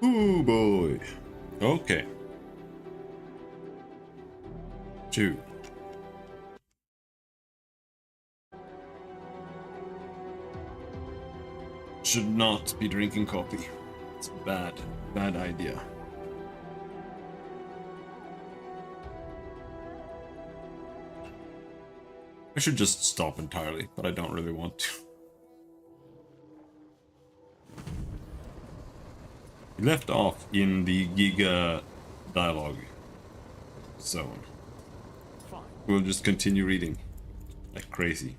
Oh boy. Okay. 2. Should not be drinking coffee. It's a bad idea. I should just stop entirely, but I don't really want to. We left off in the Giga dialogue zone. We'll just continue reading like crazy.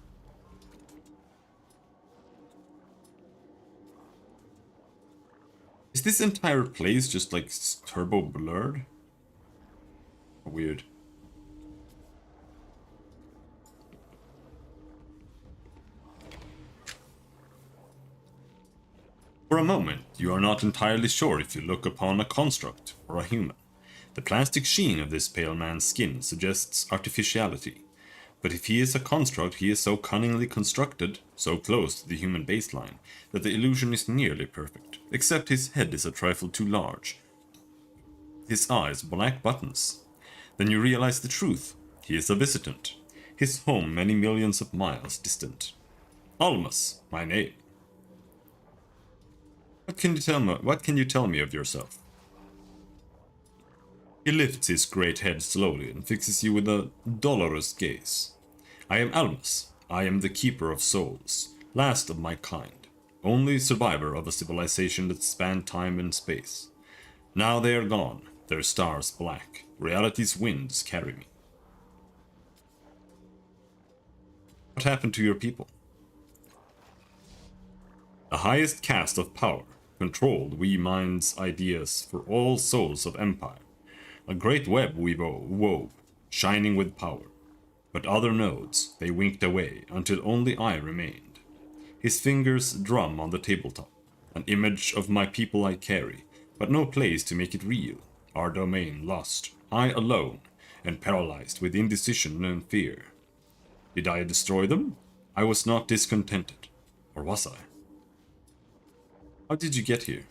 Is this entire place just like turbo blurred? Weird. For a moment, you are not entirely sure if you look upon a construct or a human. The plastic sheen of this pale man's skin suggests artificiality. But if he is a construct, he is so cunningly constructed, so close to the human baseline, that the illusion is nearly perfect, except his head is a trifle too large. His eyes black buttons. Then you realize the truth. He is a visitant. His home many millions of miles distant. Almas, my name. What can you tell me of yourself? He lifts his great head slowly and fixes you with a dolorous gaze. I am Almas. I am the keeper of souls, last of my kind, only survivor of a civilization that spanned time and space. Now they are gone, their stars black. Reality's winds carry me. What happened to your people? The highest caste of power controlled we minds' ideas for all souls of empire. A great web we wove, shining with power. But other nodes they winked away until only I remained. His fingers drum on the tabletop. An image of my people I carry, but no place to make it real. Our domain lost, I alone, and paralyzed with indecision and fear. Did I destroy them? I was not discontented. Or was I? How did you get here?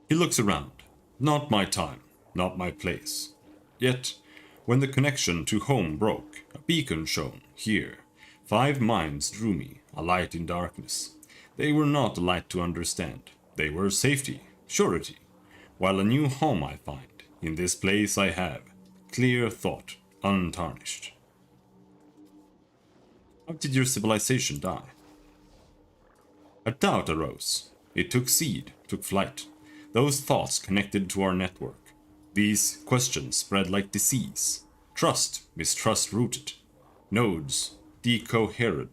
He looks around. Not my time, not my place. Yet, when the connection to home broke, a beacon shone here. 5 minds drew me, a light in darkness. They were not a light to understand. They were safety, surety. While a new home I find, in this place I have clear thought, untarnished. How did your civilization die? A doubt arose. It took seed, took flight. Those thoughts connected to our network. These questions spread like disease. Trust, mistrust rooted. Nodes decohered.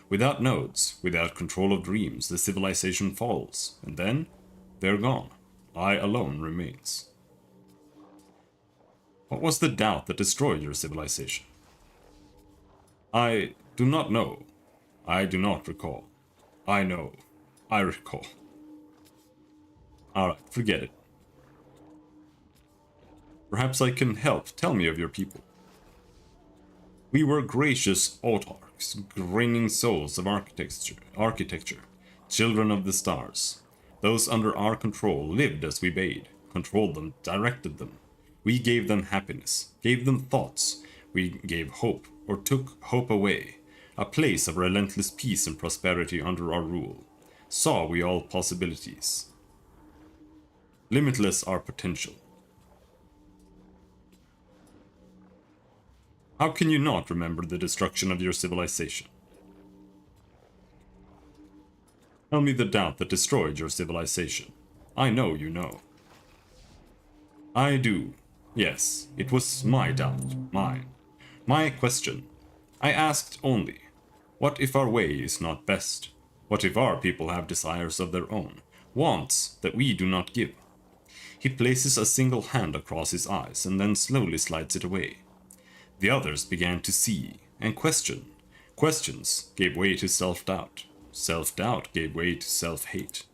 Without nodes, without control of dreams, the civilization falls. And then, they're gone. I alone remains. What was the doubt that destroyed your civilization? I do not know. I do not recall. I know. I recall. Alright, forget it. Perhaps I can help. Tell me of your people. We were gracious autarchs, grinning souls of architecture, children of the stars. Those under our control lived as we bade, controlled them, directed them. We gave them happiness, gave them thoughts. We gave hope, or took hope away. A place of relentless peace and prosperity under our rule. Saw we all possibilities. Limitless our potential. How can you not remember the destruction of your civilization? Tell me the doubt that destroyed your civilization. I know you know. I do. Yes, it was my doubt, mine. My question. I asked only, what if our way is not best? What if our people have desires of their own, wants that we do not give? He places a single hand across his eyes and then slowly slides it away. The others began to see and question. Questions gave way to self-doubt. Self-doubt gave way to self-hate.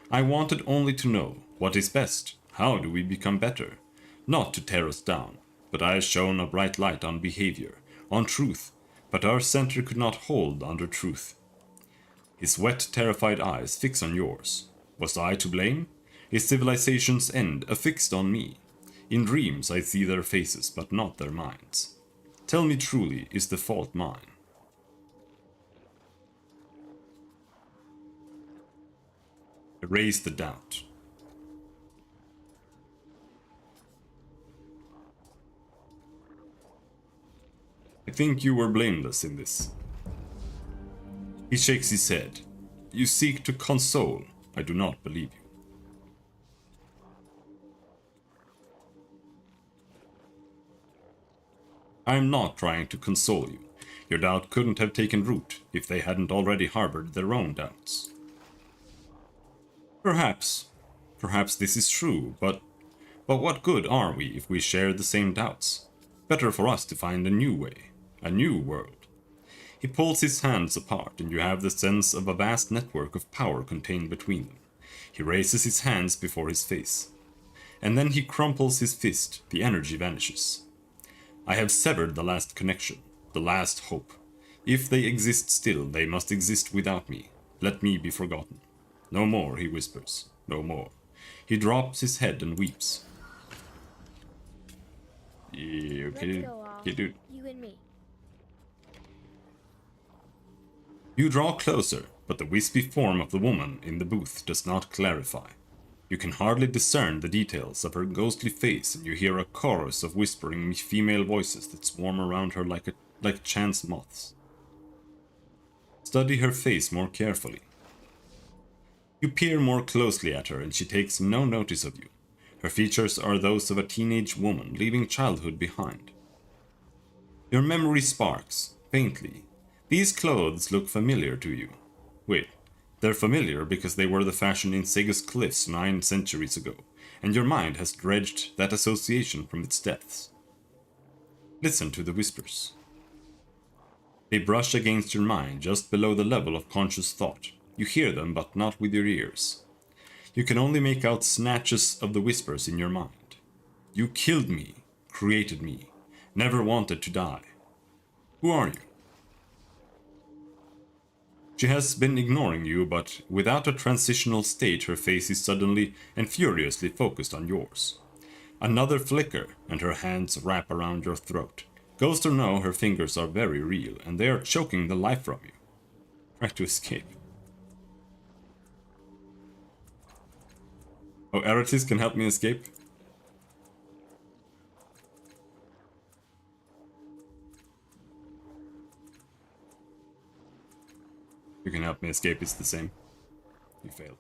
I wanted only to know what is best. How do we become better? Not to tear us down, but I shone a bright light on behavior, on truth, but our center could not hold under truth. His wet, terrified eyes fix on yours. Was I to blame? Is civilization's end affixed on me? In dreams I see their faces, but not their minds. Tell me truly, is the fault mine? Erase the doubt. I think you were blameless in this. He shakes his head. You seek to console. I do not believe you. I am not trying to console you. Your doubt couldn't have taken root if they hadn't already harbored their own doubts. Perhaps. Perhaps this is true, but what good are we if we share the same doubts? Better for us to find a new way, a new world. He pulls his hands apart, and you have the sense of a vast network of power contained between them. He raises his hands before his face. And then he crumples his fist, the energy vanishes. I have severed the last connection, the last hope. If they exist still, they must exist without me. Let me be forgotten. No more, he whispers. No more. He drops his head and weeps. Yeah, okay, dude. Okay, dude. You and me. You draw closer, but the wispy form of the woman in the booth does not clarify. You can hardly discern the details of her ghostly face, and you hear a chorus of whispering female voices that swarm around her like chance moths. Study her face more carefully. You peer more closely at her, and she takes no notice of you. Her features are those of a teenage woman, leaving childhood behind. Your memory sparks, faintly. These clothes look familiar to you. Wait, they're familiar because they were the fashion in Sega's cliffs 9 centuries ago, and your mind has dredged that association from its depths. Listen to the whispers. They brush against your mind just below the level of conscious thought. You hear them, but not with your ears. You can only make out snatches of the whispers in your mind. You killed me, created me, never wanted to die. Who are you? She has been ignoring you, but without a transitional state, her face is suddenly and furiously focused on yours. Another flicker, and her hands wrap around your throat. Ghost or no, her fingers are very real, and they are choking the life from you. Try to escape. Oh, Eratis can help me escape? You can help me escape, it's the same. You failed.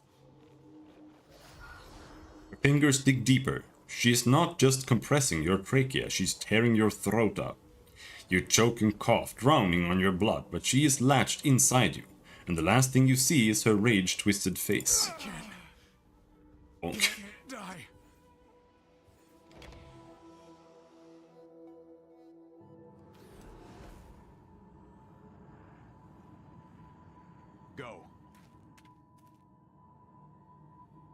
Her fingers dig deeper. She is not just compressing your trachea, she's tearing your throat out. You choke and cough, drowning on your blood, but she is latched inside you, and the last thing you see is her rage-twisted face. I can't. Bonk. I can't die. Go.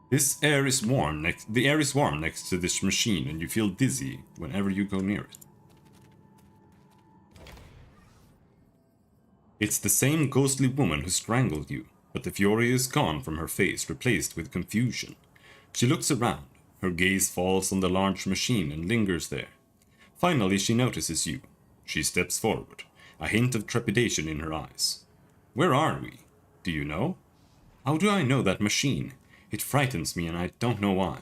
The air is warm next to this machine, and you feel dizzy whenever you go near it. It's the same ghostly woman who strangled you, but the fury is gone from her face, replaced with confusion. She looks around. Her gaze falls on the large machine and lingers there. Finally, she notices you. She steps forward, a hint of trepidation in her eyes. Where are we? Do you know? How do I know that machine? It frightens me, and I don't know why.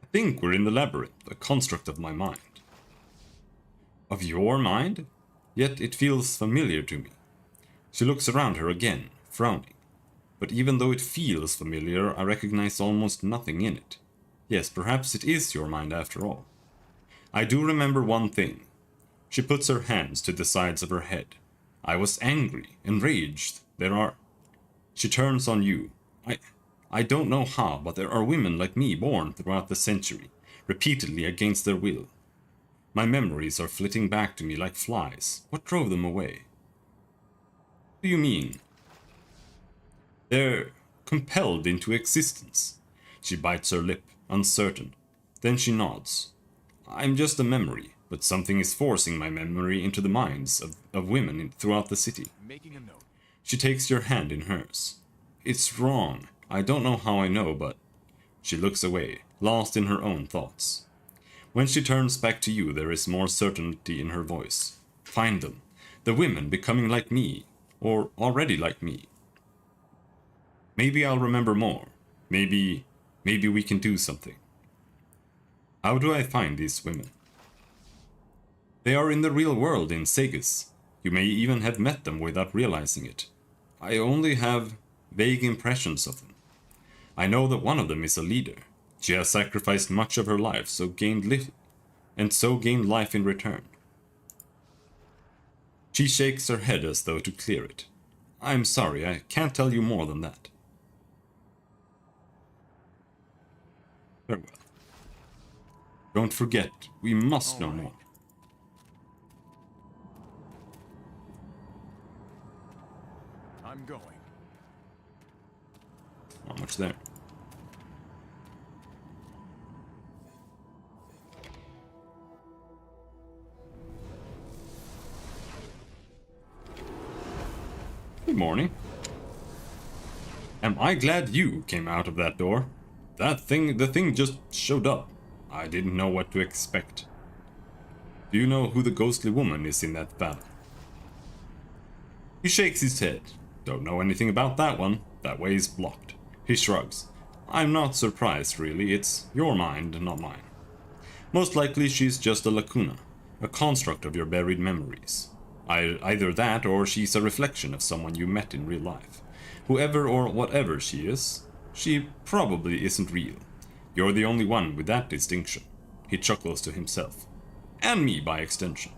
I think we're in the labyrinth, a construct of my mind. Of your mind? Yet it feels familiar to me. She looks around her again, frowning. But even though it feels familiar, I recognize almost nothing in it. Yes, perhaps it is your mind after all. I do remember one thing. She puts her hands to the sides of her head. I was angry, enraged. She turns on you. I don't know how, but there are women like me born throughout the century, repeatedly against their will. My memories are flitting back to me like flies. What drove them away? What do you mean? They're compelled into existence. She bites her lip, uncertain. Then she nods. I'm just a memory. but something is forcing my memory into the minds of women throughout the city. Making a note. She takes your hand in hers. It's wrong. I don't know how I know, but... She looks away, lost in her own thoughts. When she turns back to you, there is more certainty in her voice. Find them. The women becoming like me, or already like me. Maybe I'll remember more. Maybe we can do something. How do I find these women? They are in the real world in Segis. You may even have met them without realizing it. I only have vague impressions of them. I know that one of them is a leader. She has sacrificed much of her life, so gained life in return. She shakes her head as though to clear it. I'm sorry, I can't tell you more than that. Very well. Don't forget, we must know more. I'm going. Not much there. Good morning. Am I glad you came out of that door? The thing just showed up. I didn't know what to expect. Do you know who the ghostly woman is in that battle? He shakes his head. Don't know anything about that one. That way is blocked. He shrugs. I'm not surprised, really. It's your mind, not mine. Most likely she's just a lacuna, a construct of your buried memories. Either that, or she's a reflection of someone you met in real life. Whoever or whatever she is, she probably isn't real. You're the only one with that distinction. He chuckles to himself. And me, by extension.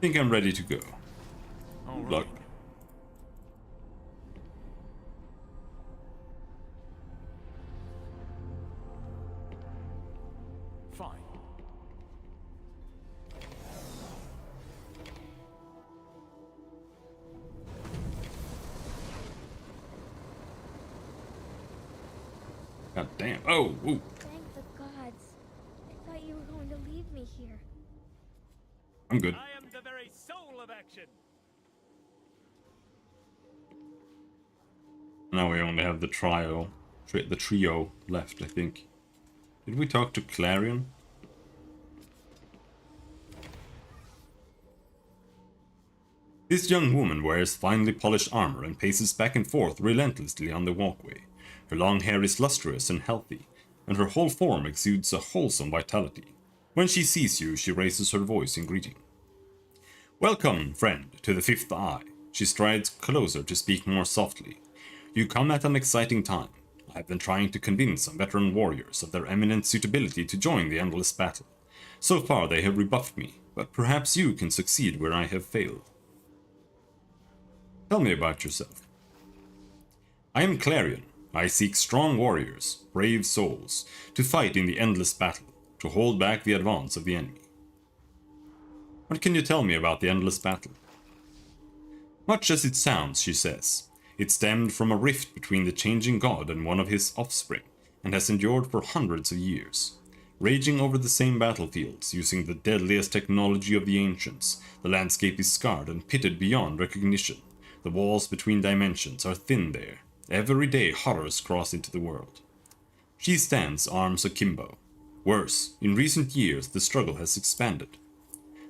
Think I'm ready to go. Good luck. Fine. God damn. Oh, ooh. Thank the gods. I thought you were going to leave me here. I'm good. I am the very soul of action. Now we only have the trio left, I think. Did we talk to Clarion? This young woman wears finely polished armor and paces back and forth relentlessly on the walkway. Her long hair is lustrous and healthy, and her whole form exudes a wholesome vitality. When she sees you, she raises her voice in greeting. Welcome, friend, to the Fifth Eye. She strides closer to speak more softly. You come at an exciting time. I have been trying to convince some veteran warriors of their eminent suitability to join the endless battle. So far they have rebuffed me, but perhaps you can succeed where I have failed. Tell me about yourself. I am Clarion. I seek strong warriors, brave souls, to fight in the endless battle, to hold back the advance of the enemy. What can you tell me about the endless battle? Much as it sounds, she says, it stemmed from a rift between the changing god and one of his offspring, and has endured for hundreds of years. Raging over the same battlefields, using the deadliest technology of the ancients, the landscape is scarred and pitted beyond recognition. The walls between dimensions are thin there. Every day horrors cross into the world. She stands arms akimbo. Worse, in recent years the struggle has expanded.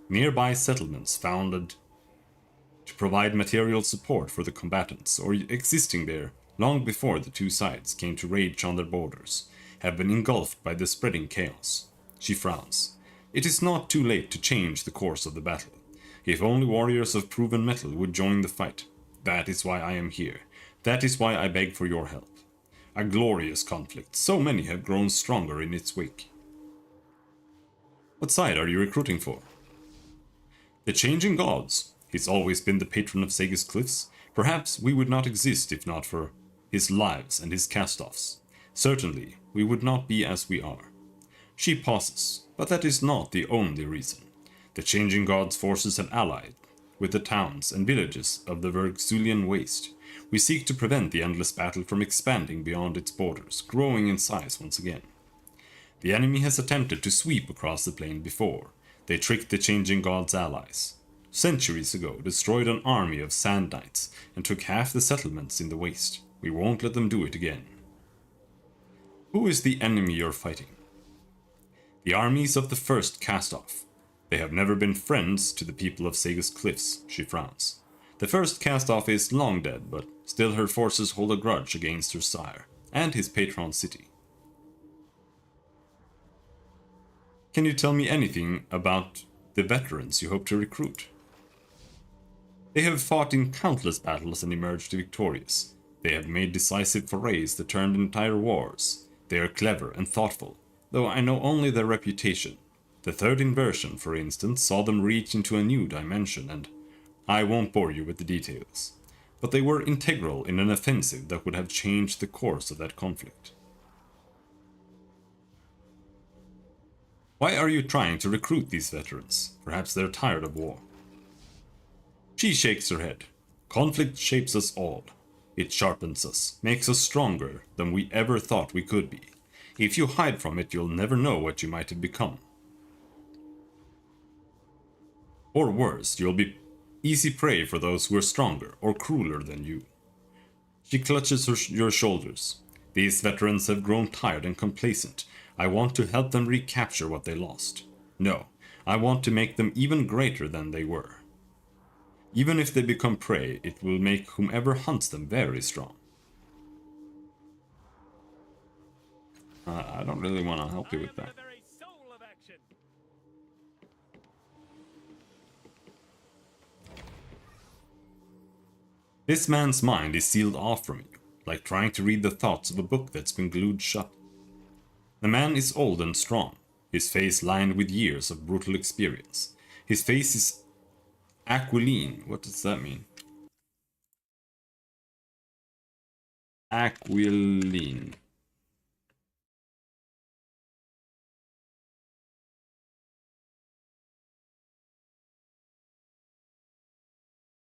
Nearby settlements founded to provide material support for the combatants, or existing there long before the two sides came to rage on their borders, have been engulfed by the spreading chaos. She frowns. It is not too late to change the course of the battle. If only warriors of proven mettle would join the fight. That is why I am here. That is why I beg for your help. A glorious conflict. So many have grown stronger in its wake. What side are you recruiting for? The changing gods. He's always been the patron of Sega's cliffs. Perhaps we would not exist if not for his lives and his cast-offs. Certainly, we would not be as we are. She pauses, but that is not the only reason. The changing gods' forces have allied with the towns and villages of the Vergzulian Waste. We seek to prevent the endless battle from expanding beyond its borders, growing in size once again. The enemy has attempted to sweep across the plain before. They tricked the changing god's allies. Centuries ago, destroyed an army of sand knights and took half the settlements in the waste. We won't let them do it again. Who is the enemy you're fighting? The armies of the first cast-off. They have never been friends to the people of Sega's cliffs, she frowns. The first cast-off is long dead, but still her forces hold a grudge against her sire, and his patron city. Can you tell me anything about the veterans you hope to recruit? They have fought in countless battles and emerged victorious. They have made decisive forays that turned entire wars. They are clever and thoughtful, though I know only their reputation. The third inversion, for instance, saw them reach into a new dimension, and I won't bore you with the details. But they were integral in an offensive that would have changed the course of that conflict. Why are you trying to recruit these veterans? Perhaps they're tired of war. She shakes her head. Conflict shapes us all. It sharpens us, makes us stronger than we ever thought we could be. If you hide from it, you'll never know what you might have become. Or worse, you'll be easy prey for those who are stronger or crueler than you. She clutches your shoulders. These veterans have grown tired and complacent. I want to help them recapture what they lost. No, I want to make them even greater than they were. Even if they become prey, it will make whomever hunts them very strong. I don't really want to help you with that. The very soul of action. This man's mind is sealed off from you, like trying to read the thoughts of a book that's been glued shut. The man is old and strong, his face lined with years of brutal experience. His face is aquiline. What does that mean? Aquiline.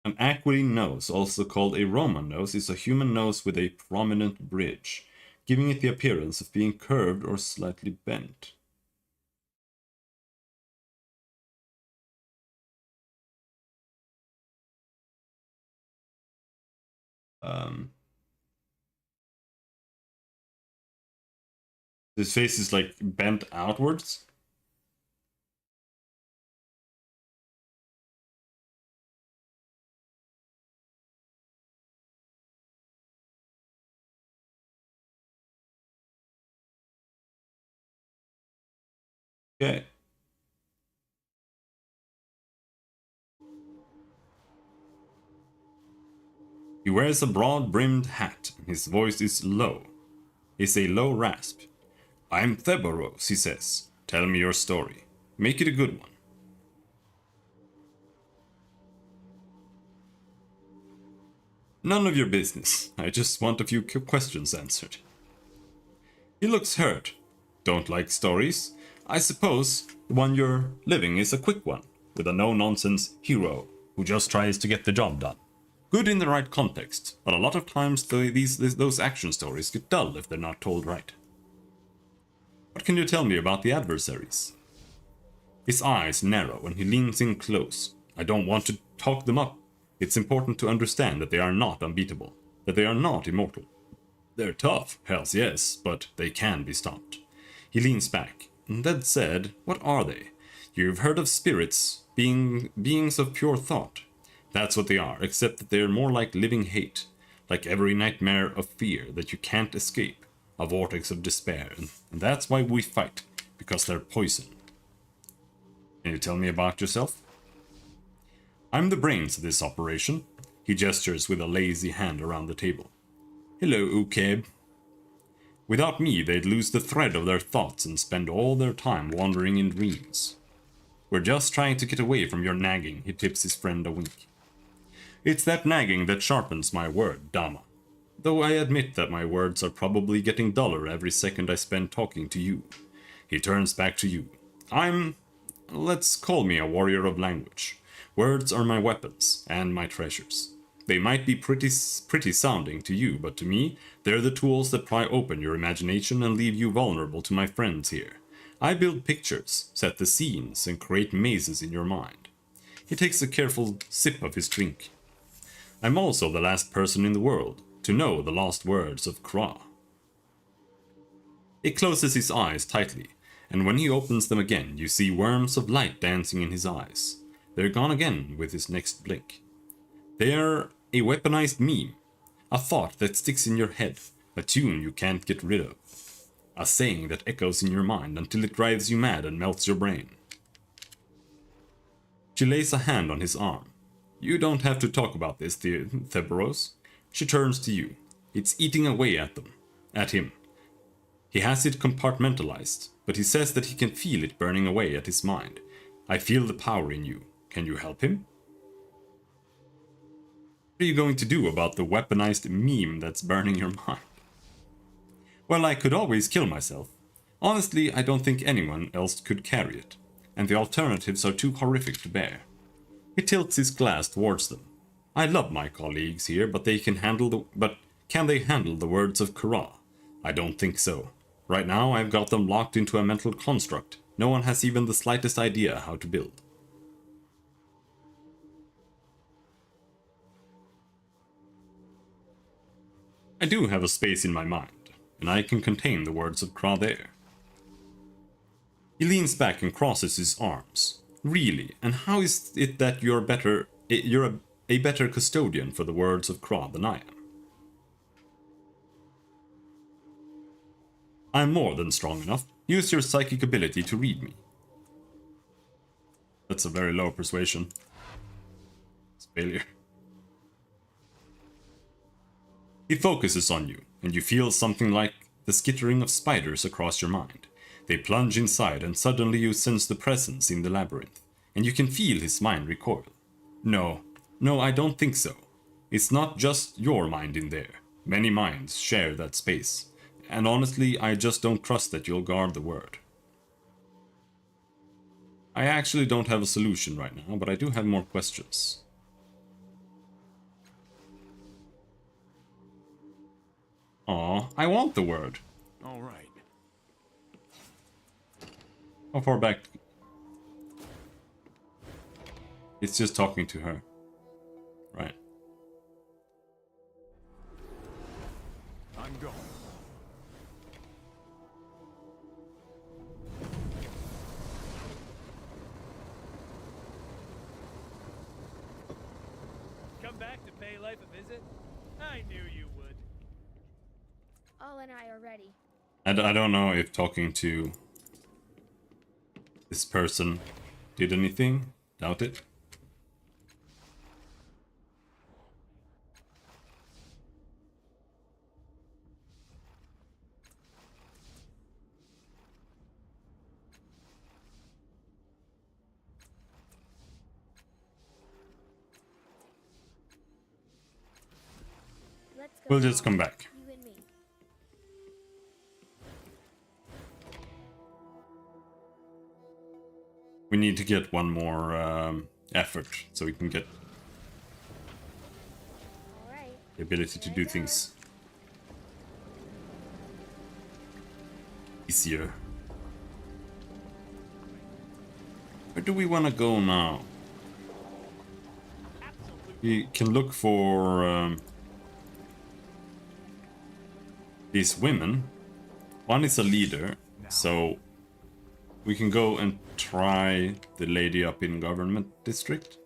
An aquiline nose, also called a Roman nose, is a human nose with a prominent bridge, giving it the appearance of being curved or slightly bent. His face is like bent outwards. Okay. He wears a broad-brimmed hat, and his voice is low. It's a low rasp. I'm Thebaros, he says. Tell me your story. Make it a good one. None of your business. I just want a few questions answered. He looks hurt. Don't like stories? I suppose the one you're living is a quick one, with a no-nonsense hero who just tries to get the job done. Good in the right context, but a lot of times those action stories get dull if they're not told right. What can you tell me about the adversaries? His eyes narrow and he leans in close. I don't want to talk them up. It's important to understand that they are not unbeatable, that they are not immortal. They're tough, hells yes, but they can be stopped. He leans back. That said, what are they? You've heard of spirits, beings of pure thought. That's what they are, except that they're more like living hate, like every nightmare of fear that you can't escape, a vortex of despair, and that's why we fight, because they're poison. Can you tell me about yourself? I'm the brains of this operation. He gestures with a lazy hand around the table. Hello, Ukeb. Without me, they'd lose the thread of their thoughts and spend all their time wandering in dreams. We're just trying to get away from your nagging, he tips his friend a wink. It's that nagging that sharpens my word, Dama. Though I admit that my words are probably getting duller every second I spend talking to you. He turns back to you. Let's call me a warrior of language. Words are my weapons, and my treasures. They might be pretty sounding to you, but to me, they're the tools that pry open your imagination and leave you vulnerable to my friends here. I build pictures, set the scenes, and create mazes in your mind. He takes a careful sip of his drink. I'm also the last person in the world to know the last words of Kra. He closes his eyes tightly, and when he opens them again, you see worms of light dancing in his eyes. They're gone again with his next blink. They're a weaponized meme, a thought that sticks in your head, a tune you can't get rid of, a saying that echoes in your mind until it drives you mad and melts your brain. She lays a hand on his arm. You don't have to talk about this, Theberos. She turns to you. It's eating away at him. He has it compartmentalized, but he says that he can feel it burning away at his mind. I feel the power in you. Can you help him? What are you going to do about the weaponized meme that's burning your mind? Well, I could always kill myself. Honestly, I don't think anyone else could carry it, and the alternatives are too horrific to bear. He tilts his glass towards them. I love my colleagues here, but can they handle the words of Kra? I don't think so. Right now, I've got them locked into a mental construct no one has even the slightest idea how to build. I do have a space in my mind, and I can contain the words of Kra there. He leans back and crosses his arms. Really, and how is it that you're a better custodian for the words of Kra than I am? I'm more than strong enough. Use your psychic ability to read me. That's a very low persuasion. It's failure. He focuses on you, and you feel something like the skittering of spiders across your mind. They plunge inside, and suddenly you sense the presence in the labyrinth, and you can feel his mind recoil. No, I don't think so. It's not just your mind in there. Many minds share that space, and honestly, I just don't trust that you'll guard the word. I actually don't have a solution right now, but I do have more questions. Aw, I want the word. All right. How far back? It's just talking to her. Right. I'm going. Come back to pay life a visit? I knew you would. All and I are ready. I don't know if talking to this person did anything. Doubt it. Let's go. We'll just come back. You and me. We need to get one more effort so we can get All right. the ability to do things easier. Where do we want to go now? We can look for these women. One is a leader, so we can go and try the lady up in government district.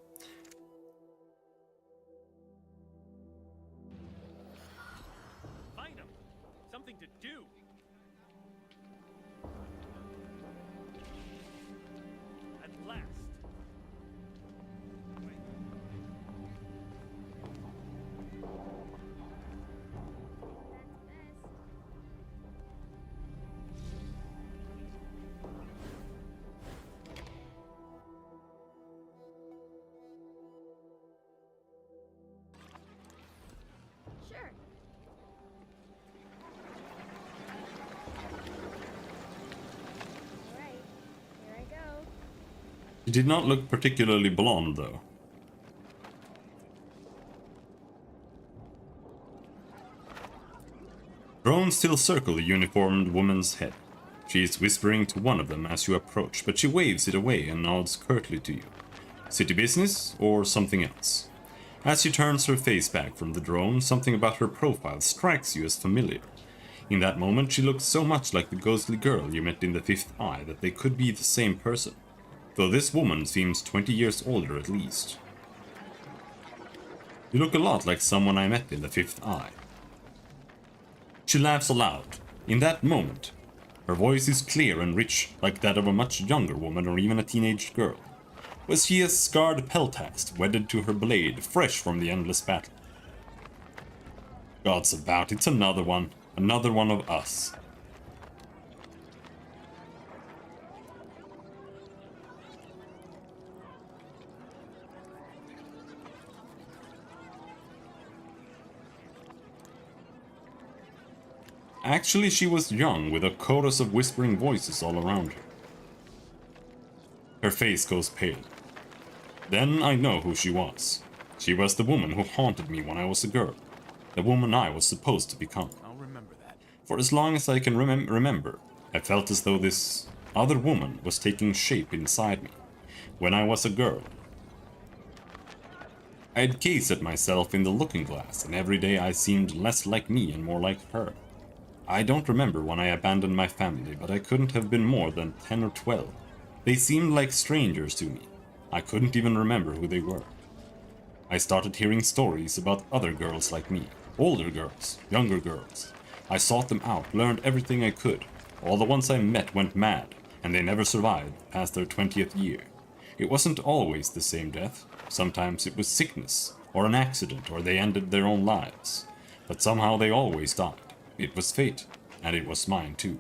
Find him. Something to do. At last. Sure. All right. Here I go. She did not look particularly blonde, though. Drones still circle the uniformed woman's head. She is whispering to one of them as you approach, but she waves it away and nods curtly to you. City business or something else? As she turns her face back from the drone, something about her profile strikes you as familiar. In that moment, she looks so much like the ghostly girl you met in the Fifth Eye that they could be the same person, though this woman seems 20 years older at least. You look a lot like someone I met in the Fifth Eye. She laughs aloud. In that moment, her voice is clear and rich, like that of a much younger woman or even a teenage girl. Was she a scarred peltast, wedded to her blade, fresh from the endless battle? Gods about, it's another one of us. Actually, she was young, with a chorus of whispering voices all around her. Her face goes pale. Then I know who she was. She was the woman who haunted me when I was a girl. The woman I was supposed to become. I'll remember that. For as long as I can remember, I felt as though this other woman was taking shape inside me. When I was a girl, I'd gaze at myself in the looking glass, and every day I seemed less like me and more like her. I don't remember when I abandoned my family, but I couldn't have been more than 10 or 12. They seemed like strangers to me. I couldn't even remember who they were. I started hearing stories about other girls like me. Older girls, younger girls. I sought them out, learned everything I could. All the ones I met went mad, and they never survived past their 20th year. It wasn't always the same death. Sometimes it was sickness, or an accident, or they ended their own lives. But somehow they always died. It was fate, and it was mine too.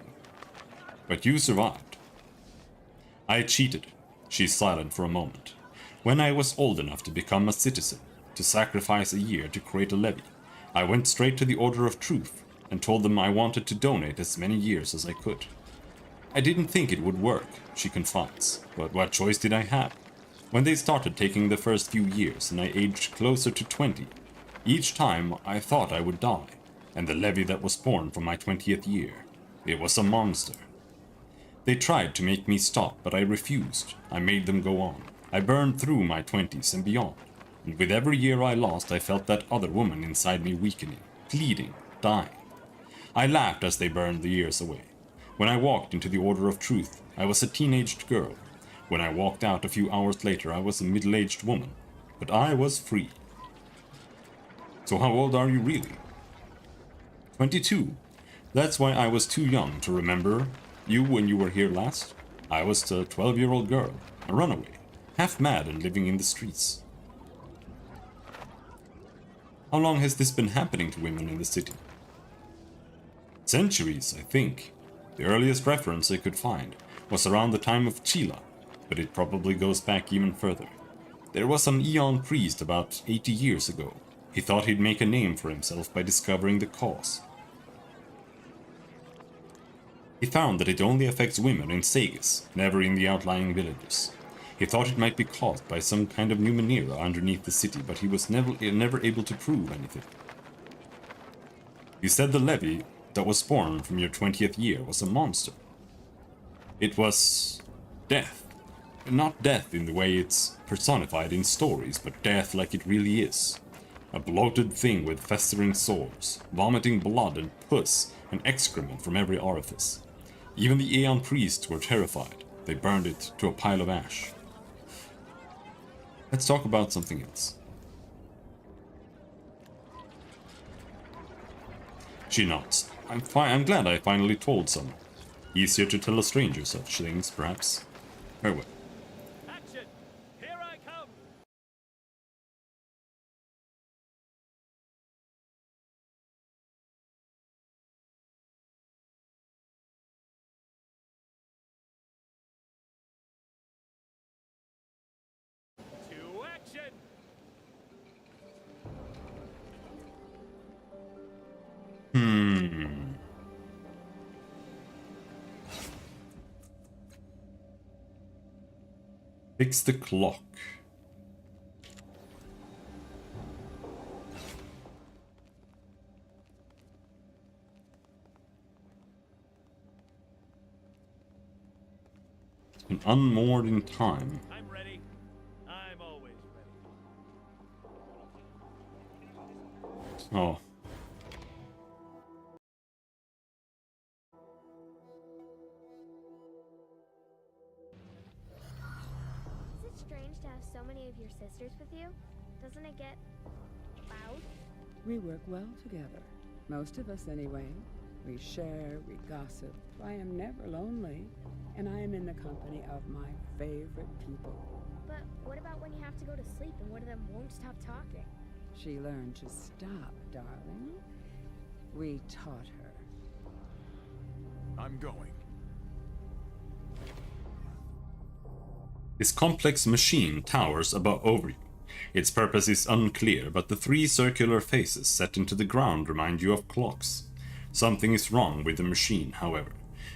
But you survived. I cheated. She's silent for a moment. When I was old enough to become a citizen, to sacrifice a year to create a levy, I went straight to the Order of Truth and told them I wanted to donate as many years as I could. I didn't think it would work, she confides, but what choice did I have? When they started taking the first few years and I aged closer to 20, each time I thought I would die, and the levy that was born from my 20th year, it was a monster. They tried to make me stop, but I refused. I made them go on. I burned through my 20s and beyond, and with every year I lost, I felt that other woman inside me weakening, bleeding, dying. I laughed as they burned the years away. When I walked into the Order of Truth, I was a teenaged girl. When I walked out a few hours later, I was a middle-aged woman. But I was free. So how old are you really? 22. That's why I was too young to remember you when you were here last. I was a 12-year-old girl, a runaway, half mad and living in the streets. How long has this been happening to women in the city? Centuries, I think. The earliest reference I could find was around the time of Chila, but it probably goes back even further. There was an Aeon priest about 80 years ago. He thought he'd make a name for himself by discovering the cause. He found that it only affects women in Sagas, never in the outlying villages. He thought it might be caused by some kind of Numenera underneath the city, but he was never able to prove anything. He said the levy that was born from your 20th year was a monster. It was death. Not death in the way it's personified in stories, but death like it really is. A bloated thing with festering sores, vomiting blood and pus and excrement from every orifice. Even the Aeon priests were terrified. They burned it to a pile of ash. Let's talk about something else. She nods. I'm glad I finally told someone. Easier to tell a stranger such things, perhaps. Very well. Action! Here I come! To action! Fix the clock. unmoored in time. I'm ready. I'm always ready. Oh. Is it strange to have so many of your sisters with you? Doesn't it get loud? We work well together. Most of us, anyway. We share, we gossip. I am never lonely, and I am in the company of my favorite people. But what about when you have to go to sleep and one of them won't stop talking? She learned to stop, darling. We taught her. I'm going. This complex machine towers over you. Its purpose is unclear, but the three circular faces set into the ground remind you of clocks. Something is wrong with the machine, however.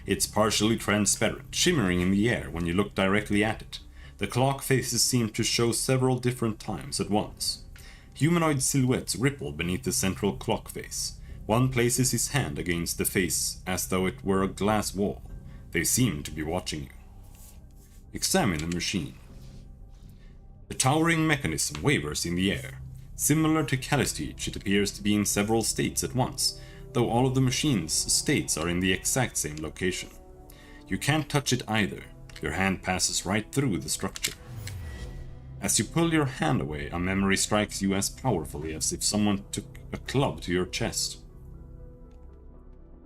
It's partially transparent, shimmering in the air when you look directly at it. The clock faces seem to show several different times at once. Humanoid silhouettes ripple beneath the central clock face. One places his hand against the face as though it were a glass wall. They seem to be watching you. Examine the machine. The towering mechanism wavers in the air. Similar to Calistige, it appears to be in several states at once, though all of the machine's states are in the exact same location. You can't touch it either. Your hand passes right through the structure. As you pull your hand away, a memory strikes you as powerfully as if someone took a club to your chest.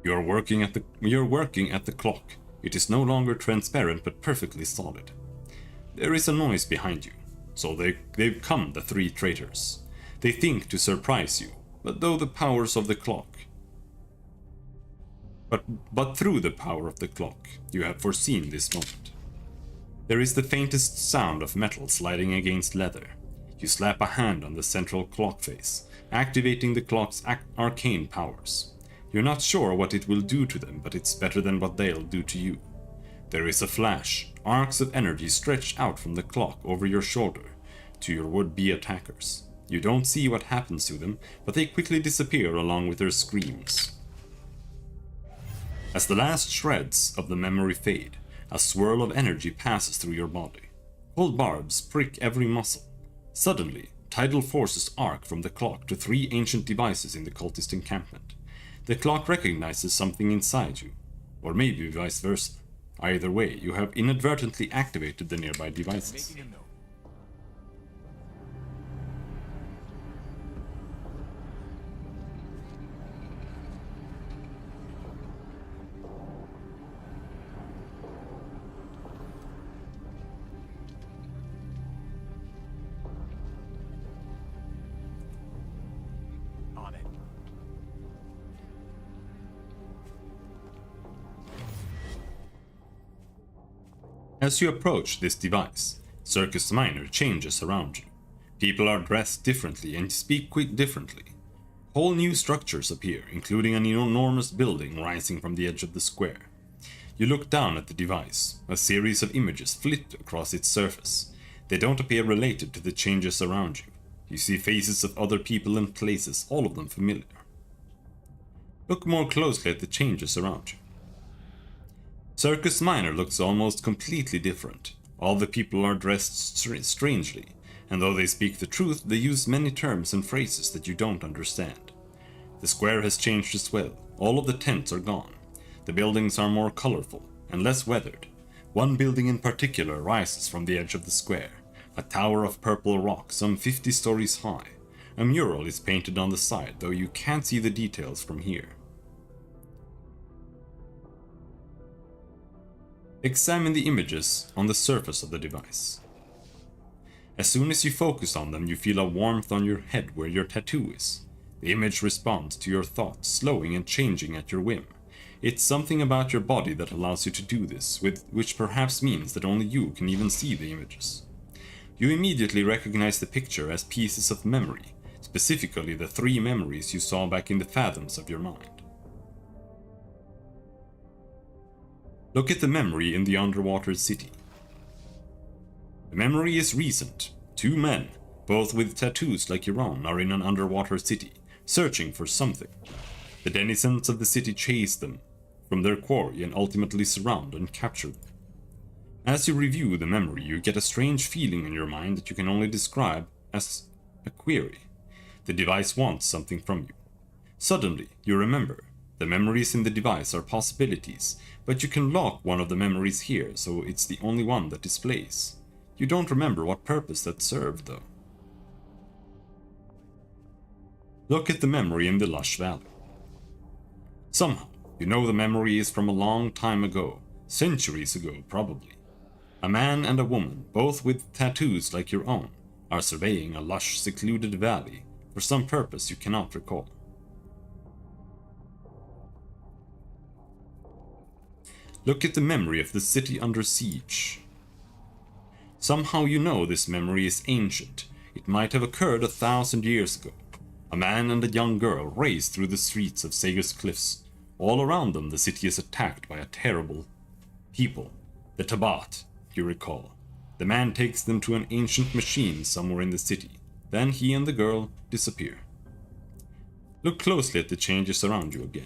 You're working at the clock. It is no longer transparent but perfectly solid. There is a noise behind you. So they've come, the three traitors. They think to surprise you, but through the power of the clock, you have foreseen this moment. There is the faintest sound of metal sliding against leather. You slap a hand on the central clock face, activating the clock's arcane powers. You're not sure what it will do to them, but it's better than what they'll do to you. There is a flash. Arcs of energy stretch out from the clock over your shoulder to your would-be attackers. You don't see what happens to them, but they quickly disappear along with their screams. As the last shreds of the memory fade, a swirl of energy passes through your body. Cold barbs prick every muscle. Suddenly, tidal forces arc from the clock to three ancient devices in the cultist encampment. The clock recognizes something inside you, or maybe vice versa. Either way, you have inadvertently activated the nearby devices. Making a note. On it. As you approach this device, Circus Minor changes around you. People are dressed differently and speak quite differently. Whole new structures appear, including an enormous building rising from the edge of the square. You look down at the device. A series of images flit across its surface. They don't appear related to the changes around you. You see faces of other people and places, all of them familiar. Look more closely at the changes around you. Circus Minor looks almost completely different. All the people are dressed strangely, and though they speak the truth, they use many terms and phrases that you don't understand. The square has changed as well. All of the tents are gone. The buildings are more colorful and less weathered. One building in particular rises from the edge of the square, a tower of purple rock some 50 stories high. A mural is painted on the side, though you can't see the details from here. Examine the images on the surface of the device. As soon as you focus on them, you feel a warmth on your head where your tattoo is. The image responds to your thoughts, slowing and changing at your whim. It's something about your body that allows you to do this, which perhaps means that only you can even see the images. You immediately recognize the picture as pieces of memory, specifically the 3 memories you saw back in the fathoms of your mind. Look at the memory in the underwater city. The memory is recent. 2 men, both with tattoos like your own, are in an underwater city, searching for something. The denizens of the city chase them from their quarry and ultimately surround and capture them. As you review the memory, you get a strange feeling in your mind that you can only describe as a query. The device wants something from you. Suddenly, you remember. The memories in the device are possibilities, but you can lock one of the memories here, so it's the only one that displays. You don't remember what purpose that served, though. Look at the memory in the lush valley. Somehow, you know the memory is from a long time ago, centuries ago probably. A man and a woman, both with tattoos like your own, are surveying a lush, secluded valley for some purpose you cannot recall. Look at the memory of the city under siege. Somehow you know this memory is ancient. It might have occurred 1,000 years ago. A man and a young girl race through the streets of Sagus Cliffs. All around them the city is attacked by a terrible people. The Tabat, you recall. The man takes them to an ancient machine somewhere in the city. Then he and the girl disappear. Look closely at the changes around you again.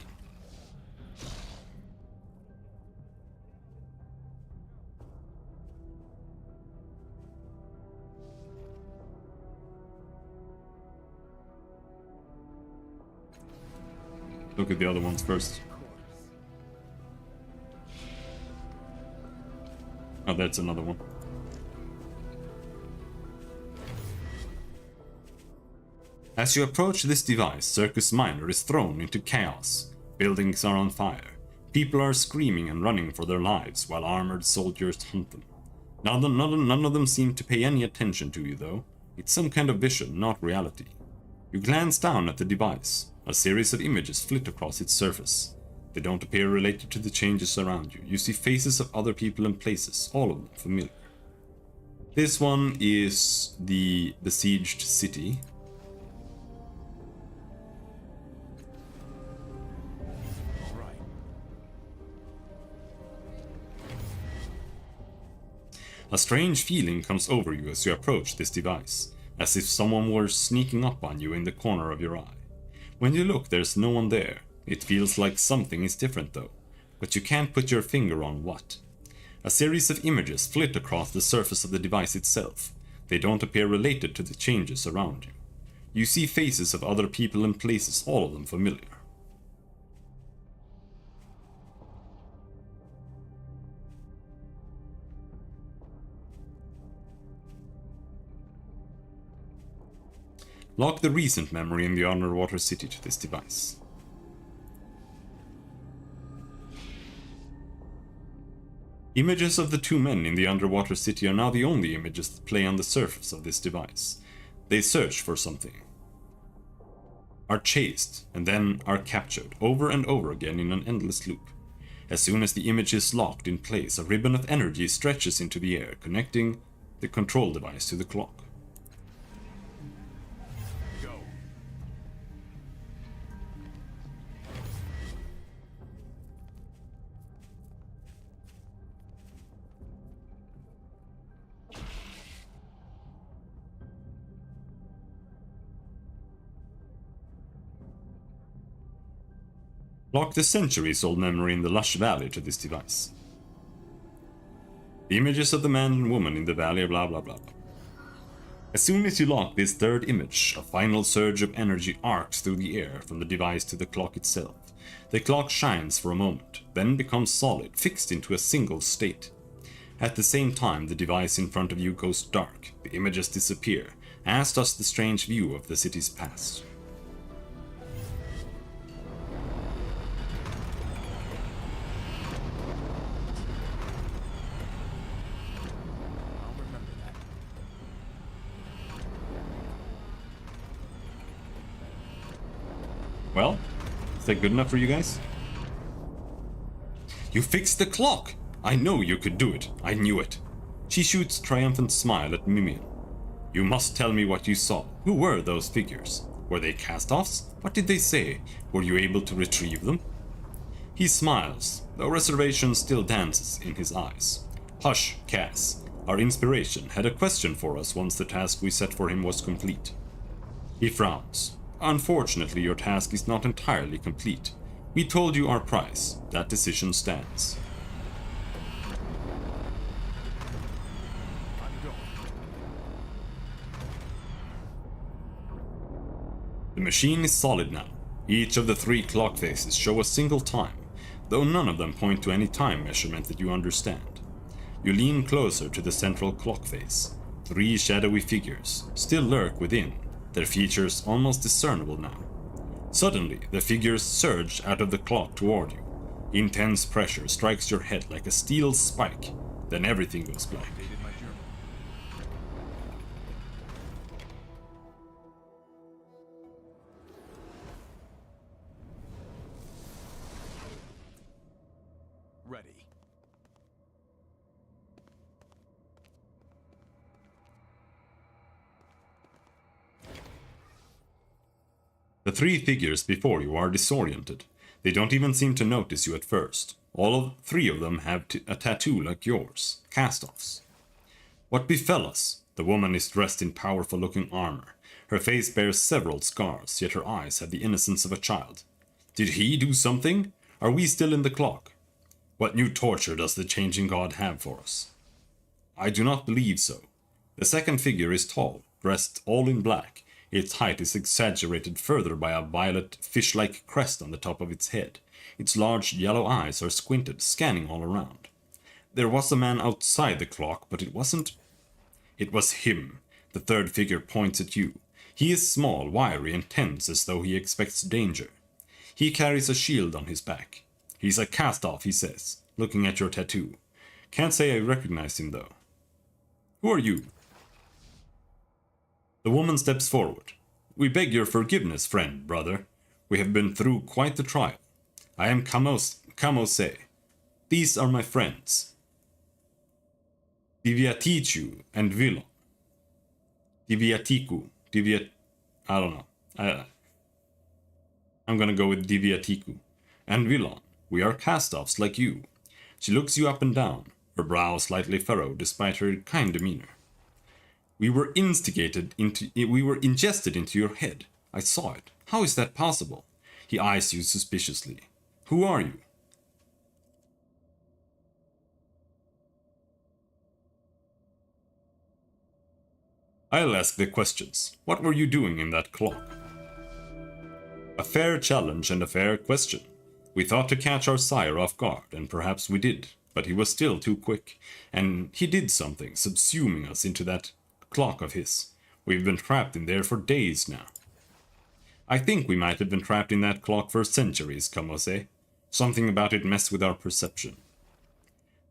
Look at the other ones first. Oh, that's another one. As you approach this device, Circus Minor is thrown into chaos. Buildings are on fire. People are screaming and running for their lives while armored soldiers hunt them. None of them seem to pay any attention to you, though. It's some kind of vision, not reality. You glance down at the device. A series of images flit across its surface. They don't appear related to the changes around you. You see faces of other people and places, all of them familiar. This one is the besieged city. All right. A strange feeling comes over you as you approach this device, as if someone were sneaking up on you in the corner of your eye. When you look, there's no one there. It feels like something is different though, but you can't put your finger on what. A series of images flit across the surface of the device itself. They don't appear related to the changes around you. You see faces of other people and places, all of them familiar. Lock the recent memory in the underwater city to this device. Images of the two men in the underwater city are now the only images that play on the surface of this device. They search for something, are chased, and then are captured over and over again in an endless loop. As soon as the image is locked in place, a ribbon of energy stretches into the air, connecting the control device to the clock. Go. Lock the centuries-old memory in the lush valley to this device. The images of the man and woman in the valley are blah blah blah. As soon as you lock this third image, a final surge of energy arcs through the air from the device to the clock itself. The clock shines for a moment, then becomes solid, fixed into a single state. At the same time, the device in front of you goes dark, the images disappear, as does the strange view of the city's past. I'll remember that. Well, is that good enough for you guys? You fixed the clock! I know you could do it. I knew it. She shoots a triumphant smile at Mimian. You must tell me what you saw. Who were those figures? Were they cast-offs? What did they say? Were you able to retrieve them? He smiles, though reservation still dances in his eyes. Hush, Cass. Our inspiration had a question for us once the task we set for him was complete. He frowns. Unfortunately, your task is not entirely complete. We told you our price. That decision stands. The machine is solid now. Each of the 3 clock faces show a single time, though none of them point to any time measurement that you understand. You lean closer to the central clock face. 3 shadowy figures still lurk within, their features almost discernible now. Suddenly, the figures surge out of the clock toward you. Intense pressure strikes your head like a steel spike, then everything goes black. Updated my journal. Ready. The 3 figures before you are disoriented. They don't even seem to notice you at first. All of 3 of them have a tattoo like yours, cast-offs. What befell us? The woman is dressed in powerful-looking armor. Her face bears several scars, yet her eyes have the innocence of a child. Did he do something? Are we still in the clock? What new torture does the changing god have for us? I do not believe so. The second figure is tall, dressed all in black. Its height is exaggerated further by a violet, fish-like crest on the top of its head. Its large yellow eyes are squinted, scanning all around. There was a man outside the clock, but it wasn't. It was him. The third figure points at you. He is small, wiry, and tense as though he expects danger. He carries a shield on his back. He's a cast-off, he says, looking at your tattoo. Can't say I recognize him, though. Who are you? The woman steps forward. We beg your forgiveness, friend, brother. We have been through quite the trial. I am Kamose. These are my friends. Diviatichu and Vilon. Diviatiku. I don't know. I'm gonna go with Diviatiku. And Vilon. We are cast-offs like you. She looks you up and down, her brow slightly furrowed despite her kind demeanor. We were ingested into your head. I saw it. How is that possible? He eyes you suspiciously. Who are you? I'll ask the questions. What were you doing in that clock? A fair challenge and a fair question. We thought to catch our sire off guard, and perhaps we did, but he was still too quick, and he did something, subsuming us into that clock of his. We've been trapped in there for days now. I think we might have been trapped in that clock for centuries, Kamose. Something about it messed with our perception.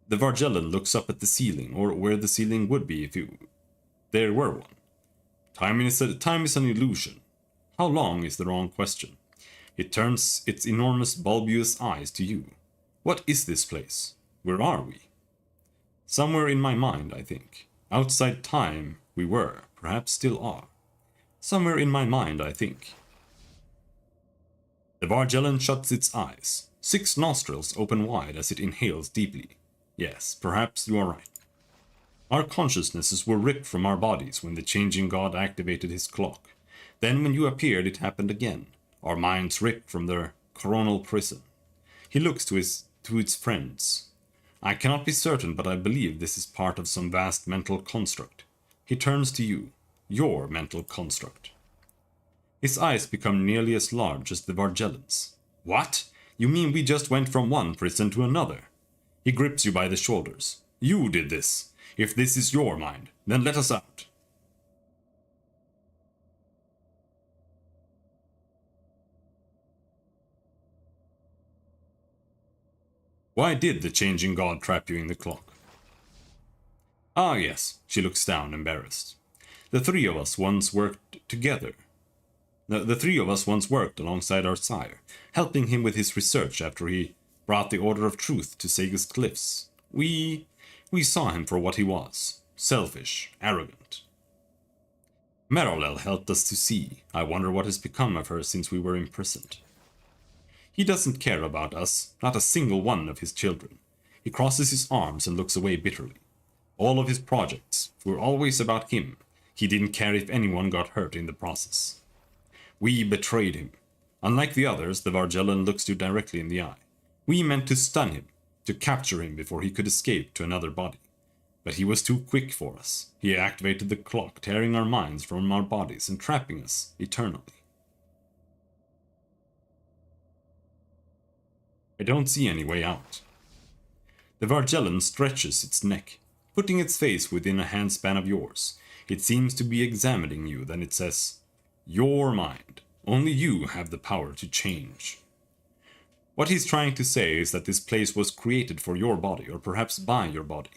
The Vargellan looks up at the ceiling, or where the ceiling would be if there were one. Time is an illusion. How long is the wrong question. It turns its enormous bulbous eyes to you. What is this place? Where are we? Somewhere in my mind, I think. Outside time, we were, perhaps still are. Somewhere in my mind, I think. The Vargellan shuts its eyes. 6 nostrils open wide as it inhales deeply. Yes, perhaps you are right. Our consciousnesses were ripped from our bodies when the changing god activated his clock. Then when you appeared, it happened again. Our minds ripped from their coronal prison. He looks to its friends. I cannot be certain, but I believe this is part of some vast mental construct. He turns to you. Your mental construct. His eyes become nearly as large as the Vargellan's. What? You mean we just went from one prison to another? He grips you by the shoulders. You did this. If this is your mind, then let us out. Why did the changing god trap you in the clock? Ah, yes, she looks down, embarrassed. The 3 of us once worked together. The 3 of us once worked alongside our sire, helping him with his research after he brought the Order of Truth to Sega's cliffs. We saw him for what he was. Selfish, arrogant. Merolel helped us to see. I wonder what has become of her since we were imprisoned. He doesn't care about us, not a single one of his children. He crosses his arms and looks away bitterly. All of his projects were always about him. He didn't care if anyone got hurt in the process. We betrayed him. Unlike the others, the Vargellan looks you directly in the eye. We meant to stun him, to capture him before he could escape to another body. But he was too quick for us. He activated the clock, tearing our minds from our bodies and trapping us eternally. I don't see any way out. The Vargellan stretches its neck, putting its face within a handspan of yours. It seems to be examining you, then it says, "Your mind. Only you have the power to change." What he's trying to say is that this place was created for your body, or perhaps by your body.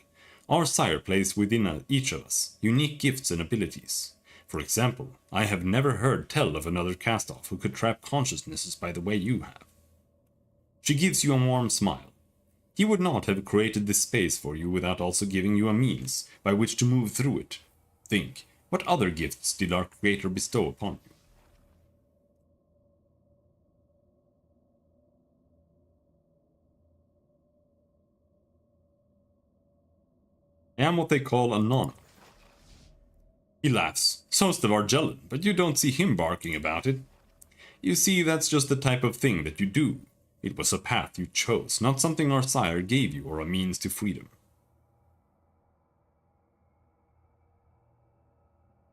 Our sire placed within each of us unique gifts and abilities. For example, I have never heard tell of another cast-off who could trap consciousnesses by the way you have. She gives you a warm smile. He would not have created this space for you without also giving you a means by which to move through it. Think, what other gifts did our Creator bestow upon you? I am what they call a nonna. He laughs. So's the Vargellan, but you don't see him barking about it. You see, that's just the type of thing that you do. It was a path you chose, not something our sire gave you or a means to freedom.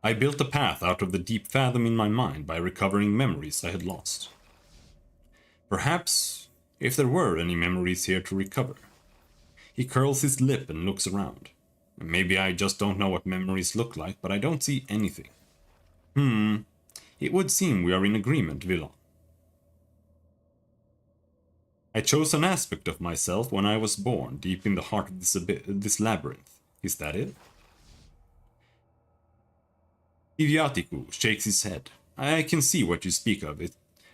I built a path out of the deep fathom in my mind by recovering memories I had lost. Perhaps, if there were any memories here to recover. He curls his lip and looks around. Maybe I just don't know what memories look like, but I don't see anything. It would seem we are in agreement, Villain. I chose an aspect of myself when I was born, deep in the heart of this labyrinth. Is that it? Iviatiku shakes his head. I can see what you speak of,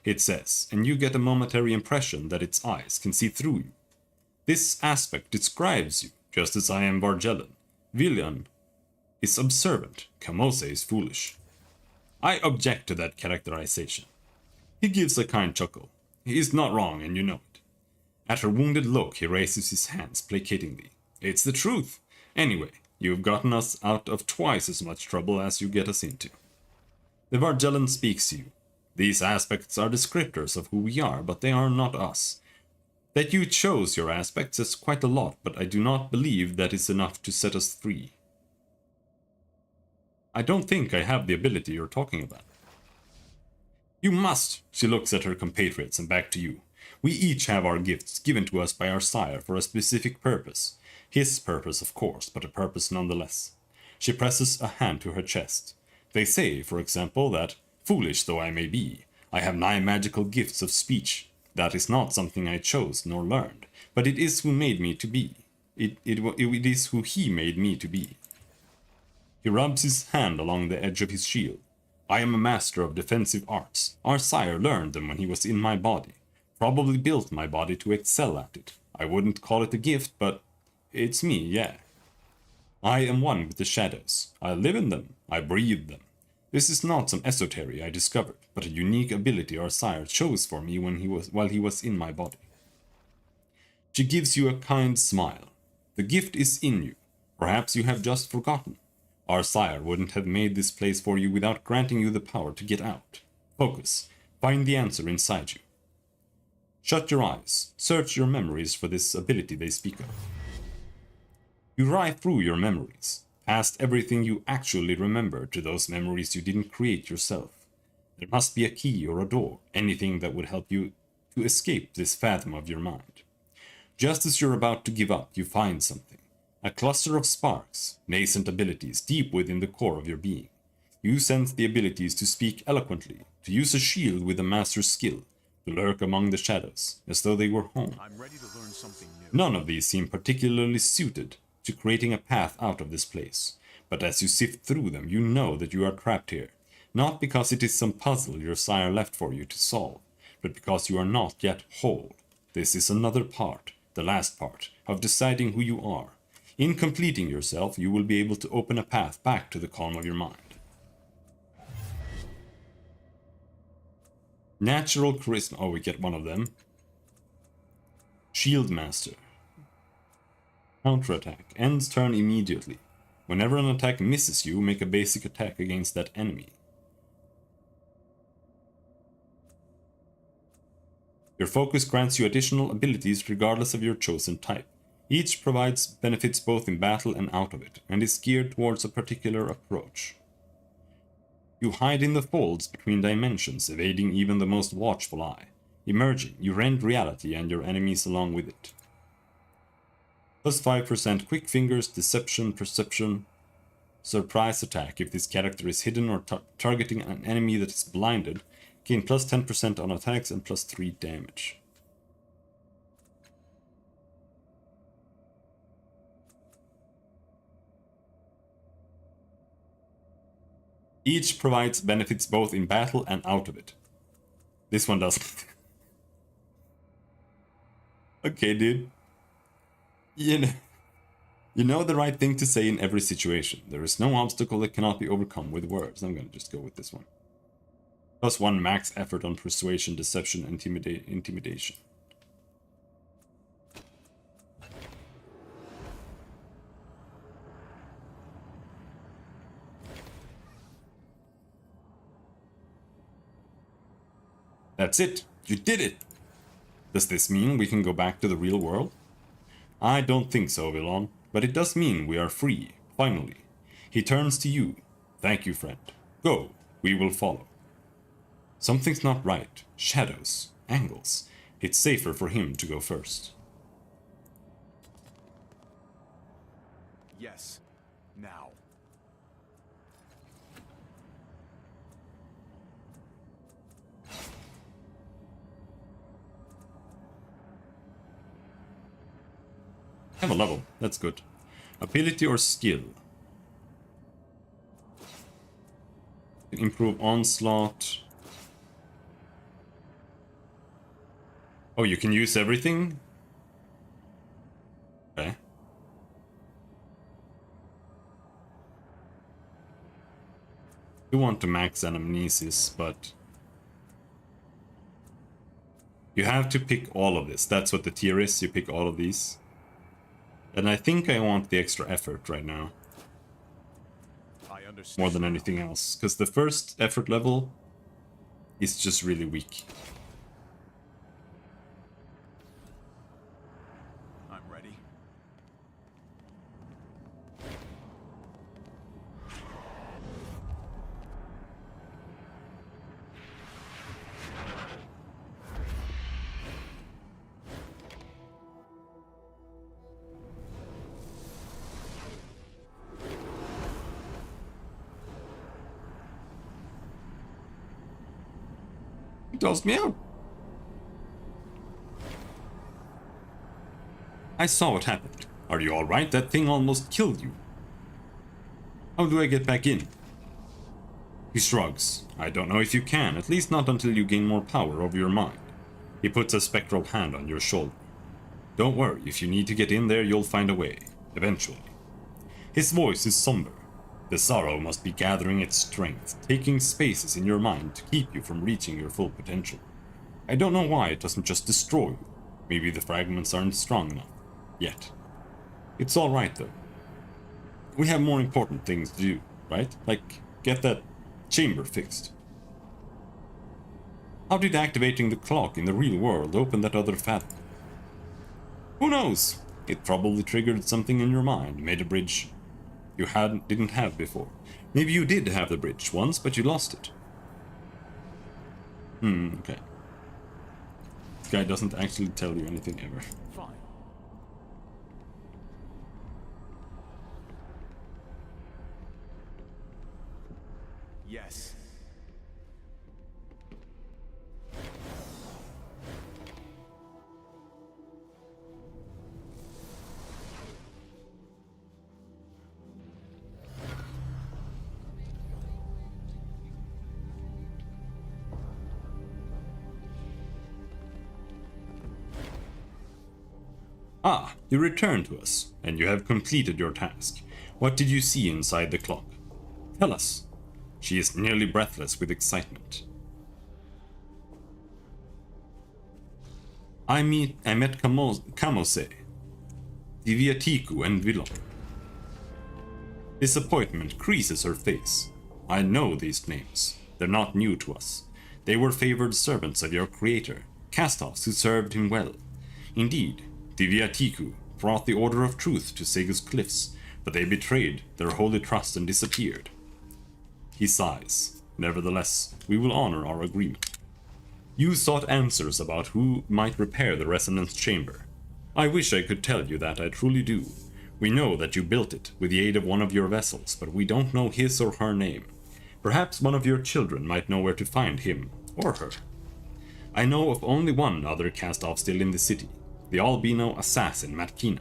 it says, and you get a momentary impression that its eyes can see through you. This aspect describes you, just as I am Vargellan. Villian is observant, Kamose is foolish. I object to that characterization. He gives a kind chuckle. He is not wrong, and you know it. At her wounded look, he raises his hands placatingly. It's the truth. Anyway, you've gotten us out of twice as much trouble as you get us into. The Vargellan speaks to you. These aspects are descriptors of who we are, but they are not us. That you chose your aspects is quite a lot, but I do not believe that is enough to set us free. I don't think I have the ability you're talking about. You must, she looks at her compatriots and back to you. We each have our gifts given to us by our sire for a specific purpose. His purpose, of course, but a purpose nonetheless. She presses a hand to her chest. They say, for example, that, foolish though I may be, I have 9 magical gifts of speech. That is not something I chose nor learned, but it is who made me to be. It is who he made me to be. He rubs his hand along the edge of his shield. I am a master of defensive arts. Our sire learned them when he was in my body. Probably built my body to excel at it. I wouldn't call it a gift, but it's me, yeah. I am one with the shadows. I live in them. I breathe them. This is not some esotery I discovered, but a unique ability our sire chose for me while he was in my body. She gives you a kind smile. The gift is in you. Perhaps you have just forgotten. Our sire wouldn't have made this place for you without granting you the power to get out. Focus. Find the answer inside you. Shut your eyes. Search your memories for this ability they speak of. You ride through your memories, past everything you actually remember to those memories you didn't create yourself. There must be a key or a door, anything that would help you to escape this fathom of your mind. Just as you're about to give up, you find something. A cluster of sparks, nascent abilities deep within the core of your being. You sense the abilities to speak eloquently, to use a shield with a master's skill, to lurk among the shadows, as though they were home. I'm ready to learn something new. None of these seem particularly suited to creating a path out of this place, but as you sift through them, you know that you are trapped here, not because it is some puzzle your sire left for you to solve, but because you are not yet whole. This is another part, the last part, of deciding who you are. In completing yourself, you will be able to open a path back to the calm of your mind. Natural charisma. Oh, we get one of them. Shield Master. Counterattack. Ends turn immediately. Whenever an attack misses you, make a basic attack against that enemy. Your focus grants you additional abilities regardless of your chosen type. Each provides benefits both in battle and out of it, and is geared towards a particular approach. You hide in the folds between dimensions, evading even the most watchful eye. Emerging, you rend reality and your enemies along with it. Plus 5% quick fingers, deception, perception, surprise attack. If this character is hidden or targeting an enemy that is blinded, gain plus 10% on attacks and plus 3 damage. Each provides benefits both in battle and out of it. This one doesn't. Okay, dude. You know the right thing to say in every situation. There is no obstacle that cannot be overcome with words. I'm gonna just go with this one. Plus 1 max effort on persuasion, deception, intimidation. That's it! You did it! Does this mean we can go back to the real world? I don't think so, Vilon, but it does mean we are free, finally. He turns to you. Thank you, friend. Go, we will follow. Something's not right. Shadows, angles. It's safer for him to go first. Yes. Now. Have a level, that's good. Ability or skill? Improve onslaught. Oh, you can use everything? Okay. You want to max anamnesis, but you have to pick all of this. That's what the tier is, you pick all of these. And I think I want the extra effort right now. I understand. More than anything else. Because the first effort level is just really weak. I'm ready. He tossed me out. I saw what happened. Are you alright? That thing almost killed you. How do I get back in? He shrugs. I don't know if you can, at least not until you gain more power over your mind. He puts a spectral hand on your shoulder. Don't worry, if you need to get in there, you'll find a way. Eventually. His voice is somber. The sorrow must be gathering its strength, taking spaces in your mind to keep you from reaching your full potential. I don't know why it doesn't just destroy you. Maybe the fragments aren't strong enough. Yet. It's alright though. We have more important things to do, right? Like, get that chamber fixed. How did activating the clock in the real world open that other fathom? Who knows? It probably triggered something in your mind, made a bridge you didn't have before. Maybe you did have the bridge once, but you lost it. Okay. This guy doesn't actually tell you anything ever. Fine. Yes. Ah, you returned to us, and you have completed your task. What did you see inside the clock? Tell us. She is nearly breathless with excitement. I met Kamose, Diviatiku, and Vilon. Disappointment creases her face. I know these names. They're not new to us. They were favored servants of your creator, cast-offs who served him well. Indeed, Diviatiku brought the Order of Truth to Segu's cliffs, but they betrayed their holy trust and disappeared. He sighs. Nevertheless, we will honor our agreement. You sought answers about who might repair the resonance chamber. I wish I could tell you that, I truly do. We know that you built it with the aid of one of your vessels, but we don't know his or her name. Perhaps one of your children might know where to find him, or her. I know of only one other cast-off still in the city, the albino assassin Matkina.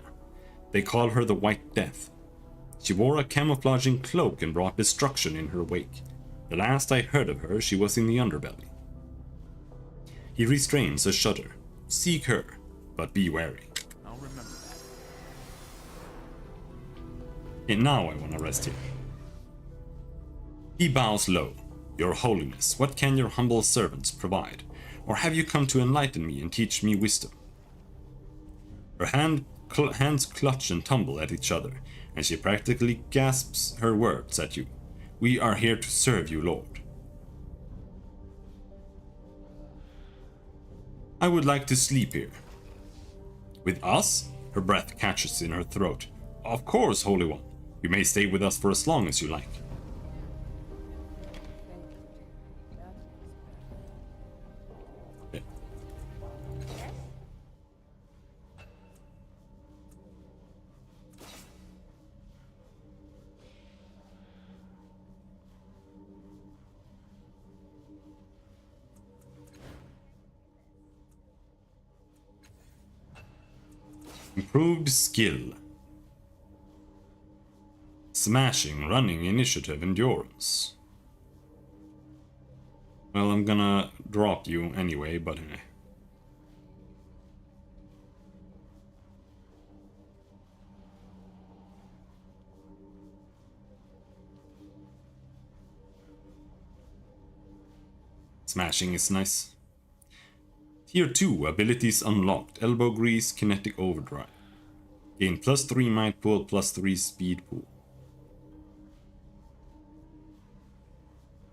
They call her the White Death. She wore a camouflaging cloak and brought destruction in her wake. The last I heard of her, she was in the underbelly. He restrains a shudder. Seek her, but be wary. I'll remember that. And now I want to rest here. He bows low. Your Holiness, what can your humble servants provide? Or have you come to enlighten me and teach me wisdom? Her hands clutch and tumble at each other, and she practically gasps her words at you. We are here to serve you, Lord. I would like to sleep here. With us? Her breath catches in her throat. Of course, Holy One. You may stay with us for as long as you like. Okay. Improved skill. Smashing, running, initiative, endurance. Well, I'm gonna drop you anyway, but smashing is nice. Tier 2, abilities unlocked. Elbow grease, kinetic overdrive. Gain +3 might pool, +3 speed pool.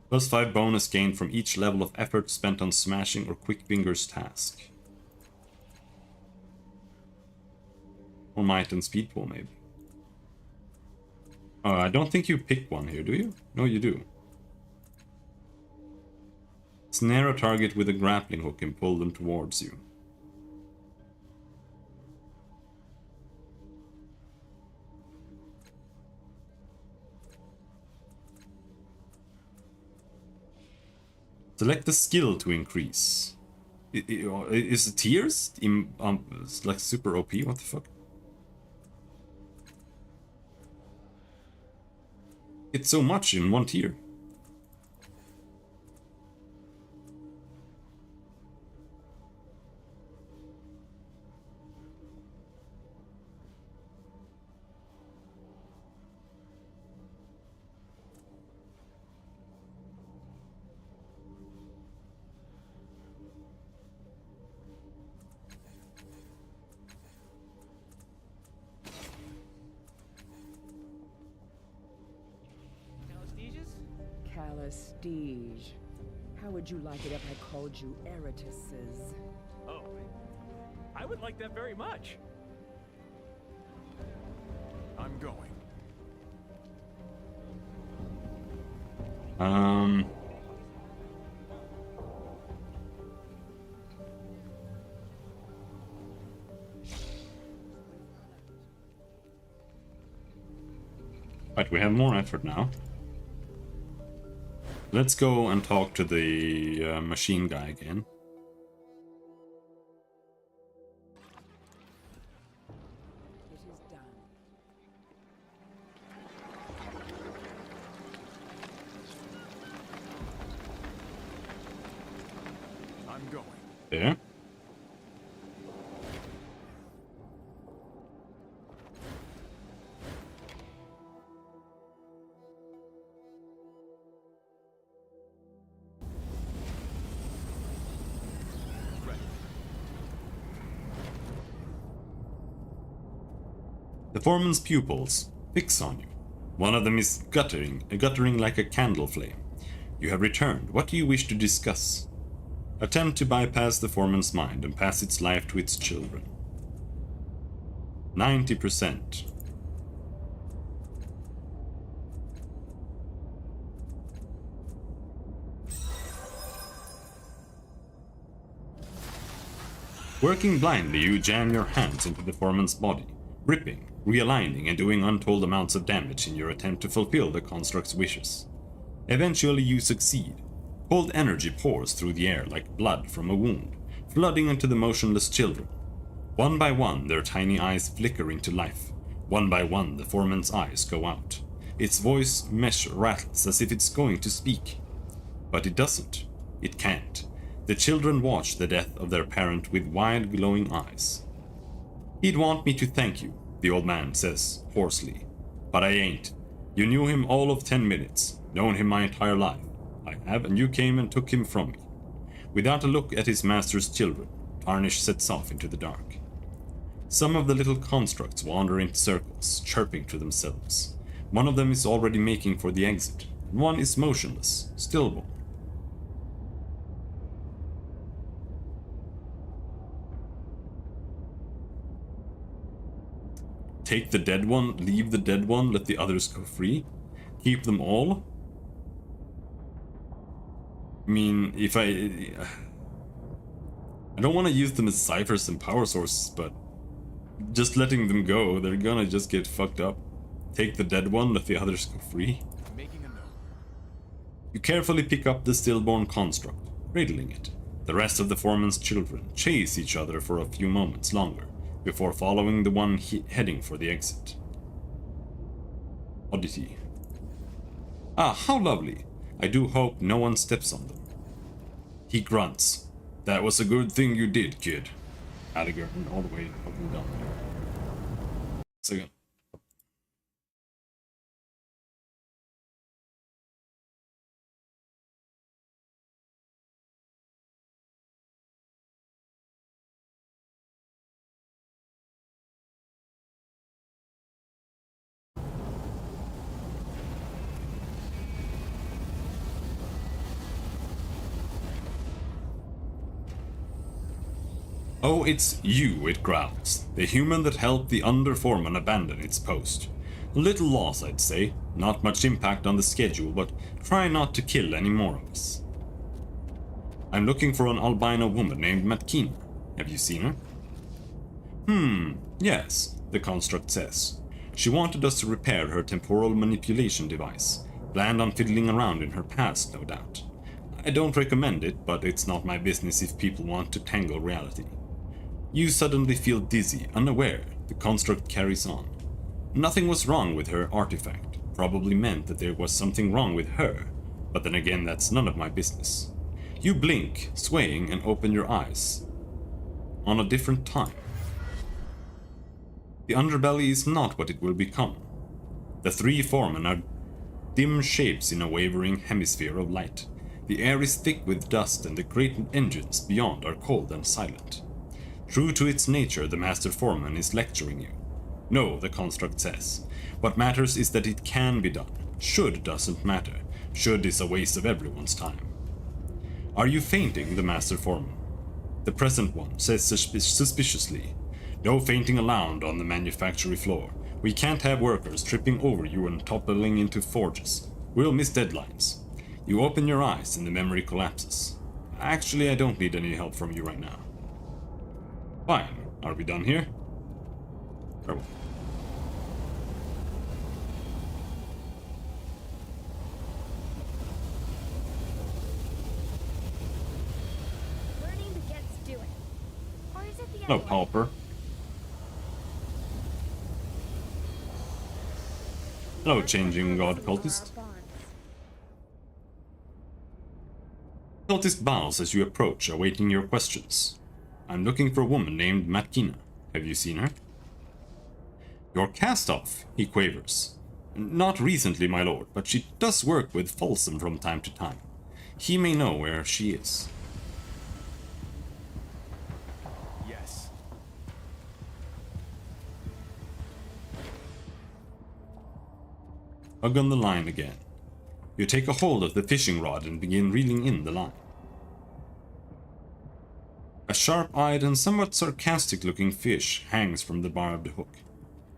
+5 bonus gain from each level of effort spent on smashing or quick fingers task. Or might and speed pool, maybe. I don't think you pick one here, do you? No, you do. Snare a target with a grappling hook and pull them towards you. Select the skill to increase. Is it tiers? It's like super OP, what the fuck? It's so much in one tier. Prestige. How would you like it if I called you Eritises? Oh, I would like that very much. I'm going. Right, we have more effort now. Let's go and talk to the machine guy again. It is done. I'm going. There. The foreman's pupils fix on you. One of them is guttering like a candle flame. You have returned. What do you wish to discuss? Attempt to bypass the foreman's mind and pass its life to its children. 90%. Working blindly, you jam your hands into the foreman's body, ripping, realigning, and doing untold amounts of damage in your attempt to fulfill the construct's wishes. Eventually you succeed. Cold energy pours through the air like blood from a wound, flooding into the motionless children. One by one, their tiny eyes flicker into life. One by one, the foreman's eyes go out. Its voice mesh rattles as if it's going to speak. But it doesn't. It can't. The children watch the death of their parent with wide, glowing eyes. "He'd want me to thank you," the old man says, hoarsely. "But I ain't. You knew him all of 10 minutes, known him my entire life. I have, and you came and took him from me." Without a look at his master's children, Tarnish sets off into the dark. Some of the little constructs wander in circles, chirping to themselves. One of them is already making for the exit, and one is motionless, stillborn. Take the dead one, leave the dead one, let the others go free? Keep them all? I mean, if I don't want to use them as ciphers and power sources, but just letting them go, they're gonna just get fucked up. Take the dead one, let the others go free. Making a note. You carefully pick up the stillborn construct, cradling it. The rest of the foreman's children chase each other for a few moments longer, before following the one heading for the exit. Oddity. Ah, how lovely. I do hope no one steps on them. He grunts. "That was a good thing you did, kid." Alligator all the way fucking down there. Second. "Oh, it's you," it growls. "The human that helped the under-foreman abandon its post. A little loss, I'd say. Not much impact on the schedule, but try not to kill any more of us." "I'm looking for an albino woman named Matkina. Have you seen her?" Yes," the construct says. "She wanted us to repair her temporal manipulation device. Planned on fiddling around in her past, no doubt. I don't recommend it, but it's not my business if people want to tangle reality." You suddenly feel dizzy, unaware. The construct carries on. Nothing was wrong with her artifact. Probably meant that there was something wrong with her. But then again, that's none of my business. You blink, swaying, and open your eyes. On a different time. The underbelly is not what it will become. The three foremen are dim shapes in a wavering hemisphere of light. The air is thick with dust, and the great engines beyond are cold and silent. True to its nature, the Master Foreman is lecturing you. No, the construct says. What matters is that it can be done. Should doesn't matter. Should is a waste of everyone's time. "Are you fainting?" the Master Foreman. The present one says suspiciously. "No fainting allowed on the manufactory floor. We can't have workers tripping over you and toppling into forges. We'll miss deadlines." You open your eyes and the memory collapses. "Actually, I don't need any help from you right now." "Fine. Are we done here?" "Oh." Learning begets doing. Or is it the No, other way? Pauper. Hello, changing god cultist. Cultist bows as you approach, awaiting your questions. "I'm looking for a woman named Matkina. Have you seen her?" "Your cast-off," he quavers. "Not recently, my lord, but she does work with Folsom from time to time. He may know where she is." Yes. Hug on the line again. You take a hold of the fishing rod and begin reeling in the line. A sharp-eyed and somewhat sarcastic-looking fish hangs from the barbed hook.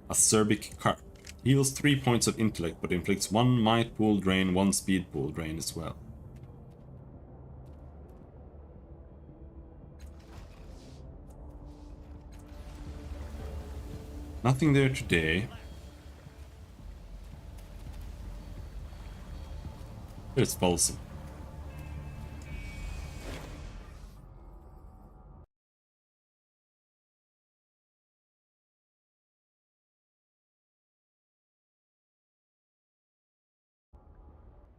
A Cerbic carp. Heals 3 points of intellect but inflicts 1 might pool drain, 1 speed pool drain as well. Nothing there today. There's Folsom.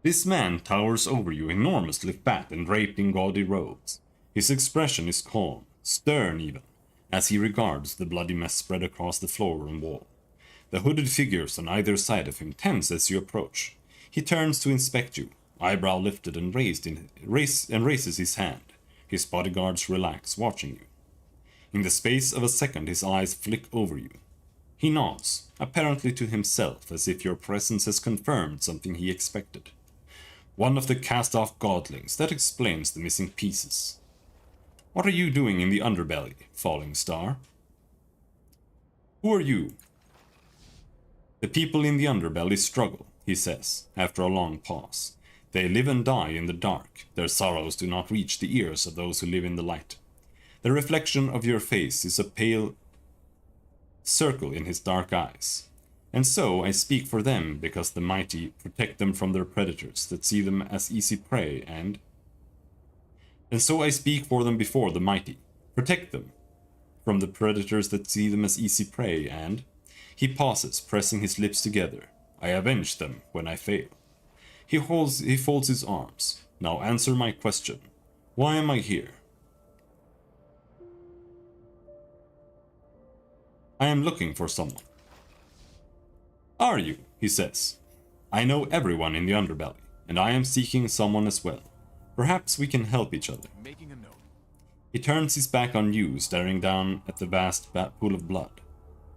This man towers over you, enormously fat and draped in gaudy robes. His expression is calm, stern even, as he regards the bloody mess spread across the floor and wall. The hooded figures on either side of him tense as you approach. He turns to inspect you, eyebrow lifted and raises his hand. His bodyguards relax, watching you. In the space of a second his eyes flick over you. He nods, apparently to himself, as if your presence has confirmed something he expected. One of the cast-off godlings, that explains the missing pieces. What are you doing in the underbelly, falling star? Who are you? The people in the underbelly struggle, he says, after a long pause. They live and die in the dark. Their sorrows do not reach the ears of those who live in the light. The reflection of your face is a pale circle in his dark eyes. And so I speak for them, because the mighty protect them from their predators that see them as easy prey, and so I speak for them before the mighty, protect them from the predators that see them as easy prey, and he pauses, pressing his lips together. I avenge them when I fail. He folds his arms. Now answer my question. Why am I here? I am looking for someone. Are you? He says. I know everyone in the underbelly, and I am seeking someone as well. Perhaps we can help each other. Making a note. He turns his back on you, staring down at the vast pool of blood.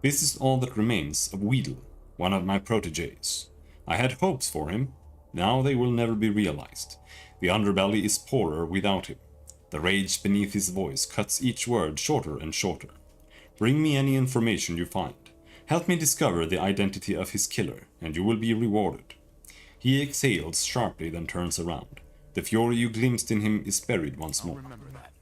This is all that remains of Weedle, one of my protégés. I had hopes for him. Now they will never be realized. The underbelly is poorer without him. The rage beneath his voice cuts each word shorter and shorter. Bring me any information you find. Help me discover the identity of his killer, and you will be rewarded. He exhales sharply, then turns around. The fury you glimpsed in him is buried once more. Remember that.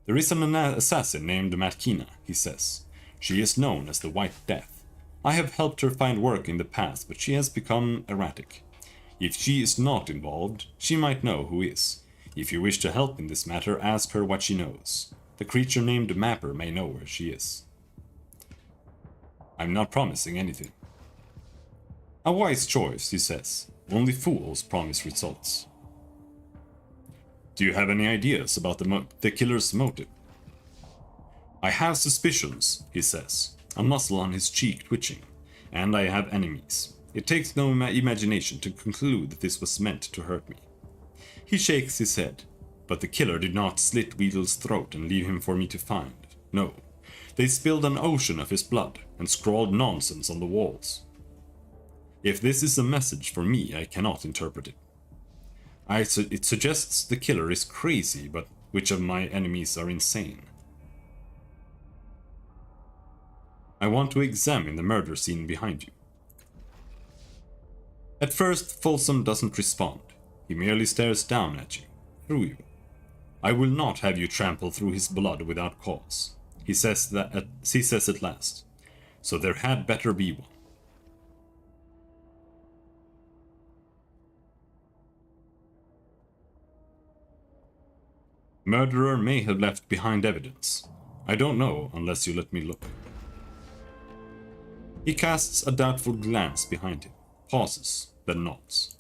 There is an assassin named Matkina, he says. She is known as the White Death. I have helped her find work in the past, but she has become erratic. If she is not involved, she might know who is. If you wish to help in this matter, ask her what she knows. The creature named Mapper may know where she is. I'm not promising anything. A wise choice, he says. Only fools promise results. Do you have any ideas about the killer's motive? I have suspicions, he says, a muscle on his cheek twitching, and I have enemies. It takes no imagination to conclude that this was meant to hurt me. He shakes his head, but the killer did not slit Weedle's throat and leave him for me to find. No. They spilled an ocean of his blood and scrawled nonsense on the walls. If this is a message for me, I cannot interpret it. It suggests the killer is crazy, but which of my enemies are insane? I want to examine the murder scene behind you. At first, Folsom doesn't respond. He merely stares down at you, through you. I will not have you trample through his blood without cause. He says at last. So there had better be one. Murderer may have left behind evidence. I don't know unless you let me look. He casts a doubtful glance behind him, pauses, then nods.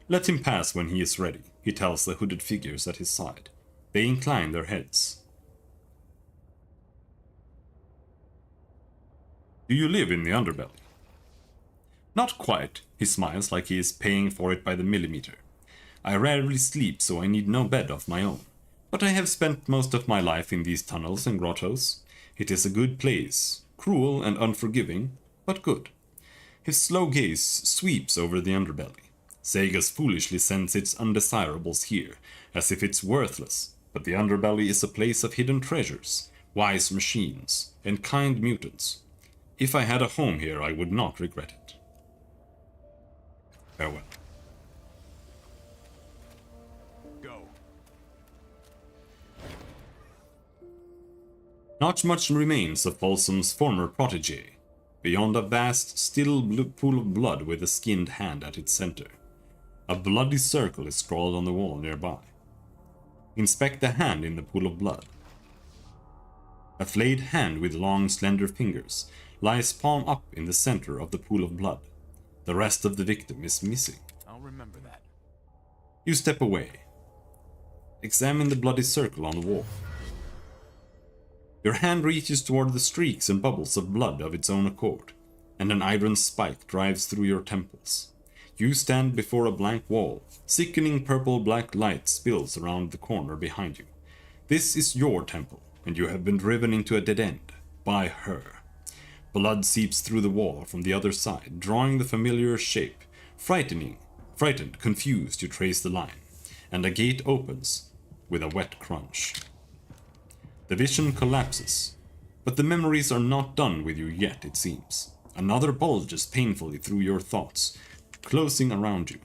Let him pass when he is ready, he tells the hooded figures at his side. They incline their heads. Do you live in the underbelly? Not quite, he smiles like he is paying for it by the millimeter. I rarely sleep, so I need no bed of my own. But I have spent most of my life in these tunnels and grottos. It is a good place, cruel and unforgiving, but good. His slow gaze sweeps over the underbelly. Segas foolishly sends its undesirables here, as if it's worthless, but the underbelly is a place of hidden treasures, wise machines, and kind mutants. If I had a home here, I would not regret it. Farewell. Go. Not much remains of Folsom's former protégé. beyond a vast, still pool of blood with a skinned hand at its center. A bloody circle is scrawled on the wall nearby. Inspect the hand in the pool of blood. A flayed hand with long, slender fingers lies palm up in the center of the pool of blood. The rest of the victim is missing. I'll remember that. You step away. Examine the bloody circle on the wall. Your hand reaches toward the streaks and bubbles of blood of its own accord, and an iron spike drives through your temples. You stand before a blank wall. Sickening purple-black light spills around the corner behind you. This is your temple, and you have been driven into a dead end by her. Blood seeps through the wall from the other side, drawing the familiar shape. Frightened, confused, you trace the line, and a gate opens with a wet crunch. The vision collapses, but the memories are not done with you yet, it seems. Another bulges painfully through your thoughts, closing around you.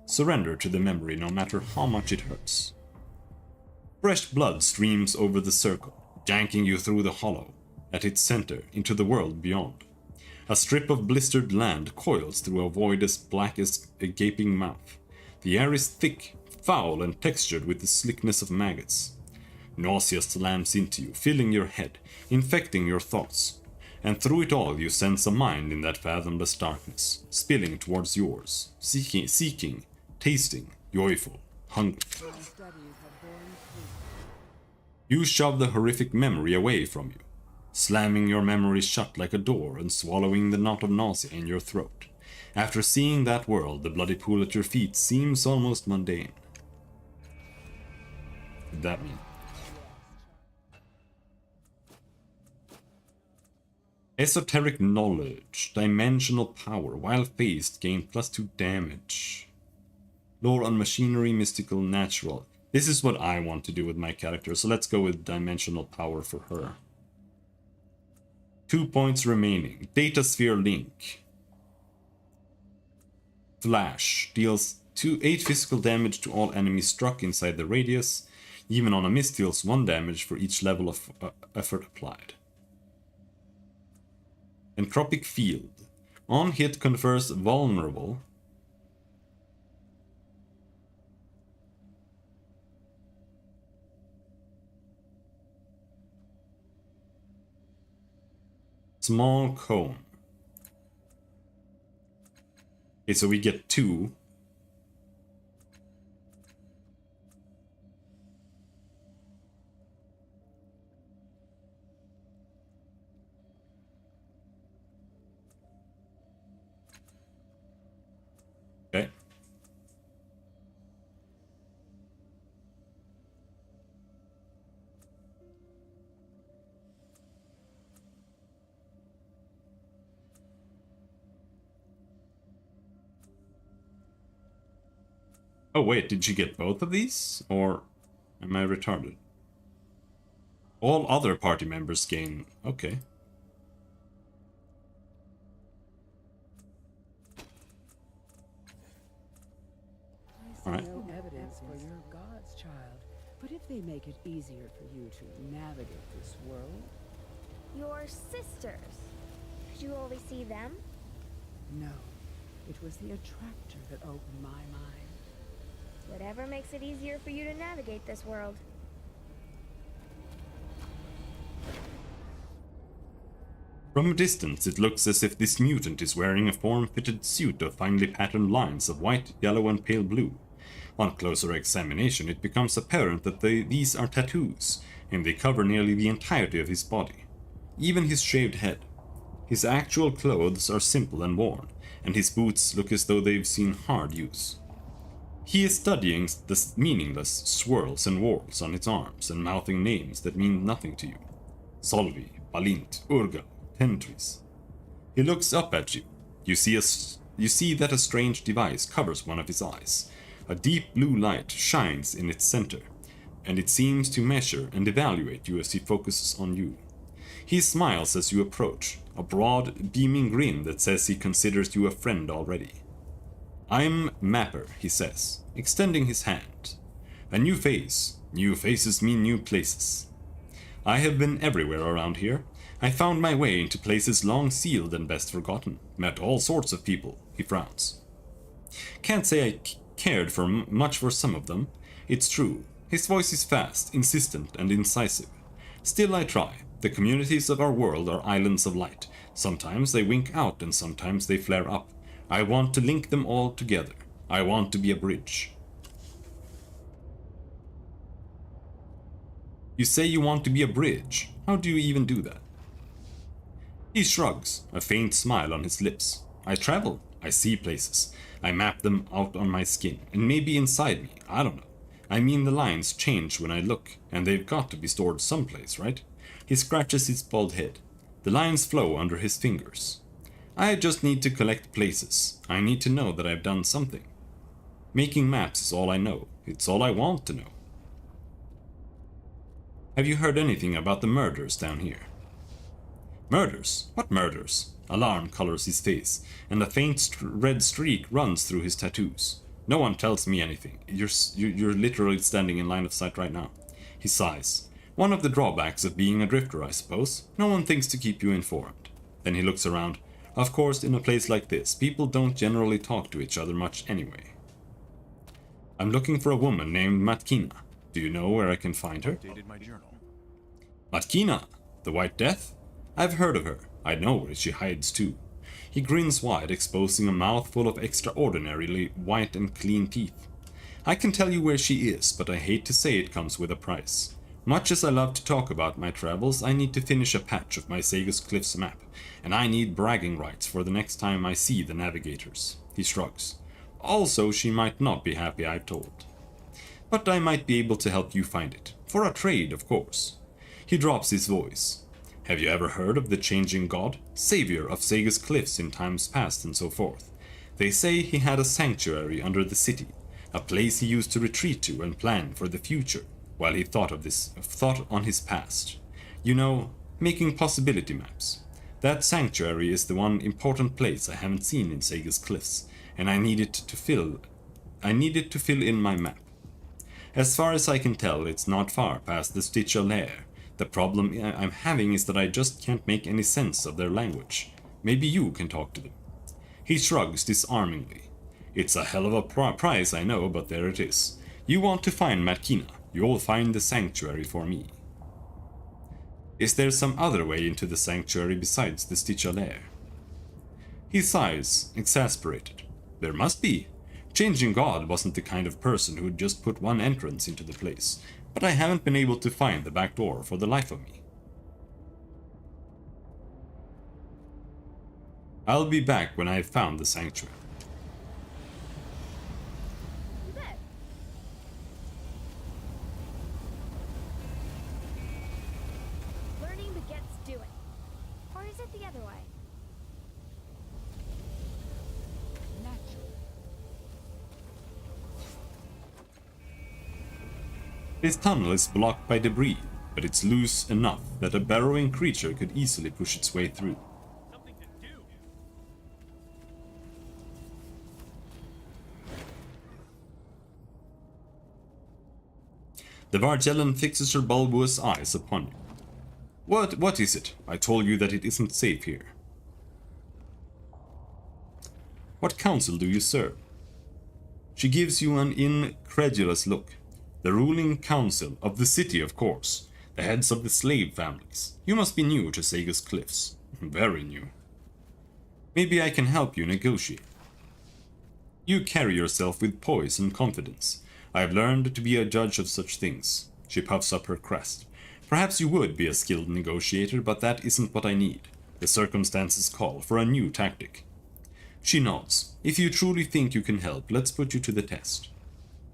Surrender to the memory no matter how much it hurts. Fresh blood streams over the circle, yanking you through the hollow at its center into the world beyond. A strip of blistered land coils through a void as black as a gaping mouth. The air is thick, foul, and textured with the slickness of maggots. Nausea slams into you, filling your head, infecting your thoughts. And through it all you sense a mind in that fathomless darkness, spilling towards yours, seeking, tasting, joyful, hungry. You shove the horrific memory away from you, slamming your memory shut like a door and swallowing the knot of nausea in your throat. After seeing that world, the bloody pool at your feet seems almost mundane. What did that mean? Esoteric knowledge, dimensional power, while phased, gain +2 damage. Lore on machinery, mystical, natural. This is what I want to do with my character, so let's go with dimensional power for her. 2 points remaining. Data sphere link. Flash deals 8 physical damage to all enemies struck inside the radius. Even on a miss, deals 1 damage for each level of effort applied. Entropic field. On hit confers vulnerable. Small cone. Okay, so we get 2. Okay. Oh wait, did she get both of these? Or am I retarded? All other party members gain... Okay. Alright. No evidence for your gods, child. But if they make it easier for you to navigate this world... Your sisters. Did you always see them? No. It was the attractor that opened my mind. Whatever makes it easier for you to navigate this world. From a distance, it looks as if this mutant is wearing a form-fitted suit of finely patterned lines of white, yellow, and pale blue. On closer examination, it becomes apparent that these are tattoos, and they cover nearly the entirety of his body. Even his shaved head. His actual clothes are simple and worn, and his boots look as though they've seen hard use. He is studying the meaningless swirls and whorls on its arms and mouthing names that mean nothing to you. Solvi, Balint, Urgal, Tentris. He looks up at you. You see that a strange device covers one of his eyes. A deep blue light shines in its center, and it seems to measure and evaluate you as he focuses on you. He smiles as you approach, a broad, beaming grin that says he considers you a friend already. "I'm Mapper," he says, extending his hand. "A new face. New faces mean new places. I have been everywhere around here, I found my way into places long sealed and best forgotten. Met all sorts of people. He frowns. Can't say I cared for much for some of them. It's true. His voice is fast, insistent, and incisive. Still I try. The communities of our world are islands of light. Sometimes they wink out and sometimes they flare up. I want to link them all together. I want to be a bridge. You say you want to be a bridge. How do you even do that? He shrugs, a faint smile on his lips. I travel. I see places. I map them out on my skin, and maybe inside me, I don't know. I mean, the lines change when I look, and they've got to be stored someplace, right? He scratches his bald head. The lines flow under his fingers. I just need to collect places. I need to know that I've done something. Making maps is all I know. It's all I want to know. Have you heard anything about the murders down here? Murders? What murders? Alarm colors his face, and a faint red streak runs through his tattoos. No one tells me anything. You're literally standing in line of sight right now. He sighs. One of the drawbacks of being a drifter, I suppose. No one thinks to keep you informed. Then he looks around. Of course, in a place like this, people don't generally talk to each other much anyway. I'm looking for a woman named Matkina. Do you know where I can find her? Updated my journal. Matkina? The White Death? I've heard of her. I know where she hides too. He grins wide, exposing a mouth full of extraordinarily white and clean teeth. I can tell you where she is, but I hate to say it comes with a price. Much as I love to talk about my travels, I need to finish a patch of my Sagus Cliffs map, and I need bragging rights for the next time I see the navigators. He shrugs. Also, she might not be happy I've told. But I might be able to help you find it. For a trade, of course. He drops his voice. Have you ever heard of the Changing God? Savior of Sagus Cliffs in times past and so forth. They say he had a sanctuary under the city, a place he used to retreat to and plan for the future, while he thought on his past. You know, making possibility maps. That sanctuary is the one important place I haven't seen in Sagus Cliffs, and I needed to fill in my map. As far as I can tell, it's not far past the Stitcher Lair. The problem I'm having is that I just can't make any sense of their language. Maybe you can talk to them. He shrugs disarmingly. It's a hell of a price, I know, but there it is. You want to find Matkina, you'll find the sanctuary for me. Is there some other way into the sanctuary besides the Stitcher Lair? He sighs, exasperated. There must be. Changing God wasn't the kind of person who'd just put one entrance into the place. But I haven't been able to find the back door for the life of me. I'll be back when I've found the sanctuary. You bet. Learning begets doing. Or is it the other way? This tunnel is blocked by debris, but it's loose enough that a burrowing creature could easily push its way through. Something to do. The Vargellan fixes her bulbous eyes upon you. What is it? I told you that it isn't safe here. What council do you serve? She gives you an incredulous look. The ruling council of the city, of course. The heads of the slave families. You must be new to Sagus Cliffs. Very new. Maybe I can help you negotiate. You carry yourself with poise and confidence. I have learned to be a judge of such things. She puffs up her crest. Perhaps you would be a skilled negotiator, but that isn't what I need. The circumstances call for a new tactic. She nods. If you truly think you can help, let's put you to the test.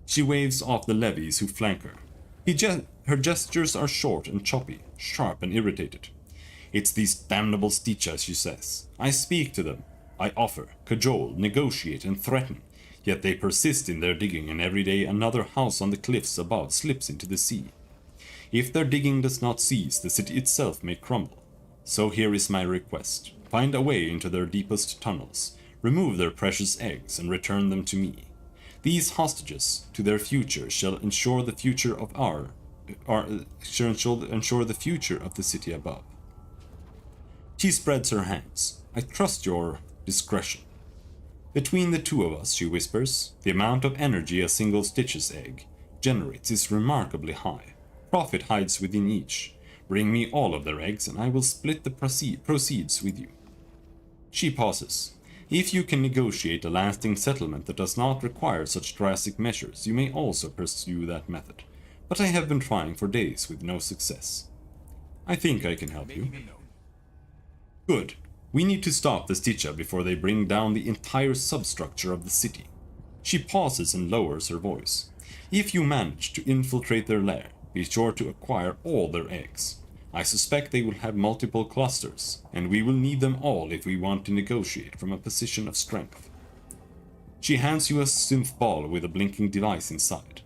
She waves off the levies who flank her. Her gestures are short and choppy, sharp and irritated. It's these damnable Stichas, she says. I speak to them. I offer, cajole, negotiate, and threaten. Yet they persist in their digging, and every day another house on the cliffs above slips into the sea. If their digging does not cease, the city itself may crumble. So here is my request. Find a way into their deepest tunnels, remove their precious eggs, and return them to me. These hostages to their future shall ensure the future of ensure the future of the city above. She spreads her hands. I trust your discretion. Between the two of us, she whispers, the amount of energy a single Stitch's egg generates is remarkably high. Profit hides within each. Bring me all of their eggs and I will split the proceeds with you. She pauses. If you can negotiate a lasting settlement that does not require such drastic measures, you may also pursue that method. But I have been trying for days with no success. I think I can help you. Making a note. Good. We need to stop the Stitcha before they bring down the entire substructure of the city. She pauses and lowers her voice. If you manage to infiltrate their lair, be sure to acquire all their eggs. I suspect they will have multiple clusters, and we will need them all if we want to negotiate from a position of strength. She hands you a synth ball with a blinking device inside.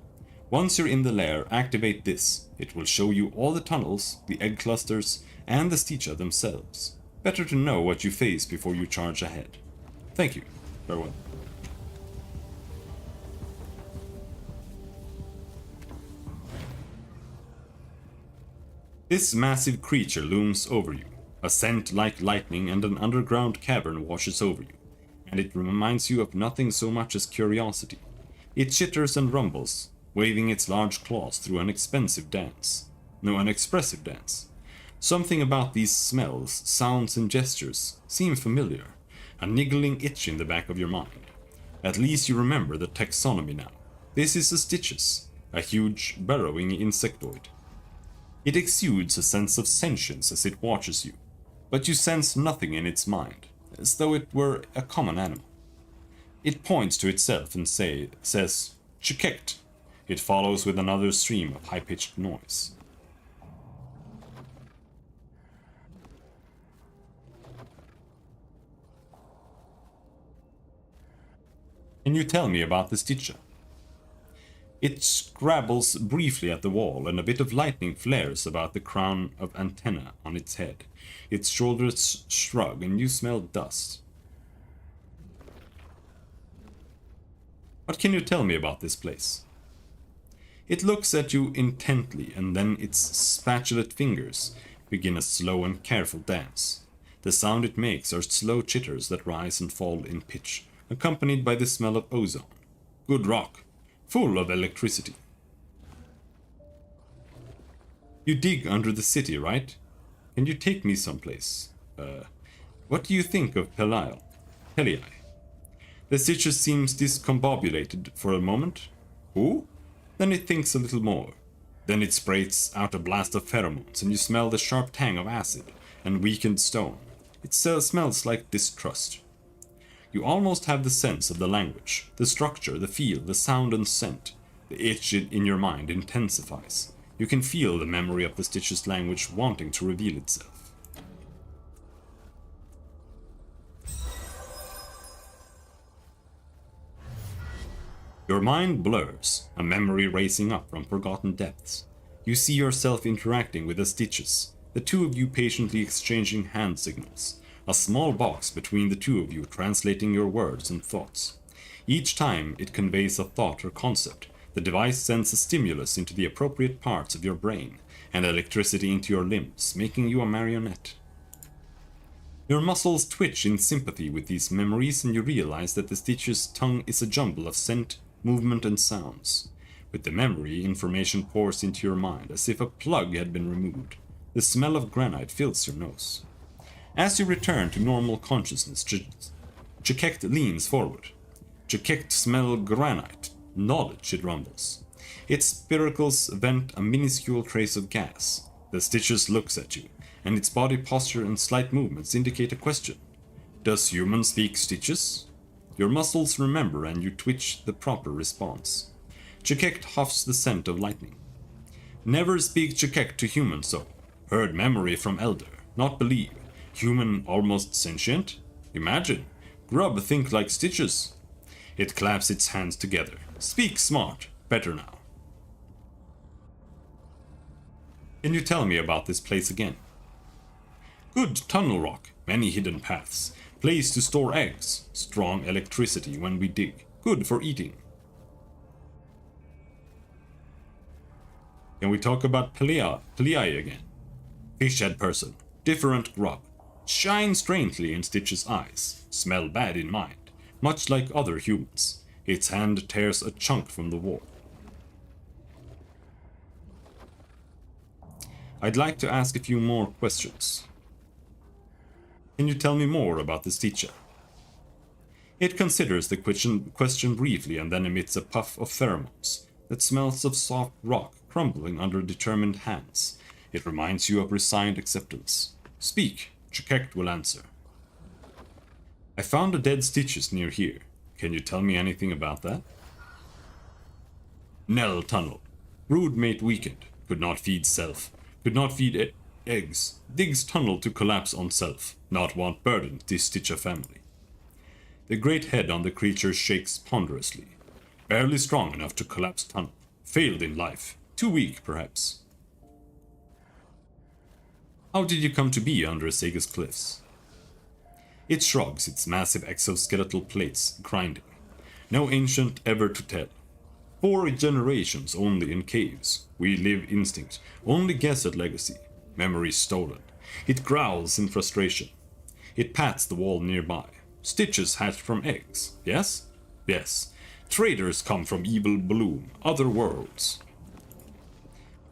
Once you're in the lair, activate this. It will show you all the tunnels, the egg clusters, and the Stitcha themselves. Better to know what you face before you charge ahead. Thank you. Farewell. This massive creature looms over you. A scent like lightning and an underground cavern washes over you, and it reminds you of nothing so much as curiosity. It chitters and rumbles, waving its large claws through an expressive dance. Something about these smells, sounds, and gestures seem familiar, a niggling itch in the back of your mind. At least you remember the taxonomy now. This is a Stitchus, a huge, burrowing insectoid. It exudes a sense of sentience as it watches you, but you sense nothing in its mind, as though it were a common animal. It points to itself and says, "Chikekt." It follows with another stream of high-pitched noise. Can you tell me about the Stitcha? It scrabbles briefly at the wall, and a bit of lightning flares about the crown of antenna on its head. Its shoulders shrug, and you smell dust. What can you tell me about this place? It looks at you intently, and then its spatulate fingers begin a slow and careful dance. The sound it makes are slow chitters that rise and fall in pitch, accompanied by the smell of ozone. Good rock, full of electricity. You dig under the city, right? Can you take me someplace? What do you think of Pelii? The Stitcher seems discombobulated for a moment. Who? Then it thinks a little more. Then it sprays out a blast of pheromones, and you smell the sharp tang of acid and weakened stone. It smells like distrust. You almost have the sense of the language, the structure, the feel, the sound and scent. The itch in your mind intensifies. You can feel the memory of the Stitch's language wanting to reveal itself. Your mind blurs, a memory racing up from forgotten depths. You see yourself interacting with the Stitches, the two of you patiently exchanging hand signals. A small box between the two of you translating your words and thoughts. Each time it conveys a thought or concept, the device sends a stimulus into the appropriate parts of your brain and electricity into your limbs, making you a marionette. Your muscles twitch in sympathy with these memories, and you realize that the Stitcher's tongue is a jumble of scent, movement, and sounds. With the memory, information pours into your mind as if a plug had been removed. The smell of granite fills your nose. As you return to normal consciousness, Chikekt leans forward. Chikekt smell granite. Knowledge, it rumbles. Its spiracles vent a minuscule trace of gas. The Stitches looks at you, and its body posture and slight movements indicate a question. Does human speak Stitches? Your muscles remember, and you twitch the proper response. Chikekt huffs the scent of lightning. Never speak Chikekt to human so. Heard memory from elder, not believe. Human almost sentient? Imagine. Grub think like Stitches. It claps its hands together. Speak smart. Better now. Can you tell me about this place again? Good tunnel rock. Many hidden paths. Place to store eggs. Strong electricity when we dig. Good for eating. Can we talk about Pelii again? Fishhead person. Different grub. shine strangely in Stitch's eyes, smell bad in mind, much like other humans. Its hand tears a chunk from the wall. I'd like to ask a few more questions. Can you tell me more about this teacher? It considers the question briefly and then emits a puff of pheromones that smells of soft rock crumbling under determined hands. It reminds you of resigned acceptance. Speak, Chikekt will answer. I found a dead Stitches near here. Can you tell me anything about that? Nell Tunnel. Brood mate weakened. Could not feed self. Could not feed eggs. Digs tunnel to collapse on self. Not want burden this Stitcher family. The great head on the creature shakes ponderously. Barely strong enough to collapse tunnel. Failed in life. Too weak, perhaps. How did you come to be under Sega's cliffs? It shrugs its massive exoskeletal plates, grinding. No ancient ever to tell. 4 generations only in caves. We live instinct. Only guess at legacy. Memory stolen. It growls in frustration. It pats the wall nearby. Stitches hatched from eggs. Yes? Yes. Traders come from evil bloom. Other worlds.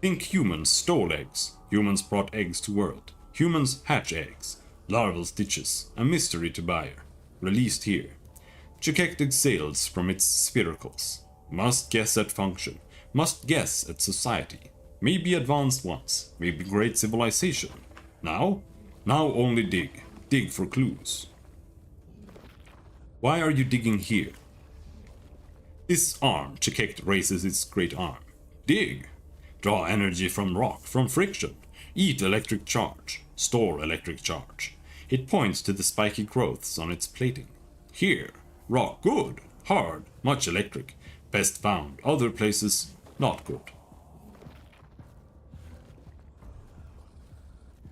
Think humans stole eggs. Humans brought eggs to world. Humans hatch eggs. Larval Stitches. A mystery to buyer. Released here. Chikekt exhales from its spiracles. Must guess at function. Must guess at society. Maybe advanced ones. Maybe great civilization. Now? Now only dig. Dig for clues. Why are you digging here? This arm, Chikekt raises its great arm. Dig. Draw energy from rock, from friction. Eat electric charge. Store electric charge. It points to the spiky growths on its plating. Here. Rock good. Hard. Much electric. Best found. Other places not good.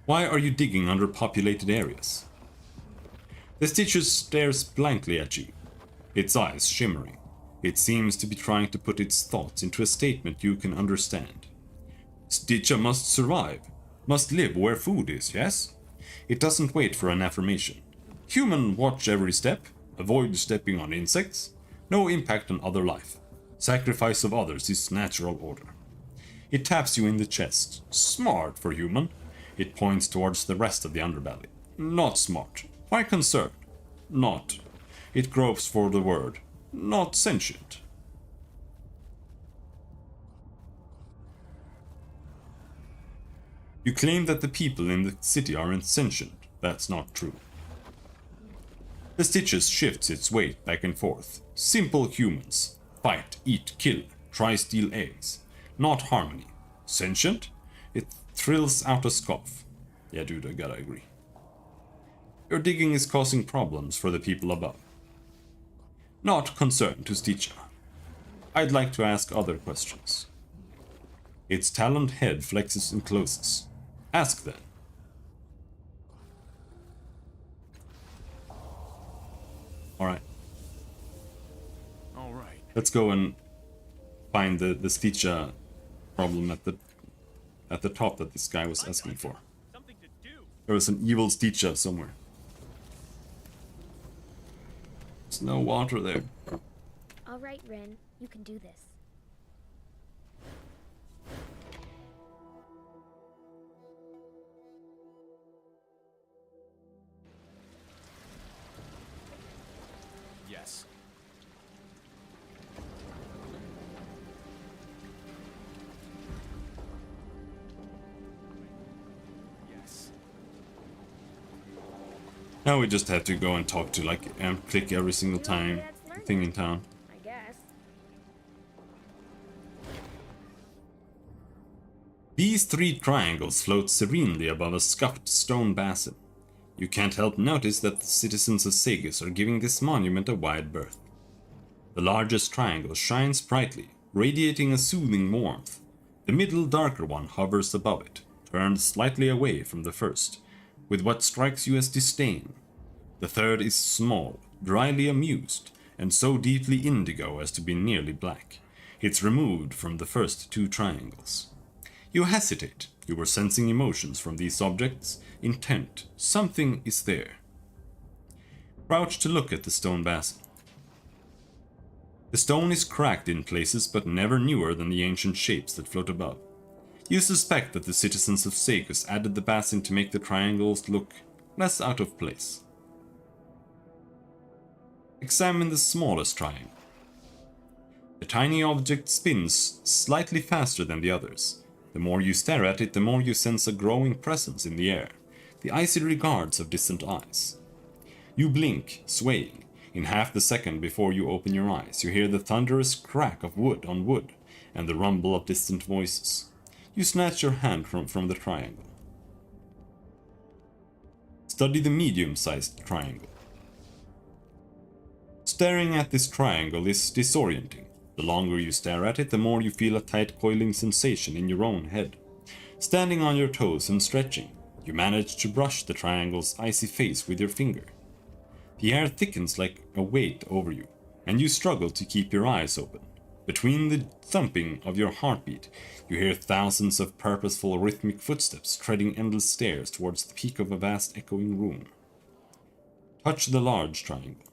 Why are you digging under populated areas? The Stitches stares blankly at you, its eyes shimmering. It seems to be trying to put its thoughts into a statement you can understand. Stitcher must survive, must live where food is, yes? It doesn't wait for an affirmation. Human watch every step, avoid stepping on insects, no impact on other life. Sacrifice of others is natural order. It taps you in the chest. Smart for human. It points towards the rest of the underbelly. Not smart. Why concerned? Not. It gropes for the word. Not sentient. You claim that the people in the city are insentient. That's not true. The Stitches shifts its weight back and forth. Simple humans. Fight, eat, kill, try steal eggs. Not harmony. Sentient? It thrills out a scoff. Yeah, dude, I gotta agree. Your digging is causing problems for the people above. Not concerned to Stitcher. I'd like to ask other questions. Its taloned head flexes and closes. Ask then. Alright. All right. Let's go and find the Stitcher problem at the top that this guy was asking for. Something to do. There was an evil Stitcher somewhere. There's no water there. All right, Rin, you can do this. Yes. Yes. Now we just have to go and talk to like and click every single time thing in town. I guess. These 3 triangles float serenely above a scuffed stone basin. You can't help notice that the citizens of Segis are giving this monument a wide berth. The largest triangle shines brightly, radiating a soothing warmth. The middle darker one hovers above it, turned slightly away from the first, with what strikes you as disdain. The third is small, dryly amused, and so deeply indigo as to be nearly black. It's removed from the first 2 triangles. You hesitate, You were sensing emotions from these objects, intent. Something is there. Crouch to look at the stone basin. The stone is cracked in places, but never newer than the ancient shapes that float above. You suspect that the citizens of Segus added the basin to make the triangles look less out of place. Examine the smallest triangle. The tiny object spins slightly faster than the others. The more you stare at it, the more you sense a growing presence in the air, the icy regards of distant eyes. You blink, swaying. In half the second before you open your eyes, you hear the thunderous crack of wood on wood and the rumble of distant voices. You snatch your hand from the triangle. Study the medium-sized triangle. Staring at this triangle is disorienting. The longer you stare at it, the more you feel a tight coiling sensation in your own head. Standing on your toes and stretching, you manage to brush the triangle's icy face with your finger. The air thickens like a weight over you, and you struggle to keep your eyes open. Between the thumping of your heartbeat, you hear thousands of purposeful rhythmic footsteps treading endless stairs towards the peak of a vast echoing room. Touch the large triangle.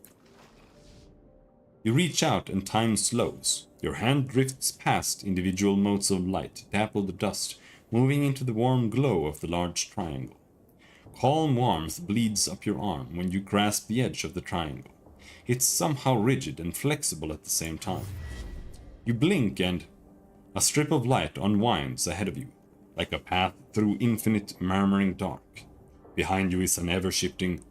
You reach out and time slows. Your hand drifts past individual motes of light, dappled dust, moving into the warm glow of the large triangle. Calm warmth bleeds up your arm when you grasp the edge of the triangle. It's somehow rigid and flexible at the same time. You blink and a strip of light unwinds ahead of you, like a path through infinite murmuring dark. Behind you is an ever-shifting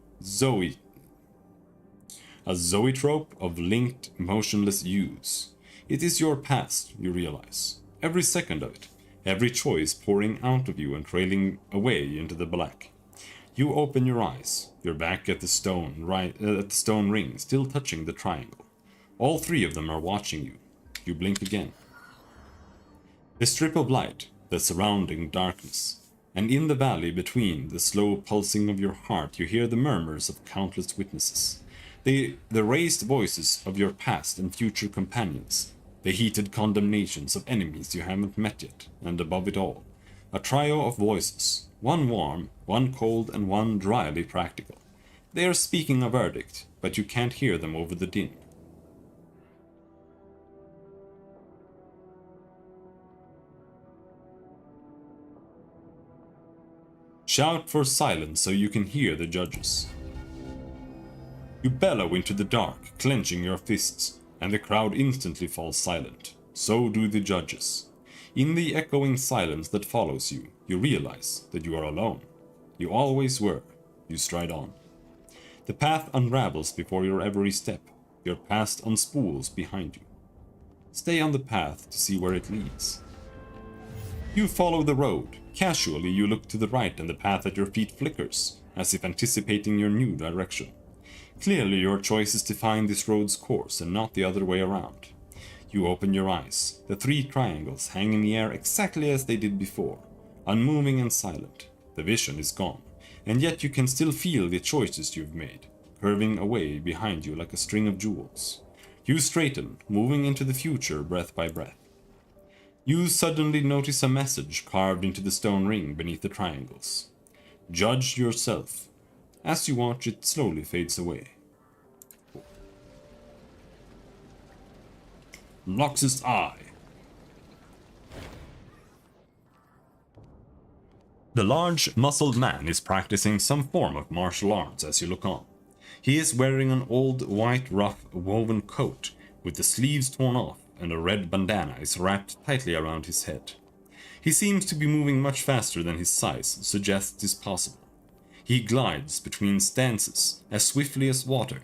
a zoetrope of linked, motionless hues. It is your past, you realize. Every second of it, every choice pouring out of you and trailing away into the black. You open your eyes. You're back at the stone ring, still touching the triangle. All three of them are watching you. You blink again. The strip of light, the surrounding darkness, and in the valley between the slow pulsing of your heart, you hear the murmurs of countless witnesses. The raised voices of your past and future companions, the heated condemnations of enemies you haven't met yet, and above it all, a trio of voices, one warm, one cold, and one dryly practical. They are speaking a verdict, but you can't hear them over the din. Shout for silence so you can hear the judges. You bellow into the dark, clenching your fists, and the crowd instantly falls silent. So do the judges. In the echoing silence that follows you, you realize that you are alone. You always were. You stride on. The path unravels before your every step. Your past unspools behind you. Stay on the path to see where it leads. You follow the road. Casually, you look to the right and the path at your feet flickers, as if anticipating your new direction. Clearly, your choice is to find this road's course and not the other way around. You open your eyes. The three triangles hang in the air exactly as they did before, unmoving and silent. The vision is gone, and yet you can still feel the choices you've made, curving away behind you like a string of jewels. You straighten, moving into the future breath by breath. You suddenly notice a message carved into the stone ring beneath the triangles. Judge yourself. As you watch, it slowly fades away. Locks his eye. The large, muscled man is practicing some form of martial arts as you look on. He is wearing an old, white, rough, woven coat with the sleeves torn off, and a red bandana is wrapped tightly around his head. He seems to be moving much faster than his size suggests is possible. He glides between stances as swiftly as water.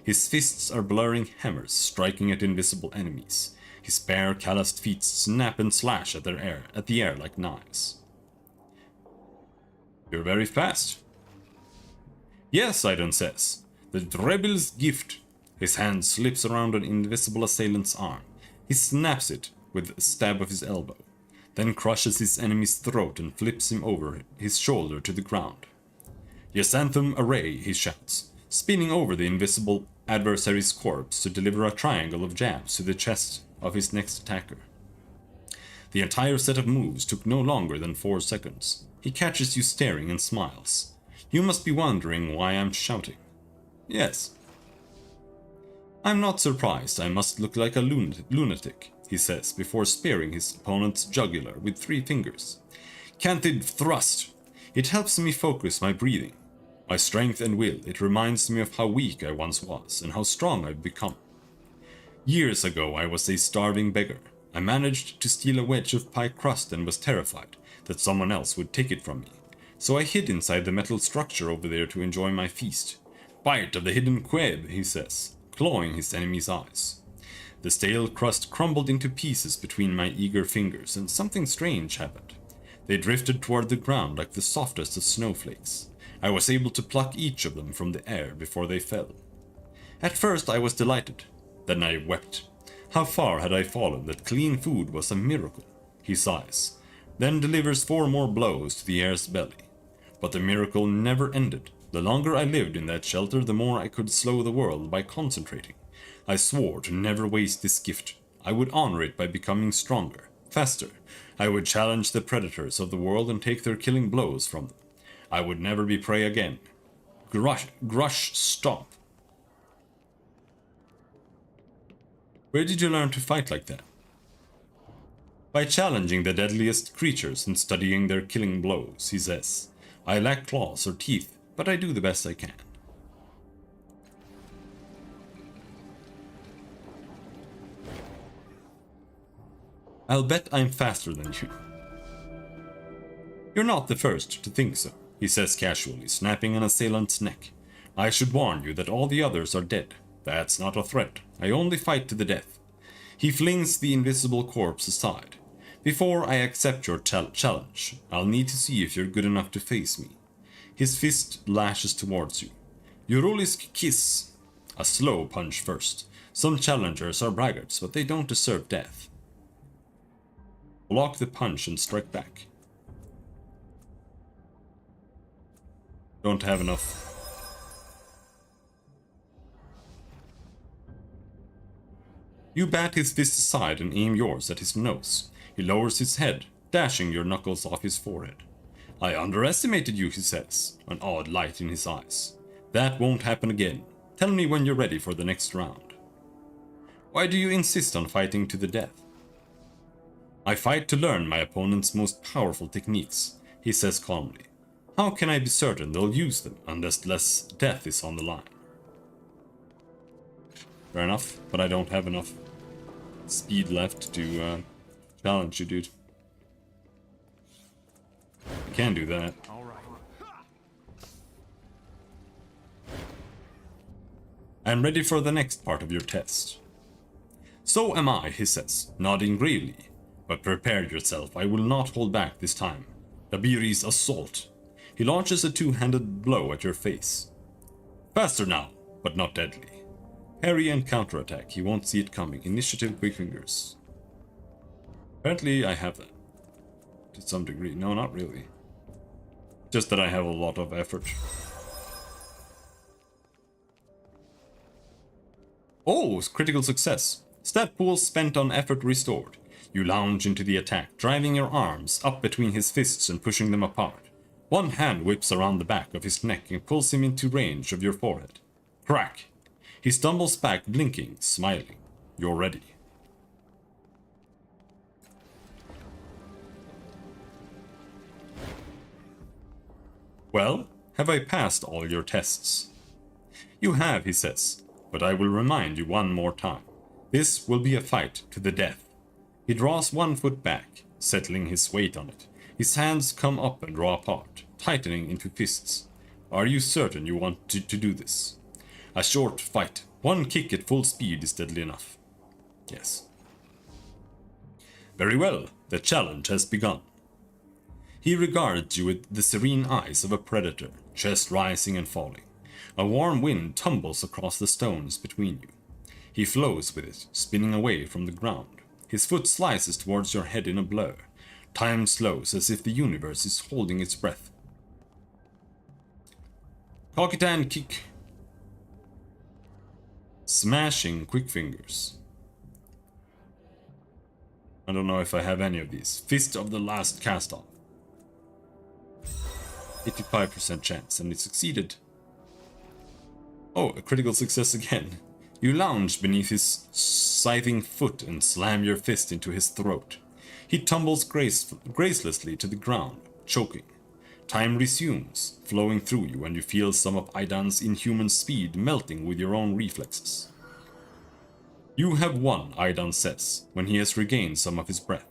His fists are blurring hammers striking at invisible enemies. His bare, calloused feet snap and slash at the air like knives. You're very fast. Yes, Idon says. The rebel's gift. His hand slips around an invisible assailant's arm. He snaps it with a stab of his elbow, then crushes his enemy's throat and flips him over his shoulder to the ground. Ysanthem array, he shouts, spinning over the invisible adversary's corpse to deliver a triangle of jabs to the chest of his next attacker. The entire set of moves took no longer than 4 seconds. He catches you staring and smiles. You must be wondering why I'm shouting. Yes. I'm not surprised, I must look like a lunatic, he says, before spearing his opponent's jugular with 3 fingers. Canted thrust. It helps me focus my breathing. My strength and will, it reminds me of how weak I once was and how strong I've become. Years ago I was a starving beggar. I managed to steal a wedge of pie crust and was terrified that someone else would take it from me. So I hid inside the metal structure over there to enjoy my feast. Bite of the hidden queb, he says, clawing his enemy's eyes. The stale crust crumbled into pieces between my eager fingers, and something strange happened. They drifted toward the ground like the softest of snowflakes. I was able to pluck each of them from the air before they fell. At first I was delighted. Then I wept. How far had I fallen that clean food was a miracle? He sighs, then delivers 4 more blows to the air's belly. But the miracle never ended. The longer I lived in that shelter, the more I could slow the world by concentrating. I swore to never waste this gift. I would honor it by becoming stronger, faster. I would challenge the predators of the world and take their killing blows from them. I would never be prey again. Grush, stomp. Where did you learn to fight like that? By challenging the deadliest creatures and studying their killing blows, he says. I lack claws or teeth, but I do the best I can. I'll bet I'm faster than you. You're not the first to think so, he says casually, snapping an assailant's neck. I should warn you that all the others are dead. That's not a threat. I only fight to the death. He flings the invisible corpse aside. Before I accept your challenge, I'll need to see if you're good enough to face me. His fist lashes towards you. Yurulisk kiss. A slow punch first. Some challengers are braggarts, but they don't deserve death. Block the punch and strike back. Don't have enough. You bat his fist aside and aim yours at his nose. He lowers his head, dashing your knuckles off his forehead. I underestimated you, he says, an odd light in his eyes. That won't happen again. Tell me when you're ready for the next round. Why do you insist on fighting to the death? I fight to learn my opponent's most powerful techniques, he says calmly. How can I be certain they'll use them unless less death is on the line? Fair enough, but I don't have enough speed left to challenge you, dude. I can do that. All right. I'm ready for the next part of your test. So am I, he says, nodding gravely. But prepare yourself, I will not hold back this time. Dabiri's assault. He launches a 2-handed blow at your face. Faster now, but not deadly. Parry and counterattack, he won't see it coming. Initiative, quick fingers. Apparently I have that. To some degree. No, not really. Just that I have a lot of effort. Oh, critical success. Stat pool spent on effort restored. You lounge into the attack, driving your arms up between his fists and pushing them apart. One hand whips around the back of his neck and pulls him into range of your forehead. Crack! He stumbles back, blinking, smiling. You're ready. Well, have I passed all your tests? You have, he says, but I will remind you one more time. This will be a fight to the death. He draws 1 foot back, settling his weight on it. His hands come up and draw apart, tightening into fists. Are you certain you want to do this? A short fight. 1 kick at full speed is deadly enough. Yes. Very well, the challenge has begun. He regards you with the serene eyes of a predator, chest rising and falling. A warm wind tumbles across the stones between you. He flows with it, spinning away from the ground. His foot slices towards your head in a blur. Time slows as if the universe is holding its breath. Kokitan kick. Smashing quick fingers. I don't know if I have any of these. Fist of the Last Cast-Off. 85% chance, and it succeeded. Oh, a critical success again. You lounge beneath his scything foot and slam your fist into his throat. He tumbles gracelessly to the ground, choking. Time resumes, flowing through you, and you feel some of Aidan's inhuman speed melting with your own reflexes. You have won, Aidan says, when he has regained some of his breath.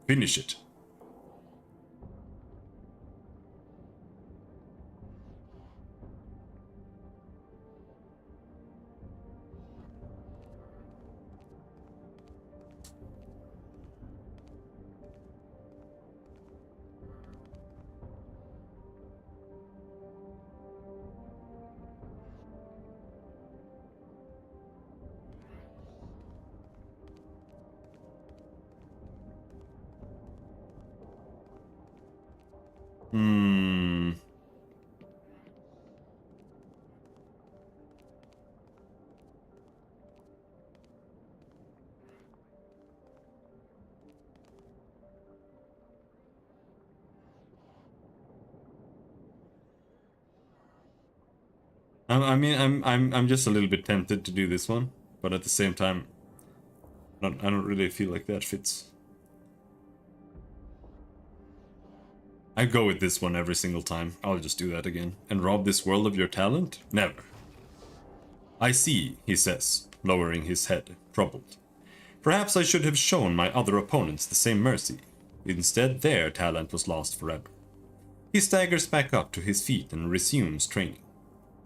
Finish it. I mean, I'm just a little bit tempted to do this one, but at the same time, I don't really feel like that fits. I go with this one every single time. I'll just do that again. And rob this world of your talent? Never. I see, he says, lowering his head, troubled. Perhaps I should have shown my other opponents the same mercy. Instead, their talent was lost forever. He staggers back up to his feet and resumes training.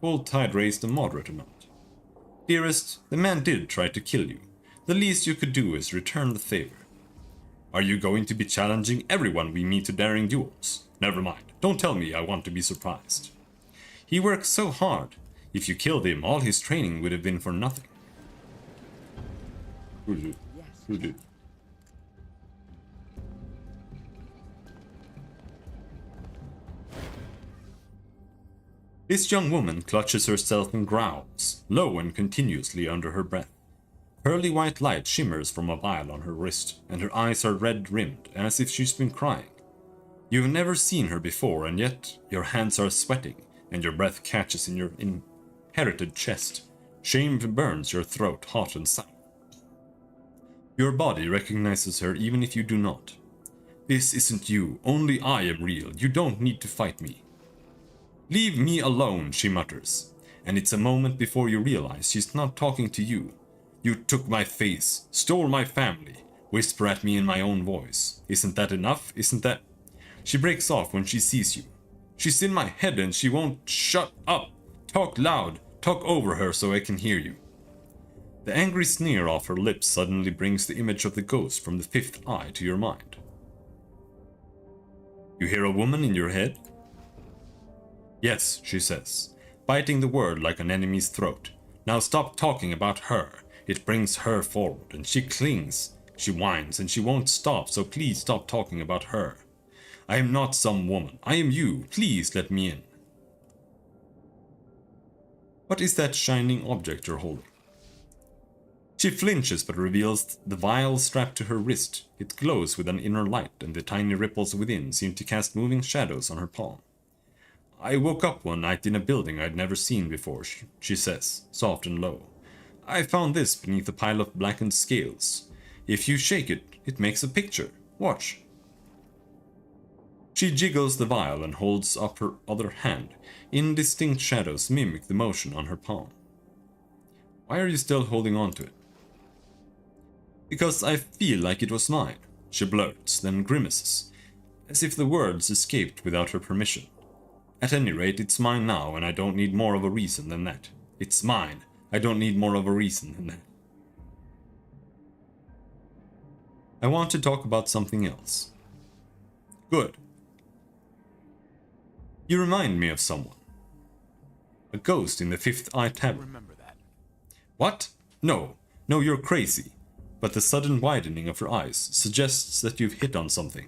Gold Tide raised a moderate amount. Dearest, the man did try to kill you. The least you could do is return the favor. Are you going to be challenging everyone we meet to daring duels? Never mind, don't tell me I want to be surprised. He works so hard. If you killed him, all his training would have been for nothing. Who did? This young woman clutches herself and growls, low and continuously under her breath. Pearly white light shimmers from a vial on her wrist, and her eyes are red-rimmed, as if she's been crying. You've never seen her before, and yet your hands are sweating, and your breath catches in your inherited chest. Shame burns your throat hot and sour. Your body recognizes her even if you do not. This isn't you, only I am real, you don't need to fight me. Leave me alone, she mutters, and it's a moment before you realize she's not talking to you. You took my face, stole my family, whisper at me in my own voice. Isn't that enough? Isn't that... She breaks off when she sees you. She's in my head and she won't shut up. Talk loud, talk over her so I can hear you. The angry sneer off her lips suddenly brings the image of the ghost from the fifth eye to your mind. You hear a woman in your head? Yes, she says, biting the word like an enemy's throat. Now stop talking about her. It brings her forward, and she clings. She whines, and she won't stop, so please stop talking about her. I am not some woman. I am you. Please let me in. What is that shining object you're holding? She flinches but reveals the vial strapped to her wrist. It glows with an inner light, and the tiny ripples within seem to cast moving shadows on her palm. I woke up one night in a building I'd never seen before, she says, soft and low. I found this beneath a pile of blackened scales. If you shake it, it makes a picture. Watch. She jiggles the vial and holds up her other hand. Indistinct shadows mimic the motion on her palm. Why are you still holding on to it? Because I feel like it was mine, she blurts, then grimaces, as if the words escaped without her permission. At any rate, it's mine now, and I don't need more of a reason than that. It's mine. I don't need more of a reason than that. I want to talk about something else. Good. You remind me of someone. A ghost in the Fifth Eye Tavern. Remember that. What? No. No, you're crazy. But the sudden widening of her eyes suggests that you've hit on something.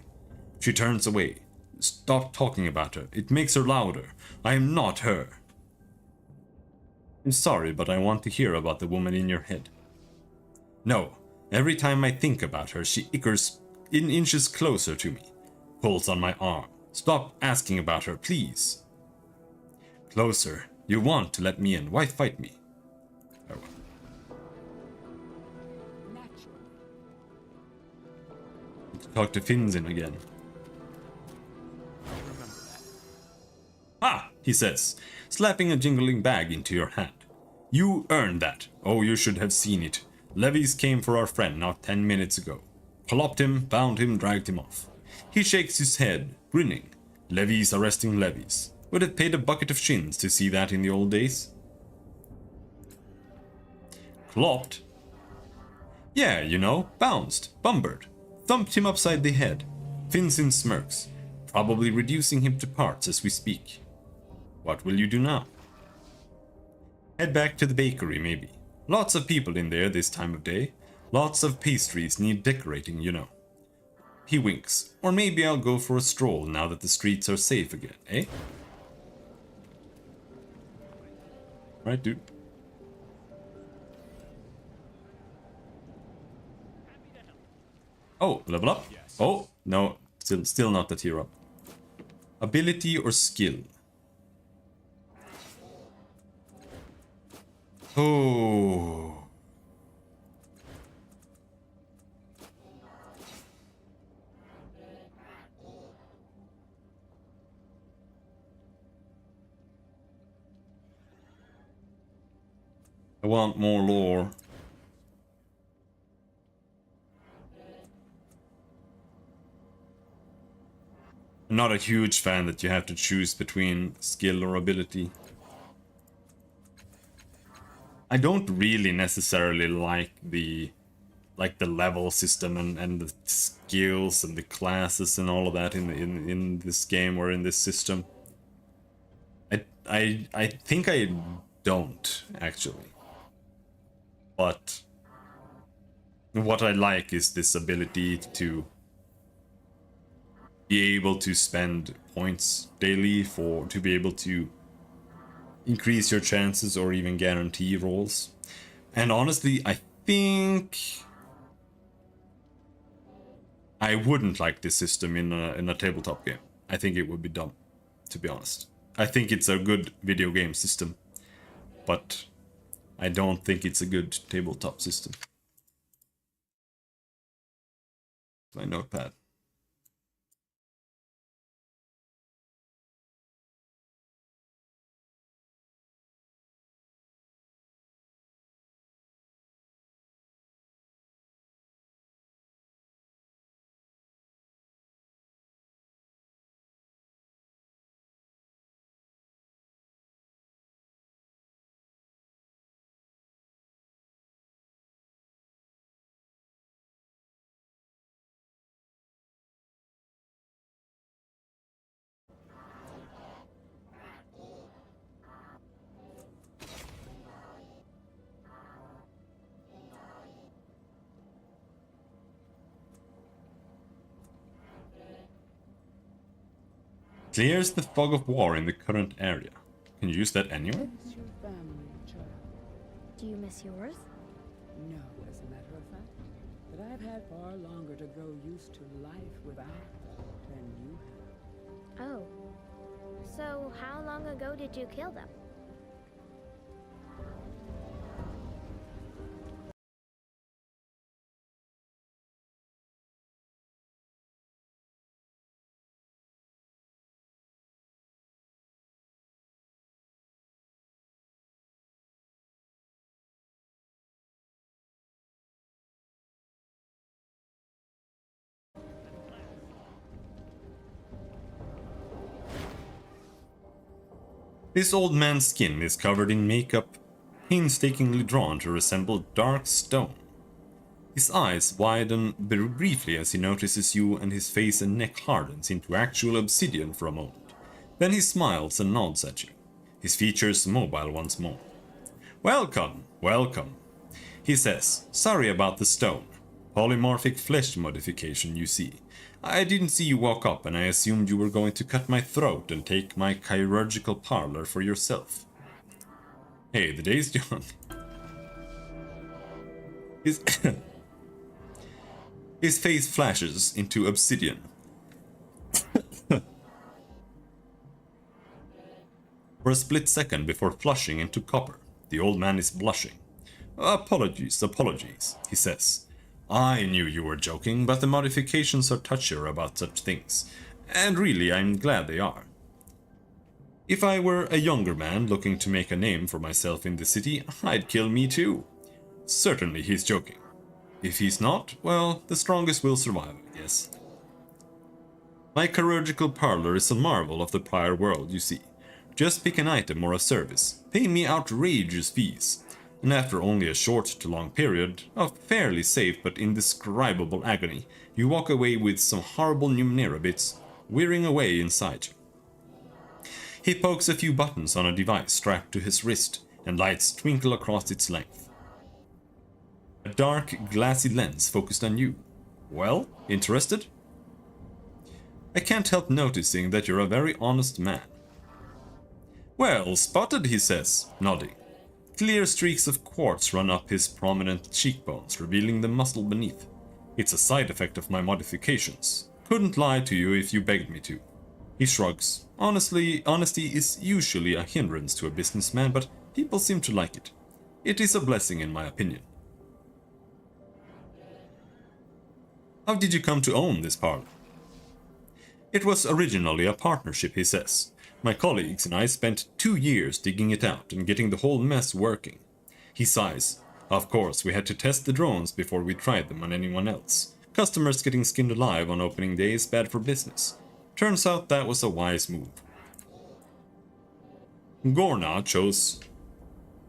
She turns away. Stop talking about her. It makes her louder. I am not her. I'm sorry, but I want to hear about the woman in your head. No. Every time I think about her, she ichors inches closer to me. Pulls on my arm. Stop asking about her, please. Closer. You want to let me in. Why fight me? Oh. Naturally. Talk to Finzin again. Ah, he says, slapping a jingling bag into your hand. You earned that. Oh, you should have seen it. Levies came for our friend not 10 minutes ago. Clopped him, bound him, dragged him off. He shakes his head, grinning. Levies arresting levies. Would have paid a bucket of shins to see that in the old days. Clopped? Yeah, you know, bounced, bumbered. Thumped him upside the head. Finzin smirks, probably reducing him to parts as we speak. What will you do now? Head back to the bakery, maybe. Lots of people in there this time of day. Lots of pastries need decorating, you know. He winks. Or maybe I'll go for a stroll now that the streets are safe again, eh? Right, dude? Oh, level up? Yes. Oh, no, still not the tier up. Ability or skill? Oh. I want more lore. I'm not a huge fan that you have to choose between skill or ability. I don't really necessarily like the level system and the skills and the classes and all of that in this game or in this system. I think I don't actually. But what I like is this ability to be able to spend points daily to be able to increase your chances or even guarantee rolls. And honestly, I think I wouldn't like this system in a tabletop game. I think it would be dumb, to be honest. I think it's a good video game system, but I don't think it's a good tabletop system. My notepad. Clears the fog of war in the current area. Can you use that anywhere? Miss your family, child. Do you miss yours? No, as a matter of fact. But I've had far longer to grow used to life without than you have. Oh. So, how long ago did you kill them? This old man's skin is covered in makeup, painstakingly drawn to resemble dark stone. His eyes widen briefly as he notices you, and his face and neck hardens into actual obsidian for a moment. Then he smiles and nods at you, his features mobile once more. Welcome, welcome, he says. Sorry about the stone. Polymorphic flesh modification, you see. I didn't see you walk up, and I assumed you were going to cut my throat and take my chirurgical parlor for yourself. Hey, the day's young. His face flashes into obsidian. For a split second before flushing into copper, the old man is blushing. Apologies, apologies, he says. I knew you were joking, but the modifications are touchier about such things. And really, I'm glad they are. If I were a younger man looking to make a name for myself in the city, I'd kill me too. Certainly he's joking. If he's not, well, the strongest will survive, I guess. My chirurgical parlor is a marvel of the prior world, you see. Just pick an item or a service, pay me outrageous fees, and after only a short to long period of fairly safe but indescribable agony, you walk away with some horrible Numenera bits whirring away inside you. He pokes a few buttons on a device strapped to his wrist, and lights twinkle across its length. A dark, glassy lens focused on you. Well, interested? I can't help noticing that you're a very honest man. Well spotted, he says, nodding. Clear streaks of quartz run up his prominent cheekbones, revealing the muscle beneath. It's a side effect of my modifications. Couldn't lie to you if you begged me to. He shrugs. Honestly, honesty is usually a hindrance to a businessman, but people seem to like it. It is a blessing in my opinion. How did you come to own this parlor? It was originally a partnership, he says. My colleagues and I spent 2 years digging it out and getting the whole mess working. He sighs. Of course, we had to test the drones before we tried them on anyone else. Customers getting skinned alive on opening day is bad for business. Turns out that was a wise move. Gorna chose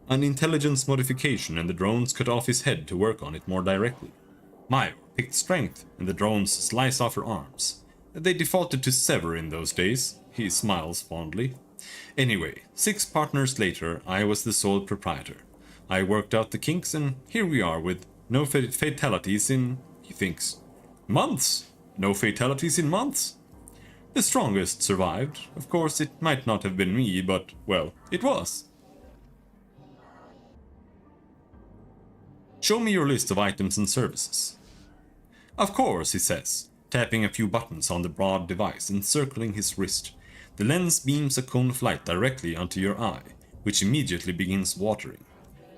an intelligence modification and the drones cut off his head to work on it more directly. Mayo picked strength and the drones slice off her arms. They defaulted to sever in those days. He smiles fondly. Anyway, 6 partners later, I was the sole proprietor. I worked out the kinks and here we are with no fatalities in, he thinks, months. No fatalities in months. The strongest survived. Of course, it might not have been me, but, well, it was. Show me your list of items and services. Of course, he says, tapping a few buttons on the broad device and circling his wrist. The lens beams a cone of light directly onto your eye, which immediately begins watering.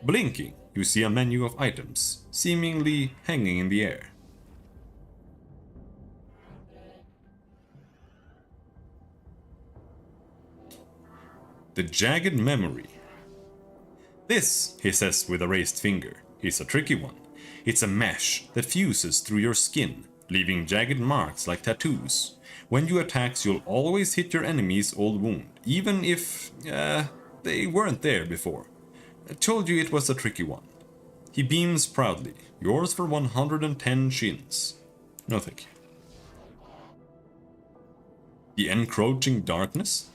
Blinking, you see a menu of items, seemingly hanging in the air. The jagged memory. This, he says with a raised finger, is a tricky one. It's a mesh that fuses through your skin, leaving jagged marks like tattoos. When you attack, you'll always hit your enemy's old wound, even if, they weren't there before. I told you it was a tricky one. He beams proudly. Yours for 110 shins. No thank you. The encroaching darkness?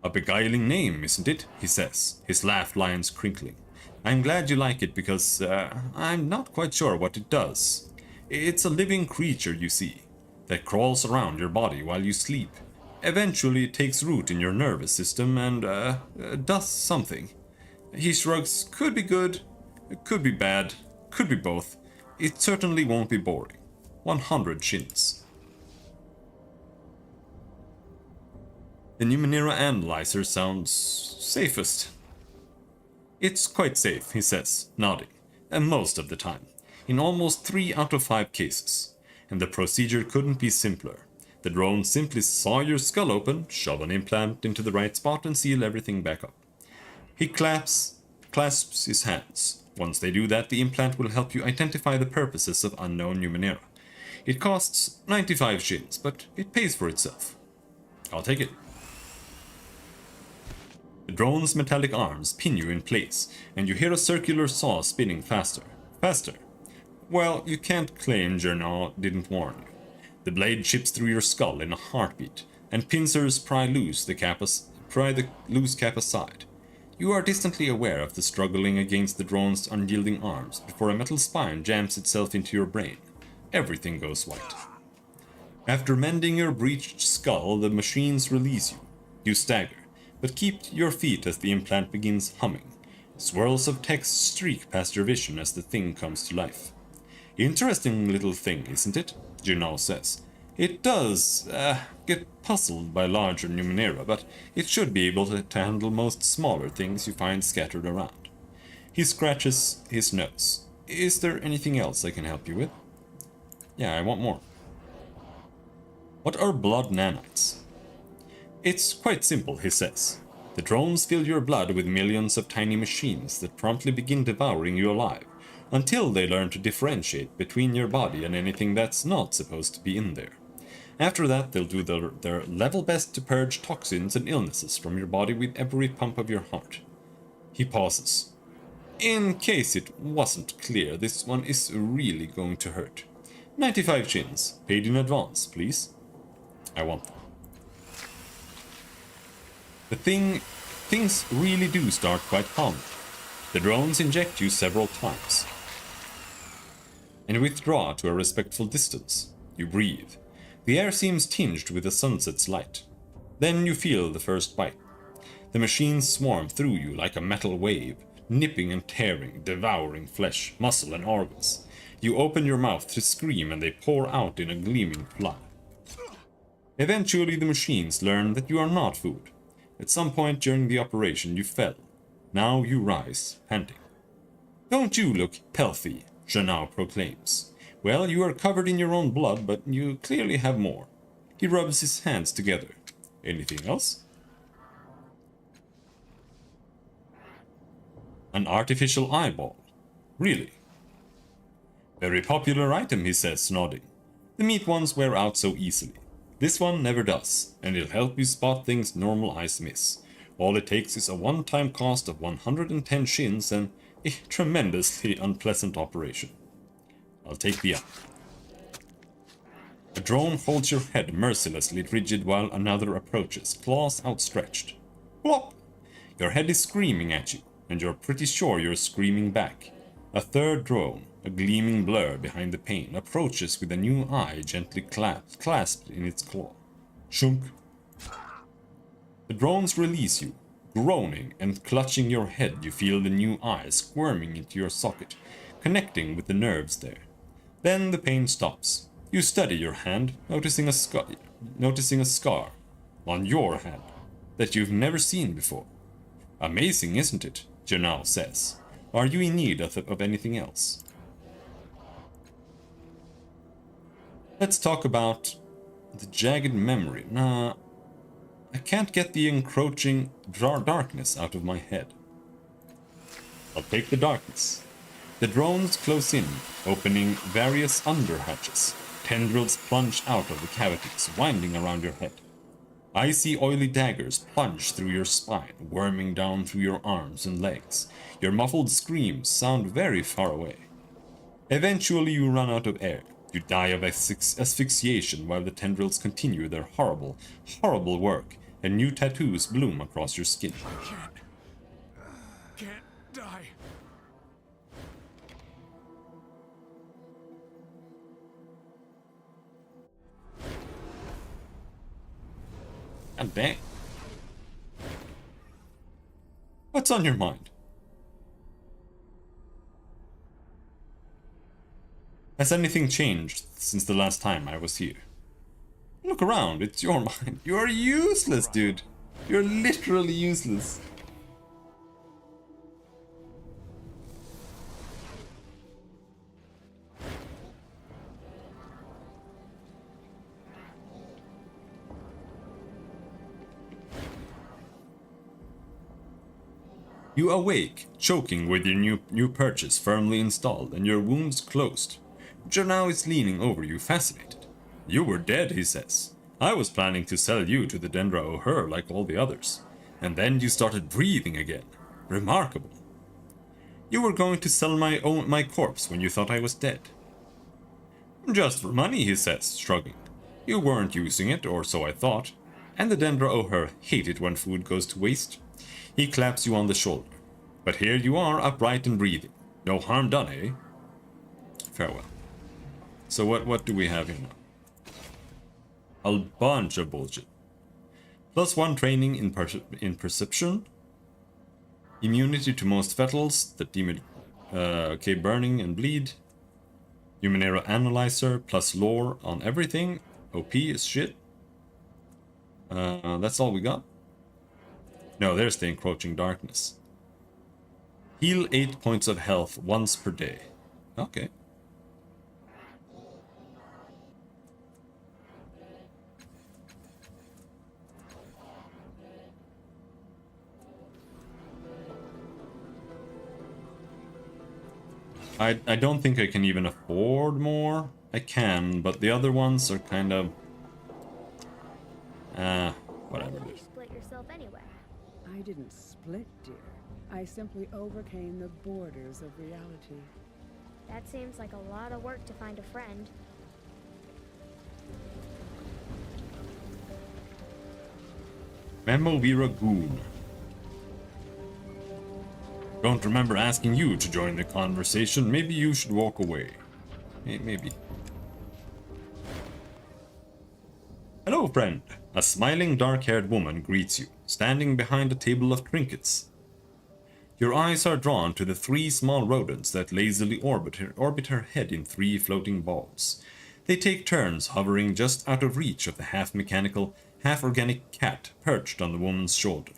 A beguiling name, isn't it? He says, his laugh lines crinkling. I'm glad you like it because I'm not quite sure what it does. It's a living creature, you see, that crawls around your body while you sleep. Eventually it takes root in your nervous system and does something. He shrugs. Could be good, could be bad, could be both. It certainly won't be boring. 100 shins. The Numenera analyzer sounds safest. It's quite safe, he says, nodding, and most of the time. In almost 3 out of 5 cases. And the procedure couldn't be simpler. The drone simply saw your skull open, shove an implant into the right spot and seal everything back up. He clasps his hands. Once they do that, the implant will help you identify the purposes of unknown Numenera. It costs 95 shins, but it pays for itself. I'll take it. The drone's metallic arms pin you in place, and you hear a circular saw spinning faster. Faster. Well, you can't claim Jernau didn't warn you. The blade chips through your skull in a heartbeat, and pincers pry the loose cap aside. You are distantly aware of the struggling against the drone's unyielding arms before a metal spine jams itself into your brain. Everything goes white. After mending your breached skull, the machines release you. You stagger, but keep your feet as the implant begins humming. Swirls of text streak past your vision as the thing comes to life. Interesting little thing, isn't it? Junal says. It does get puzzled by larger Numenera, but it should be able to handle most smaller things you find scattered around. He scratches his nose. Is there anything else I can help you with? Yeah, I want more. What are blood nanites? It's quite simple, he says. The drones fill your blood with millions of tiny machines that promptly begin devouring you alive, until they learn to differentiate between your body and anything that's not supposed to be in there. After that, they'll do their level best to purge toxins and illnesses from your body with every pump of your heart. He pauses. In case it wasn't clear, this one is really going to hurt. 95 chins, paid in advance, please. I want them. Things really do start quite calmly. The drones inject you several times and withdraw to a respectful distance. You breathe. The air seems tinged with the sunset's light. Then you feel the first bite. The machines swarm through you like a metal wave, nipping and tearing, devouring flesh, muscle, and organs. You open your mouth to scream and they pour out in a gleaming flood. Eventually the machines learn that you are not food. At some point during the operation you fell. Now you rise, panting. Don't you look healthy, Janao proclaims. Well, you are covered in your own blood, but you clearly have more. He rubs his hands together. Anything else? An artificial eyeball. Really? Very popular item, he says, nodding. The meat ones wear out so easily. This one never does, and it'll help you spot things normal eyes miss. All it takes is a one-time cost of 110 shins and a tremendously unpleasant operation. I'll take the eye. A drone holds your head mercilessly rigid while another approaches, claws outstretched. Plop! Your head is screaming at you, and you're pretty sure you're screaming back. A third drone, a gleaming blur behind the pane, approaches with a new eye gently clasped in its claw. Shunk. The drones release you. Groaning and clutching your head, you feel the new eye squirming into your socket, connecting with the nerves there. Then the pain stops. You study your hand, noticing a scar on your hand that you've never seen before. Amazing, isn't it? Janao says. Are you in need of anything else? Let's talk about the jagged memory. Nah, I can't get the encroaching darkness out of my head. I'll take the darkness. The drones close in, opening various underhatches. Tendrils plunge out of the cavities, winding around your head. Icy, oily daggers plunge through your spine, worming down through your arms and legs. Your muffled screams sound very far away. Eventually you run out of air. You die of asphyxiation while the tendrils continue their horrible, horrible work, and new tattoos bloom across your skin. Can't die. God dang. What's on your mind? Has anything changed since the last time I was here? Look around, it's your mind. You're useless, dude. You're literally useless. You awake, choking with your new purchase firmly installed and your wounds closed. Janao is leaning over you, fascinated. You were dead, he says. I was planning to sell you to the Dendra O'Her like all the others. And then you started breathing again. Remarkable. You were going to sell my corpse when you thought I was dead. Just for money, he says, shrugging. You weren't using it, or so I thought. And the Dendra O'Her hate it when food goes to waste. He claps you on the shoulder. But here you are, upright and breathing. No harm done, eh? Farewell. So what do we have here now? A bunch of bullshit. +1 training in perception. Immunity to most fettles that deem it burning and bleed. Numenera analyzer plus lore on everything. OP is shit. That's all we got. No, there's the encroaching darkness. Heal 8 points of health once per day. Okay. I don't think I can even afford more. I can, but the other ones are kind of... whatever. You split yourself anyway. I didn't split, dear. I simply overcame the borders of reality. That seems like a lot of work to find a friend. Memo Viragoon. Don't remember asking you to join the conversation. Maybe you should walk away. Maybe. Hello, friend. A smiling, dark-haired woman greets you, standing behind a table of trinkets. Your eyes are drawn to the 3 small rodents that lazily orbit her head in 3 floating balls. They take turns hovering just out of reach of the half-mechanical, half-organic cat perched on the woman's shoulder.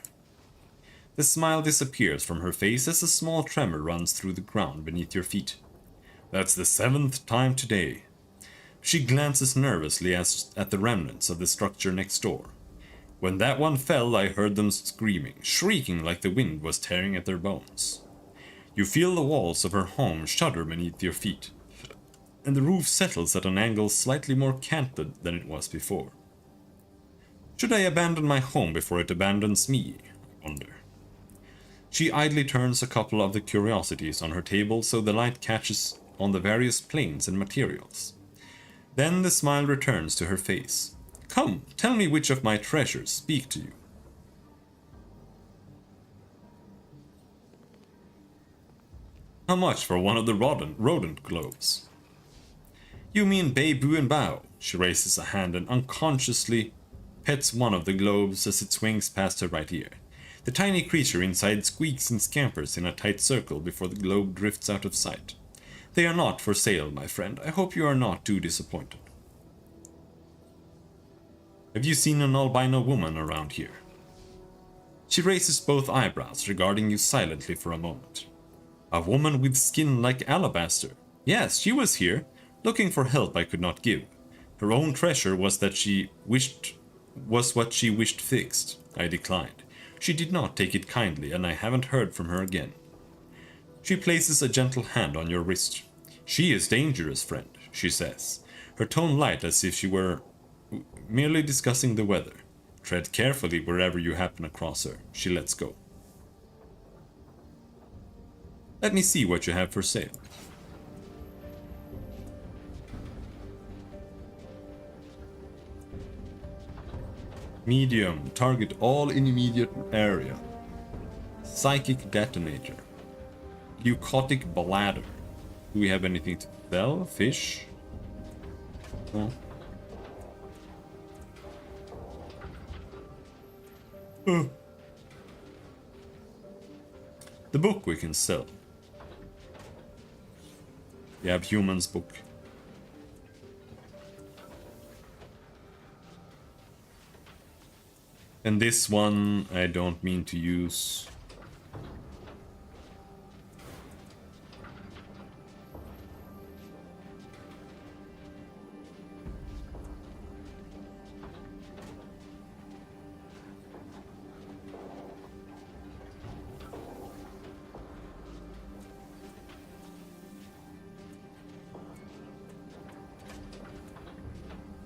The smile disappears from her face as a small tremor runs through the ground beneath your feet. That's the 7th time today. She glances nervously at the remnants of the structure next door. When that one fell, I heard them screaming, shrieking like the wind was tearing at their bones. You feel the walls of her home shudder beneath your feet, and the roof settles at an angle slightly more canted than it was before. Should I abandon my home before it abandons me? I wonder. She idly turns a couple of the curiosities on her table so the light catches on the various planes and materials. Then the smile returns to her face. Come, tell me which of my treasures speak to you. How much for one of the rodent globes? You mean Bei Bu and Bao? She raises a hand and unconsciously pets one of the globes as it swings past her right ear. The tiny creature inside squeaks and scampers in a tight circle before the globe drifts out of sight. They are not for sale, my friend. I hope you are not too disappointed. Have you seen an albino woman around here? She raises both eyebrows, regarding you silently for a moment. A woman with skin like alabaster. Yes, she was here, looking for help I could not give. Her own treasure was what she wished fixed. I declined. She did not take it kindly, and I haven't heard from her again. She places a gentle hand on your wrist. She is dangerous, friend, she says, her tone light as if she were merely discussing the weather. Tread carefully wherever you happen across her. She lets go. Let me see what you have for sale. Medium. Target all in immediate area. Psychic detonator. Leucotic bladder. Do we have anything to sell? Fish? No. The book we can sell. We have humans book. And this one I don't mean to use.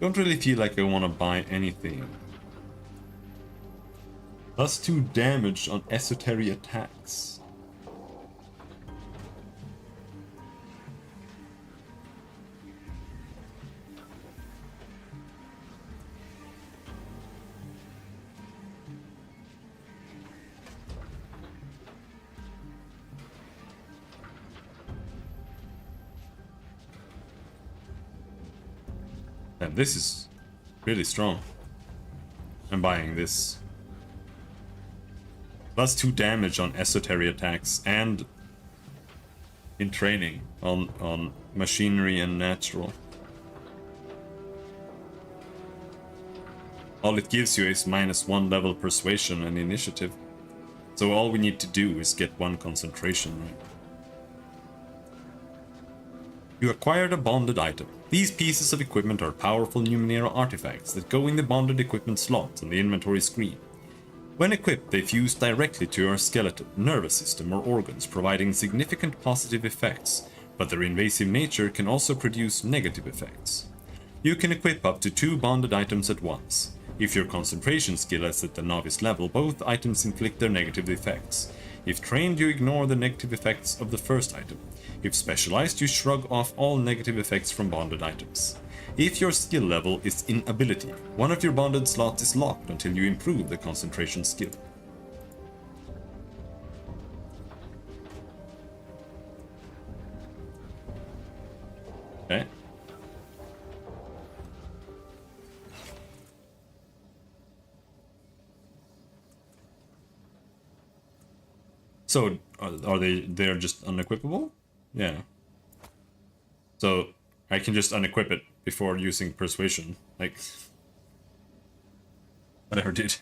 Don't really feel like I want to buy anything. +2 damage on esoteric attacks. And this is really strong. I'm buying this. +2 damage on esoteric attacks and in training on machinery and natural. All it gives you is -1 level persuasion and initiative. So all we need to do is get 1 concentration, right? You acquired a bonded item. These pieces of equipment are powerful Numenera artifacts that go in the bonded equipment slot on the inventory screen. When equipped, they fuse directly to your skeleton, nervous system, or organs, providing significant positive effects, but their invasive nature can also produce negative effects. You can equip up to 2 bonded items at once. If your concentration skill is at the novice level, both items inflict their negative effects. If trained, you ignore the negative effects of the first item. If specialized, you shrug off all negative effects from bonded items. If your skill level is in ability, one of your bonded slots is locked until you improve the concentration skill. Okay. So are they're just unequipable? Yeah. So I can just unequip it before using persuasion, like what I ever did.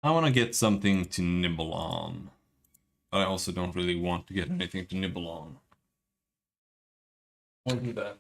I want to get something to nibble on, but I also don't really want to get anything to nibble on. I'll do that.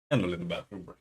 And a little bathroom break.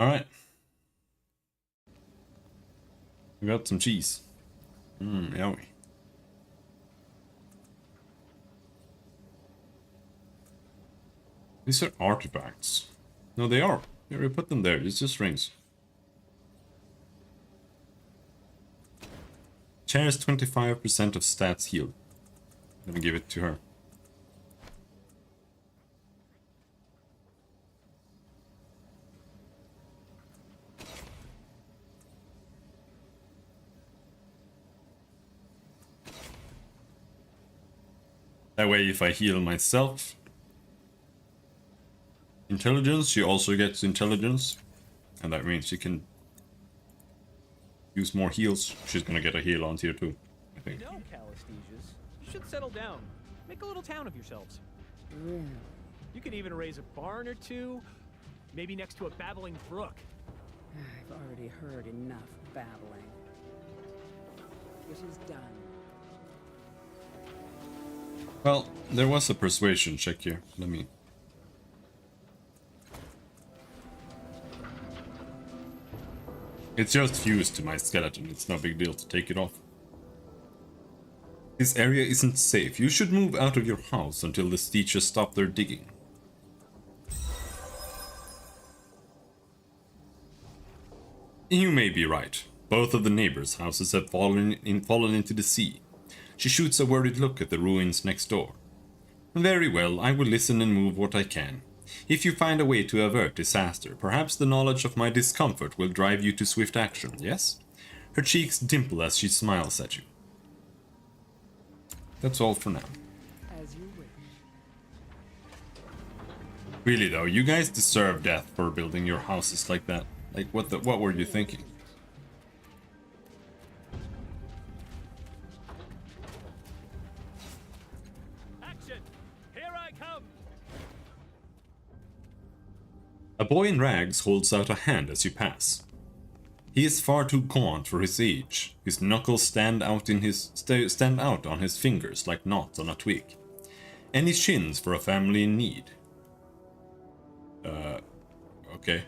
Alright. We got some cheese. Yummy. These are artifacts. No, they are. Here, we put them there. It's just rings. Shares 25% of stats healed. Let me give it to her. That way, if I heal myself, intelligence, she also gets intelligence. And that means she can use more heals. She's gonna get a heal on tier 2, I think. You know, Calistesias, you should settle down. Make a little town of yourselves. Really? You could even raise a barn or two, maybe next to a babbling brook. I've already heard enough babbling. It is done. Well, there was a persuasion check here. Let me... It's just fused to my skeleton. It's no big deal to take it off. This area isn't safe. You should move out of your house until the Steeches stop their digging. You may be right. Both of the neighbors' houses have fallen into the sea. She shoots a worried look at the ruins next door. Very well, I will listen and move what I can. If you find a way to avert disaster, perhaps the knowledge of my discomfort will drive you to swift action, yes? Her cheeks dimple as she smiles at you. That's all for now. As you wish. Really though, you guys deserve death for building your houses like that. Like, what were you thinking? Action! Here I come! A boy in rags holds out a hand as you pass. He is far too gaunt for his age. His knuckles stand out on his fingers like knots on a twig. And his shins for a family in need. Okay.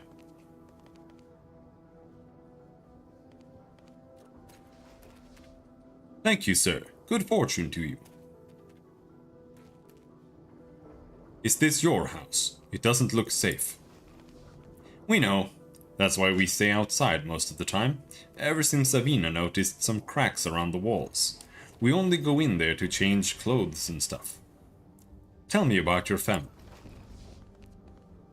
Thank you, sir. Good fortune to you. Is this your house? It doesn't look safe. We know. That's why we stay outside most of the time. Ever since Avina noticed some cracks around the walls. We only go in there to change clothes and stuff. Tell me about your family.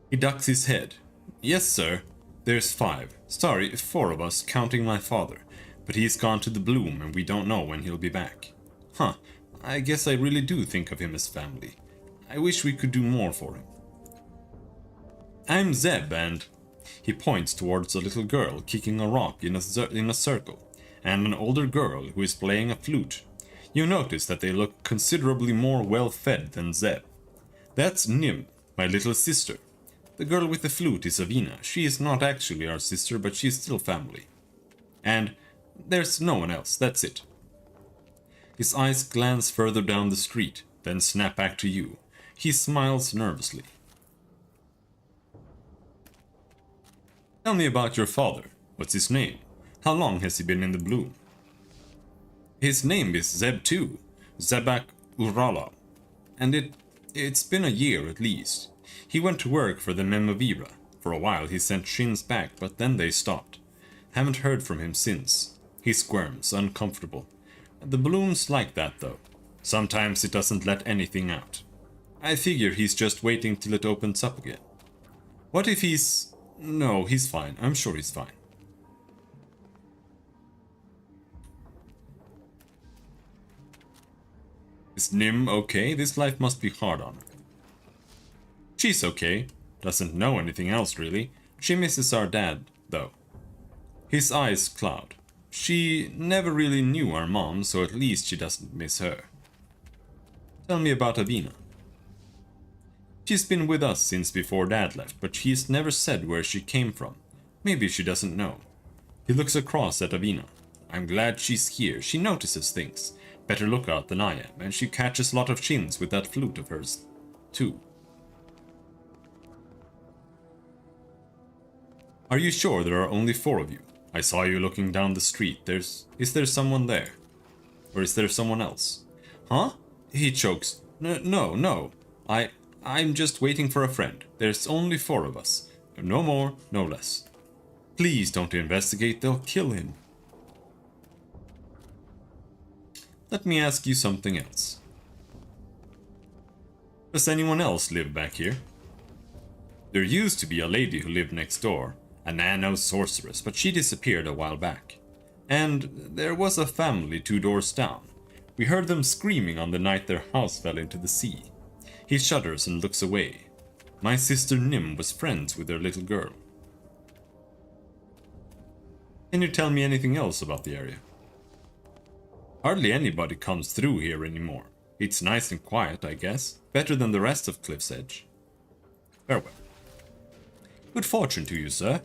He ducks his head. Yes, sir. There's 5. Sorry, 4 of us, counting my father. But he's gone to the Bloom and we don't know when he'll be back. Huh, I guess I really do think of him as family. I wish we could do more for him. I'm Zeb and... He points towards a little girl kicking a rock in a circle, and an older girl who is playing a flute. You notice that they look considerably more well-fed than Zeb. That's Nim, my little sister. The girl with the flute is Avina. She is not actually our sister, but she is still family. And there's no one else, that's it. His eyes glance further down the street, then snap back to you. He smiles nervously. Tell me about your father. What's his name? How long has he been in the Bloom? His name is Zeb too. Zebak Urala. And it's been a year at least. He went to work for the Memavira. For a while he sent Shins back, but then they stopped. Haven't heard from him since. He squirms, uncomfortable. The Bloom's like that though. Sometimes it doesn't let anything out. I figure he's just waiting till it opens up again. What if he's... No, he's fine. I'm sure he's fine. Is Nim okay? This life must be hard on her. She's okay. Doesn't know anything else really. She misses our dad, though. His eyes cloud. She never really knew our mom, so at least she doesn't miss her. Tell me about Avina. She's been with us since before Dad left, but she's never said where she came from. Maybe she doesn't know. He looks across at Avina. I'm glad she's here. She notices things. Better lookout than I am, and she catches a lot of shins with that flute of hers, too. Are you sure there are only 4 of you? I saw you looking down the street. Is there someone there? Or is there someone else? Huh? He chokes. No. I'm just waiting for a friend. There's only 4 of us. No more, no less. Please don't investigate, they'll kill him. Let me ask you something else. Does anyone else live back here? There used to be a lady who lived next door, a nano sorceress, but she disappeared a while back. And there was a family 2 doors down. We heard them screaming on the night their house fell into the sea. He shudders and looks away. My sister Nim was friends with their little girl. Can you tell me anything else about the area? Hardly anybody comes through here anymore. It's nice and quiet, I guess. Better than the rest of Cliff's Edge. Farewell. Good fortune to you, sir.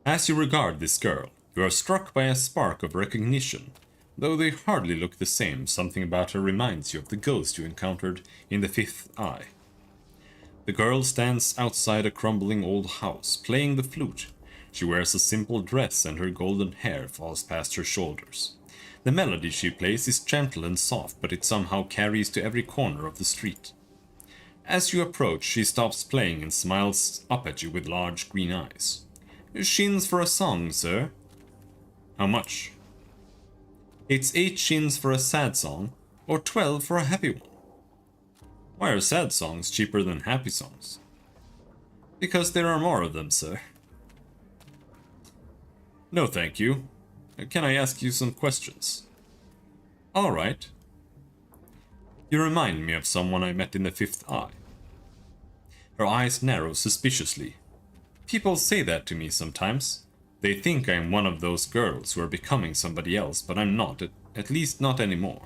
As you regard this girl, you are struck by a spark of recognition. Though they hardly look the same, something about her reminds you of the ghost you encountered in the 5th Eye. The girl stands outside a crumbling old house, playing the flute. She wears a simple dress and her golden hair falls past her shoulders. The melody she plays is gentle and soft, but it somehow carries to every corner of the street. As you approach, she stops playing and smiles up at you with large green eyes. Shins for a song, sir. How much? It's 8 shins for a sad song, or 12 for a happy one. Why are sad songs cheaper than happy songs? Because there are more of them, sir. No, thank you. Can I ask you some questions? All right. You remind me of someone I met in the 5th Eye. Her eyes narrow suspiciously. People say that to me sometimes. They think I'm one of those girls who are becoming somebody else, but I'm not, at least not anymore.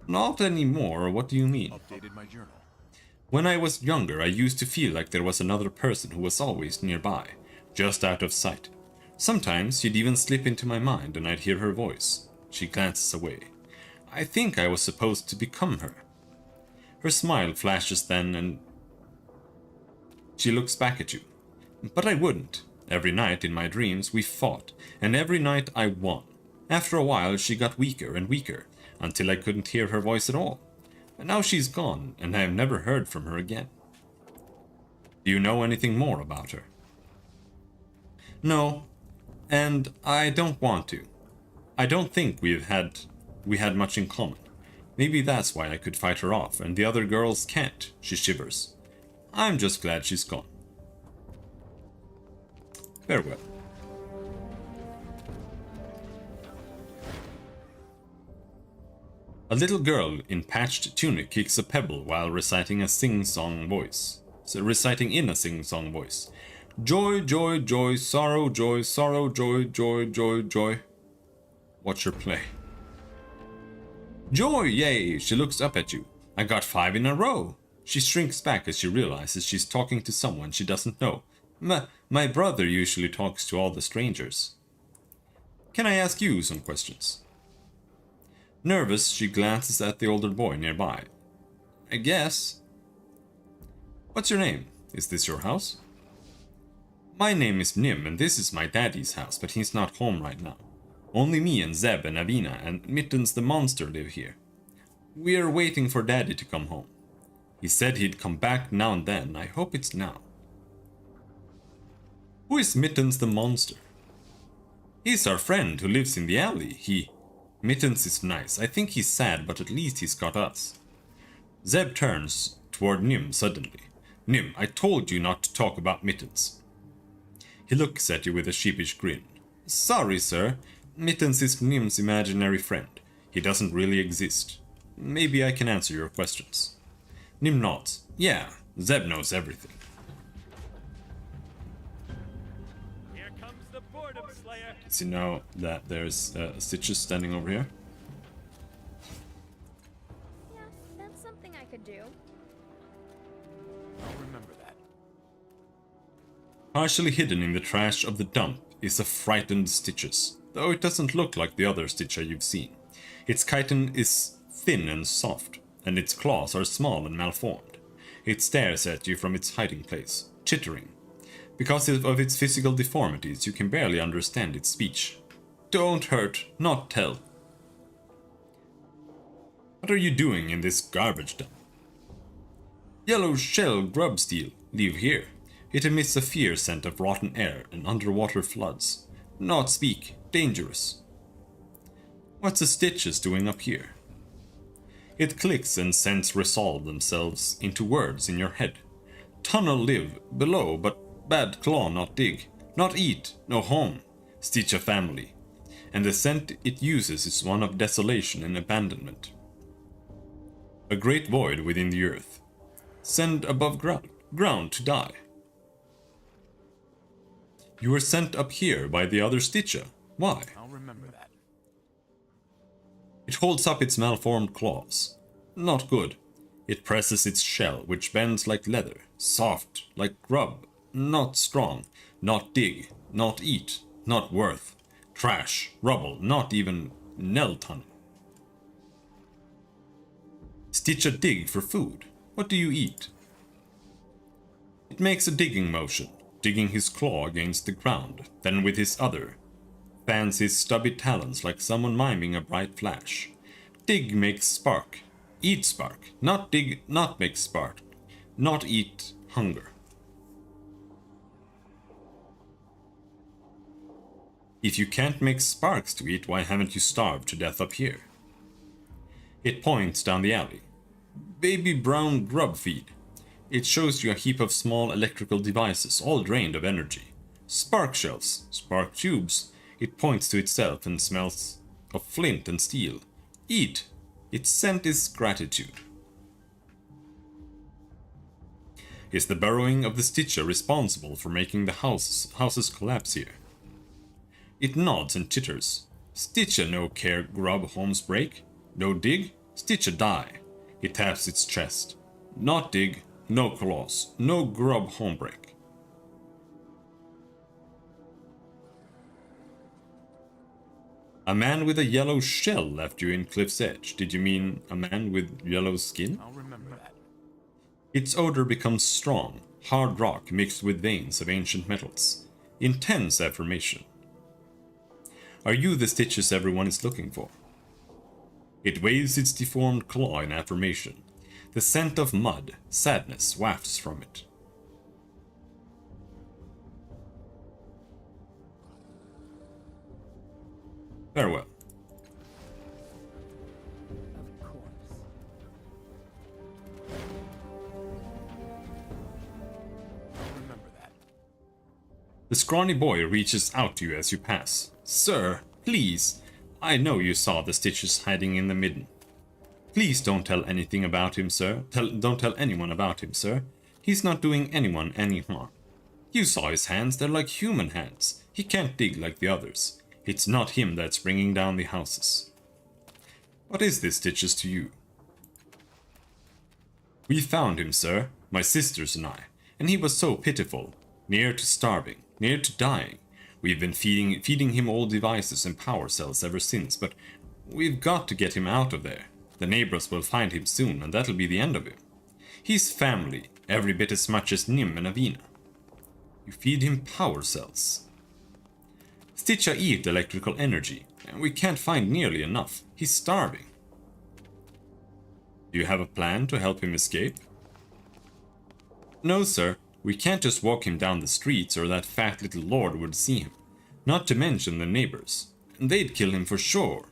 Not anymore? What do you mean? Updated my journal. When I was younger, I used to feel like there was another person who was always nearby, just out of sight. Sometimes she'd even slip into my mind and I'd hear her voice. She glances away. I think I was supposed to become her. Her smile flashes then and she looks back at you. But I wouldn't. Every night in my dreams we fought, and every night I won. After a while she got weaker and weaker, until I couldn't hear her voice at all. And now she's gone, and I have never heard from her again. Do you know anything more about her? No, and I don't want to. I don't think we had much in common. Maybe that's why I could fight her off, and the other girls can't, she shivers. I'm just glad she's gone. Farewell. A little girl in patched tunic kicks a pebble while reciting in a sing-song voice. Joy, joy, joy, sorrow, joy, joy, joy, joy. Watch her play. Joy, yay! She looks up at you. I got 5 in a row. She shrinks back as she realizes she's talking to someone she doesn't know. My brother usually talks to all the strangers. Can I ask you some questions? Nervous, she glances at the older boy nearby. I guess. What's your name? Is this your house? My name is Nim, and this is my daddy's house, but he's not home right now. Only me and Zeb and Avina and Mittens the monster live here. We're waiting for daddy to come home. He said he'd come back now and then. I hope it's now. Who is Mittens the monster? He's our friend who lives in the alley. Mittens is nice. I think he's sad, but at least he's got us. Zeb turns toward Nim suddenly. Nim, I told you not to talk about Mittens. He looks at you with a sheepish grin. Sorry, sir. Mittens is Nim's imaginary friend. He doesn't really exist. Maybe I can answer your questions. Nim nods. Yeah, Zeb knows everything. Here comes the boredom slayer. Does he know that there's Stitches standing over here? Yeah, that's something I could do. I'll remember that. Partially hidden in the trash of the dump is a frightened Stitches, though it doesn't look like the other Stitcher you've seen. Its chitin is thin and soft, and its claws are small and malformed. It stares at you from its hiding place, chittering. Because of its physical deformities, you can barely understand its speech. Don't hurt, not tell. What are you doing in this garbage dump? Yellow shell grub steel, leave here. It emits a fierce scent of rotten air and underwater floods. Not speak, dangerous. What's the Stitches doing up here? It clicks and scents resolve themselves into words in your head. Tunnel live, below, but bad claw not dig. Not eat, no home. Stitch a family. And the scent it uses is one of desolation and abandonment. A great void within the earth. Send above ground to die. You were sent up here by the other Stitcher. Why? I'll remember that. It holds up its malformed claws. Not good. It presses its shell, which bends like leather, soft, like grub, not strong, not dig, not eat, not worth, trash, rubble, not even Nelton. Stitch a dig for food. What do you eat? It makes a digging motion, digging his claw against the ground, then with his other, fans his stubby talons like someone miming a bright flash. Dig makes spark. Eat spark. Not dig, not make spark. Not eat hunger. If you can't make sparks to eat, why haven't you starved to death up here? It points down the alley. Baby brown grub feed. It shows you a heap of small electrical devices, all drained of energy. Spark shells, spark tubes. It points to itself and smells of flint and steel. Eat. Its scent is gratitude. Is the burrowing of the Stitcher responsible for making the houses collapse here? It nods and chitters. Stitcher no care grub homes break. No dig, Stitcher die. It taps its chest. Not dig, no claws, no grub home break. A man with a yellow shell left you in Cliff's Edge. Did you mean a man with yellow skin? I'll remember that. Its odor becomes strong, hard rock mixed with veins of ancient metals. Intense affirmation. Are you the Stitches everyone is looking for? It waves its deformed claw in affirmation. The scent of mud, sadness wafts from it. Farewell. Of course. I'll remember that. The scrawny boy reaches out to you as you pass. Sir, please. I know you saw the Stitches hiding in the midden. Please don't tell anything about him, sir. Don't tell anyone about him, sir. He's not doing anyone any harm. You saw his hands, they're like human hands. He can't dig like the others. It's not him that's bringing down the houses. What is this, Stitches, to you? We found him, sir, my sisters and I, and he was so pitiful, near to starving, near to dying. We've been feeding him old devices and power cells ever since, but we've got to get him out of there. The neighbors will find him soon, and that'll be the end of him. He's family, every bit as much as Nim and Avina. You feed him power cells. Stitcha eat electrical energy, and we can't find nearly enough. He's starving. Do you have a plan to help him escape? No, sir. We can't just walk him down the streets or that fat little lord would see him. Not to mention the neighbors. They'd kill him for sure.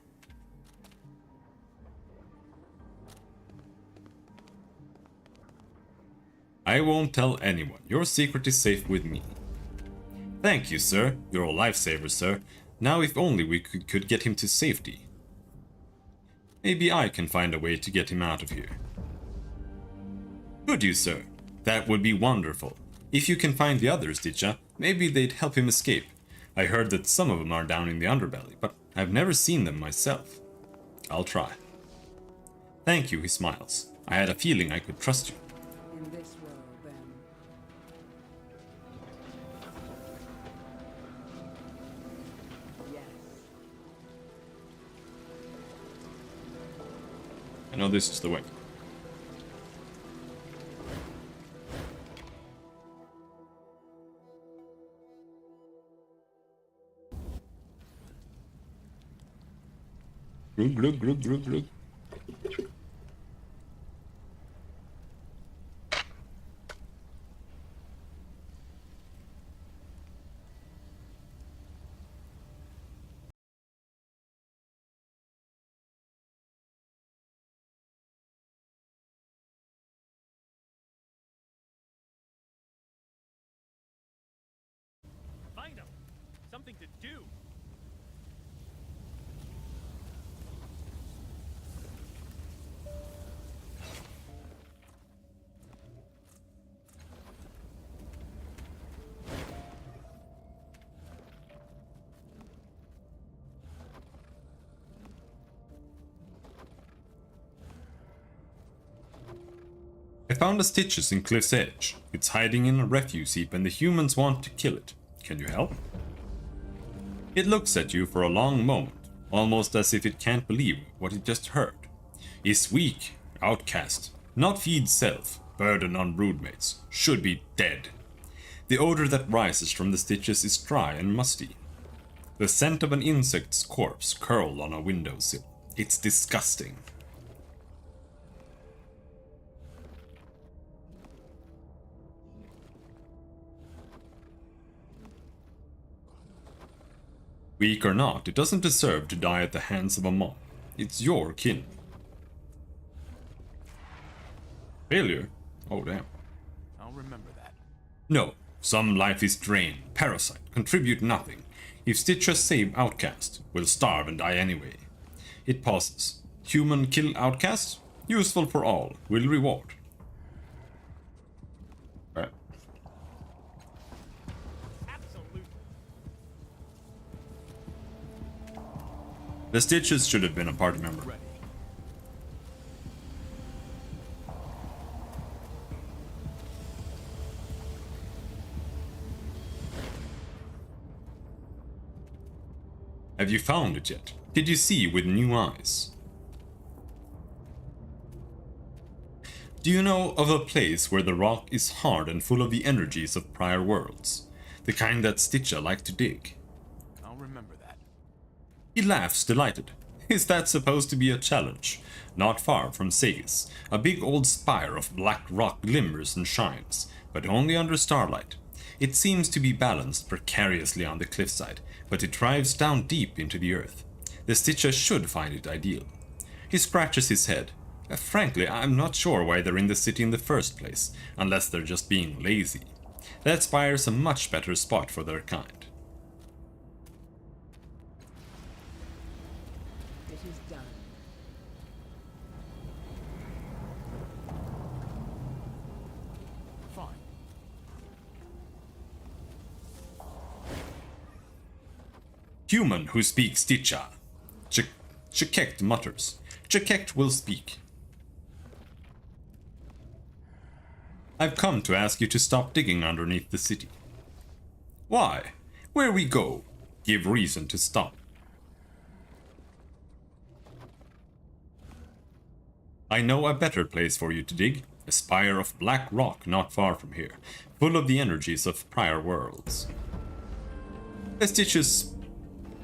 I won't tell anyone. Your secret is safe with me. Thank you, sir. You're a lifesaver, sir. Now if only we could get him to safety. Maybe I can find a way to get him out of here. Could you, sir? That would be wonderful. If you can find the others, Stitcha, maybe they'd help him escape. I heard that some of them are down in the underbelly, but I've never seen them myself. I'll try. Thank you, he smiles. I had a feeling I could trust you. In this world, then. Yes. I know this is the way. Glug, glug, glug, glug, glug. Find them. Something to do. I found the stitches in Cliff's Edge. It's hiding in a refuse heap and the humans want to kill it. Can you help? It looks at you for a long moment, almost as if it can't believe what it just heard. Is weak, outcast, not feed self, burden on broodmates, should be dead. The odor that rises from the stitches is dry and musty. The scent of an insect's corpse curled on a windowsill. It's disgusting. Weak or not, it doesn't deserve to die at the hands of a mob. It's your kin. Failure? Oh damn. I'll remember that. No, some life is drained, parasite, contribute nothing. If Stitcher save outcast, will starve and die anyway. It pauses. Human kill outcast? Useful for all, will reward. Right. Absolutely. The Stitches should have been a party member. Ready. Have you found it yet? Did you see with new eyes? Do you know of a place where the rock is hard and full of the energies of prior worlds? The kind that Stitcher liked to dig. I'll remember that. He laughs, delighted. Is that supposed to be a challenge? Not far from Sagis, a big old spire of black rock glimmers and shines, but only under starlight. It seems to be balanced precariously on the cliffside, but it drives down deep into the earth. The Stitcher should find it ideal. He scratches his head. Frankly, I'm not sure why they're in the city in the first place, unless they're just being lazy. That spire's a much better spot for their kind. It is done. Fine. Human who speaks Stitcher. Chekekt mutters. Chekekt will speak. I've come to ask you to stop digging underneath the city. Why? Where we go, give reason to stop. I know a better place for you to dig, a spire of black rock not far from here, full of the energies of prior worlds. The Stitch's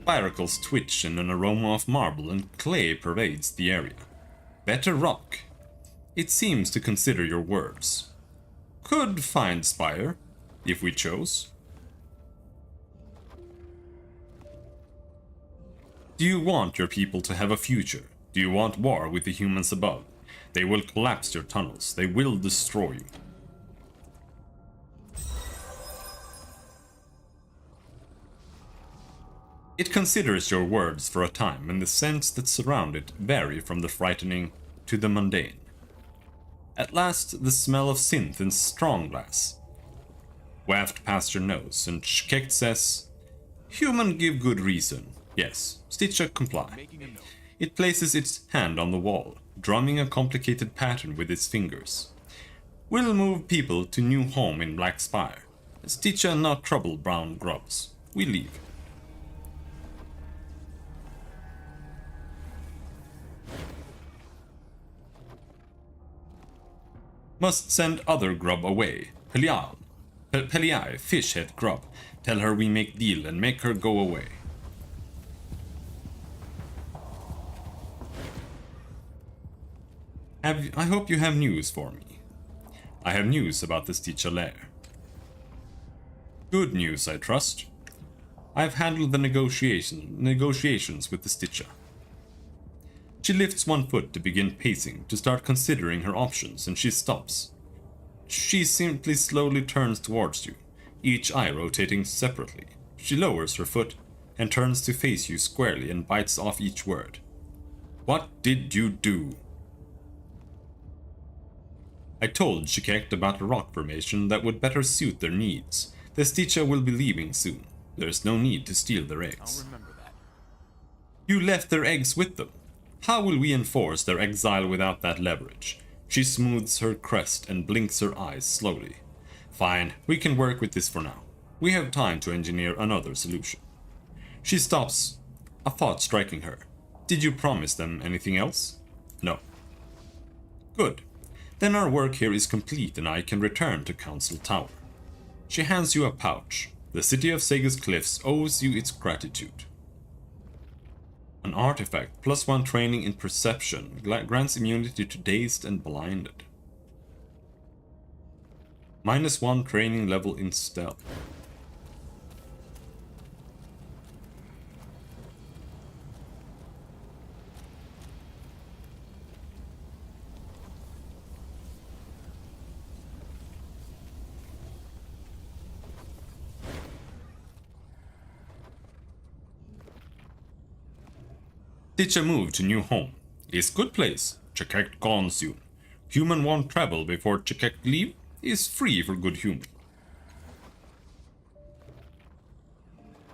spiracles twitch and an aroma of marble and clay pervades the area. Better rock. It seems to consider your words. Could find spire, if we chose. Do you want your people to have a future? Do you want war with the humans above? They will collapse your tunnels. They will destroy you. It considers your words for a time, and the scents that surround it vary from the frightening to the mundane. At last, the smell of synth and strong glass waft past your nose, and Chekekt says, "Human give good reason." Yes, Stitcher comply. Making a note. It places its hand on the wall, drumming a complicated pattern with its fingers. We'll move people to new home in Black Spire. Stitcher not trouble brown grubs. We leave. Must send other grub away. Peliai, fishhead grub. Tell her we make deal and make her go away. Lady, I hope you have news for me. I have news about the Stitcher lair. Good news, I trust. I've handled the negotiations with the Stitcher. She lifts one foot to begin pacing, to start considering her options, and she stops. She simply slowly turns towards you, each eye rotating separately. She lowers her foot and turns to face you squarely and bites off each word. What did you do? I told Shikekt about a rock formation that would better suit their needs. The Stitcher will be leaving soon. There's no need to steal their eggs. I'll remember that. You left their eggs with them. How will we enforce their exile without that leverage? She smooths her crest and blinks her eyes slowly. Fine, we can work with this for now. We have time to engineer another solution. She stops, a thought striking her. Did you promise them anything else? No. Good. Then our work here is complete and I can return to Council Tower. She hands you a pouch. The city of Sega's Cliffs owes you its gratitude. An artifact, +1 training in perception, grants immunity to dazed and blinded. -1 training level in stealth. Stitcher move to new home. Is good place. Shikekt gone soon. Human won't travel before Shikekt leave. Is free for good human.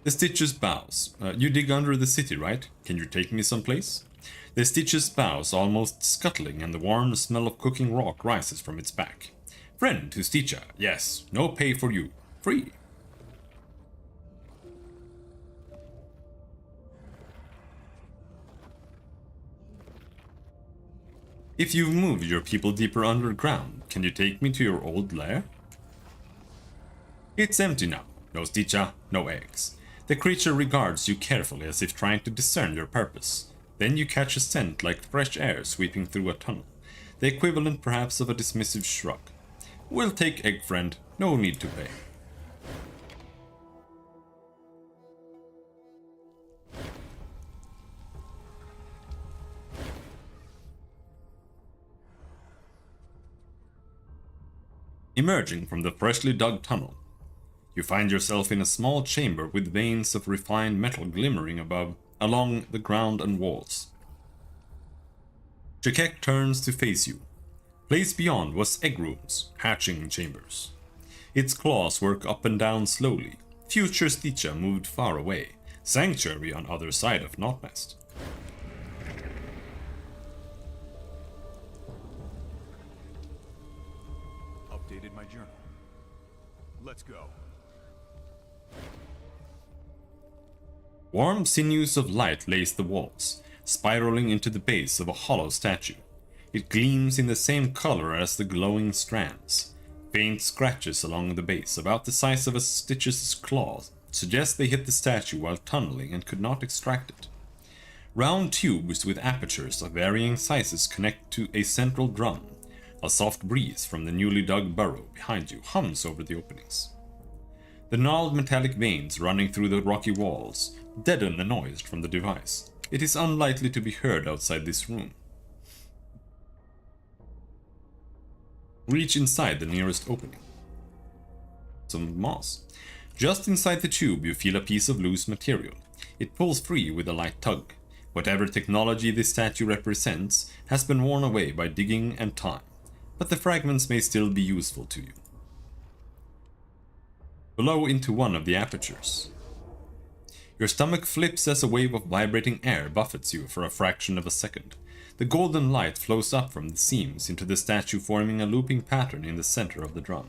The Stitcher's bows. You dig under the city, right? Can you take me someplace? The Stitcher's bows almost scuttling and the warm smell of cooking rock rises from its back. Friend to Stitcher. Yes. No pay for you. Free. If you've moved your people deeper underground, can you take me to your old lair? It's empty now. No Stitcher, no eggs. The creature regards you carefully as if trying to discern your purpose. Then you catch a scent like fresh air sweeping through a tunnel. The equivalent perhaps of a dismissive shrug. We'll take egg, friend. No need to pay. Emerging from the freshly dug tunnel, you find yourself in a small chamber with veins of refined metal glimmering above, along the ground and walls. Shikekt turns to face you. Place beyond was egg rooms, hatching chambers. Its claws work up and down slowly. Future Stitcher moved far away. Sanctuary on other side of Knotnest. Updated my journal. Let's go. Warm sinews of light lace the walls, spiraling into the base of a hollow statue. It gleams in the same color as the glowing strands. Faint scratches along the base, about the size of a Stitcher's claws, suggest they hit the statue while tunneling and could not extract it. Round tubes with apertures of varying sizes connect to a central drum. A soft breeze from the newly dug burrow behind you hums over the openings. The gnarled metallic veins running through the rocky walls deaden the noise from the device. It is unlikely to be heard outside this room. Reach inside the nearest opening. Some moss. Just inside the tube you feel a piece of loose material. It pulls free with a light tug. Whatever technology this statue represents has been worn away by digging and time, but the fragments may still be useful to you. Blow into one of the apertures. Your stomach flips as a wave of vibrating air buffets you for a fraction of a second. The golden light flows up from the seams into the statue, forming a looping pattern in the center of the drum.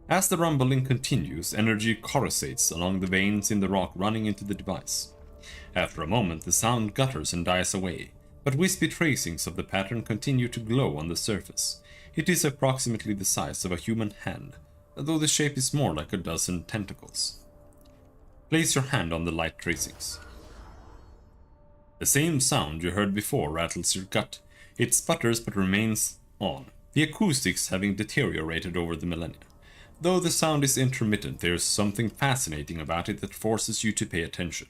As the rumbling continues, energy coruscates along the veins in the rock running into the device. After a moment, the sound gutters and dies away, but wispy tracings of the pattern continue to glow on the surface. It is approximately the size of a human hand, though the shape is more like a dozen tentacles. Place your hand on the light tracings. The same sound you heard before rattles your gut. It sputters but remains on, the acoustics having deteriorated over the millennia. Though the sound is intermittent, there is something fascinating about it that forces you to pay attention.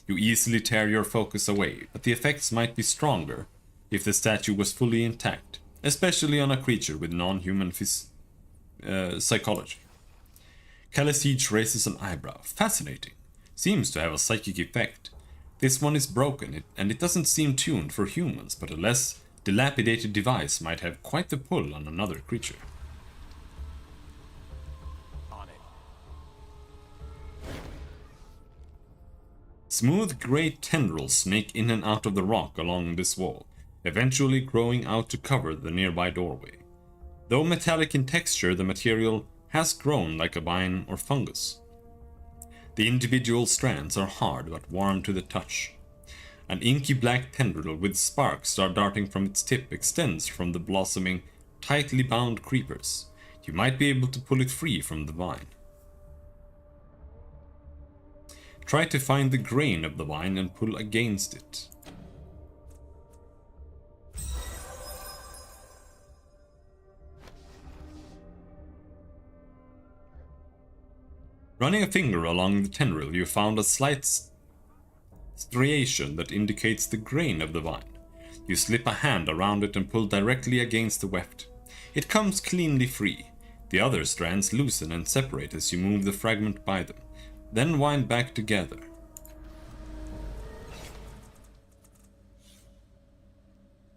You easily tear your focus away, but the effects might be stronger if the statue was fully intact, especially on a creature with non-human psychology. Kalesij raises an eyebrow. Fascinating. Seems to have a psychic effect. This one is broken, and it doesn't seem tuned for humans, but a less dilapidated device might have quite the pull on another creature. On it. Smooth grey tendrils snake in and out of the rock along this wall, eventually growing out to cover the nearby doorway. Though metallic in texture, the material has grown like a vine or fungus. The individual strands are hard but warm to the touch. An inky black tendril with sparks darting from its tip extends from the blossoming, tightly bound creepers. You might be able to pull it free from the vine. Try to find the grain of the vine and pull against it. Running a finger along the tendril, you found a slight striation that indicates the grain of the vine. You slip a hand around it and pull directly against the weft. It comes cleanly free. The other strands loosen and separate as you move the fragment by them, then wind back together.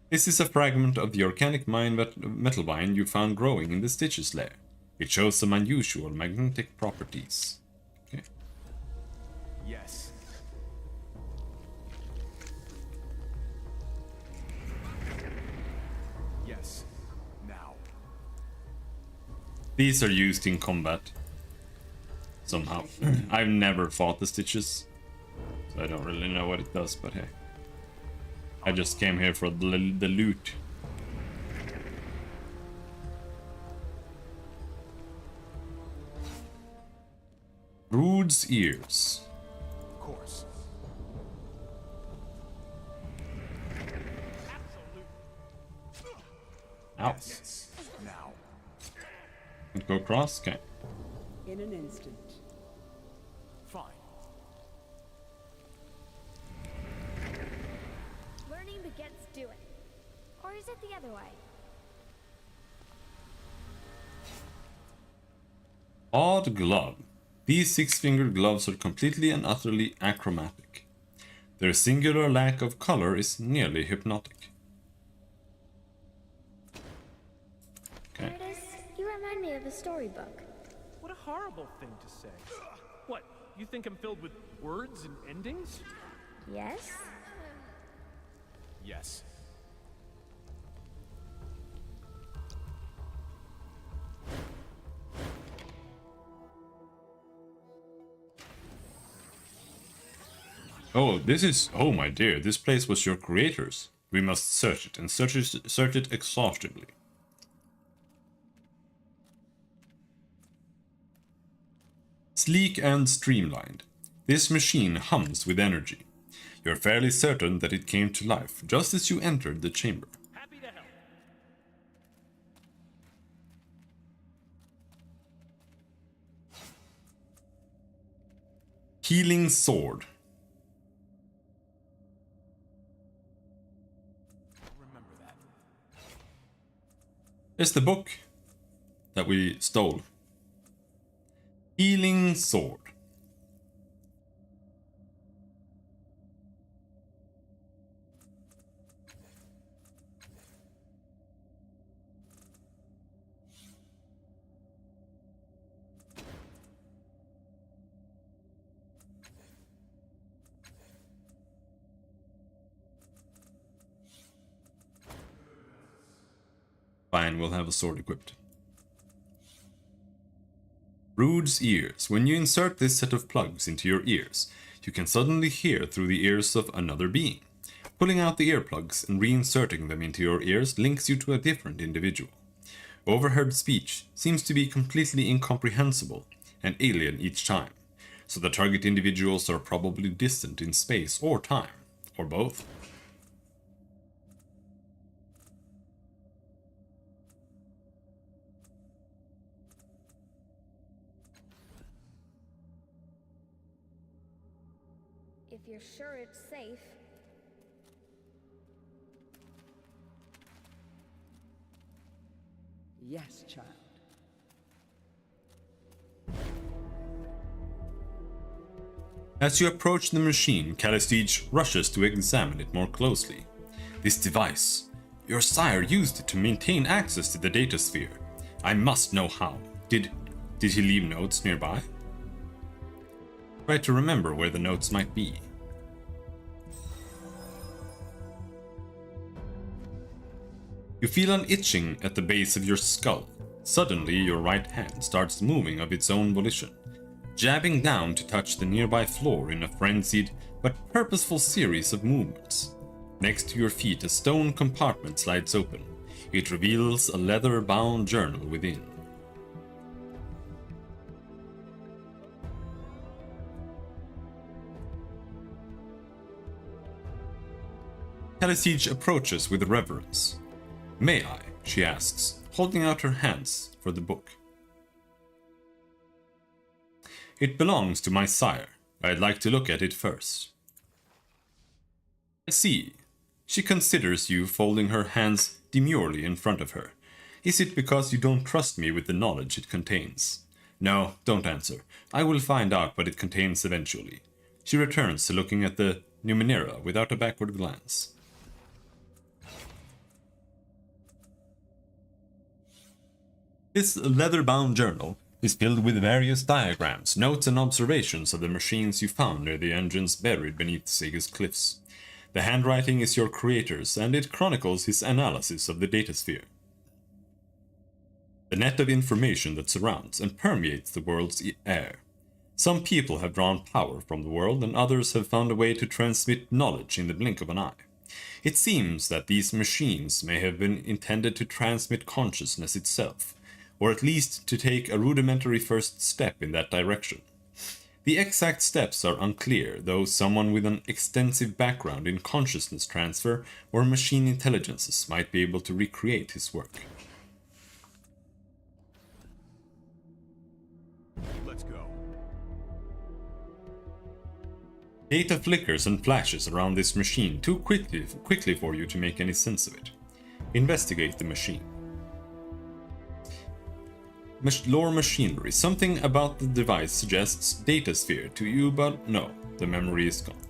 This is a fragment of the organic metal vine you found growing in the Stitches lair. It shows some unusual magnetic properties. Okay. Yes. Yes. Now. These are used in combat. Somehow. I've never fought the Stitches, so I don't really know what it does, but hey. I just came here for the loot. Rude's ears. Of course. Ow. Yes. Now. And go across? Okay. In an instant. Fine. Learning begets doing. Or is it the other way? Odd glove. These six-fingered gloves are completely and utterly achromatic. Their singular lack of color is nearly hypnotic. Okay. Curtis, you remind me of a storybook. What a horrible thing to say. What, you think I'm filled with words and endings? Yes? Yes. Oh, this is... Oh my dear, this place was your creator's. We must search it, and search it exhaustively. Sleek and streamlined. This machine hums with energy. You're fairly certain that it came to life just as you entered the chamber. Happy to help. Healing sword. Remember that. It's the book that we stole. Healing sword. Fine, we'll have a sword equipped. Rude's ears. When you insert this set of plugs into your ears, you can suddenly hear through the ears of another being. Pulling out the earplugs and reinserting them into your ears links you to a different individual. Overheard speech seems to be completely incomprehensible and alien each time, so the target individuals are probably distant in space or time, or both. If you're sure it's safe. Yes, child. As you approach the machine, Calistige rushes to examine it more closely. This device. Your sire used it to maintain access to the data sphere. I must know how. Did he leave notes nearby? Try to remember where the notes might be. You feel an itching at the base of your skull. Suddenly, your right hand starts moving of its own volition, jabbing down to touch the nearby floor in a frenzied but purposeful series of movements. Next to your feet, a stone compartment slides open. It reveals a leather-bound journal within. Calistige approaches with reverence. "May I?" she asks, holding out her hands for the book. "It belongs to my sire. I'd like to look at it first." "I see." She considers you, folding her hands demurely in front of her. "Is it because you don't trust me with the knowledge it contains?" "No, don't answer. I will find out what it contains eventually." She returns to looking at the Numenera without a backward glance. This leather-bound journal is filled with various diagrams, notes and observations of the machines you found near the engines buried beneath Sega's cliffs. The handwriting is your creator's, and it chronicles his analysis of the datasphere. The net of information that surrounds and permeates the world's air. Some people have drawn power from the world, and others have found a way to transmit knowledge in the blink of an eye. It seems that these machines may have been intended to transmit consciousness itself, or at least to take a rudimentary first step in that direction. The exact steps are unclear, though someone with an extensive background in consciousness transfer or machine intelligences might be able to recreate his work. Let's go. Data flickers and flashes around this machine too quickly for you to make any sense of it. Investigate the machine. Lore machinery. Something about the device suggests datasphere to you, but no, the memory is gone.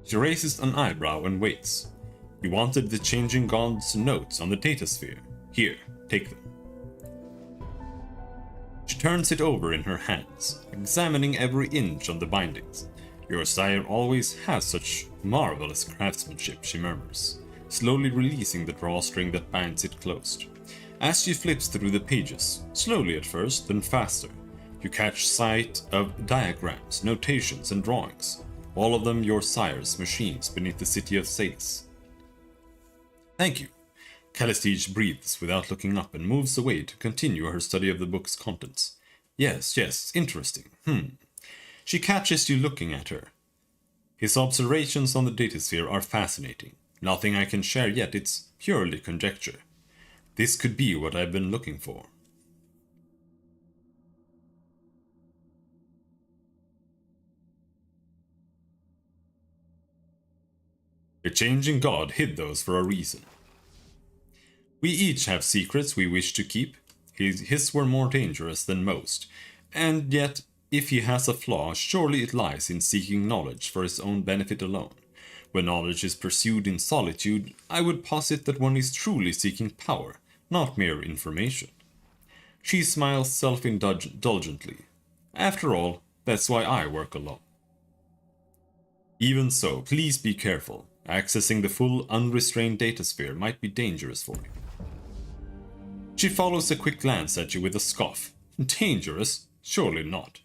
She raises an eyebrow and waits. You wanted the changing god's notes on the datasphere. Here, take them. She turns it over in her hands, examining every inch of the bindings. Your sire always has such marvelous craftsmanship, she murmurs, slowly releasing the drawstring that binds it closed. As she flips through the pages, slowly at first, then faster, you catch sight of diagrams, notations, and drawings, all of them your sire's machines beneath the city of Sais. Thank you. Calistige breathes without looking up and moves away to continue her study of the book's contents. Yes, interesting. She catches you looking at her. His observations on the datasphere are fascinating. Nothing I can share yet, it's purely conjecture. This could be what I've been looking for. The changing god hid those for a reason. We each have secrets we wish to keep. His were more dangerous than most, and yet, if he has a flaw, surely it lies in seeking knowledge for his own benefit alone. When knowledge is pursued in solitude, I would posit that one is truly seeking power, not mere information. She smiles self-indulgently. After all, that's why I work alone. Even so, please be careful. Accessing the full, unrestrained datasphere might be dangerous for you. She follows a quick glance at you with a scoff. Dangerous? Surely not.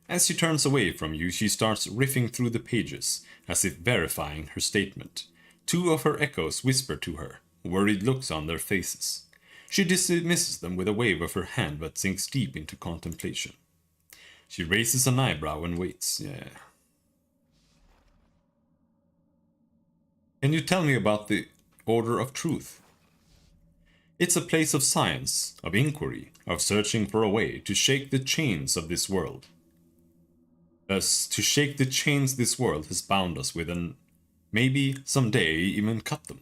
As she turns away from you, she starts riffing through the pages, as if verifying her statement. Two of her echoes whisper to her, worried looks on their faces. She dismisses them with a wave of her hand, but sinks deep into contemplation. She raises an eyebrow and waits. Can you tell me about the Order of Truth? It's a place of science, of inquiry, of searching for a way to shake the chains of this world. Thus, to shake the chains this world has bound us with, and maybe someday even cut them.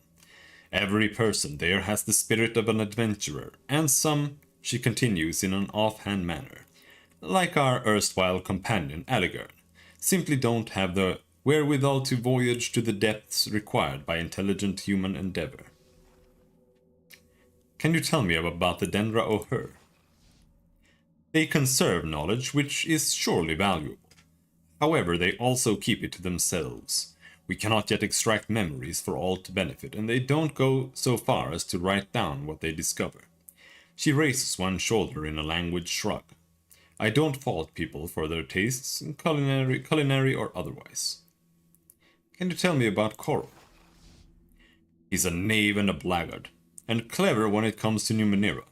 Every person there has the spirit of an adventurer, and some, she continues in an offhand manner, like our erstwhile companion Alligern, simply don't have the wherewithal to voyage to the depths required by intelligent human endeavor. Can you tell me about the Dendra O'Her? They conserve knowledge which is surely valuable. However, they also keep it to themselves. We cannot yet extract memories for all to benefit, and they don't go so far as to write down what they discover. She raises one shoulder in a languid shrug. I don't fault people for their tastes, culinary or otherwise. Can you tell me about Coral? He's a knave and a blackguard, and clever when it comes to Numenera.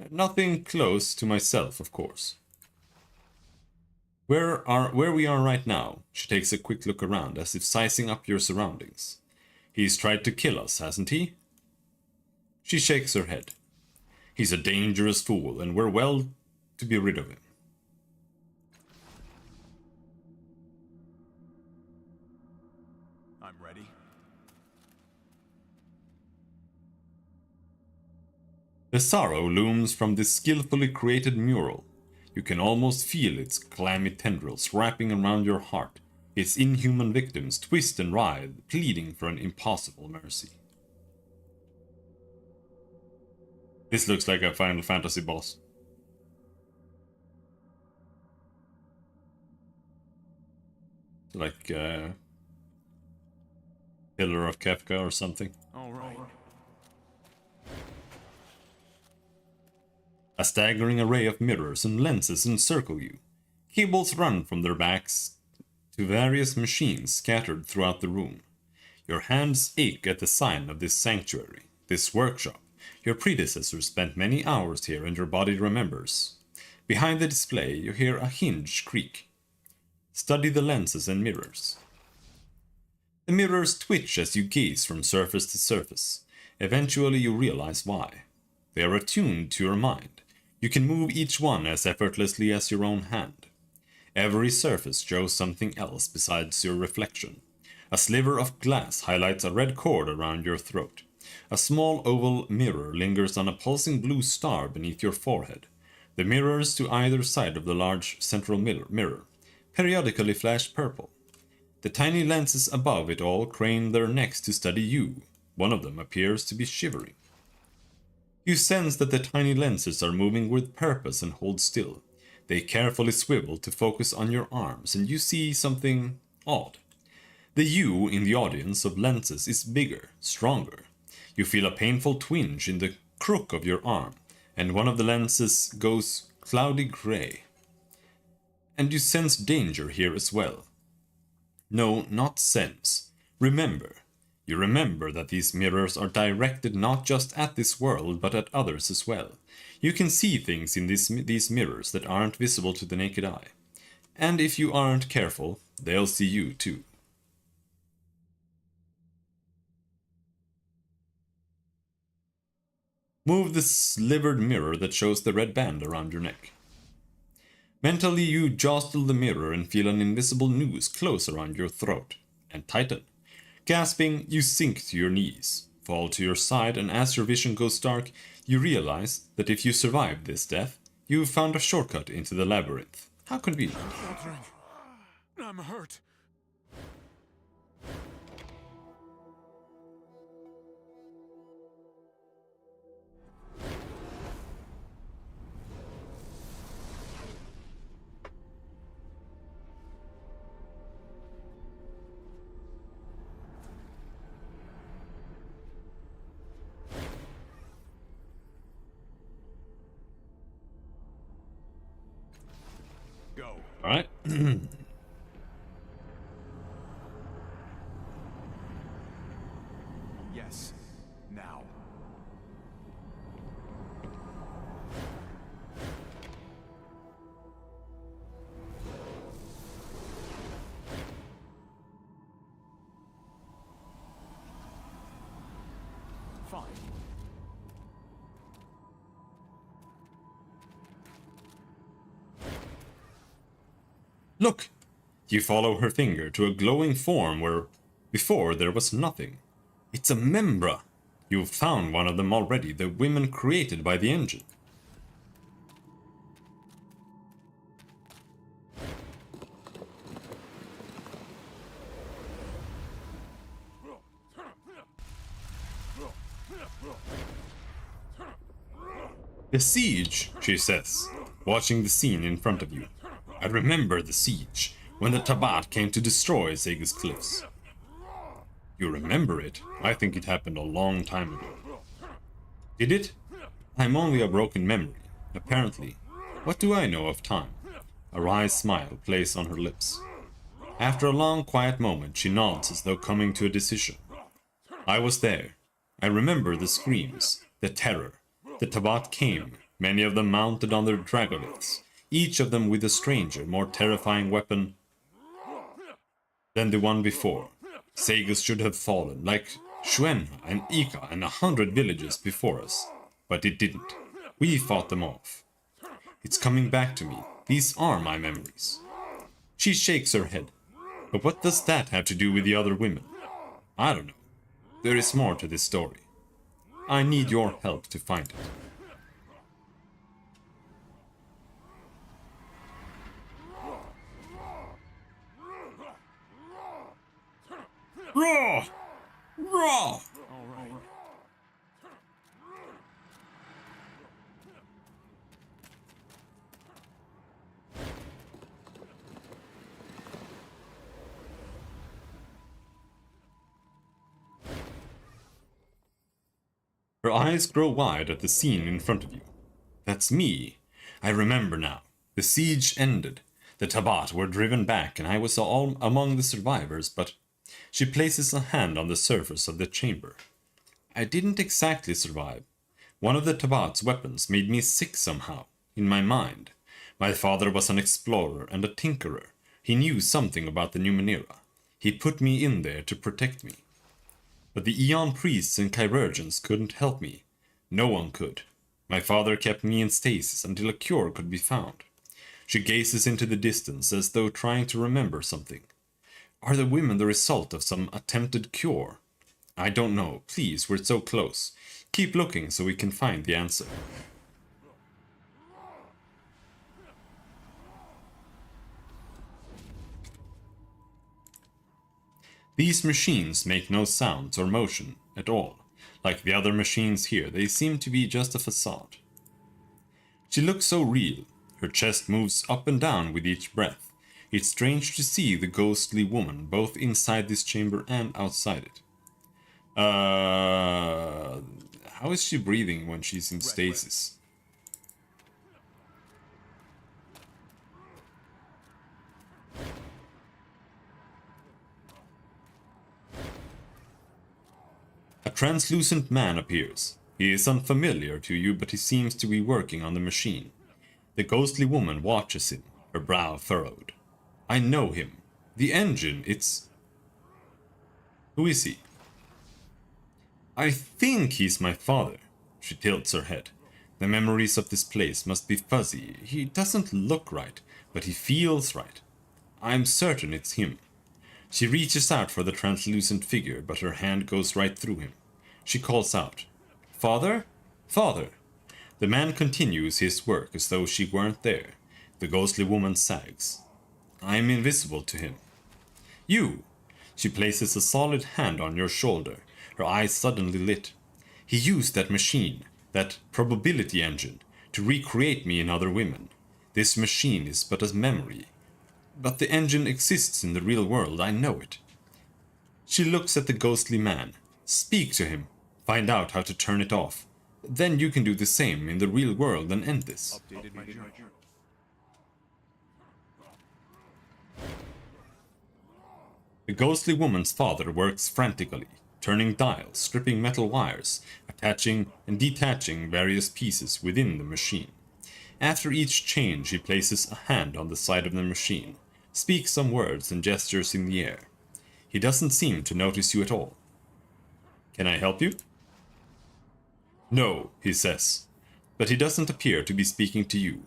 Nothing close to myself, of course. Where we are right now, she takes a quick look around as if sizing up your surroundings. He's tried to kill us, hasn't he? She shakes her head. He's a dangerous fool, and we're well to be rid of him. I'm ready. The sorrow looms from this skillfully created mural. You can almost feel its clammy tendrils wrapping around your heart, its inhuman victims twist and writhe, pleading for an impossible mercy. This looks like a Final Fantasy boss. Like Pillar of Kafka or something. All right. A staggering array of mirrors and lenses encircle you. Cables run from their backs to various machines scattered throughout the room. Your hands ache at the sign of this sanctuary, this workshop. Your predecessors spent many hours here and your body remembers. Behind the display, you hear a hinge creak. Study the lenses and mirrors. The mirrors twitch as you gaze from surface to surface. Eventually you realize why. They are attuned to your mind. You can move each one as effortlessly as your own hand. Every surface shows something else besides your reflection. A sliver of glass highlights a red cord around your throat. A small oval mirror lingers on a pulsing blue star beneath your forehead. The mirrors to either side of the large central mirror periodically flash purple. The tiny lenses above it all crane their necks to study you. One of them appears to be shivering. You sense that the tiny lenses are moving with purpose and hold still. They carefully swivel to focus on your arms, and you see something odd. The you in the audience of lenses is bigger, stronger. You feel a painful twinge in the crook of your arm, and one of the lenses goes cloudy gray. And you sense danger here as well. No, not sense. Remember. You remember that these mirrors are directed not just at this world, but at others as well. You can see things in these mirrors that aren't visible to the naked eye. And if you aren't careful, they'll see you too. Move the slivered mirror that shows the red band around your neck. Mentally, you jostle the mirror and feel an invisible noose close around your throat, and tighten. Gasping, you sink to your knees, fall to your side, and as your vision goes dark, you realize that if you survive this death, you've found a shortcut into the labyrinth. How convenient. Children, I'm hurt. Go. All right. Yes. Now. Fine. Look! You follow her finger to a glowing form where before there was nothing. It's a membra. You've found one of them already, the women created by the engine. The siege, she says, watching the scene in front of you. I remember the siege, when the Tabat came to destroy Sega's cliffs. You remember it? I think it happened a long time ago. Did it? I'm only a broken memory, apparently. What do I know of time? A wry smile plays on her lips. After a long, quiet moment, she nods as though coming to a decision. I was there. I remember the screams, the terror. The Tabat came, many of them mounted on their dragoliths, each of them with a stranger, more terrifying weapon than the one before. Segas should have fallen, like Shuenha and Ika and 100 villages before us. But it didn't. We fought them off. It's coming back to me. These are my memories. She shakes her head. But what does that have to do with the other women? I don't know. There is more to this story. I need your help to find it. Raw! Raw! Her eyes grow wide at the scene in front of you. That's me. I remember now. The siege ended. The Tabat were driven back and I was all among the survivors, but she places a hand on the surface of the chamber. I didn't exactly survive. One of the Tabat's weapons made me sick somehow, in my mind. My father was an explorer and a tinkerer. He knew something about the Numenera. He put me in there to protect me. But the Eon priests and chirurgeons couldn't help me. No one could. My father kept me in stasis until a cure could be found. She gazes into the distance as though trying to remember something. Are the women the result of some attempted cure? I don't know. Please, we're so close. Keep looking so we can find the answer. These machines make no sounds or motion at all. Like the other machines here, they seem to be just a facade. She looks so real. Her chest moves up and down with each breath. It's strange to see the ghostly woman both inside this chamber and outside it. How is she breathing when she's in stasis? A translucent man appears. He is unfamiliar to you, but he seems to be working on the machine. The ghostly woman watches him, her brow furrowed. I know him. The engine, it's... Who is he? I think he's my father. She tilts her head. The memories of this place must be fuzzy. He doesn't look right, but he feels right. I'm certain it's him. She reaches out for the translucent figure, but her hand goes right through him. She calls out, "Father? Father!" The man continues his work as though she weren't there. The ghostly woman sags. I'm invisible to him. You! She places a solid hand on your shoulder, her eyes suddenly lit. He used that machine, that probability engine, to recreate me in other women. This machine is but a memory. But the engine exists in the real world, I know it. She looks at the ghostly man. Speak to him. Find out how to turn it off. Then you can do the same in the real world and end this. The ghostly woman's father works frantically, turning dials, stripping metal wires, attaching and detaching various pieces within the machine. After each change, he places a hand on the side of the machine, speaks some words and gestures in the air. He doesn't seem to notice you at all. Can I help you? No, he says, but he doesn't appear to be speaking to you.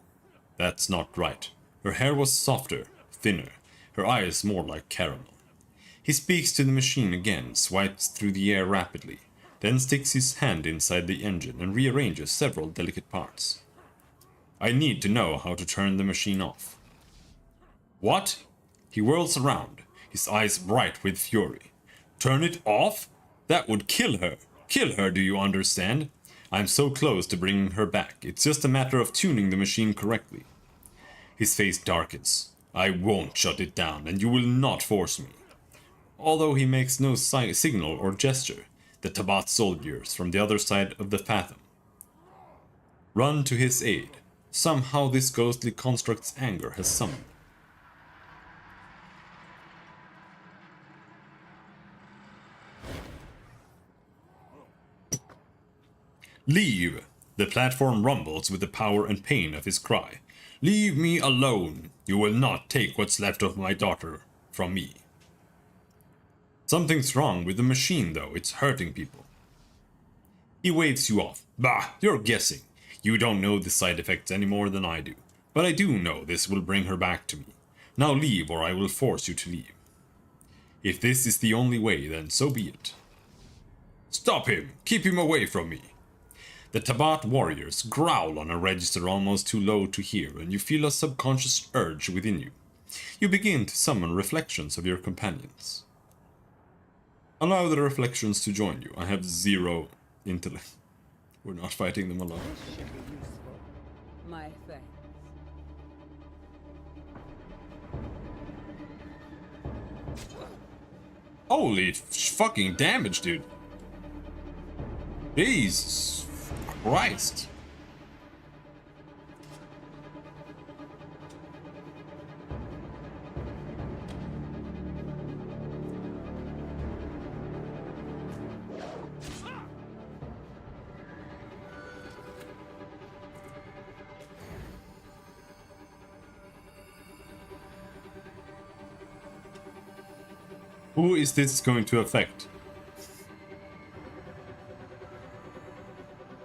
That's not right. Her hair was softer, thinner, her eyes more like caramel. He speaks to the machine again, swipes through the air rapidly, then sticks his hand inside the engine and rearranges several delicate parts. I need to know how to turn the machine off. What? He whirls around, his eyes bright with fury. Turn it off? That would kill her. Kill her, do you understand? I'm so close to bringing her back. It's just a matter of tuning the machine correctly. His face darkens. I won't shut it down, and you will not force me. Although he makes no signal or gesture, the Tabat soldiers from the other side of the fathom run to his aid. Somehow this ghostly construct's anger has summoned. Leave! The platform rumbles with the power and pain of his cry. Leave me alone! You will not take what's left of my daughter from me. Something's wrong with the machine, though. It's hurting people. He waves you off. Bah, you're guessing. You don't know the side effects any more than I do. But I do know this will bring her back to me. Now leave, or I will force you to leave. If this is the only way, then so be it. Stop him! Keep him away from me! The Tabat warriors growl on a register almost too low to hear, and you feel a subconscious urge within you. You begin to summon reflections of your companions. Allow the reflections to join you. I have 0 intellect. We're not fighting them alone. This should be useful. My thanks. Holy fucking damage, dude. Jesus Christ. Who is this going to affect?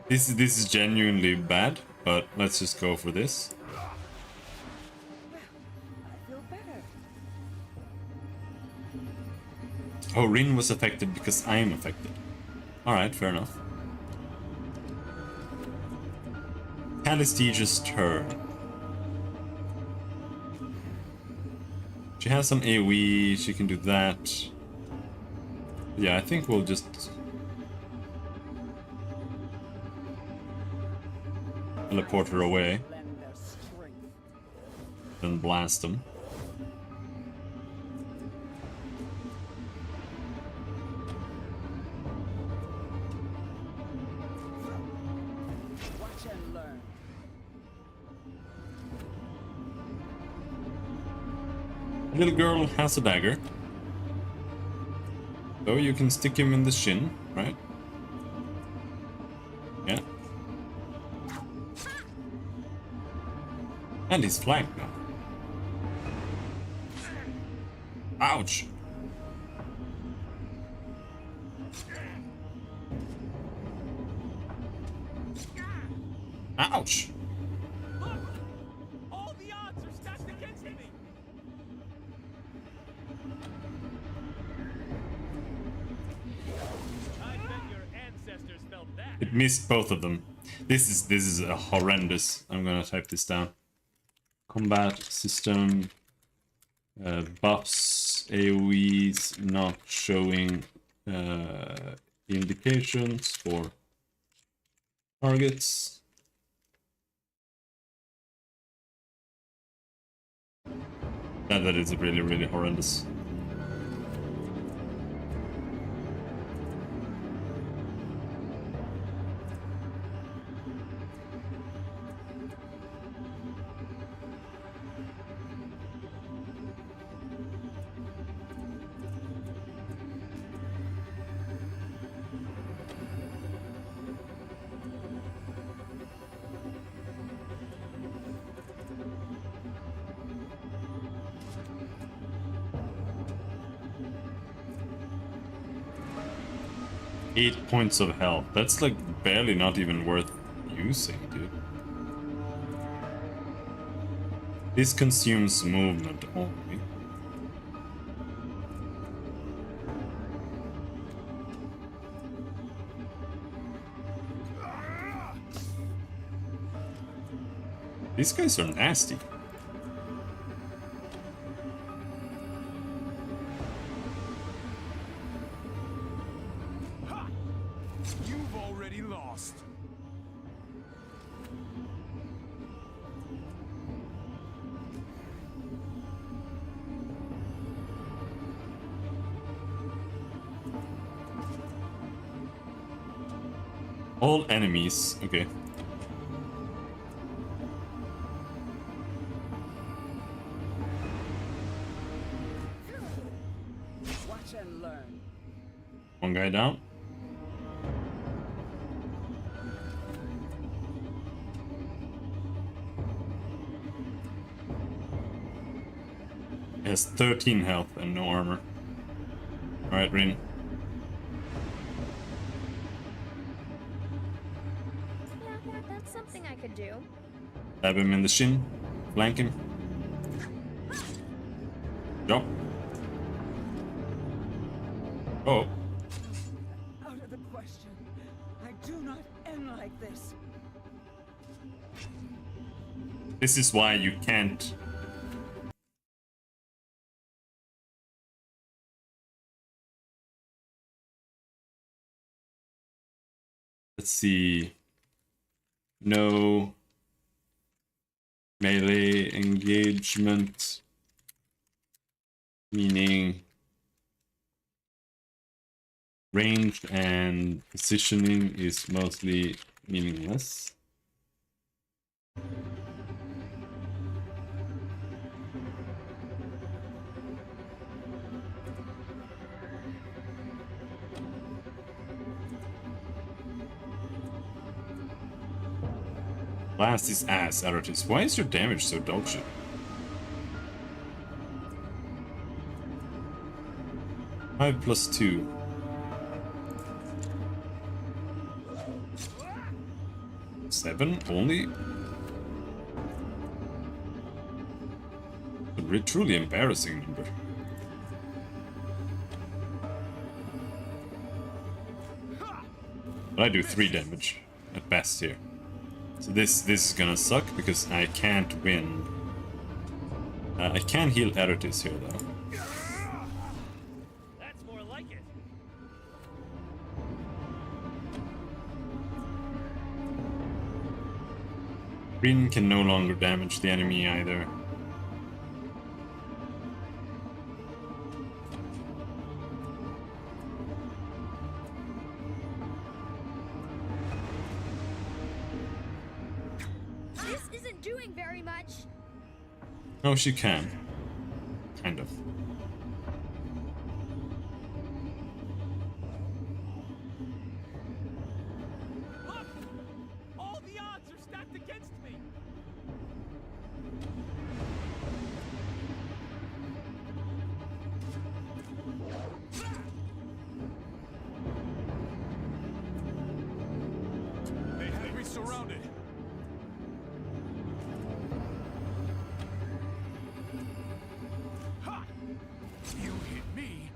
This is genuinely bad, but let's just go for this. I feel better. Oh, Rin was affected because I am affected. Alright, fair enough. Callisticia's turn. She has some AoE, she can do that. Yeah, I think we'll just teleport her away. Lend their strength. Then blast them. Watch and learn. Little girl has a dagger. So you can stick him in the shin, right? Yeah. And he's flanked now. Ouch! Ouch! Look! All the odds are stacked against me! I bet your ancestors felt that. It missed both of them. This is a horrendous. I'm gonna type this down. Combat system buffs, AoEs not showing indications for targets. That is really horrendous. Eight points of health. That's like barely not even worth using, dude. This consumes movement only. These guys are nasty. Ha! You've already lost. All enemies. Okay. Watch and learn. One guy down. He has 13 health and no armor. Alright, Rin. Yeah, that's something I could do. Stab him in the shin. Flank him. Jump. Oh. Out of the question. I do not end like this. This is why you can't. Let's see. No melee engagement, meaning range and positioning is mostly meaningless. Blast his ass, Aratis. Why is your damage so dogshit? Five plus 2. Seven only? A truly embarrassing number. But I do 3 damage at best here. So this is gonna suck because I can't win. I can heal Aratis here though. That's more like it. Rin can no longer damage the enemy either. This isn't doing very much. No, she can. Kind of. Look! All the odds are stacked against me. They have me surrounded. Ha! You hit me.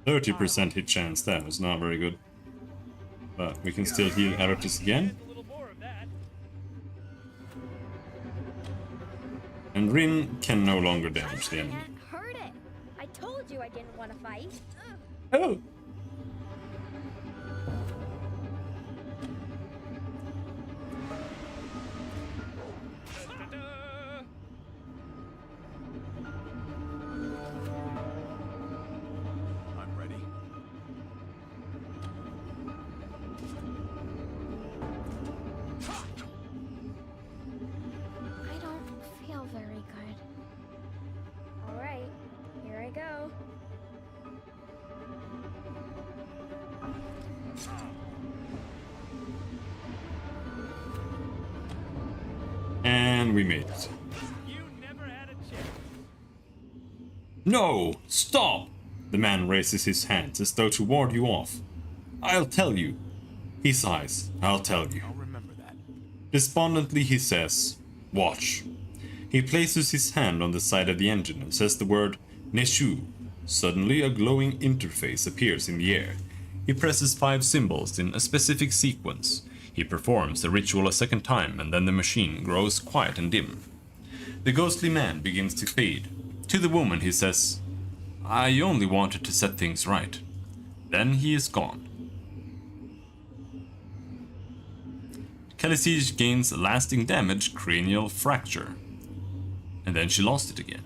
30% hit chance, that was not very good. But we can still heal Aratis again. A little more of that. And Rin can no longer damage the I enemy. can't hurt it. I told you I didn't want to fight. Oh! Da-da-da. I'm ready. I don't feel very good. All right, here I go. And we made it. You never had a chance. No! Stop! The man raises his hands as though to ward you off. I'll tell you. He sighs. I'll tell you. I'll remember that. Despondently he says, watch. He places his hand on the side of the engine and says the word Neshu. Suddenly, a glowing interface appears in the air. He presses 5 symbols in a specific sequence. He performs the ritual a second time, and then the machine grows quiet and dim. The ghostly man begins to fade. To the woman he says, "I only wanted to set things right." Then he is gone. Khaleesi gains lasting damage, cranial fracture. And then she lost it again.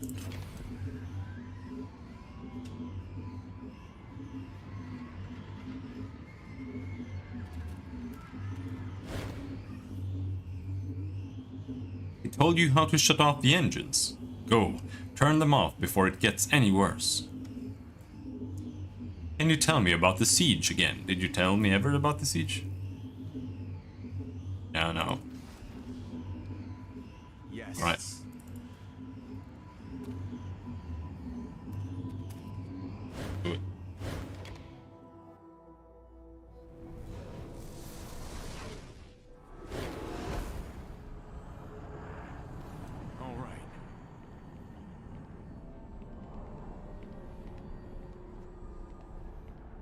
He told you how to shut off the engines. Go, turn them off before it gets any worse. Can you tell me about the siege again? Did you tell me ever about the siege? No. Yes. Right. Do it. All right.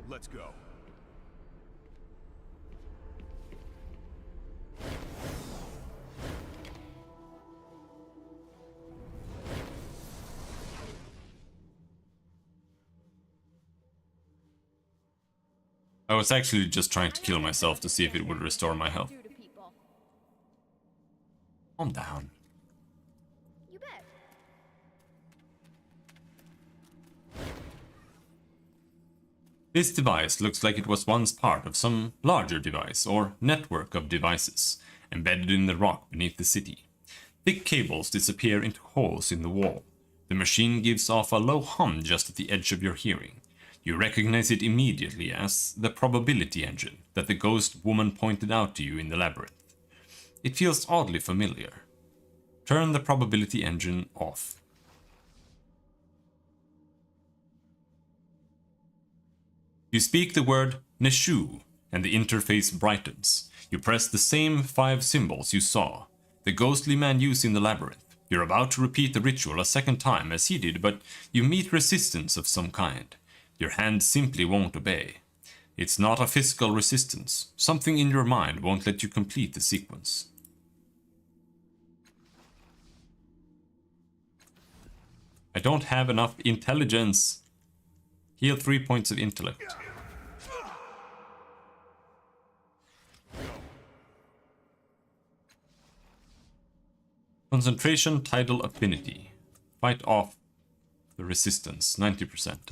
Let's go. I was actually just trying to kill myself to see if it would restore my health. Calm down. You bet. This device looks like it was once part of some larger device or network of devices embedded in the rock beneath the city. Thick cables disappear into holes in the wall. The machine gives off a low hum just at the edge of your hearing. You recognize it immediately as the probability engine that the ghost woman pointed out to you in the labyrinth. It feels oddly familiar. Turn the probability engine off. You speak the word Neshu, and the interface brightens. You press the same 5 symbols you saw. The ghostly man used in the labyrinth. You're about to repeat the ritual a second time as he did, but you meet resistance of some kind. Your hand simply won't obey. It's not a physical resistance. Something in your mind won't let you complete the sequence. I don't have enough intelligence. Heal 3 points of intellect. Concentration, tidal affinity. Fight off the resistance, 90%.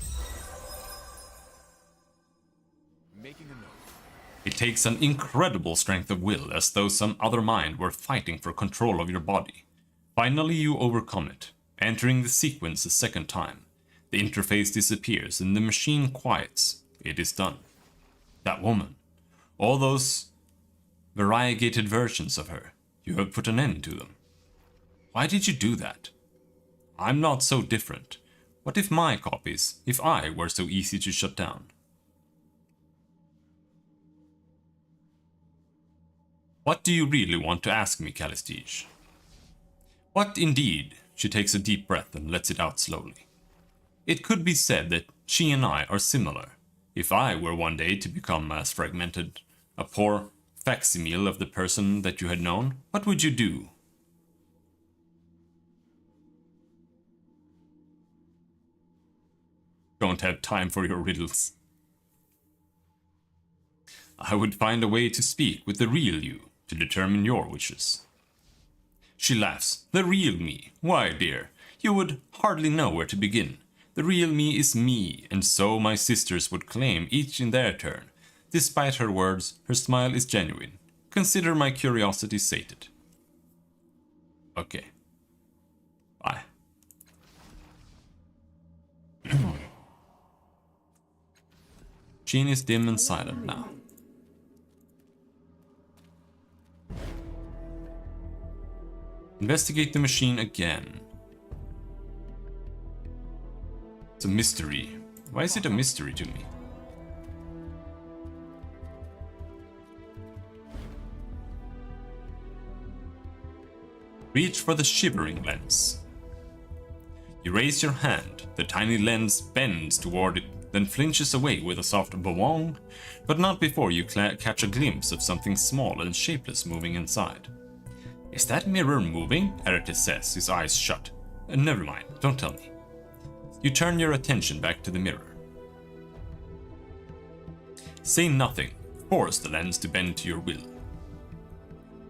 Making a note. It takes an incredible strength of will, as though some other mind were fighting for control of your body. Finally, you overcome it, entering the sequence a second time. The interface disappears and the machine quiets. It is done. That woman. All those variegated versions of her. You have put an end to them. Why did you do that? I'm not so different. What if my copies, if I were so easy to shut down? What do you really want to ask me, Khaleesi? What indeed? She takes a deep breath and lets it out slowly. It could be said that she and I are similar. If I were one day to become as fragmented, a poor facsimile of the person that you had known, what would you do? Don't have time for your riddles. I would find a way to speak with the real you to determine your wishes. She laughs. The real me? Why, dear, you would hardly know where to begin. The real me is me, and so my sisters would claim, each in their turn. Despite her words, her smile is genuine. Consider my curiosity sated. Okay. Bye. Jean is dim and silent now. Investigate the machine again. It's a mystery. Why is it a mystery to me? Reach for the shivering lens. You raise your hand, the tiny lens bends toward it, then flinches away with a soft bawong, but not before you catch a glimpse of something small and shapeless moving inside. Is that mirror moving? Heretic says, his eyes shut. Never mind, don't tell me. You turn your attention back to the mirror. Say nothing, force the lens to bend to your will.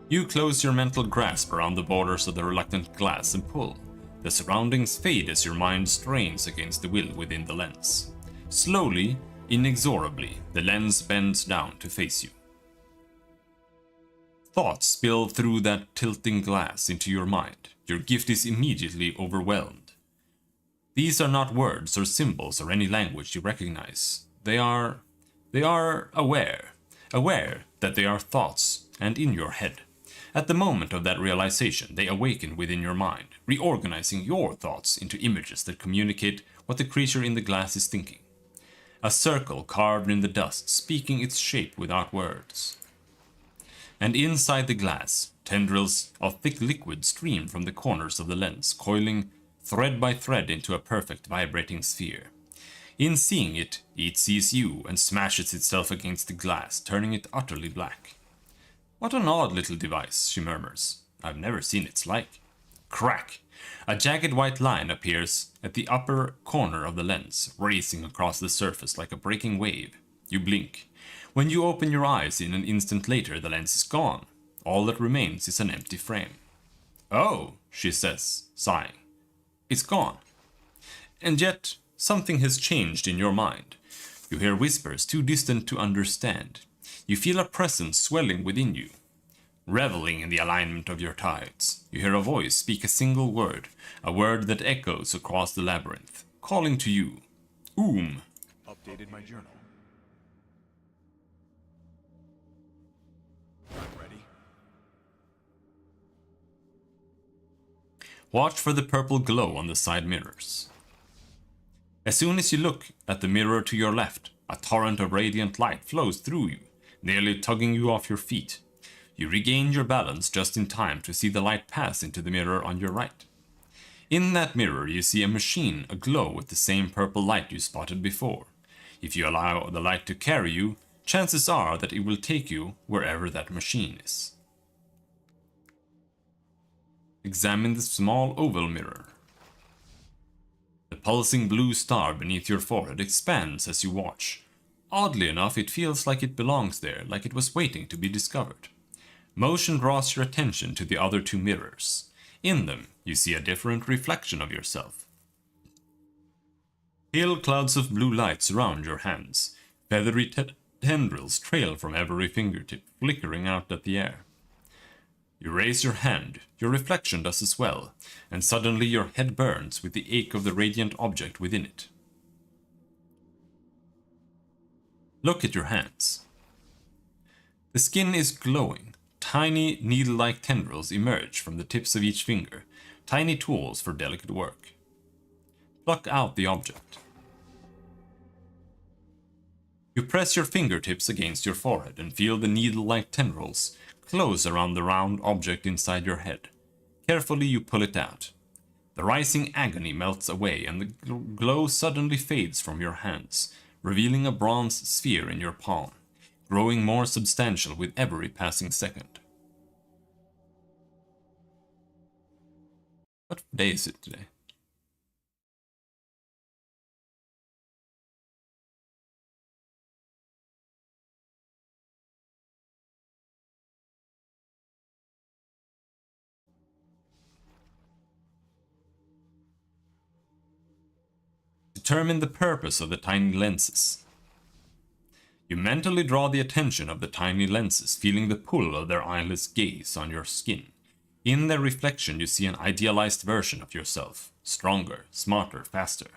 You close your mental grasp around the borders of the reluctant glass and pull. The surroundings fade as your mind strains against the will within the lens. Slowly, inexorably, the lens bends down to face you. Thoughts spill through that tilting glass into your mind. Your gift is immediately overwhelmed. These are not words or symbols or any language you recognize. They are aware that they are thoughts and in your head. At the moment of that realization, they awaken within your mind, reorganizing your thoughts into images that communicate what the creature in the glass is thinking. A circle carved in the dust, speaking its shape without words. And inside the glass, tendrils of thick liquid stream from the corners of the lens, coiling thread by thread into a perfect vibrating sphere. In seeing it, it sees you and smashes itself against the glass, turning it utterly black. What an odd little device, she murmurs. I've never seen its like. Crack! A jagged white line appears at the upper corner of the lens, racing across the surface like a breaking wave. You blink. When you open your eyes in an instant later, the lens is gone. All that remains is an empty frame. Oh, she says, sighing. It's gone. And yet, something has changed in your mind. You hear whispers too distant to understand. You feel a presence swelling within you. Reveling in the alignment of your tides, you hear a voice speak a single word, a word that echoes across the labyrinth, calling to you. Updated my journal. I'm ready. Watch for the purple glow on the side mirrors. As soon as you look at the mirror to your left, a torrent of radiant light flows through you, nearly tugging you off your feet. You regain your balance just in time to see the light pass into the mirror on your right. In that mirror you see a machine aglow with the same purple light you spotted before. If you allow the light to carry you, chances are that it will take you wherever that machine is. Examine the small oval mirror. The pulsing blue star beneath your forehead expands as you watch. Oddly enough, it feels like it belongs there, like it was waiting to be discovered. Motion draws your attention to the other two mirrors. In them, you see a different reflection of yourself. Pale clouds of blue light surround your hands. Feathery tendrils trail from every fingertip, flickering out at the air. You raise your hand, your reflection does as well, and suddenly your head burns with the ache of the radiant object within it. Look at your hands. The skin is glowing. Tiny needle-like tendrils emerge from the tips of each finger, tiny tools for delicate work. Pluck out the object. You press your fingertips against your forehead and feel the needle-like tendrils close around the round object inside your head. Carefully you pull it out. The rising agony melts away and the glow suddenly fades from your hands, revealing a bronze sphere in your palm, growing more substantial with every passing second. What day is it today? Determine the purpose of the tiny lenses. You mentally draw the attention of the tiny lenses, feeling the pull of their eyeless gaze on your skin. In their reflection you see an idealized version of yourself, stronger, smarter, faster.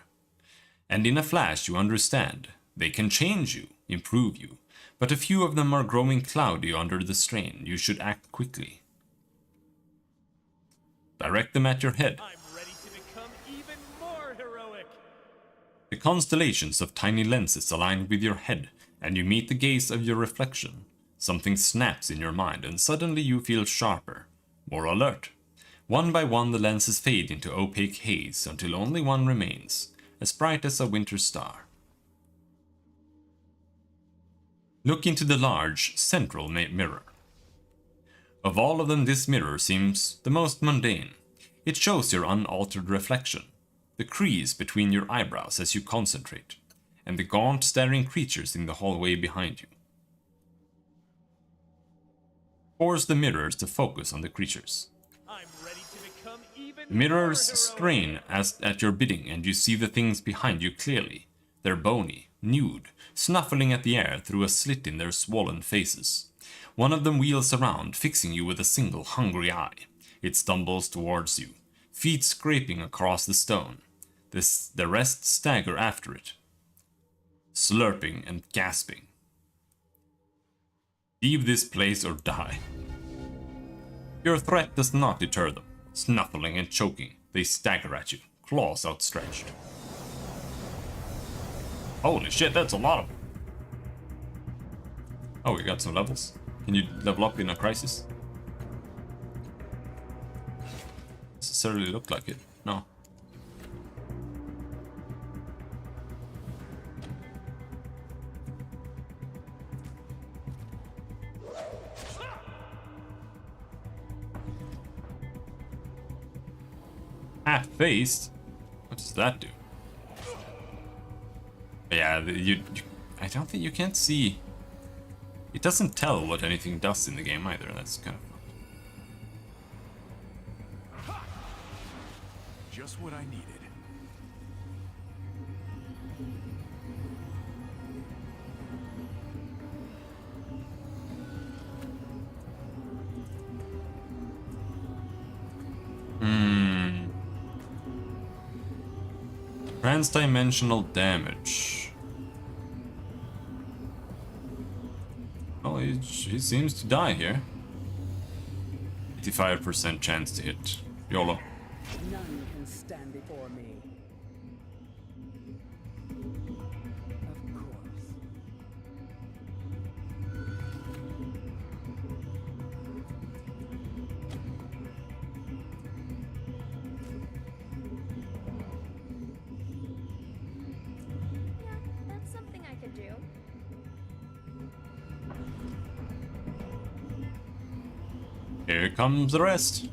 And in a flash you understand, they can change you, improve you, but a few of them are growing cloudy under the strain. You should act quickly. Direct them at your head. I'm ready to become even more heroic. The constellations of tiny lenses align with your head, and you meet the gaze of your reflection. Something snaps in your mind, and suddenly you feel sharper, more alert. One by one the lenses fade into opaque haze until only one remains, as bright as a winter star. Look into the large, central mirror. Of all of them, this mirror seems the most mundane. It shows your unaltered reflection, the crease between your eyebrows as you concentrate, and the gaunt, staring creatures in the hallway behind you. Force the mirrors to focus on the creatures. I'm ready to become even The mirrors more strain at your bidding, and you see the things behind you clearly. They're bony, nude, snuffling at the air through a slit in their swollen faces. One of them wheels around, fixing you with a single hungry eye. It stumbles towards you, feet scraping across the stone. The rest stagger after it, slurping and gasping. Leave this place or die. Your threat does not deter them. Snuffling and choking, they stagger at you, claws outstretched. Holy shit, that's a lot of them. Oh, we got some levels. Can you level up in a crisis? Necessarily look like it. No. Half-faced? What does that do? Yeah, I don't think you can't see. It doesn't tell what anything does in the game either. That's kind of fun. Just what I needed. Transdimensional damage. Oh, he seems to die here. 85% chance to hit. YOLO. None can stand before me. Of course. Yeah, that's something I could do. Here comes the rest.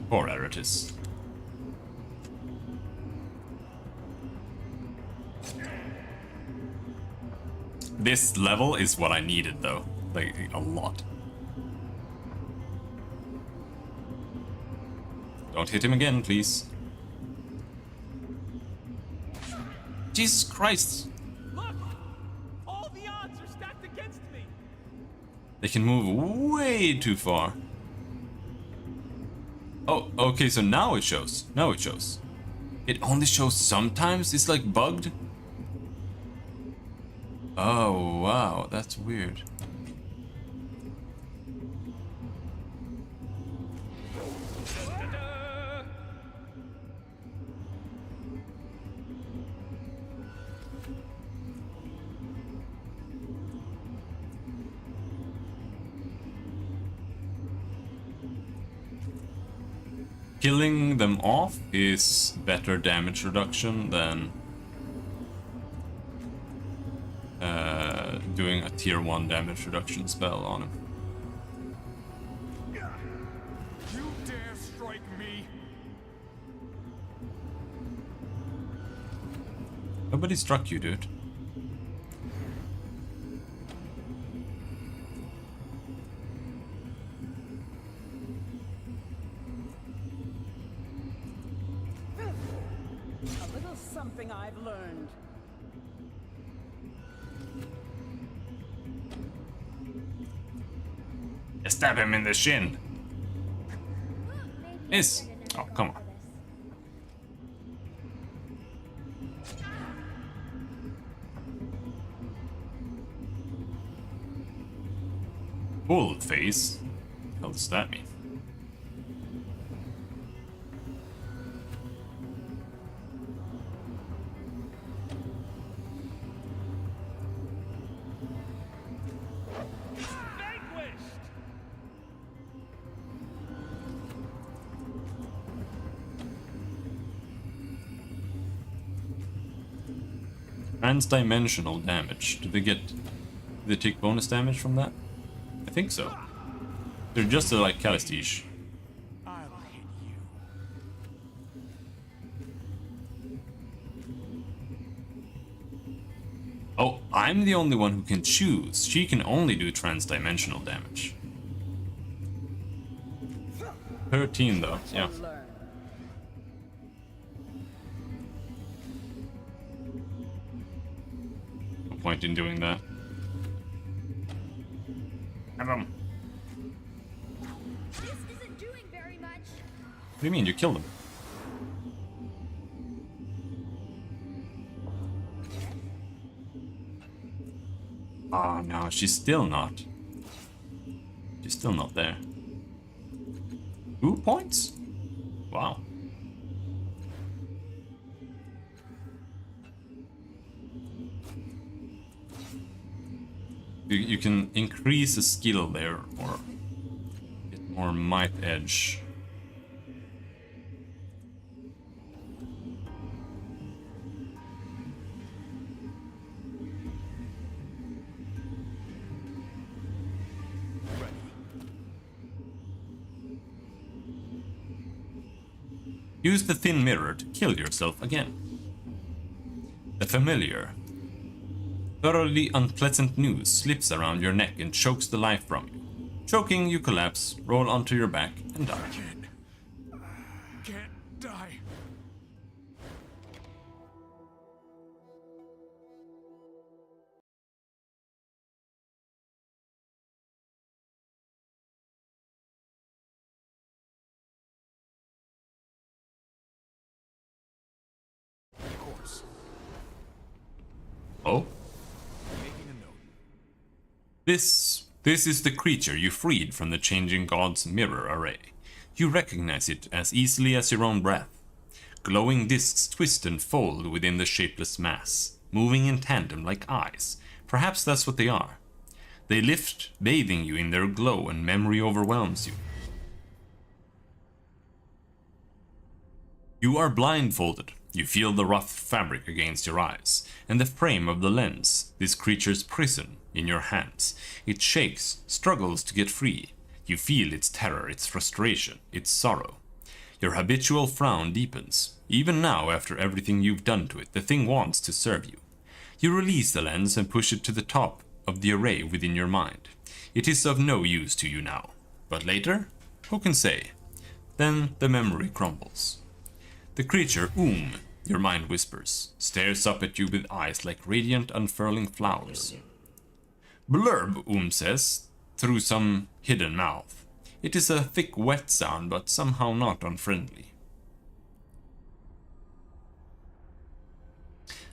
Poor Eratus. This level is what I needed though. Like, a lot. Don't hit him again, please. Jesus Christ! Look! All the odds are stacked against me! They can move way too far. Oh, okay, so now it shows. Now it shows. It only shows sometimes? It's like bugged? Oh, wow, that's weird. Da-da! Killing them off is better damage reduction than doing a tier 1 damage reduction spell on him. You dare strike me? Nobody struck you, dude. A little something I've learned. Stab him in the shin. Maybe Miss. I shouldn't Oh, have come gone on. for this. Full face? What the hell does that mean? Vanquished! Trans-dimensional damage. Do they take bonus damage from that? I think so. They're just like Calistige. I'll hit you. Oh, I'm the only one who can choose. She can only do trans-dimensional damage. 13 though, yeah. Learn. No point in doing that. Have him. This isn't doing very much. What do you mean? You killed him. Oh no, she's still not. She's still not there. 2 points? Wow. You can increase a skill there or get more might edge. Use the thin mirror to kill yourself again. The familiar, thoroughly unpleasant news slips around your neck and chokes the life from you. Choking, you collapse, roll onto your back, and die. Can't die. Of course. Oh? Making a note. This is the creature you freed from the Changing God's mirror array. You recognize it as easily as your own breath. Glowing discs twist and fold within the shapeless mass, moving in tandem like eyes. Perhaps that's what they are. They lift, bathing you in their glow, and memory overwhelms you. You are blindfolded. You feel the rough fabric against your eyes, and the frame of the lens, this creature's prison, in your hands. It shakes, struggles to get free. You feel its terror, its frustration, its sorrow. Your habitual frown deepens. Even now, after everything you've done to it, the thing wants to serve you. You release the lens and push it to the top of the array within your mind. It is of no use to you now. But later? Who can say? Then the memory crumbles. The creature, your mind whispers, stares up at you with eyes like radiant unfurling flowers. Blurb, says, through some hidden mouth. It is a thick, wet sound, but somehow not unfriendly.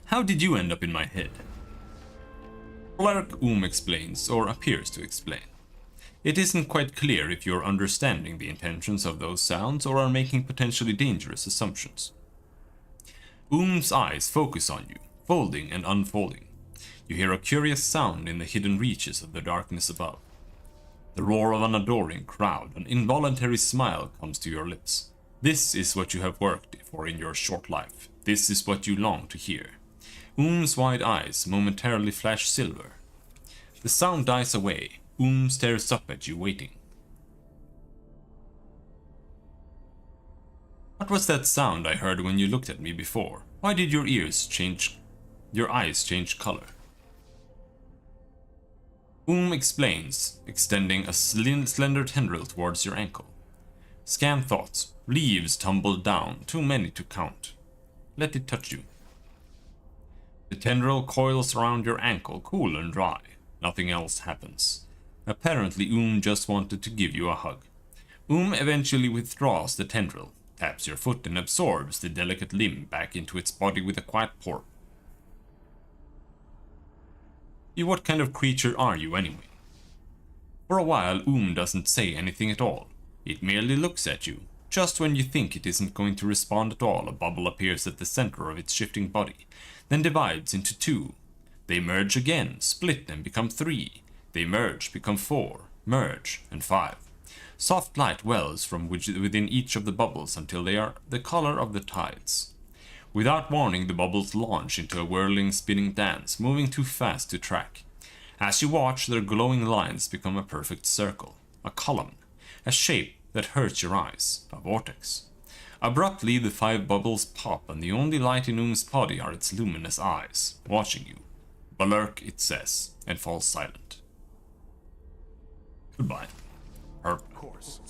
How did you end up in my head? Clerk explains, or appears to explain. It isn't quite clear if you're understanding the intentions of those sounds or are making potentially dangerous assumptions. Oom's eyes focus on you, folding and unfolding. You hear a curious sound in the hidden reaches of the darkness above. The roar of an adoring crowd, an involuntary smile comes to your lips. This is what you have worked for in your short life. This is what you long to hear. Oom's wide eyes momentarily flash silver. The sound dies away. Stares up at you, waiting. What was that sound I heard when you looked at me before? Why did your eyes change color? Explains, extending a slender tendril towards your ankle. Scan thoughts. Leaves tumbled down, too many to count. Let it touch you. The tendril coils around your ankle, cool and dry. Nothing else happens. Apparently, just wanted to give you a hug. Eventually withdraws the tendril, taps your foot and absorbs the delicate limb back into its body with a quiet purr. What kind of creature are you anyway? For a while, doesn't say anything at all. It merely looks at you. Just when you think it isn't going to respond at all, a bubble appears at the center of its shifting body, then divides into two. They merge again, split and become three. They merge, become 4, merge, and 5. Soft light wells from within each of the bubbles until they are the color of the tides. Without warning, the bubbles launch into a whirling, spinning dance, moving too fast to track. As you watch, their glowing lines become a perfect circle, a column, a shape that hurts your eyes, a vortex. Abruptly, the 5 bubbles pop, and the only light in Um's body are its luminous eyes, watching you. Balurk, it says, and falls silent. Goodbye. Of course.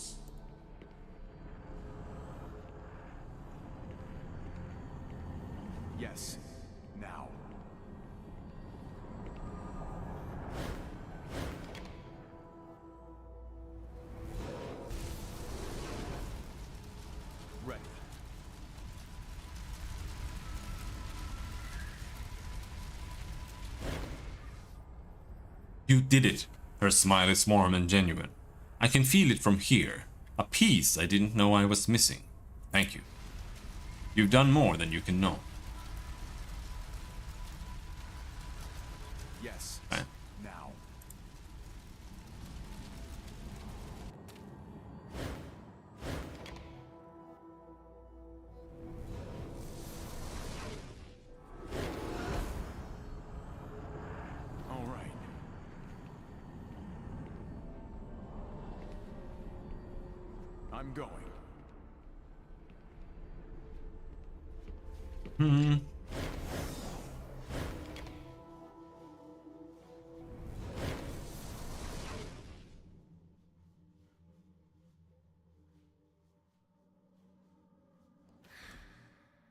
Yes. Now. Ready. You did it. Her smile is warm and genuine. I can feel it from here. A piece I didn't know I was missing. Thank you. You've done more than you can know. Yes. Right. Now. All right. I'm going.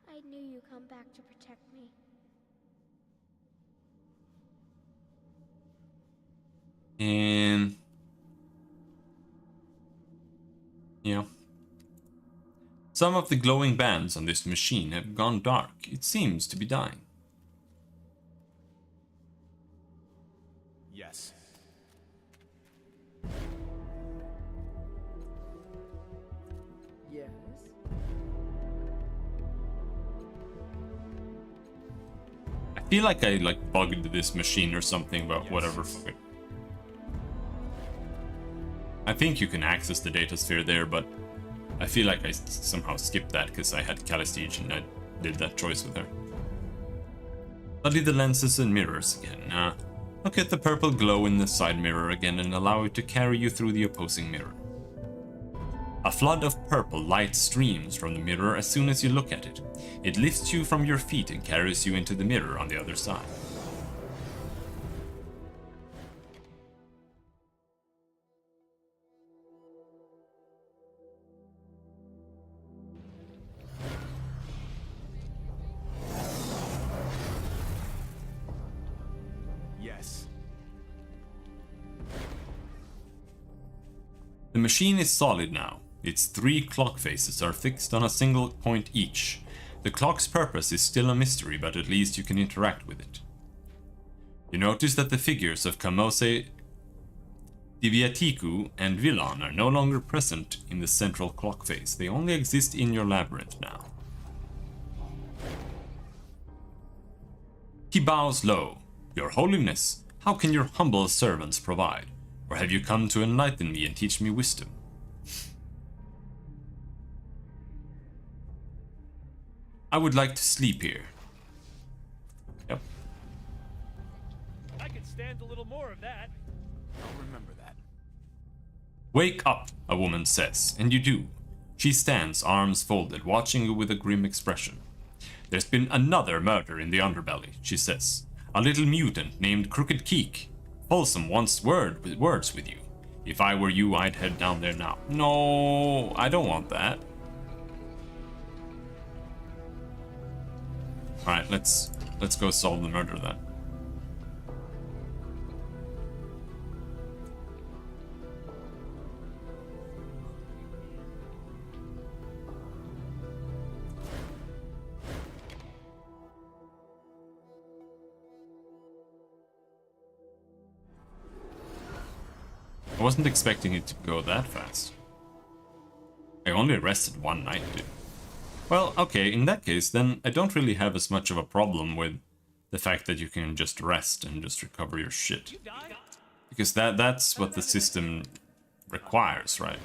I knew you'd come back to protect me. And yeah. Some of the glowing bands on this machine have gone dark. It seems to be dying. Yes. Yes. I feel like I bugged this machine or something, but Yes. whatever. Fuck it. I think you can access the data sphere there, but I feel like I somehow skipped that because I had Calistige and I did that choice with her. Study the lenses and mirrors again. Look at the purple glow in the side mirror again and allow it to carry you through the opposing mirror. A flood of purple light streams from the mirror as soon as you look at it. It lifts you from your feet and carries you into the mirror on the other side. Yes. The machine is solid now. Its 3 clock faces are fixed on a single point each. The clock's purpose is still a mystery, but at least you can interact with it. You notice that the figures of Kamose, Diviatiku, and Villan are no longer present in the central clock face. They only exist in your labyrinth now. He bows low. Your Holiness, how can your humble servants provide? Or have you come to enlighten me and teach me wisdom? I would like to sleep here. Yep. I could stand a little more of that. I'll remember that. Wake up, a woman says, and you do. She stands, arms folded, watching you with a grim expression. There's been another murder in the underbelly, she says. A little mutant named Crooked Keek. Folsom wants words with you. If I were you, I'd head down there now. No, I don't want that. Alright, let's go solve the murder then. I wasn't expecting it to go that fast. I only rested one night, dude. Well, okay, in that case, then I don't really have as much of a problem with the fact that you can just rest and just recover your shit. You died? Because that's what the system requires, right?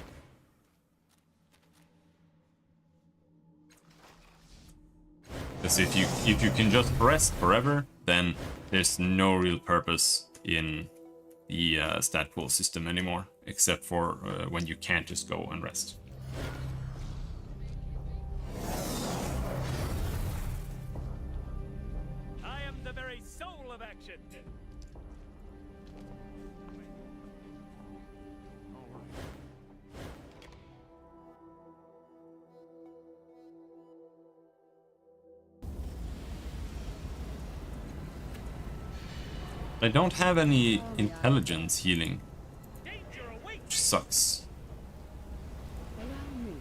Because if you can just rest forever, then there's no real purpose in the stat pool system anymore, except for when you can't just go and rest. I am the very soul of action. I don't have any intelligence healing, Danger awaits. which sucks. Allow me.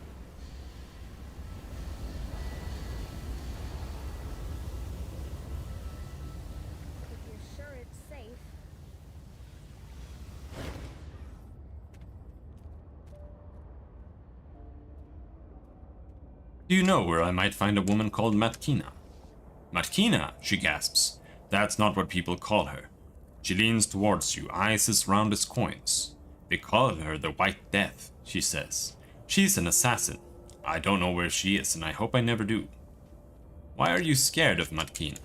If you're sure it's safe. Do you know where I might find a woman called Matkina? Matkina, she gasps. That's not what people call her. She leans towards you, eyes as round as coins. They call her the White Death, she says. She's an assassin. I don't know where she is, and I hope I never do. Why are you scared of Matkina?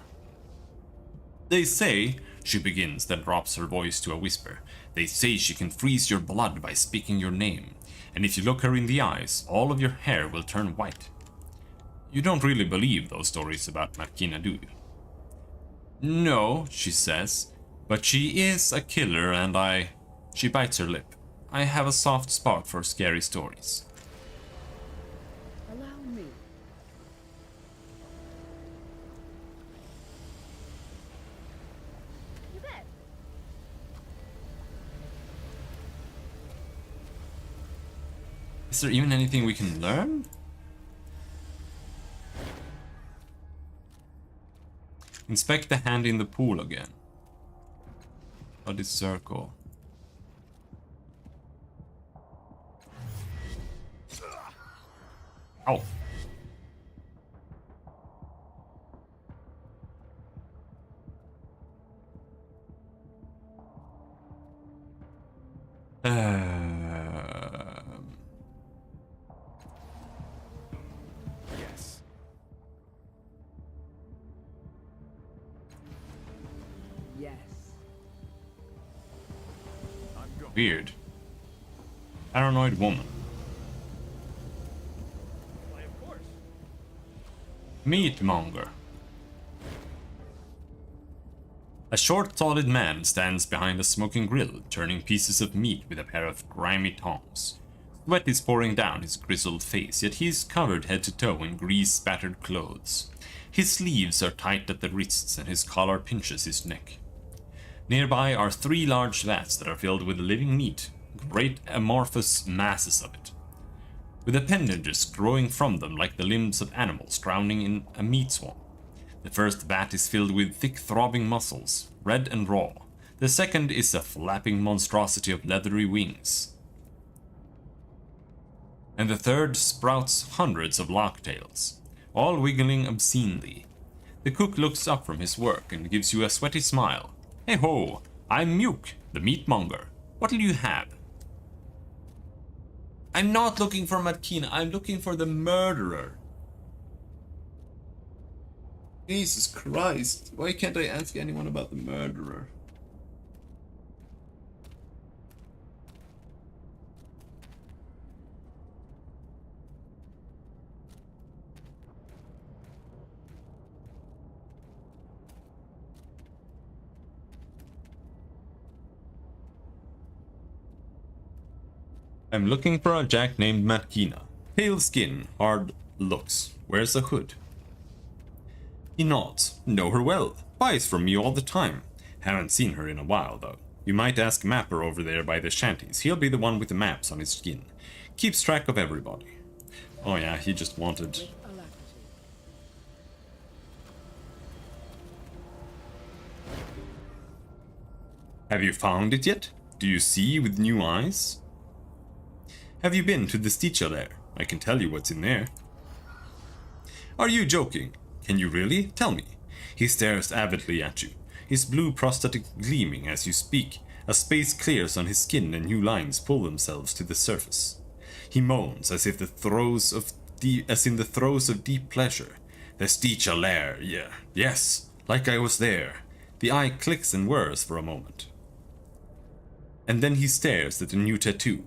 They say, she begins, then drops her voice to a whisper. They say she can freeze your blood by speaking your name, and if you look her in the eyes, all of your hair will turn white. You don't really believe those stories about Matkina, do you? No, she says, but she is a killer and She bites her lip. I have a soft spot for scary stories. Allow me. You bet. Is there even anything we can learn? Inspect the hand in the pool again. Bloody circle. Ow. Yes. Yes. I'm going. Weird. Paranoid woman. Why, of course. Meatmonger. A short, solid man stands behind a smoking grill, turning pieces of meat with a pair of grimy tongs. Sweat is pouring down his grizzled face, yet he is covered head to toe in grease-spattered clothes. His sleeves are tight at the wrists, and his collar pinches his neck. Nearby are 3 large vats that are filled with living meat, great amorphous masses of it, with appendages growing from them like the limbs of animals drowning in a meat swamp. The first vat is filled with thick throbbing muscles, red and raw. The second is a flapping monstrosity of leathery wings. And the third sprouts hundreds of locktails, all wiggling obscenely. The cook looks up from his work and gives you a sweaty smile. Hey ho, I'm Muke, the meatmonger. What'll you have? I'm not looking for Matkina, I'm looking for the murderer. Jesus Christ, why can't I ask anyone about the murderer? I'm looking for a jack named Matkina. Pale skin, hard looks, wears a hood. He nods. Know her well. Buys from me all the time. Haven't seen her in a while, though. You might ask Mapper over there by the shanties. He'll be the one with the maps on his skin. Keeps track of everybody. Oh yeah, he just wanted... Alacrity. Have you found it yet? Do you see with new eyes? Have you been to the Sticha there? I can tell you what's in there. Are you joking? Can you really? Tell me. He stares avidly at you, his blue prosthetic gleaming as you speak. A space clears on his skin and new lines pull themselves to the surface. He moans as in the throes of deep pleasure. The Sticha lair, yeah, yes, like I was there. The eye clicks and whirs for a moment. And then he stares at the new tattoo.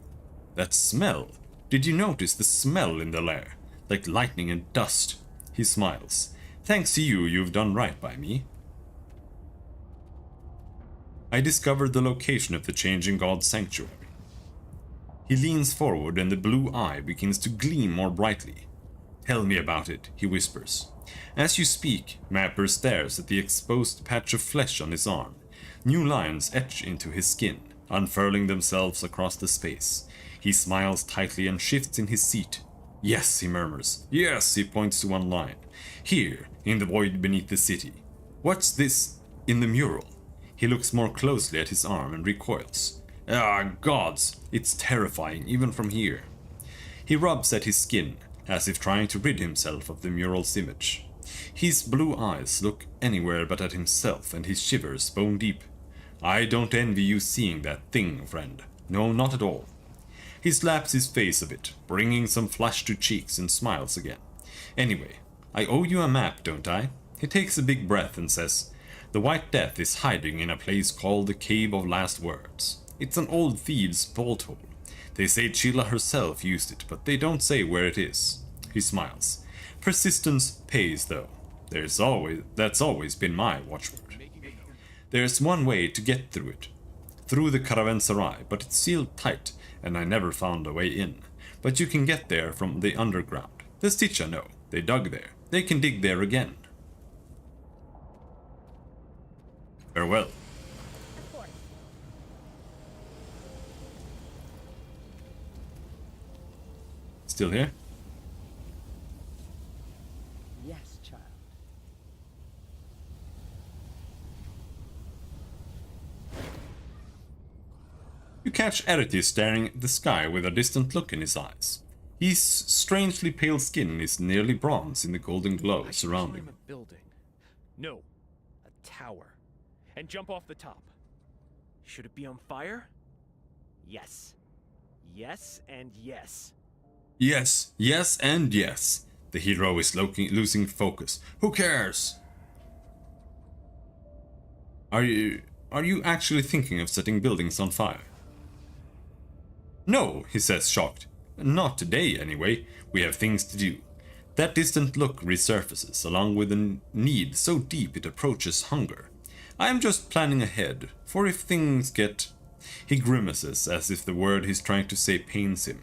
That smell. Did you notice the smell in the lair? Like lightning and dust. He smiles. Thanks to you, you've done right by me. I discovered the location of the Changing God's sanctuary. He leans forward and the blue eye begins to gleam more brightly. Tell me about it, he whispers. As you speak, Mapper stares at the exposed patch of flesh on his arm. New lines etch into his skin, unfurling themselves across the space. He smiles tightly and shifts in his seat. Yes, he murmurs. Yes, he points to one line. Here, in the void beneath the city. What's this in the mural? He looks more closely at his arm and recoils. Ah, gods, it's terrifying, even from here. He rubs at his skin, as if trying to rid himself of the mural's image. His blue eyes look anywhere but at himself, and he shivers bone deep. I don't envy you seeing that thing, friend. No, not at all. He slaps his face a bit, bringing some flush to cheeks, and smiles again. Anyway, I owe you a map, don't I? He takes a big breath and says, The White Death is hiding in a place called the Cave of Last Words. It's an old thieves' bolt hole. They say Chila herself used it, but they don't say where it is. He smiles. Persistence pays, though. That's always been my watchword. There's one way to get through it. Through the caravanserai, but it's sealed tight, and I never found a way in. But you can get there from the underground. The Sticha know. They dug there. They can dig there again. Farewell. Of course. Still here? Yes, child. You catch Eriti staring at the sky with a distant look in his eyes. His strangely pale skin is nearly bronze in the golden glow I should surrounding climb him. a building. No, a tower. And jump off the top. Should it be on fire? Yes. Yes and yes. Yes, yes, and yes. The hero is losing focus. Who cares? Are you actually thinking of setting buildings on fire? No, he says, shocked. Not today, anyway. We have things to do. That distant look resurfaces, along with a need so deep it approaches hunger. I am just planning ahead, for if things get... He grimaces, as if the word he's trying to say pains him.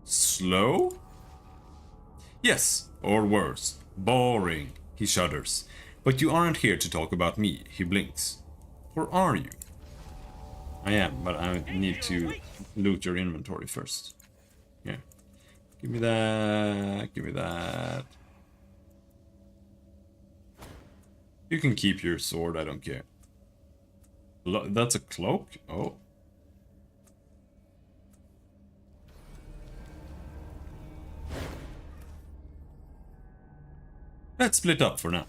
Slow? Yes, or worse. Boring, he shudders. But you aren't here to talk about me, he blinks. Or are you? I am, but I need to loot your inventory first. Yeah. Give me that. Give me that. You can keep your sword, I don't care. That's a cloak? Oh. Let's split up for now.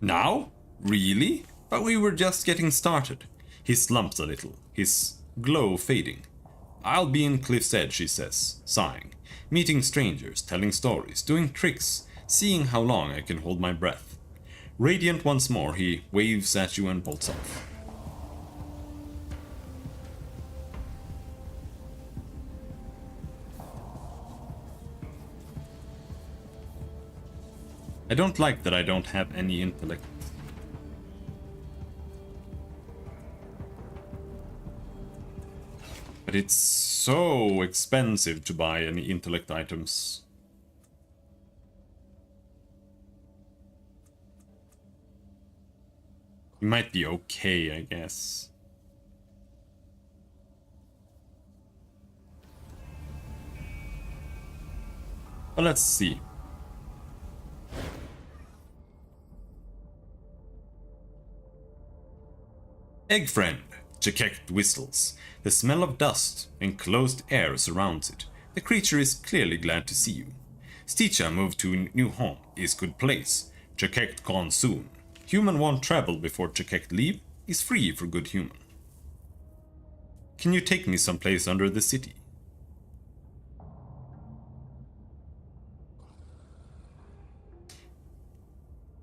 Now? Really? But we were just getting started. He slumps a little, his glow fading. I'll be in Cliff's Edge, he says, sighing. Meeting strangers, telling stories, doing tricks, seeing how long I can hold my breath. Radiant once more, he waves at you and bolts off. I don't like that I don't have any intellect. But it's so expensive to buy any intellect items. It might be okay, I guess. But let's see. Egg friend, Chekekt whistles. The smell of dust and closed air surrounds it. The creature is clearly glad to see you. Sticha moved to a new home, is good place. Chekekt gone soon. Human won't travel before Chekekt leave, is free for good human. Can you take me someplace under the city?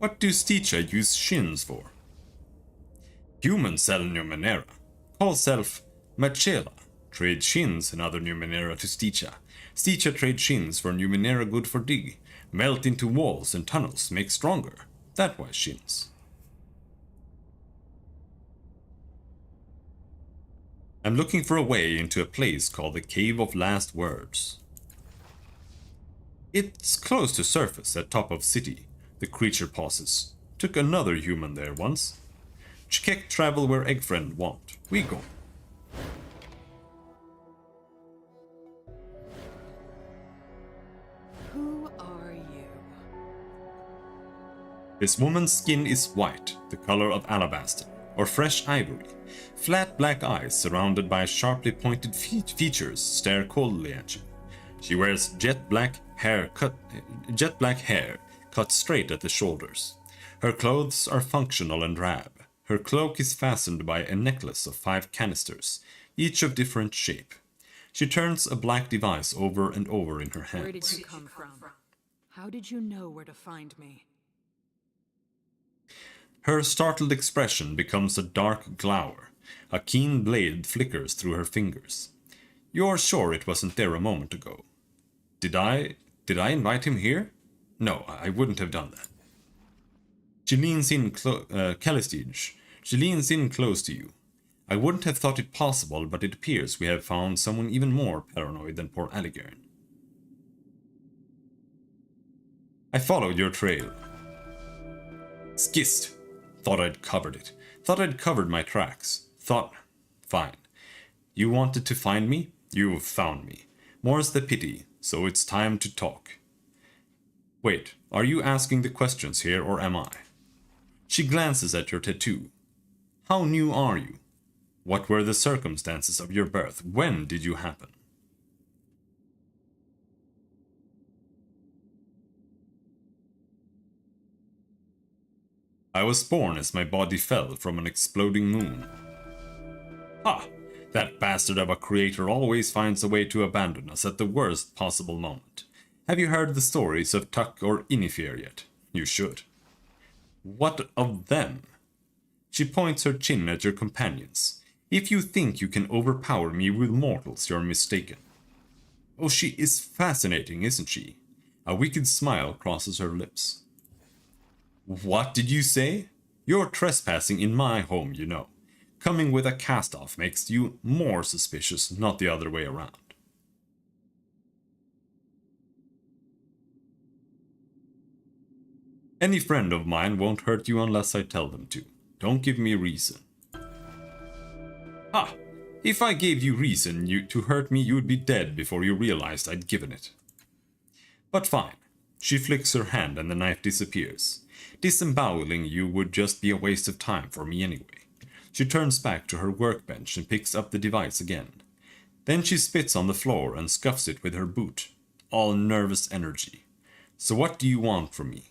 What do Sticha use shins for? Humans sell Numenera. Call self Machela. Trade shins and other Numenera to Sticha. Sticha trade shins for Numenera good for dig. Melt into walls and tunnels, make stronger. That was shins. I'm looking for a way into a place called the Cave of Last Words. It's close to surface at top of city. The creature pauses. Took another human there once. Chikek travel where egg friend want. We go. Who are you? This woman's skin is white, the color of alabaster, or fresh ivory. Flat black eyes surrounded by sharply pointed features stare coldly at you. She wears jet black hair cut straight at the shoulders. Her clothes are functional and drab. Her cloak is fastened by a necklace of 5 canisters, each of different shape. She turns a black device over and over in her hands. Where did you come from? How did you know where to find me? Her startled expression becomes a dark glower. A keen blade flickers through her fingers. You're sure it wasn't there a moment ago? Did I invite him here? No, I wouldn't have done that. She leans in Calistige. She leans in close to you. I wouldn't have thought it possible, but it appears we have found someone even more paranoid than poor Alligern. I followed your trail. Skist. Thought I'd covered it. Thought I'd covered my tracks. Thought... Fine. You wanted to find me? You've found me. More's the pity, so it's time to talk. Wait, are you asking the questions here, or am I? She glances at your tattoo. How new are you? What were the circumstances of your birth? When did you happen? I was born as my body fell from an exploding moon. Ha! That bastard of a creator always finds a way to abandon us at the worst possible moment. Have you heard the stories of Tuck or Inifir yet? You should. What of them? She points her chin at your companions. If you think you can overpower me with mortals, you're mistaken. Oh, she is fascinating, isn't she? A wicked smile crosses her lips. What did you say? You're trespassing in my home, you know. Coming with a cast-off makes you more suspicious, not the other way around. Any friend of mine won't hurt you unless I tell them to. Don't give me reason. Ah! If I gave you reason to hurt me, you'd be dead before you realized I'd given it. But fine. She flicks her hand and the knife disappears. Disemboweling you would just be a waste of time for me anyway. She turns back to her workbench and picks up the device again. Then she spits on the floor and scuffs it with her boot, all nervous energy. So what do you want from me?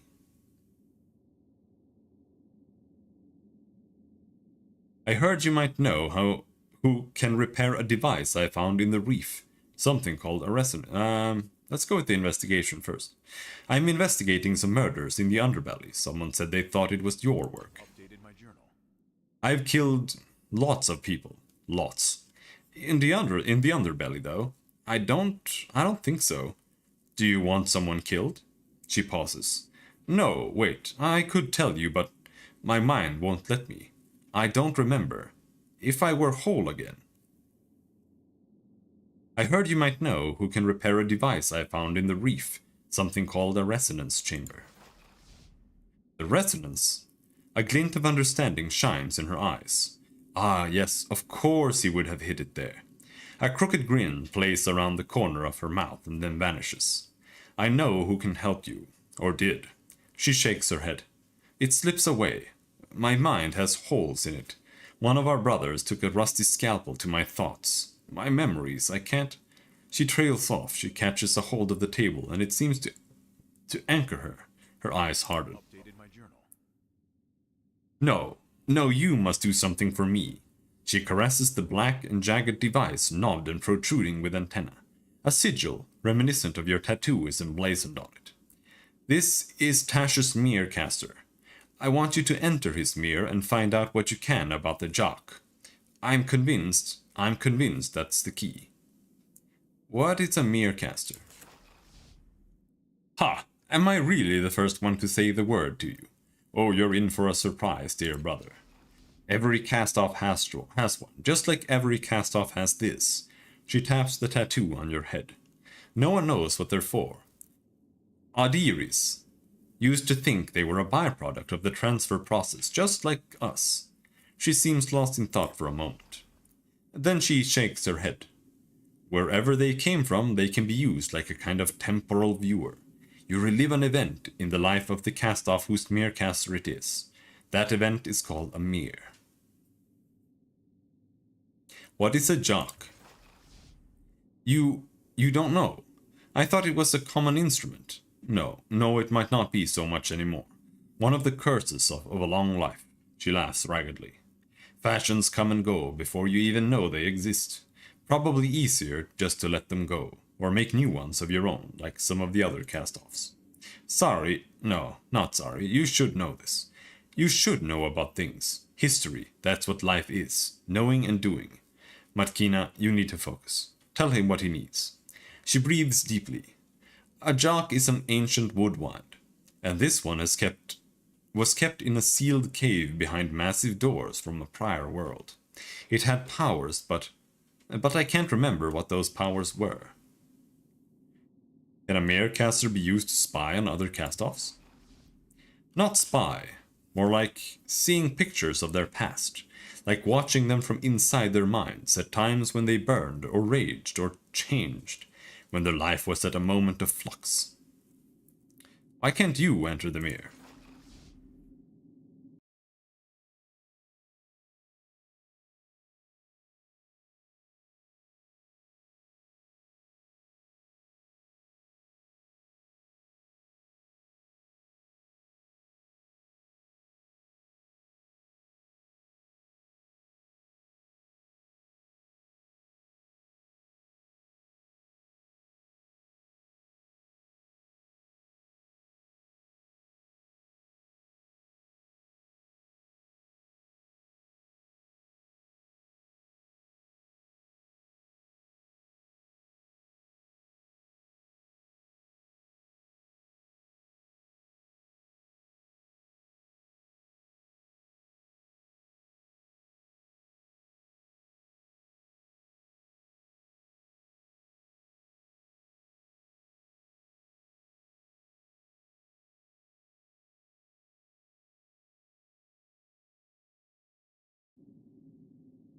I heard you might know who can repair a device I found in the reef. Something called a resonance. Let's go with the investigation first. I'm investigating some murders in the underbelly. Someone said they thought it was your work. Updated my journal. I've killed lots of people. Lots. In the underbelly, though, I don't think so. Do you want someone killed? She pauses. No, wait, I could tell you, but my mind won't let me. I don't remember. If I were whole again. I heard you might know who can repair a device I found in the reef, something called a resonance chamber. The resonance? A glint of understanding shines in her eyes. Ah, yes, of course he would have hid it there. A crooked grin plays around the corner of her mouth and then vanishes. I know who can help you, or did. She shakes her head. It slips away. My mind has holes in it. One of our brothers took a rusty scalpel to my thoughts. My memories, I can't... She trails off, she catches a hold of the table, and it seems to anchor her. Her eyes harden. Updated my journal. No, you must do something for me. She caresses the black and jagged device, knobbed and protruding with antenna. A sigil, reminiscent of your tattoo, is emblazoned on it. This is Tasha's Mirrorcaster. I want you to enter his mirror and find out what you can about the Jock. I'm convinced that's the key. What is a mirror caster? Ha! Am I really the first one to say the word to you? Oh, you're in for a surprise, dear brother. Every cast-off has one, just like every cast-off has this. She taps the tattoo on your head. No one knows what they're for. Adiris used to think they were a byproduct of the transfer process, just like us. She seems lost in thought for a moment. Then she shakes her head. Wherever they came from, they can be used like a kind of temporal viewer. You relive an event in the life of the cast-off whose mirror caster it is. That event is called a mirror. What is a Jock? You don't know. I thought it was a common instrument. No, it might not be so much anymore. One of the curses of a long life. She laughs raggedly. Fashions come and go before you even know they exist. Probably easier just to let them go, or make new ones of your own, like some of the other cast-offs. Sorry, no, not sorry, you should know this. You should know about things. History, that's what life is. Knowing and doing. Matkina, you need to focus. Tell him what he needs. She breathes deeply. A Jock is an ancient woodwind, and this one was kept in a sealed cave behind massive doors from a prior world. It had powers, but I can't remember what those powers were. Can a mirror caster be used to spy on other cast-offs? Not spy, more like seeing pictures of their past, like watching them from inside their minds at times when they burned or raged or changed, when their life was at a moment of flux. Why can't you enter the mirror?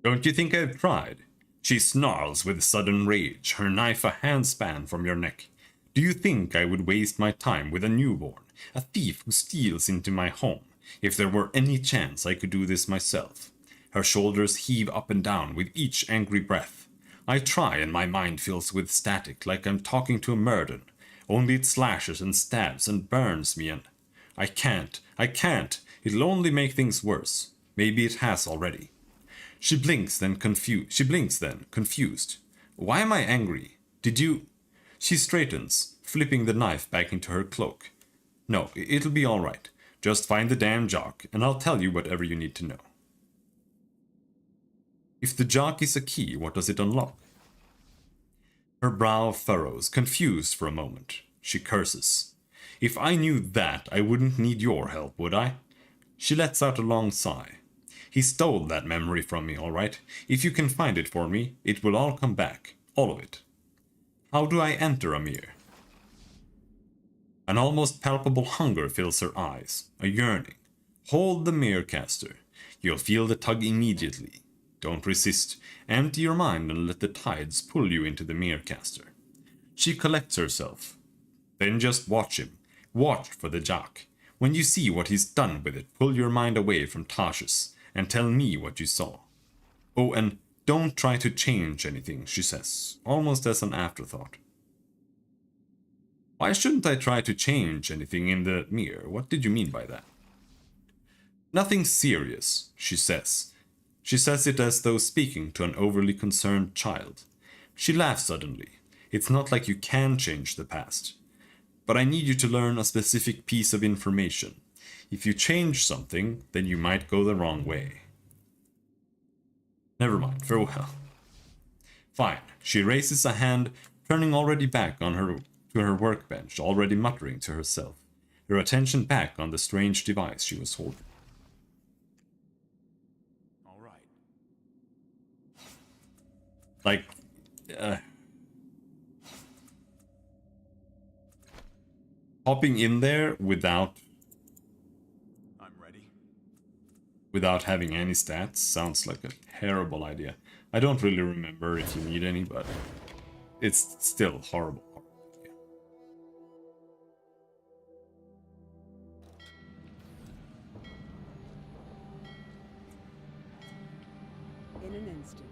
Don't you think I've tried? She snarls with sudden rage, her knife a handspan from your neck. Do you think I would waste my time with a newborn, a thief who steals into my home, if there were any chance I could do this myself? Her shoulders heave up and down with each angry breath. I try and my mind fills with static, like I'm talking to a murder. Only it slashes and stabs and burns me and... I can't. It'll only make things worse. Maybe it has already. She blinks then, confused. Why am I angry? Did you... She straightens, flipping the knife back into her cloak. No, it'll be all right. Just find the damn Jock, and I'll tell you whatever you need to know. If the Jock is a key, what does it unlock? Her brow furrows, confused for a moment. She curses. If I knew that, I wouldn't need your help, would I? She lets out a long sigh. He stole that memory from me, all right. If you can find it for me, it will all come back. All of it. How do I enter a mirror? An almost palpable hunger fills her eyes. A yearning. Hold the mirror caster. You'll feel the tug immediately. Don't resist. Empty your mind and let the tides pull you into the mirror caster. She collects herself. Then just watch him. Watch for the Jock. When you see what he's done with it, pull your mind away from Tasha's and tell me what you saw. Oh, and don't try to change anything, she says, almost as an afterthought. Why shouldn't I try to change anything in the mirror? What did you mean by that? Nothing serious, she says. She says it as though speaking to an overly concerned child. She laughs suddenly. It's not like you can change the past. But I need you to learn a specific piece of information. If you change something, then you might go the wrong way. Never mind, farewell. Fine. She raises a hand, turning already back on her to her workbench, already muttering to herself, her attention back on the strange device she was holding. All right. Like, hopping in there without I'm ready. having any stats sounds like a terrible idea. I don't really remember if you need any, but it's still horrible. In an instant.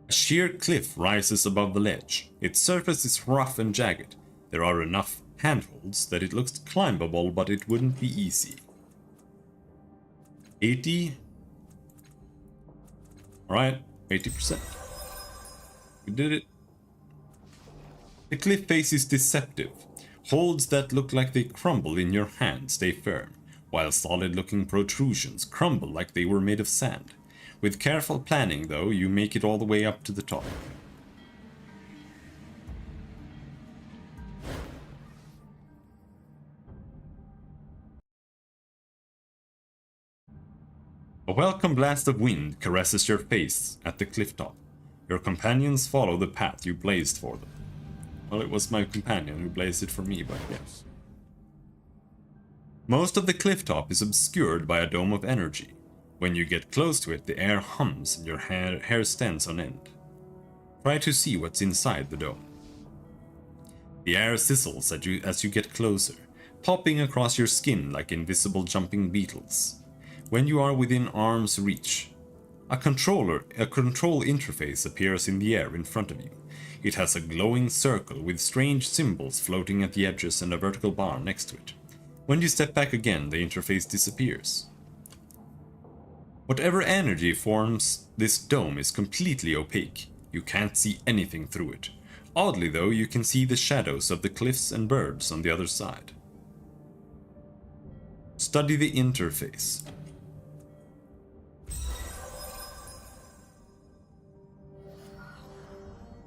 A sheer cliff rises above the ledge. Its surface is rough and jagged. There are enough handholds that it looks climbable, but it wouldn't be easy. 80. Alright, 80%. We did it. The cliff face is deceptive. Holds that look like they crumble in your hand stay firm, while solid-looking protrusions crumble like they were made of sand. With careful planning, though, you make it all the way up to the top. A welcome blast of wind caresses your face at the cliff top. Your companions follow the path you blazed for them. Well, it was my companion who blazed it for me, but yes. Most of the cliff top is obscured by a dome of energy. When you get close to it, the air hums and your hair stands on end. Try to see what's inside the dome. The air sizzles as you get closer, popping across your skin like invisible jumping beetles. When you are within arm's reach, a control interface appears in the air in front of you. It has a glowing circle with strange symbols floating at the edges and a vertical bar next to it. When you step back again, the interface disappears. Whatever energy forms this dome is completely opaque. You can't see anything through it. Oddly though, you can see the shadows of the cliffs and birds on the other side. Study the interface.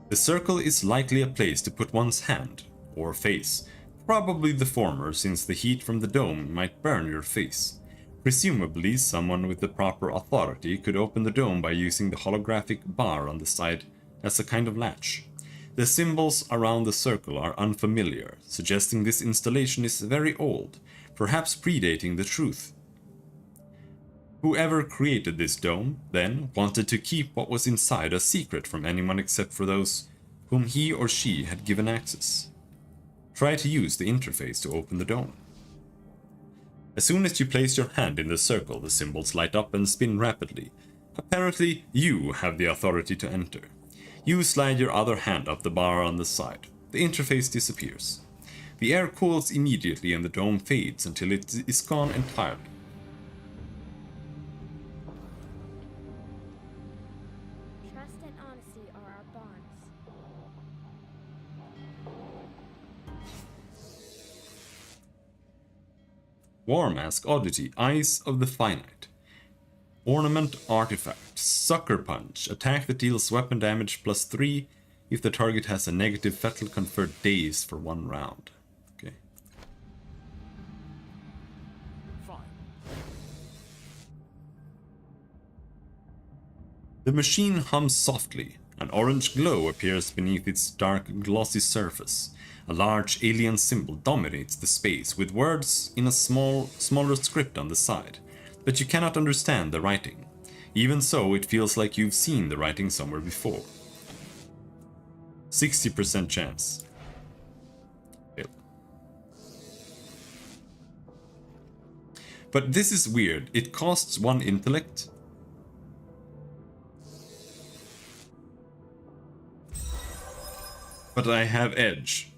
The circle is likely a place to put one's hand, or face. Probably the former, since the heat from the dome might burn your face. Presumably, someone with the proper authority could open the dome by using the holographic bar on the side as a kind of latch. The symbols around the circle are unfamiliar, suggesting this installation is very old, perhaps predating the truth. Whoever created this dome, then, wanted to keep what was inside a secret from anyone except for those whom he or she had given access. Try to use the interface to open the dome. As soon as you place your hand in the circle, the symbols light up and spin rapidly. Apparently, you have the authority to enter. You slide your other hand up the bar on the side. The interface disappears. The air cools immediately and the dome fades until it is gone entirely. Trust and honesty are our bonds. War Mask Oddity, Eyes of the Finite. Ornament Artifact, Sucker Punch. Attack that deals weapon damage +3 if the target has a negative fatal confer dazed for 1 round. Okay. Fine. The machine hums softly. An orange glow appears beneath its dark, glossy surface. A large alien symbol dominates the space, with words in a smaller script on the side, but you cannot understand the writing. Even so, it feels like you've seen the writing somewhere before. 60% chance. Fail. But this is weird. It costs 1 intellect. But I have edge.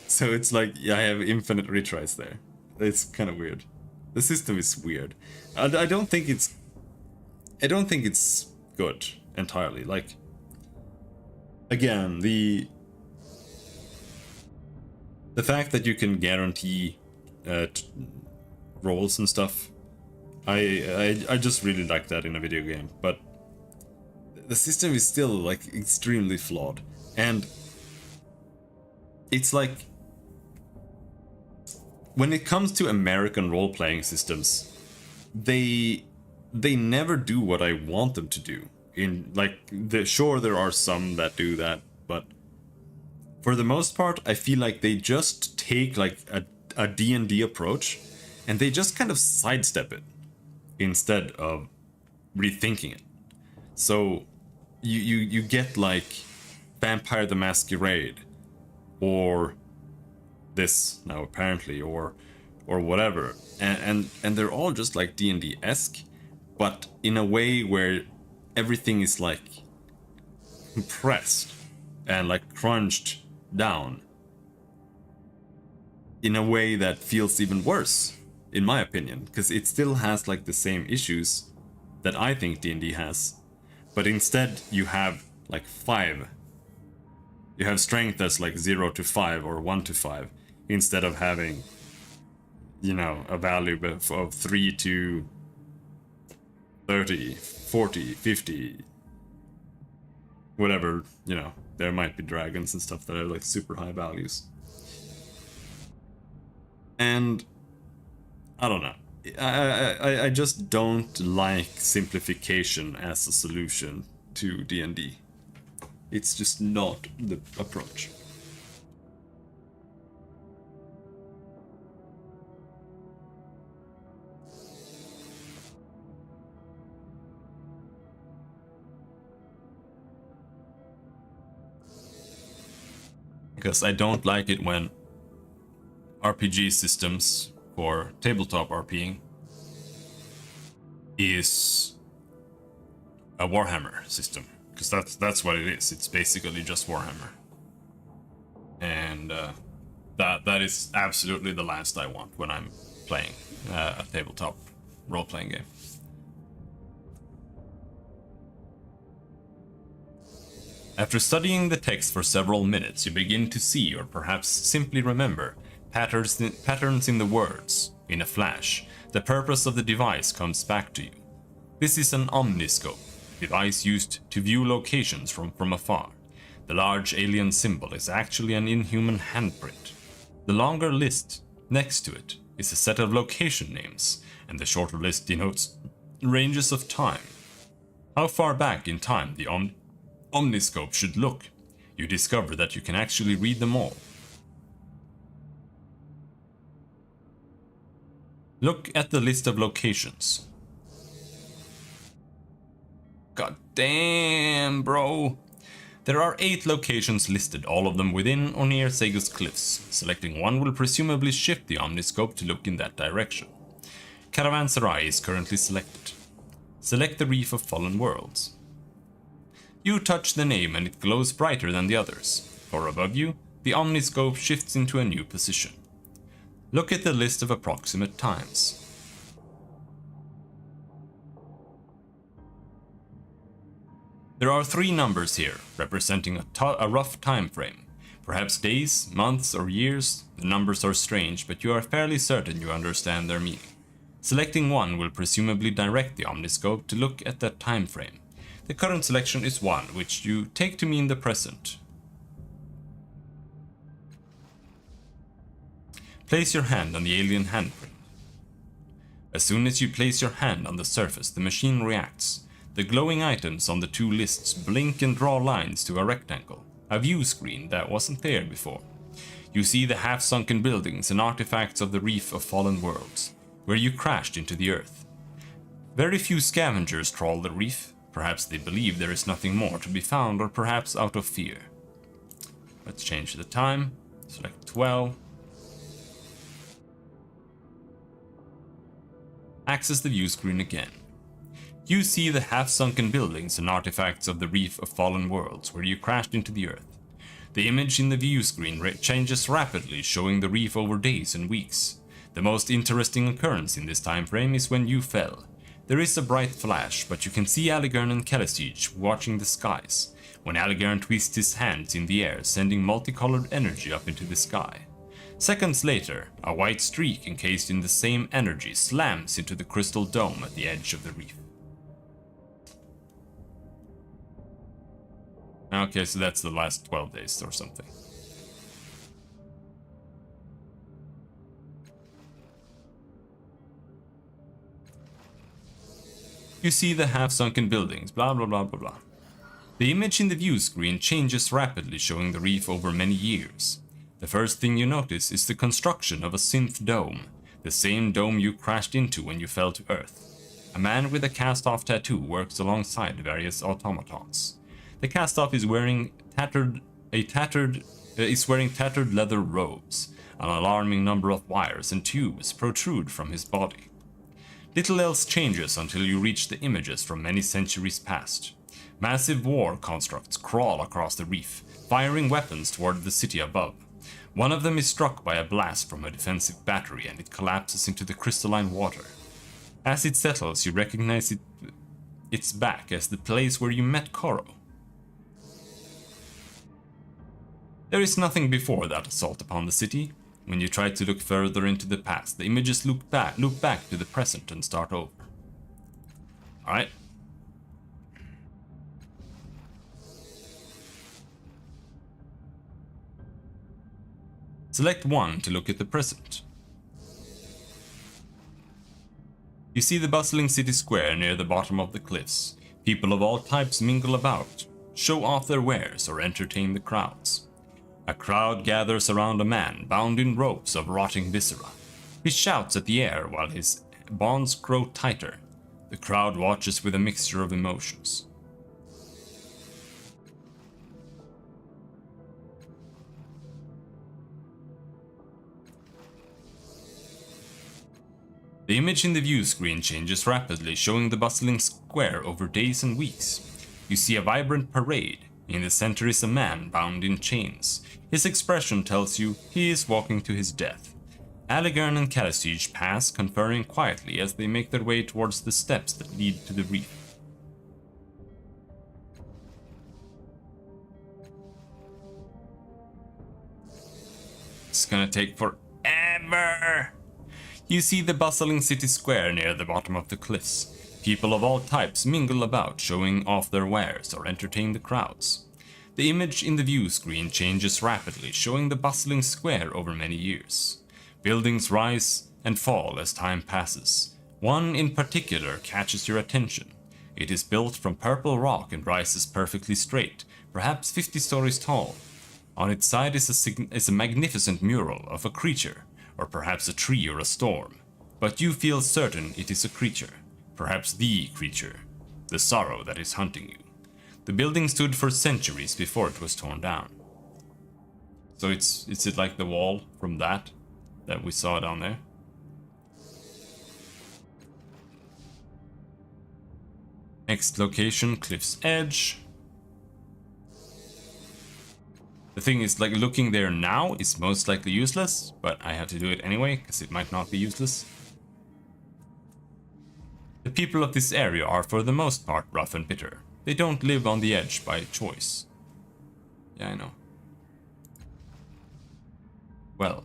So it's like, yeah, I have infinite retries there. It's kind of weird. The system is weird. I don't think it's good entirely. Like, again, the fact that you can guarantee rolls and stuff, I just really like that in a video game. But the system is still like extremely flawed, and it's like when it comes to American role-playing systems, they never do what I want them to do. In like sure, there are some that do that, but for the most part, I feel like they just take like a D&D approach and they just kind of sidestep it instead of rethinking it. So you get like Vampire the Masquerade, or this now apparently, or whatever, and they're all just like D&D-esque, but in a way where everything is like compressed and like crunched down in a way that feels even worse, in my opinion, because it still has like the same issues that I think D&D has, but instead you have like 5. You have strength that's like 0 to 5 or 1 to 5, instead of having, you know, a value of 3 to 30, 40, 50, whatever, you know. There might be dragons and stuff that are like super high values. And I don't know. I just don't like simplification as a solution to D&D. It's just not the approach. Because I don't like it when RPG systems for tabletop RPing is a Warhammer system, because that's what it is. It's basically just Warhammer, and that is absolutely the last I want when I'm playing a tabletop role-playing game. After studying the text for several minutes, you begin to see, or perhaps simply remember, patterns in the words. In a flash, the purpose of the device comes back to you. This is an omniscope, a device used to view locations from afar. The large alien symbol is actually an inhuman handprint. The longer list next to it is a set of location names, and the shorter list denotes ranges of time. How far back in time the omniscope should look, you discover that you can actually read them all. Look at the list of locations. God damn, bro. There are 8 locations listed, all of them within or near Segus Cliffs. Selecting one will presumably shift the omniscope to look in that direction. Caravanserai is currently selected. Select the Reef of Fallen Worlds. You touch the name and it glows brighter than the others. Far above you, the omniscope shifts into a new position. Look at the list of approximate times. There are 3 numbers here, representing a rough time frame. Perhaps days, months, or years. The numbers are strange, but you are fairly certain you understand their meaning. Selecting one will presumably direct the omniscope to look at that time frame. The current selection is 1, which you take to mean the present. Place your hand on the alien handprint. As soon as you place your hand on the surface, the machine reacts. The glowing items on the 2 lists blink and draw lines to a rectangle, a view screen that wasn't there before. You see the half-sunken buildings and artifacts of the Reef of Fallen Worlds, where you crashed into the earth. Very few scavengers trawl the reef. Perhaps they believe there is nothing more to be found, or perhaps out of fear. Let's change the time. Select 12. Access the view screen again. You see the half-sunken buildings and artifacts of the Reef of Fallen Worlds, where you crashed into the earth. The image in the view screen changes rapidly, showing the reef over days and weeks. The most interesting occurrence in this time frame is when you fell. There is a bright flash, but you can see Aligern and Kelestige watching the skies. when Aligarn twists his hands in the air, sending multicolored energy up into the sky. Seconds later, a white streak encased in the same energy slams into the crystal dome at the edge of the reef. Okay, so that's the last 12 days or something. You see the half-sunken buildings, blah blah blah blah blah. The image in the view screen changes rapidly, showing the reef over many years. The first thing you notice is the construction of a synth dome, the same dome you crashed into when you fell to Earth. A man with a cast-off tattoo works alongside various automatons. The cast-off is wearing tattered leather robes. An alarming number of wires and tubes protrude from his body. Little else changes until you reach the images from many centuries past. Massive war constructs crawl across the reef, firing weapons toward the city above. One of them is struck by a blast from a defensive battery and it collapses into the crystalline water. As it settles, you recognize its back as the place where you met Koro. There is nothing before that assault upon the city. When you try to look further into the past, the images loop back to the present and start over. Alright. Select one to look at the present. You see the bustling city square near the bottom of the cliffs. People of all types mingle about, show off their wares, or entertain the crowds. A crowd gathers around a man bound in ropes of rotting viscera. He shouts at the air while his bonds grow tighter. The crowd watches with a mixture of emotions. The image in the view screen changes rapidly, showing the bustling square over days and weeks. You see a vibrant parade. In the center is a man bound in chains. His expression tells you he is walking to his death. Aligarn and Kalistij pass, conferring quietly as they make their way towards the steps that lead to the reef. It's gonna take forever! You see the bustling city square near the bottom of the cliffs. People of all types mingle about, showing off their wares or entertain the crowds. The image in the view screen changes rapidly, showing the bustling square over many years. Buildings rise and fall as time passes. One in particular catches your attention. It is built from purple rock and rises perfectly straight, perhaps 50 stories tall. On its side is a magnificent mural of a creature, or perhaps a tree or a storm. But you feel certain it is a creature. Perhaps the creature, the sorrow that is hunting you. The building stood for centuries before it was torn down. So is it like the wall from that we saw down there? Next location, Cliff's Edge. The thing is, like, looking there now is most likely useless, but I have to do it anyway, because it might not be useless. The people of this area are for the most part rough and bitter. They don't live on the edge by choice. Yeah, I know. Well.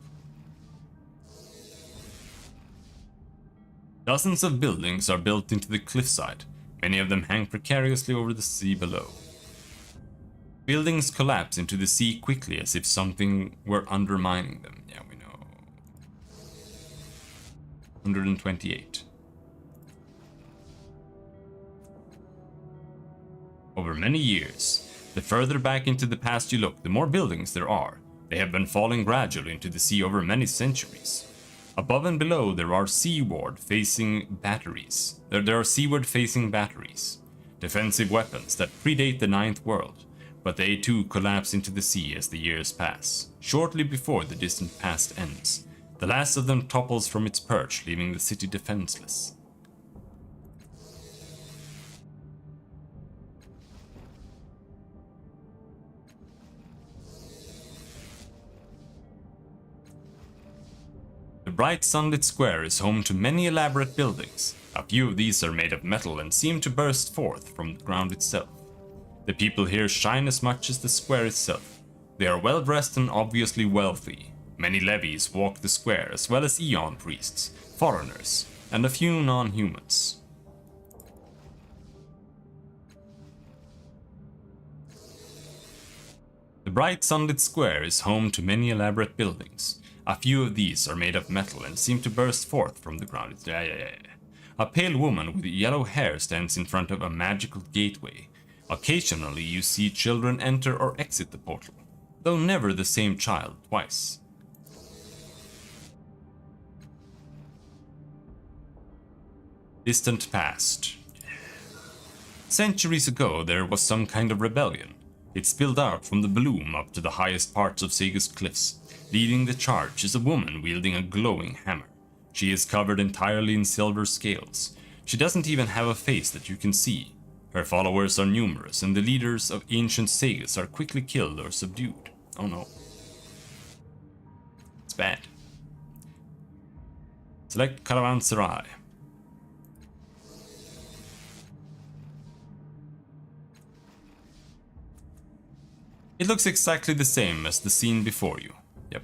Dozens of buildings are built into the cliffside. Many of them hang precariously over the sea below. Buildings collapse into the sea quickly as if something were undermining them. Yeah, we know. 128. Over many years, the further back into the past you look, the more buildings there are. They have been falling gradually into the sea over many centuries. Above and below there are seaward-facing batteries. There are seaward-facing batteries. Defensive weapons that predate the Ninth World, but they too collapse into the sea as the years pass. Shortly before the distant past ends, the last of them topples from its perch, leaving the city defenseless. The bright sunlit square is home to many elaborate buildings. A few of these are made of metal and seem to burst forth from the ground itself. The people here shine as much as the square itself. They are well dressed and obviously wealthy. Many levies walk the square, as well as Eon priests, foreigners, and a few non-humans. The bright sunlit square is home to many elaborate buildings. A few of these are made of metal and seem to burst forth from the ground. A pale woman with yellow hair stands in front of a magical gateway. Occasionally you see children enter or exit the portal, though never the same child twice. Distant past. Centuries ago there was some kind of rebellion. It spilled out from the bloom up to the highest parts of Sega's cliffs. Leading the charge is a woman wielding a glowing hammer. She is covered entirely in silver scales. She doesn't even have a face that you can see. Her followers are numerous, and the leaders of ancient Sagas are quickly killed or subdued. Oh no. It's bad. Select Caravanserai. It looks exactly the same as the scene before you. Yep.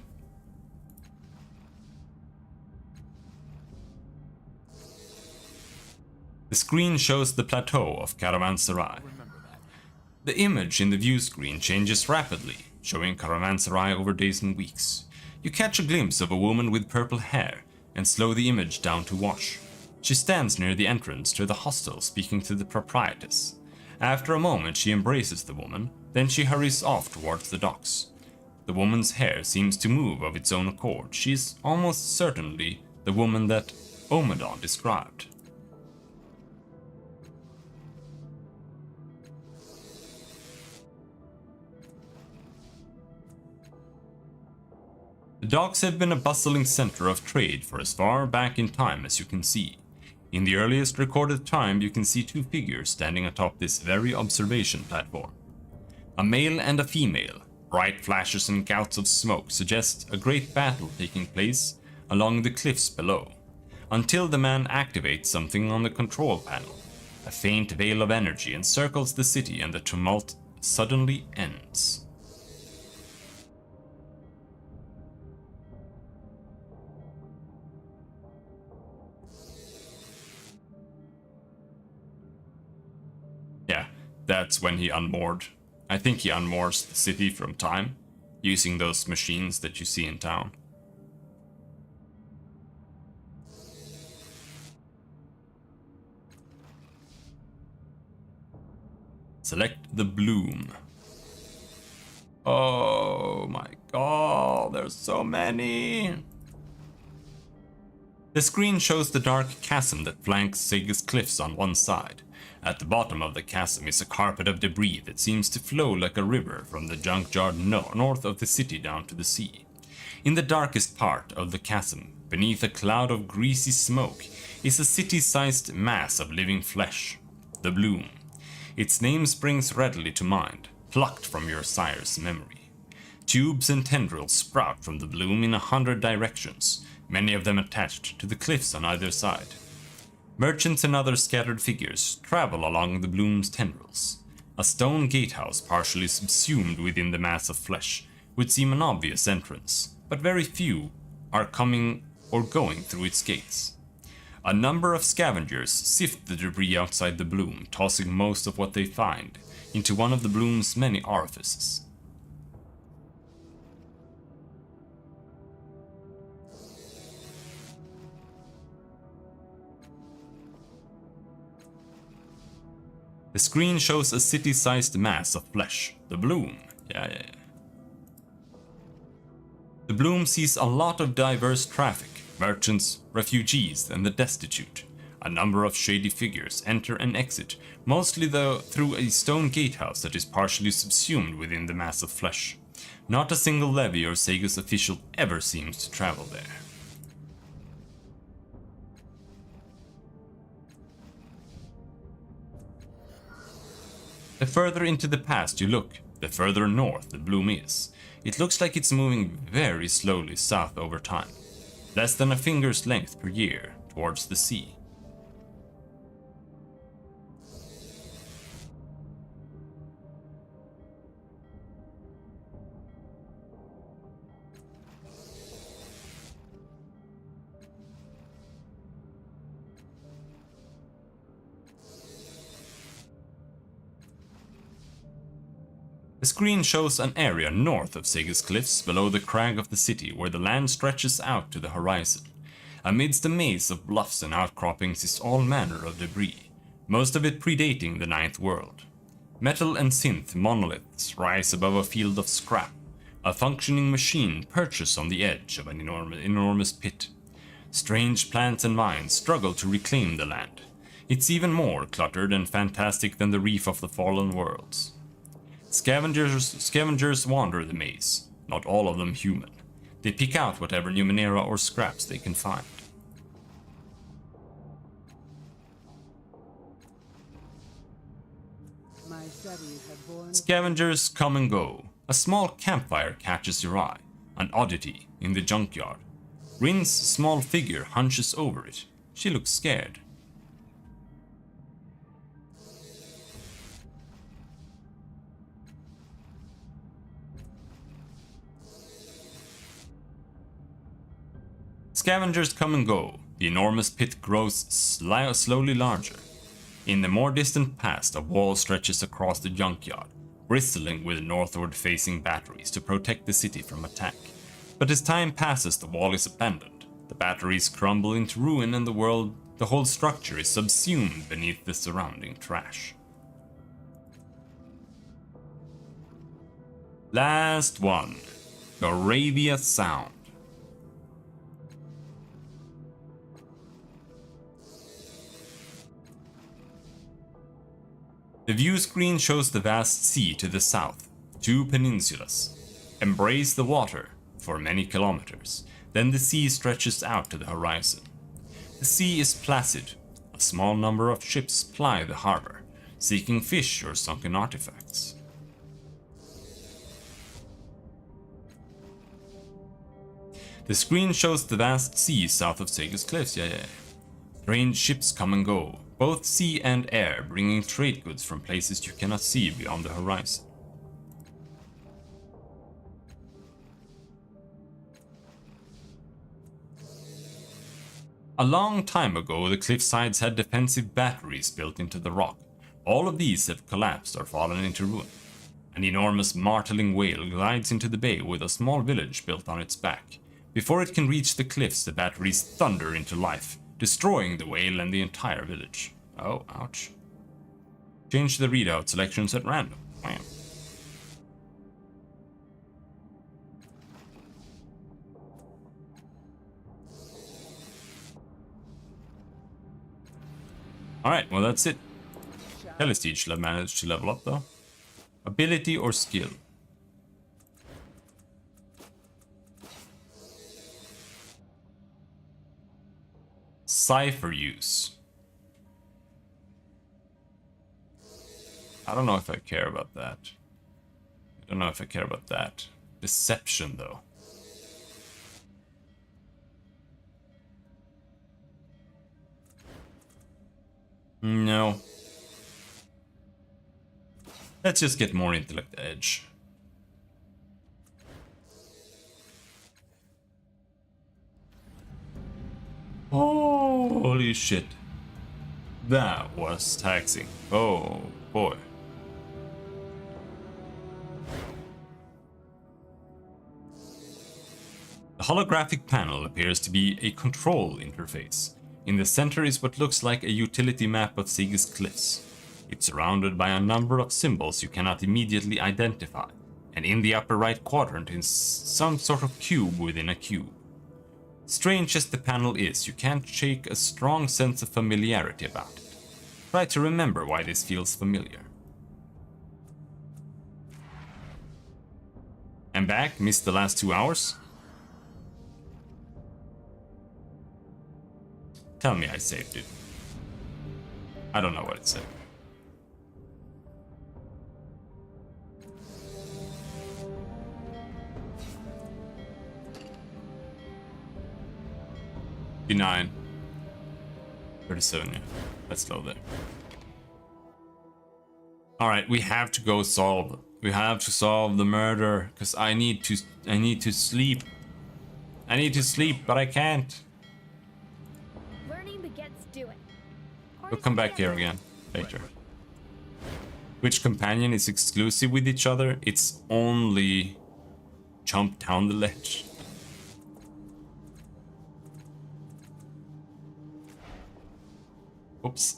The screen shows the plateau of Caravanserai. The image in the view screen changes rapidly, showing Caravanserai over days and weeks. You catch a glimpse of a woman with purple hair and slow the image down to wash. She stands near the entrance to the hostel speaking to the proprietress. After a moment she embraces the woman, then she hurries off towards the docks. The woman's hair seems to move of its own accord. She is almost certainly the woman that Omedon described. The docks have been a bustling center of trade for as far back in time as you can see. In the earliest recorded time you can see two figures standing atop this very observation platform. A male and a female. Bright flashes and gouts of smoke suggest a great battle taking place along the cliffs below, until the man activates something on the control panel. A faint veil of energy encircles the city and the tumult suddenly ends. Yeah, that's when he unmoored. I think he unmoors the city from time, using those machines that you see in town. Select the bloom. Oh my god, there's so many! The screen shows the dark chasm that flanks Sega's cliffs on one side. At the bottom of the chasm is a carpet of debris that seems to flow like a river from the junkyard north of the city down to the sea. In the darkest part of the chasm, beneath a cloud of greasy smoke, is a city-sized mass of living flesh, the Bloom. Its name springs readily to mind, plucked from your sire's memory. Tubes and tendrils sprout from the Bloom in 100 directions, many of them attached to the cliffs on either side. Merchants and other scattered figures travel along the Bloom's tendrils. A stone gatehouse partially subsumed within the mass of flesh would seem an obvious entrance, but very few are coming or going through its gates. A number of scavengers sift the debris outside the Bloom, tossing most of what they find into one of the Bloom's many orifices. The screen shows a city-sized mass of flesh, the Bloom. Yeah. The Bloom sees a lot of diverse traffic, merchants, refugees, and the destitute. A number of shady figures enter and exit, mostly though through a stone gatehouse that is partially subsumed within the mass of flesh. Not a single levy or Sega's official ever seems to travel there. The further into the past you look, the further north the Bloom is. It looks like it's moving very slowly south over time, less than a finger's length per year, towards the sea. The screen shows an area north of Sega's cliffs below the crag of the city where the land stretches out to the horizon. Amidst a maze of bluffs and outcroppings is all manner of debris, most of it predating the Ninth World. Metal and synth monoliths rise above a field of scrap, a functioning machine perches on the edge of an enormous pit. Strange plants and vines struggle to reclaim the land. It's even more cluttered and fantastic than the reef of the fallen worlds. Scavengers wander the maze, not all of them human. They pick out whatever Numenera or scraps they can find. My studies have borne Scavengers come and go. A small campfire catches your eye, an oddity in the junkyard. Rin's small figure hunches over it. She looks scared. Scavengers come and go. The enormous pit grows slowly larger. In the more distant past, a wall stretches across the junkyard, bristling with northward-facing batteries to protect the city from attack. But as time passes, the wall is abandoned. The batteries crumble into ruin and the whole structure is subsumed beneath the surrounding trash. Last one. Arabia Sound. The view screen shows the vast sea to the south, 2 peninsulas. Embrace the water for many kilometers, then the sea stretches out to the horizon. The sea is placid. A small number of ships ply the harbor, seeking fish or sunken artifacts. The screen shows the vast sea south of Sega's cliffs, Strange ships come and go, both sea and air, bringing trade goods from places you cannot see beyond the horizon. A long time ago, the cliffsides had defensive batteries built into the rock. All of these have collapsed or fallen into ruin. An enormous marteling whale glides into the bay with a small village built on its back. Before it can reach the cliffs, the batteries thunder into life, destroying the whale and the entire village. Oh, ouch. Change the readout selections at random. Wham. Alright, well that's it. Telestige managed to level up though. Ability or skill? Cipher use. I don't know if I care about that. I don't know if I care about that. Deception though. No. Let's just get more intellect edge. Holy shit. That was taxing. Oh boy. The holographic panel appears to be a control interface. In the center is what looks like a utility map of Sega's cliffs. It's surrounded by a number of symbols you cannot immediately identify, and in the upper right quadrant is some sort of cube within a cube. Strange as the panel is, you can't shake a strong sense of familiarity about it. Try to remember why this feels familiar. I'm back, missed the last 2 hours. Tell me I saved it. I don't know what it said. $9. 37, yeah. That's low there. Alright, we have to go solve. We have to solve the murder, because I need to sleep. I need to sleep, but I can't. Learning begets doing. We'll come back here again later. which companion is exclusive with each other, it's only jump down the ledge. Oops.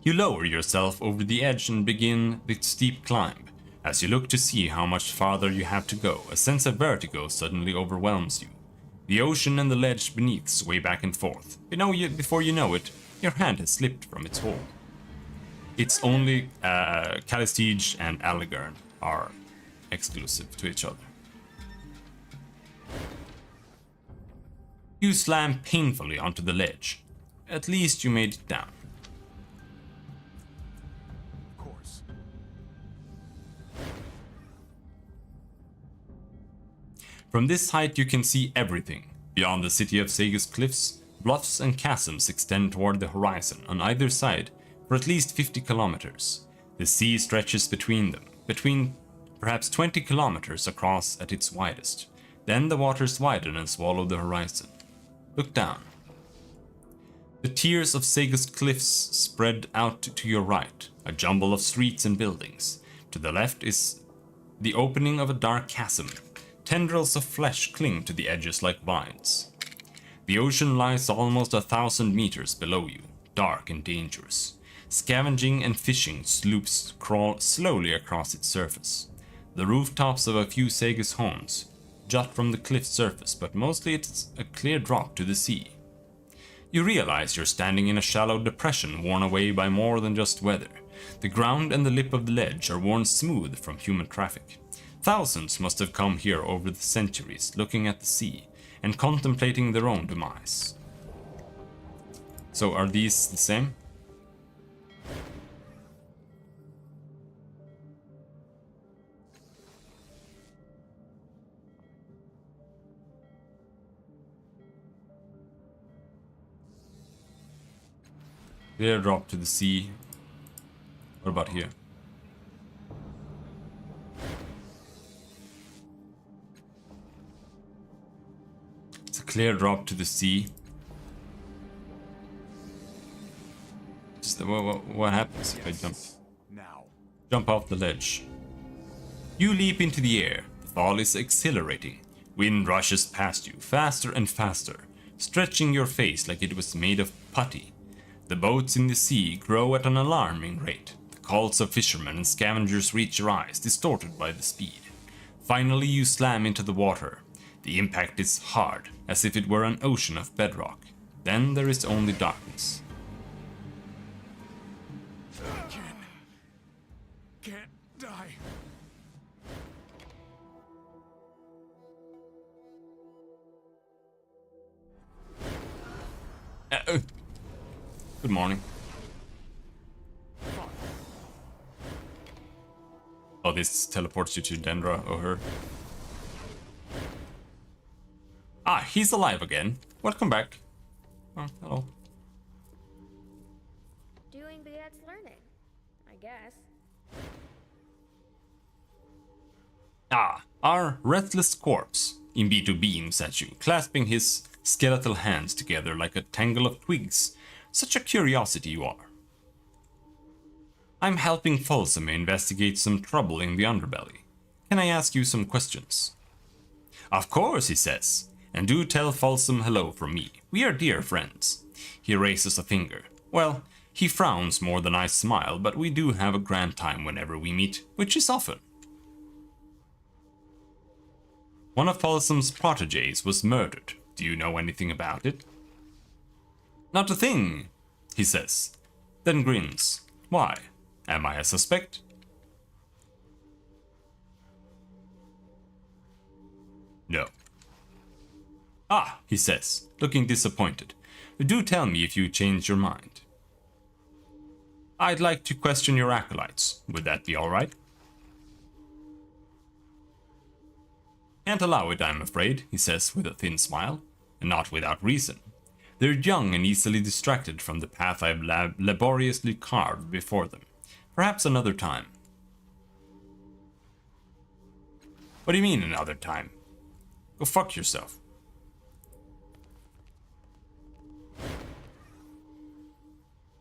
You lower yourself over the edge and begin the steep climb. As you look to see how much farther you have to go, a sense of vertigo suddenly overwhelms you. The ocean and the ledge beneath sway back and forth. Before you know it, your hand has slipped from its hold. It's only Calistige and Alligern are exclusive to each other. You slam painfully onto the ledge. At least you made it down. Of course. From this height you can see everything. Beyond the city of Sega's cliffs, bluffs and chasms extend toward the horizon on either side for at least 50 kilometers. The sea stretches between them, between perhaps 20 kilometers across at its widest. Then the waters widen and swallow the horizon. Look down. The tiers of Sega's cliffs spread out to your right, a jumble of streets and buildings. To the left is the opening of a dark chasm. Tendrils of flesh cling to the edges like vines. The ocean lies almost 1,000 meters below you, dark and dangerous. Scavenging and fishing sloops crawl slowly across its surface. The rooftops of a few Sega's homes jut from the cliff surface, but mostly it's a clear drop to the sea. You realize you're standing in a shallow depression worn away by more than just weather. The ground and the lip of the ledge are worn smooth from human traffic. Thousands must have come here over the centuries, looking at the sea and contemplating their own demise. So are these the same? Clear drop to the sea. What about here? It's a clear drop to the sea. Just what happens if I jump off the ledge? You leap into the air. The fall is exhilarating. Wind rushes past you, faster and faster, stretching your face like it was made of putty. The boats in the sea grow at an alarming rate. The calls of fishermen and scavengers reach your eyes, distorted by the speed. Finally, you slam into the water. The impact is hard, as if it were an ocean of bedrock. Then there is only darkness. Can't die. Good morning. Oh, this teleports you to Dendra or her. Ah, he's alive again. Welcome back. Oh, hello. Doing begets learning, I guess. Ah, our breathless corpse. Imbito beams at you, clasping his skeletal hands together like a tangle of twigs. Such a curiosity you are. I'm helping Folsom investigate some trouble in the underbelly. Can I ask you some questions? Of course, he says. And do tell Folsom hello from me. We are dear friends. He raises a finger. Well, he frowns more than I smile, but we do have a grand time whenever we meet, which is often. One of Folsom's protégés was murdered. Do you know anything about it? Not a thing, he says, then grins. Why? Am I a suspect? No. Ah, he says, looking disappointed. Do tell me if you change your mind. I'd like to question your acolytes. Would that be all right? Can't allow it, I'm afraid, he says with a thin smile, and not without reason. They're young and easily distracted from the path I've laboriously carved before them. Perhaps another time. What do you mean another time? Go fuck yourself.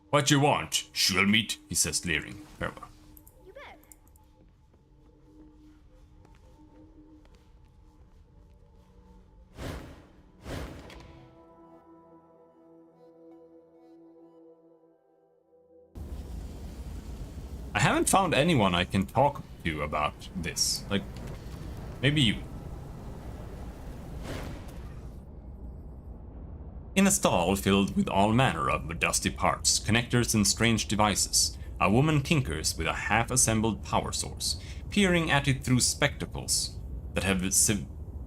What you want? Shul meat? He says, leering. Farewell. You bet. I haven't found anyone I can talk to about this. Like, maybe you. In a stall filled with all manner of dusty parts, connectors and strange devices, a woman tinkers with a half-assembled power source, peering at it through spectacles that have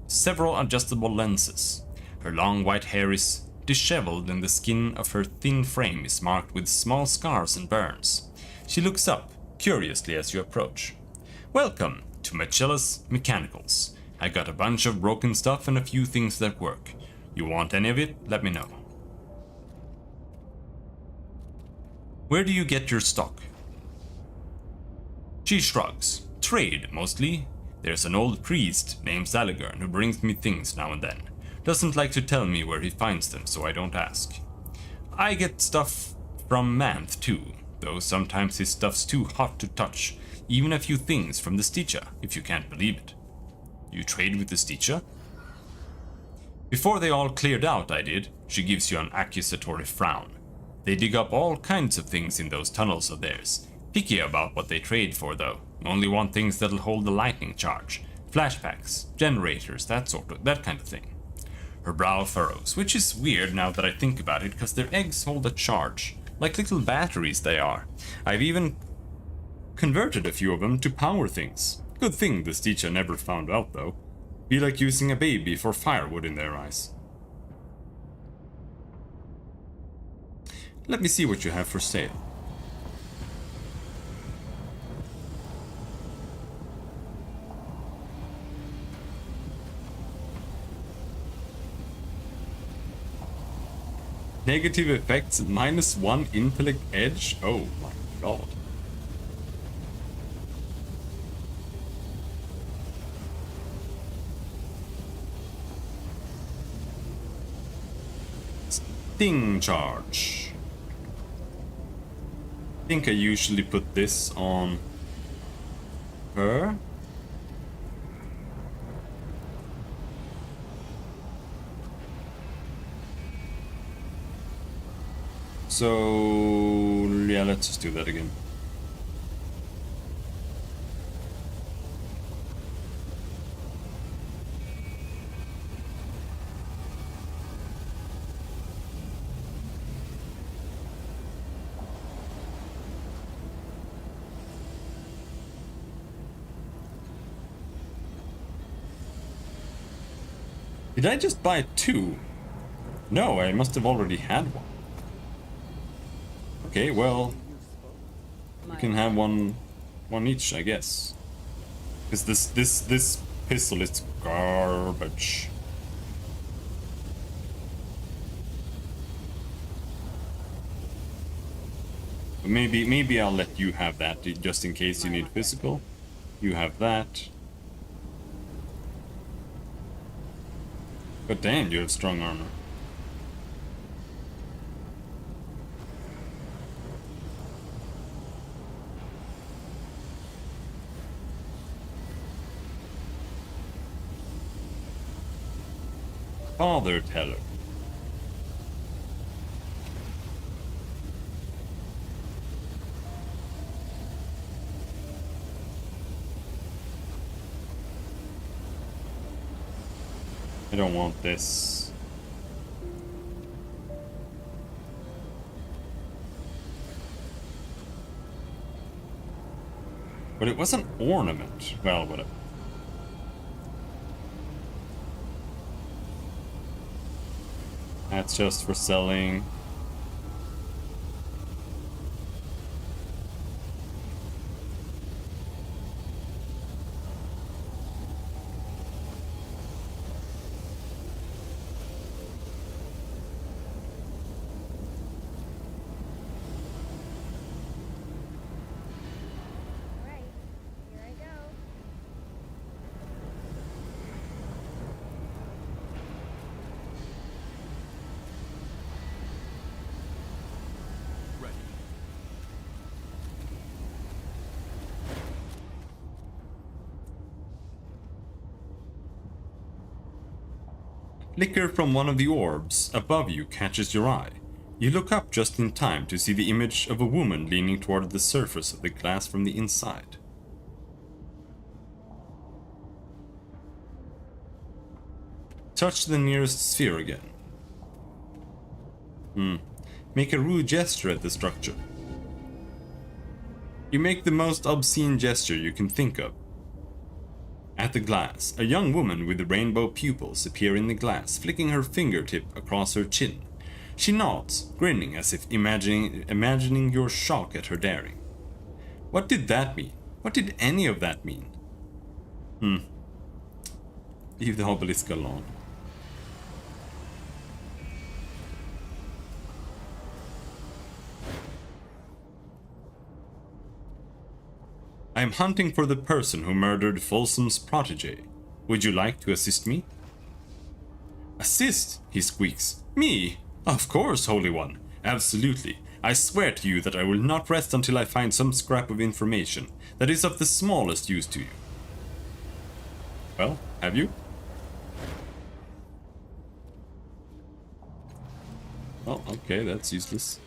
several adjustable lenses. Her long white hair is disheveled and the skin of her thin frame is marked with small scars and burns. She looks up, curiously as you approach. Welcome to Machella's Mechanicals. I got a bunch of broken stuff and a few things that work. You want any of it? Let me know. Where do you get your stock? She shrugs. Trade, mostly. There's an old priest named Zaligern who brings me things now and then. Doesn't like to tell me where he finds them, so I don't ask. I get stuff from Manth too, though sometimes his stuff's too hot to touch. Even a few things from the Sticha, if you can't believe it. You trade with the Sticha? Before they all cleared out, I did. She gives you an accusatory frown. They dig up all kinds of things in those tunnels of theirs. Picky about what they trade for, though. Only want things that'll hold the lightning charge. Flashbacks, generators, that kind of thing. Her brow furrows, which is weird now that I think about it, because their eggs hold a charge. Like little batteries they are. I've even converted a few of them to power things. Good thing the Sticha never found out, though. Be like using a baby for firewood in their eyes. Let me see what you have for sale. Negative effects, -1 intellect edge. Oh my god. Sting charge. I think I usually put this on her. So yeah, let's just do that again. Did I just buy 2? No, I must have already had one. Okay, well, you can have one each, I guess. Because this pistol is garbage. But maybe I'll let you have that just in case you need physical. You have that. But damn, you have strong armor. Father Teller. I don't want this. But it was an ornament. Well, whatever. That's just for selling. Alright, here I go. Liquor from one of the orbs above you catches your eye. You look up just in time to see the image of a woman leaning toward the surface of the glass from the inside. Touch the nearest sphere again. Make a rude gesture at the structure. You make the most obscene gesture you can think of. At the glass, a young woman with rainbow pupils appear in the glass, flicking her fingertip across her chin. She nods, grinning as if imagining your shock at her daring. What did that mean? What did any of that mean? Leave the obelisk alone. I am hunting for the person who murdered Folsom's protege. Would you like to assist me? Assist? He squeaks. Me? Of course, Holy One. Absolutely. I swear to you that I will not rest until I find some scrap of information that is of the smallest use to you. Well, have you? Oh, okay, that's useless.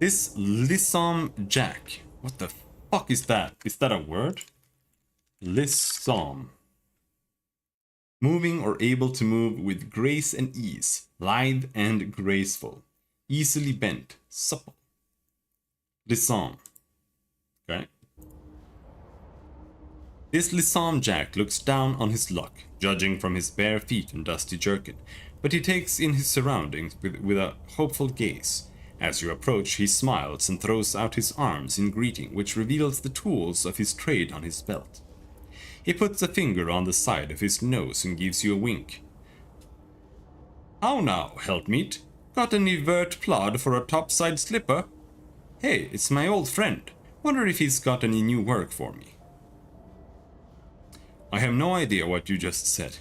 This Lissom Jack. What the fuck is that? Is that a word? Lissom. Moving or able to move with grace and ease. Lithe and graceful. Easily bent. Supple. Lissom. Okay. This Lissom Jack looks down on his luck, judging from his bare feet and dusty jerkin, but he takes in his surroundings with a hopeful gaze. As you approach, he smiles and throws out his arms in greeting, which reveals the tools of his trade on his belt. He puts a finger on the side of his nose and gives you a wink. How now, helpmeet? Got any vert plod for a topside slipper? Hey, it's my old friend. Wonder if he's got any new work for me. I have no idea what you just said.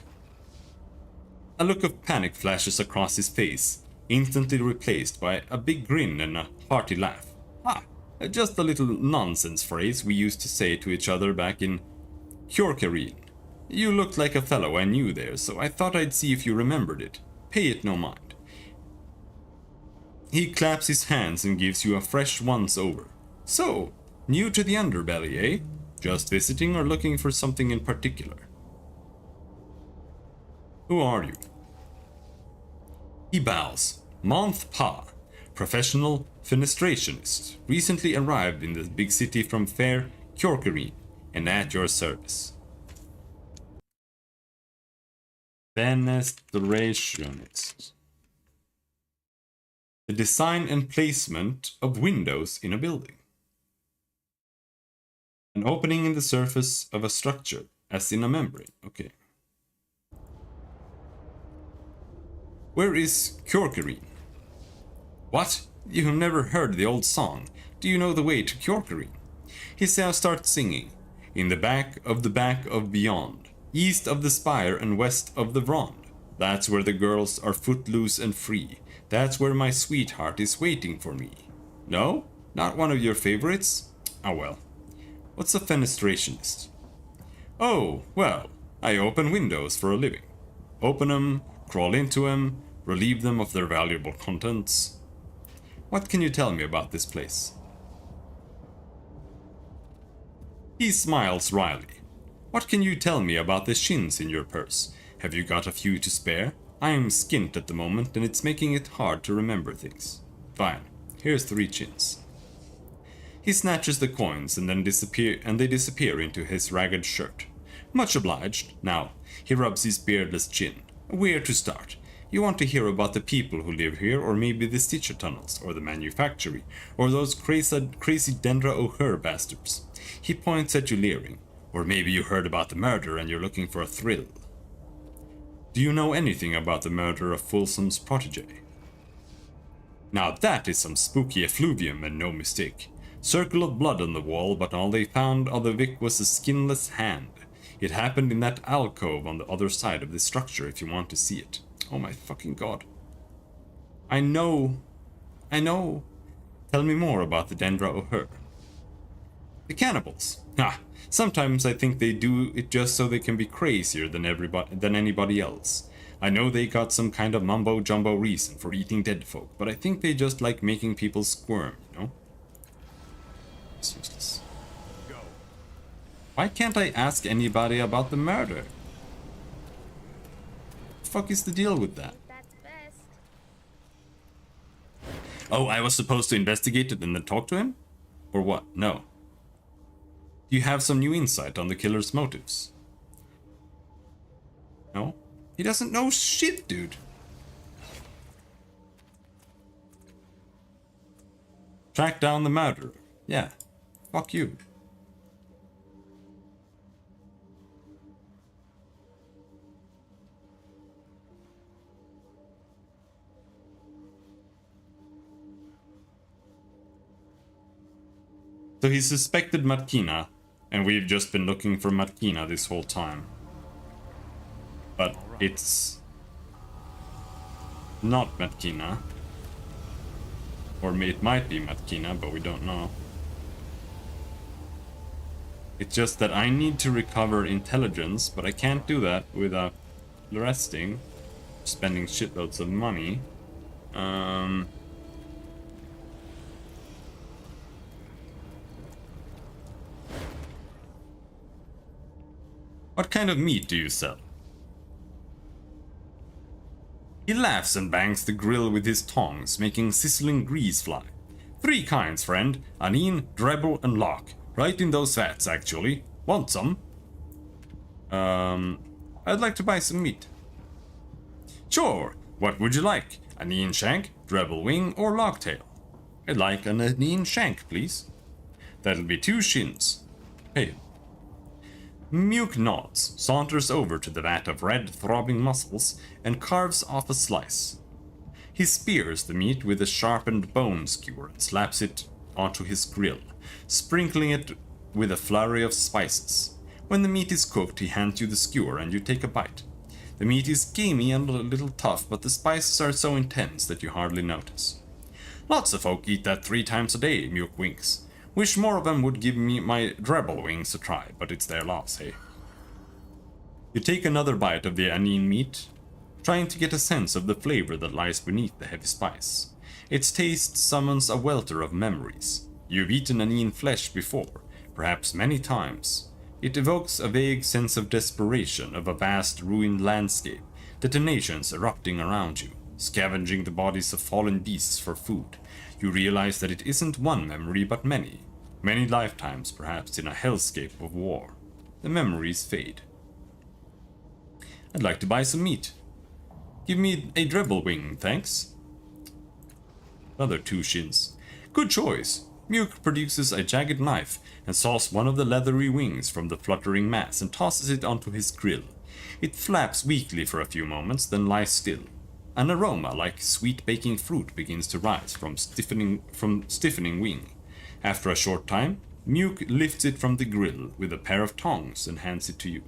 A look of panic flashes across his face, instantly replaced by a big grin and a hearty laugh. Just a little nonsense phrase we used to say to each other back in Kjorkareen. You looked like a fellow I knew there, so I thought I'd see if you remembered it. Pay it no mind. He claps his hands and gives you a fresh once-over. So, new to the underbelly, eh? Just visiting or looking for something in particular? Who are you? He bows. Month Pa, professional fenestrationist, recently arrived in the big city from fair Kjorkareen, and at your service. Fenestrationist. The design and placement of windows in a building. An opening in the surface of a structure, as in a membrane. Okay. Where is Kjorkareen? What? You have never heard the old song. Do you know the way to Kjorkareen? He starts singing. In the back of beyond. East of the spire and west of the Vrond. That's where the girls are footloose and free. That's where my sweetheart is waiting for me. No? Not one of your favorites? Oh well. What's a fenestrationist? Oh, well, I open windows for a living. Open 'em, crawl into 'em, relieve them of their valuable contents. What can you tell me about this place? He smiles wryly. What can you tell me about the shins in your purse? Have you got a few to spare? I am skint at the moment and it's making it hard to remember things. Fine, here's 3 chins. He snatches the coins and then they disappear into his ragged shirt. Much obliged. Now, he rubs his beardless chin. Where to start? You want to hear about the people who live here, or maybe the Stitcher tunnels, or the manufactory, or those crazy Dendra O'Hare bastards. He points at you leering. Or maybe you heard about the murder and you're looking for a thrill. Do you know anything about the murder of Folsom's protege? Now that is some spooky effluvium and no mistake. Circle of blood on the wall, but all they found of the Vic was a skinless hand. It happened in that alcove on the other side of the structure if you want to see it. Oh my fucking god. I know. Tell me more about the Dendra O'Hare. The cannibals. Ah, sometimes I think they do it just so they can be crazier than anybody else. I know they got some kind of mumbo-jumbo reason for eating dead folk, but I think they just like making people squirm, you know? It's useless. Go. Why can't I ask anybody about the murder? The fuck is the deal with that? That's best. Oh, I was supposed to investigate it and then talk to him? Or what? No. Do you have some new insight on the killer's motives? No? He doesn't know shit, dude. Track down the murderer. Yeah. Fuck you. So he suspected Markina, and we've just been looking for Markina this whole time. But it's not Markina. Or it might be Markina, but we don't know. It's just that I need to recover intelligence, but I can't do that without resting, spending shitloads of money. What kind of meat do you sell? He laughs and bangs the grill with his tongs, making sizzling grease fly. 3 kinds, friend. Anine, Drebble, and Lock. Right in those vats, actually. Want some? I'd like to buy some meat. Sure. What would you like? Anine shank, Drebble wing, or Locktail? I'd like an Anine shank, please. That'll be 2 shins. Hey. Muke nods, saunters over to the vat of red, throbbing muscles, and carves off a slice. He spears the meat with a sharpened bone skewer and slaps it onto his grill, sprinkling it with a flurry of spices. When the meat is cooked, he hands you the skewer and you take a bite. The meat is gamey and a little tough, but the spices are so intense that you hardly notice. Lots of folk eat that 3 times a day, Muke winks. Wish more of them would give me my Drebble wings a try, but it's their loss, hey? You take another bite of the Anine meat, trying to get a sense of the flavor that lies beneath the heavy spice. Its taste summons a welter of memories. You've eaten Anine flesh before, perhaps many times. It evokes a vague sense of desperation of a vast ruined landscape, detonations erupting around you, scavenging the bodies of fallen beasts for food. You realize that it isn't one memory but many lifetimes perhaps in a hellscape of war. The memories fade. I'd like to buy some meat. Give me a Drebble wing, thanks. Another 2 shins. Good choice. Muke produces a jagged knife and saws one of the leathery wings from the fluttering mass and tosses it onto his grill. It flaps weakly for a few moments, then lies still. An aroma like sweet baking fruit begins to rise from stiffening wing. After a short time, Muke lifts it from the grill with a pair of tongs and hands it to you.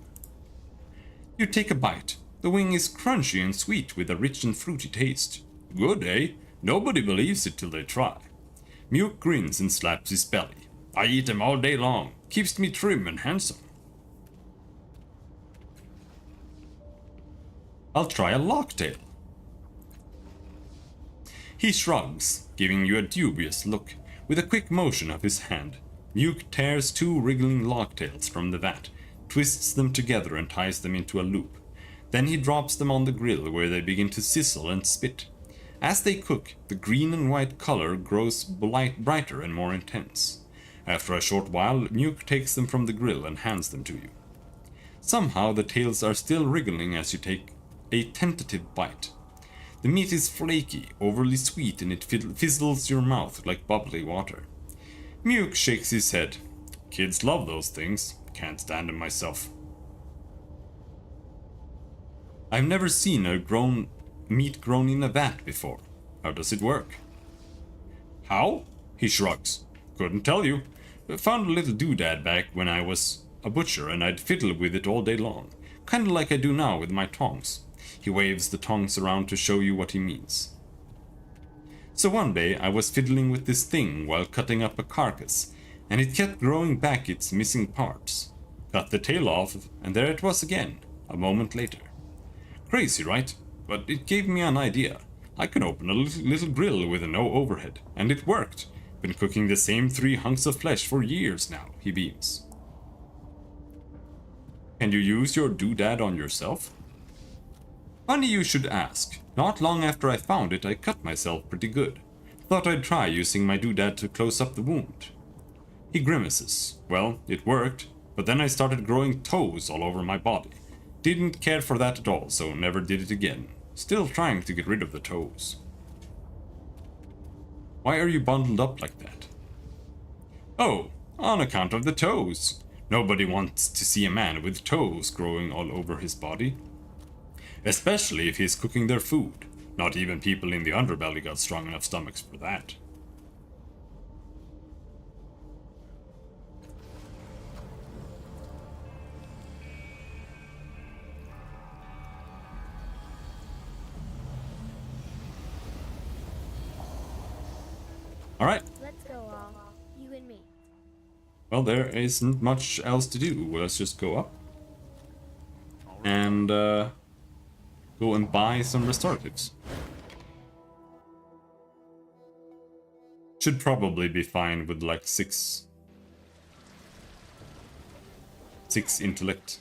You take a bite. The wing is crunchy and sweet with a rich and fruity taste. Good, eh? Nobody believes it till they try. Muke grins and slaps his belly. I eat them all day long. Keeps me trim and handsome. I'll try a Locktail. He shrugs, giving you a dubious look. With a quick motion of his hand, Muke tears 2 wriggling Locktails from the vat, twists them together and ties them into a loop. Then he drops them on the grill where they begin to sizzle and spit. As they cook, the green and white color grows brighter and more intense. After a short while, Muke takes them from the grill and hands them to you. Somehow the tails are still wriggling as you take a tentative bite. The meat is flaky, overly sweet, and it fizzles your mouth like bubbly water. Muke shakes his head. Kids love those things. Can't stand them myself. I've never seen meat grown in a vat before. How does it work? How? He shrugs. Couldn't tell you. Found a little doodad back when I was a butcher and I'd fiddle with it all day long. Kinda like I do now with my tongs. He waves the tongs around to show you what he means. So one day I was fiddling with this thing while cutting up a carcass. and it kept growing back its missing parts. Cut the tail off, and there it was again, a moment later. Crazy, right? But it gave me an idea. I can open a little grill with no overhead, and it worked. Been cooking the same 3 hunks of flesh for years now, he beams. Can you use your doodad on yourself? Funny you should ask. Not long after I found it, I cut myself pretty good. Thought I'd try using my doodad to close up the wound. He grimaces. Well, it worked, but then I started growing toes all over my body. Didn't care for that at all, so never did it again. Still trying to get rid of the toes. Why are you bundled up like that? Oh, on account of the toes. Nobody wants to see a man with toes growing all over his body. Especially if he's cooking their food. Not even people in the underbelly got strong enough stomachs for that. Alright. Let's go all. You and me. Well, there isn't much else to do. Let's just go up. And go and buy some restoratives. Should probably be fine with like 6 intellect.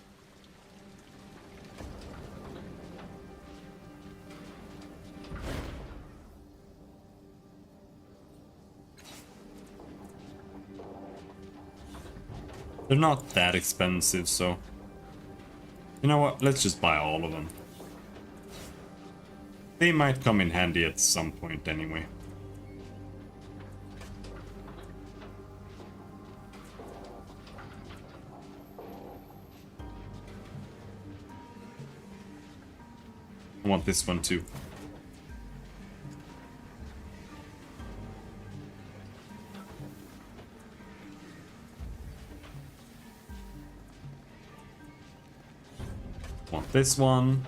They're not that expensive, so... You know what? Let's just buy all of them. They might come in handy at some point anyway. I want this one too. Want this one.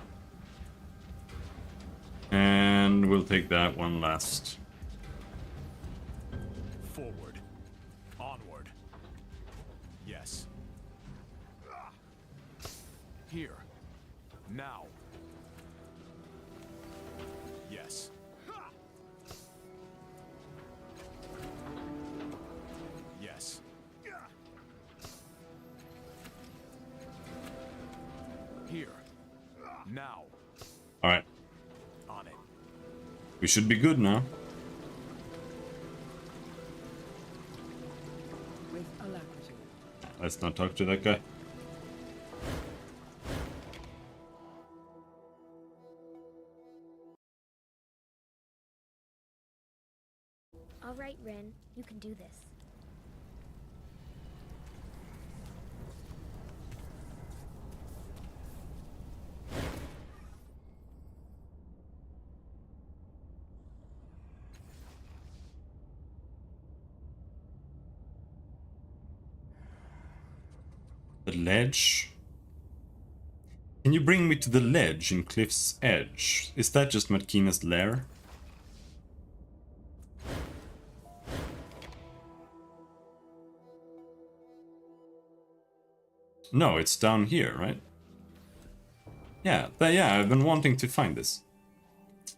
And we'll take that one last. Forward. Onward. Yes. Here. Now. Yes. Yes. Here. Now. Alright. On it. We should be good now. With alacrity. Let's not talk to that guy. All right, Rin. You can do this. The ledge. Can you bring me to the ledge in Cliff's Edge? Is that just Matkina's lair? No, it's down here, right? Yeah, I've been wanting to find this.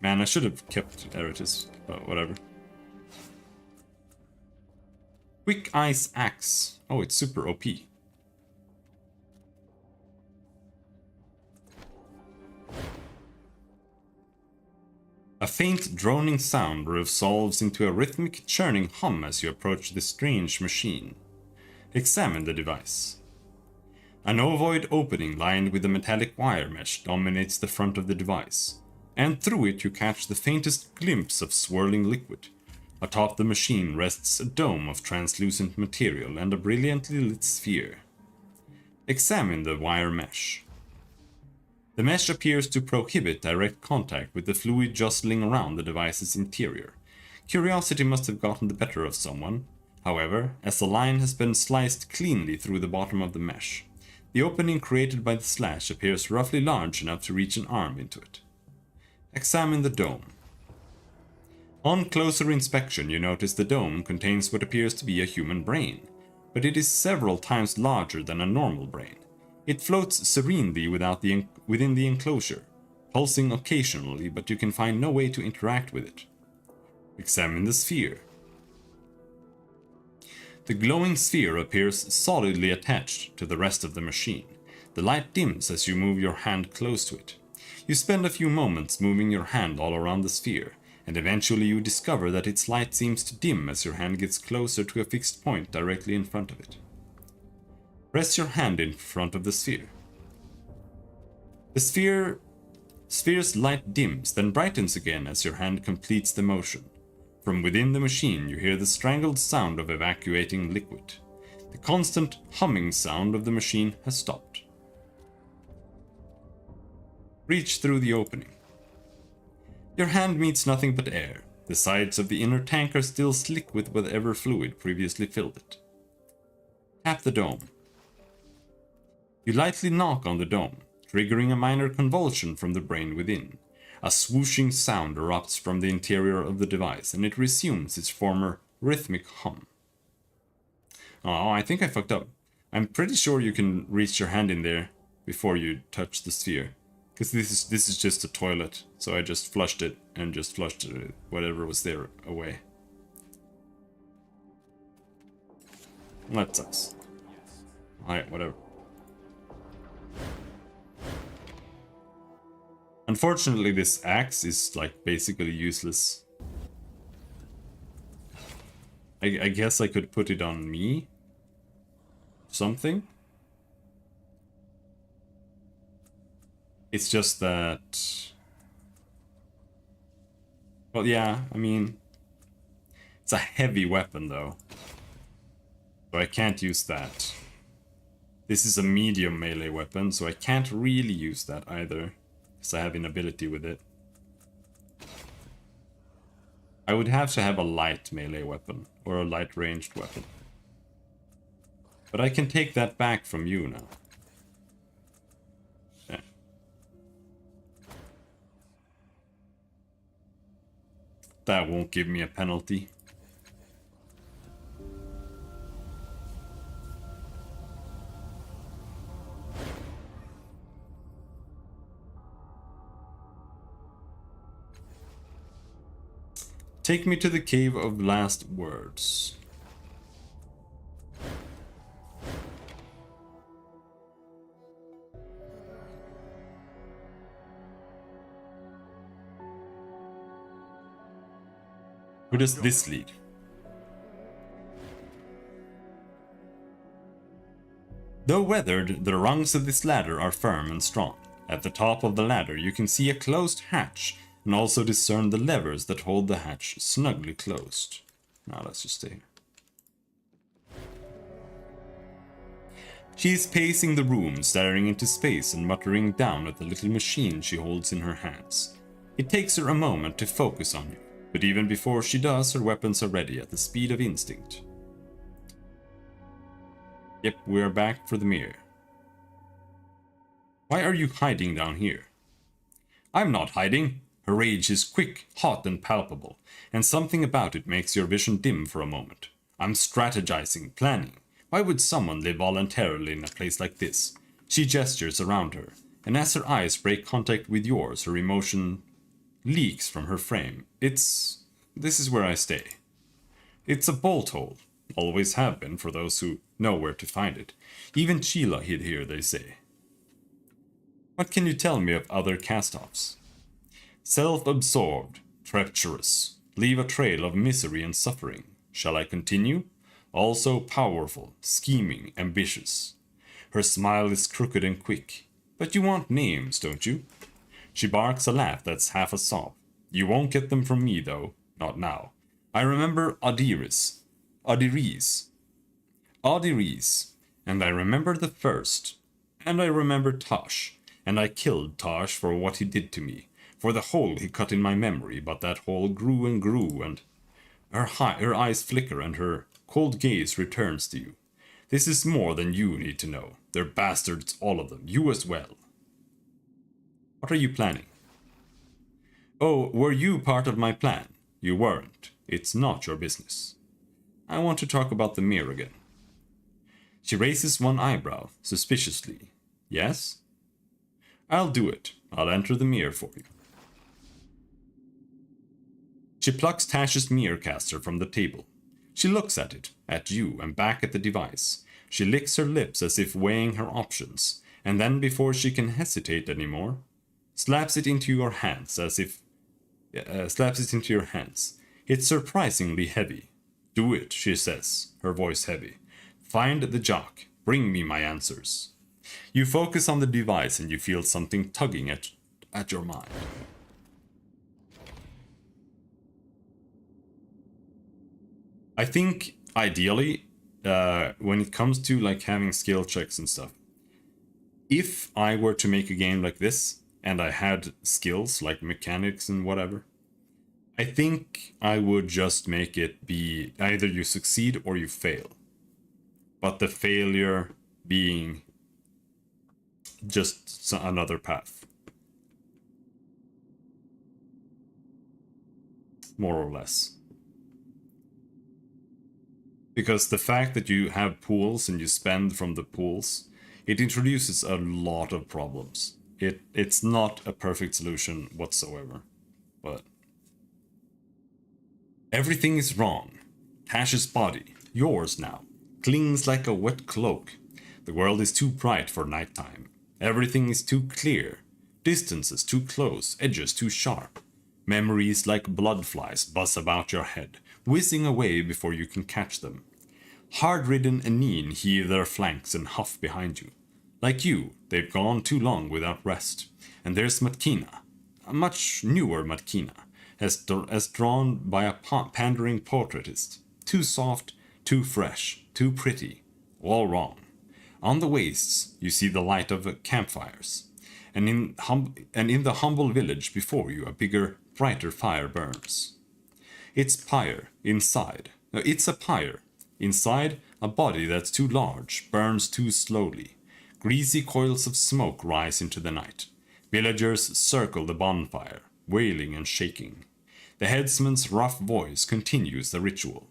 Man, I should have kept Eritis, but whatever. Quick Ice Axe. Oh, it's super OP. A faint droning sound resolves into a rhythmic churning hum as you approach this strange machine. Examine the device. An ovoid opening lined with a metallic wire mesh dominates the front of the device, and through it you catch the faintest glimpse of swirling liquid. Atop the machine rests a dome of translucent material and a brilliantly lit sphere. Examine the wire mesh. The mesh appears to prohibit direct contact with the fluid jostling around the device's interior. Curiosity must have gotten the better of someone. However, as the line has been sliced cleanly through the bottom of the mesh, the opening created by the slash appears roughly large enough to reach an arm into it. Examine the dome. On closer inspection, you notice the dome contains what appears to be a human brain. but it is several times larger than a normal brain. It floats serenely within the enclosure, pulsing occasionally, but you can find no way to interact with it. Examine the sphere. The glowing sphere appears solidly attached to the rest of the machine. The light dims as you move your hand close to it. You spend a few moments moving your hand all around the sphere, and eventually you discover that its light seems to dim as your hand gets closer to a fixed point directly in front of it. Press your hand in front of the sphere. The sphere's light dims, then brightens again as your hand completes the motion. From within the machine you hear the strangled sound of evacuating liquid. The constant humming sound of the machine has stopped. Reach through the opening. Your hand meets nothing but air. The sides of the inner tank are still slick with whatever fluid previously filled it. Tap the dome. You lightly knock on the dome, triggering a minor convulsion from the brain within. A swooshing sound erupts from the interior of the device, and it resumes its former rhythmic hum. Oh, I think I fucked up. I'm pretty sure you can reach your hand in there before you touch the sphere. Because this is just a toilet, so I just flushed it and just flushed whatever was there away. Well, that sucks. Alright, whatever. Unfortunately, this axe is like basically useless. I guess I could put it on me? Something? It's just that... Well, yeah, I mean... It's a heavy weapon, though. So I can't use that. This is a medium melee weapon, so I can't really use that either. Because I have inability with it. I would have to have a light melee weapon. Or a light ranged weapon. But I can take that back from you now. Yeah. That won't give me a penalty. Take me to the Cave of Last Words. Where does this lead? Though weathered, the rungs of this ladder are firm and strong. At the top of the ladder you can see a closed hatch, and also discern the levers that hold the hatch snugly closed. Now let's just stay here. She is pacing the room, staring into space and muttering down at the little machine she holds in her hands. It takes her a moment to focus on you, but even before she does, her weapons are ready at the speed of instinct. Yep, we are back for the mirror. Why are you hiding down here? I'm not hiding. Her rage is quick, hot, and palpable, and something about it makes your vision dim for a moment. I'm strategizing, planning. Why would someone live voluntarily in a place like this? She gestures around her, and as her eyes break contact with yours, her emotion leaks from her frame. This is where I stay. It's a bolt hole. Always have been for those who know where to find it. Even Sheila hid here, they say. What can you tell me of other cast-offs? Self-absorbed, treacherous, leave a trail of misery and suffering. Shall I continue? Also powerful, scheming, ambitious. Her smile is crooked and quick. But you want names, don't you? She barks a laugh that's half a sob. You won't get them from me, though. Not now. I remember Adiris, and I remember the first. And I remember Tosh, and I killed Tosh for what he did to me. For the hole he cut in my memory, but that hole grew and grew, and her eyes flicker and her cold gaze returns to you. This is more than you need to know. They're bastards, all of them, you as well. What are you planning? Oh, were you part of my plan? You weren't. It's not your business. I want to talk about the mirror again. She raises one eyebrow, suspiciously. Yes? I'll do it. I'll enter the mirror for you. She plucks Tash's Mirrorcaster from the table. She looks at it, at you, and back at the device. She licks her lips as if weighing her options, and then before she can hesitate anymore, slaps it into your hands as if... slaps it into your hands. It's surprisingly heavy. Do it, she says, her voice heavy. Find the jock. Bring me my answers. You focus on the device and you feel something tugging at your mind. I think, ideally, when it comes to like having skill checks and stuff, if I were to make a game like this, and I had skills like mechanics and whatever, I think I would just make it be either you succeed or you fail. But the failure being just another path. More or less. Because the fact that you have pools and you spend from the pools, it introduces a lot of problems. It's not a perfect solution whatsoever. But everything is wrong. Tash's body, yours now, clings like a wet cloak. The world is too bright for nighttime. Everything is too clear. Distances too close, edges too sharp. Memories like bloodflies buzz about your head, whizzing away before you can catch them. Hard-ridden Anine heave their flanks and huff behind you. Like you, they've gone too long without rest. And there's Matkina, a much newer Matkina, as drawn by a pandering portraitist. Too soft, too fresh, too pretty, all wrong. On the wastes, you see the light of campfires. And in the humble village before you, a bigger, brighter fire burns. It's a pyre. Inside, a body that's too large, burns too slowly. Greasy coils of smoke rise into the night. Villagers circle the bonfire, wailing and shaking. The headsman's rough voice continues the ritual.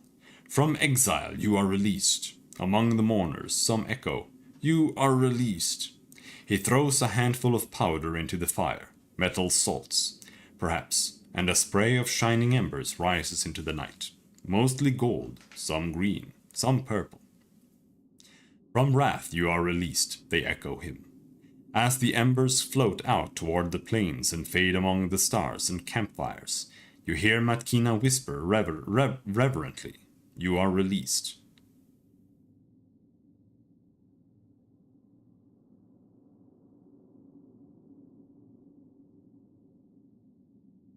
From exile you are released. Among the mourners, some echo, you are released. He throws a handful of powder into the fire, metal salts, perhaps, and a spray of shining embers rises into the night. Mostly gold, some green, some purple. From wrath you are released, they echo him. As the embers float out toward the plains and fade among the stars and campfires, you hear Matkina whisper reverently, you are released.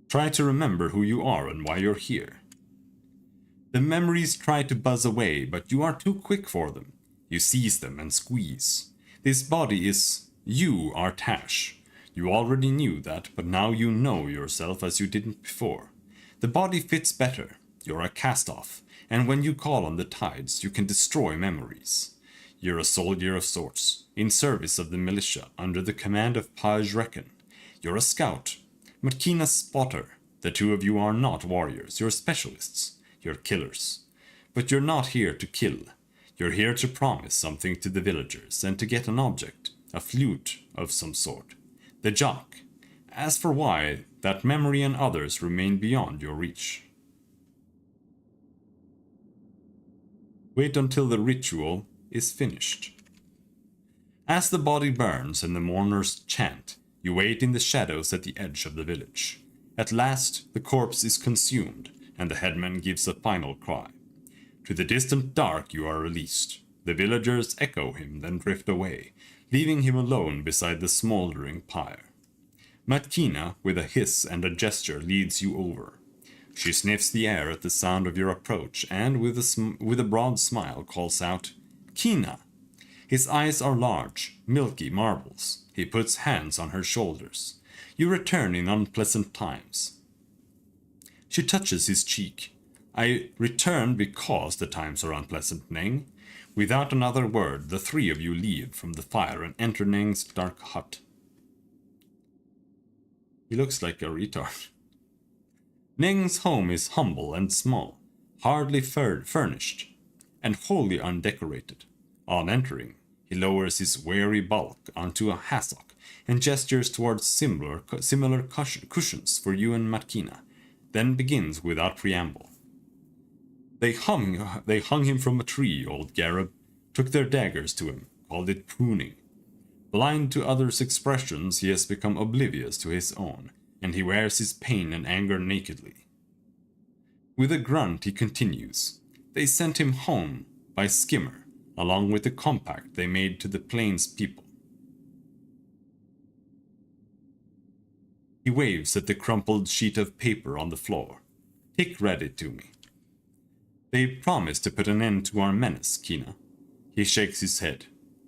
Try to remember who you are and why you're here. The memories try to buzz away, but you are too quick for them. You seize them and squeeze. This body is... You are Tash. You already knew that, but now you know yourself as you didn't before. The body fits better. You're a cast-off, and when you call on the tides, you can destroy memories. You're a soldier of sorts, in service of the militia, under the command of Paj Reckon. You're a scout. Matkina's spotter. The two of you are not warriors, you're specialists. You're killers. But you're not here to kill. You're here to promise something to the villagers and to get an object, a flute of some sort. The jock. As for why, that memory and others remain beyond your reach. Wait until the ritual is finished. As the body burns and the mourners chant, you wait in the shadows at the edge of the village. At last, the corpse is consumed, and the headman gives a final cry. To the distant dark you are released. The villagers echo him, then drift away, leaving him alone beside the smoldering pyre. Matkina, with a hiss and a gesture, leads you over. She sniffs the air at the sound of your approach, and with a broad smile calls out, Kina! His eyes are large, milky marbles. He puts hands on her shoulders. You return in unpleasant times. She touches his cheek. I return because the times are unpleasant, Neng. Without another word, the three of you leave from the fire and enter Neng's dark hut. He looks like a retard. Neng's home is humble and small, hardly furnished, and wholly undecorated. On entering, he lowers his weary bulk onto a hassock and gestures towards similar cushions for you and Markina, then begins without preamble. They hung him from a tree, old Garib, took their daggers to him, called it pruning. Blind to others' expressions, he has become oblivious to his own, and he wears his pain and anger nakedly. With a grunt, he continues. They sent him home by skimmer, along with the compact they made to the plains people. He waves at the crumpled sheet of paper on the floor. Tick read it to me. They promised to put an end to our menace, Kina. He shakes his head.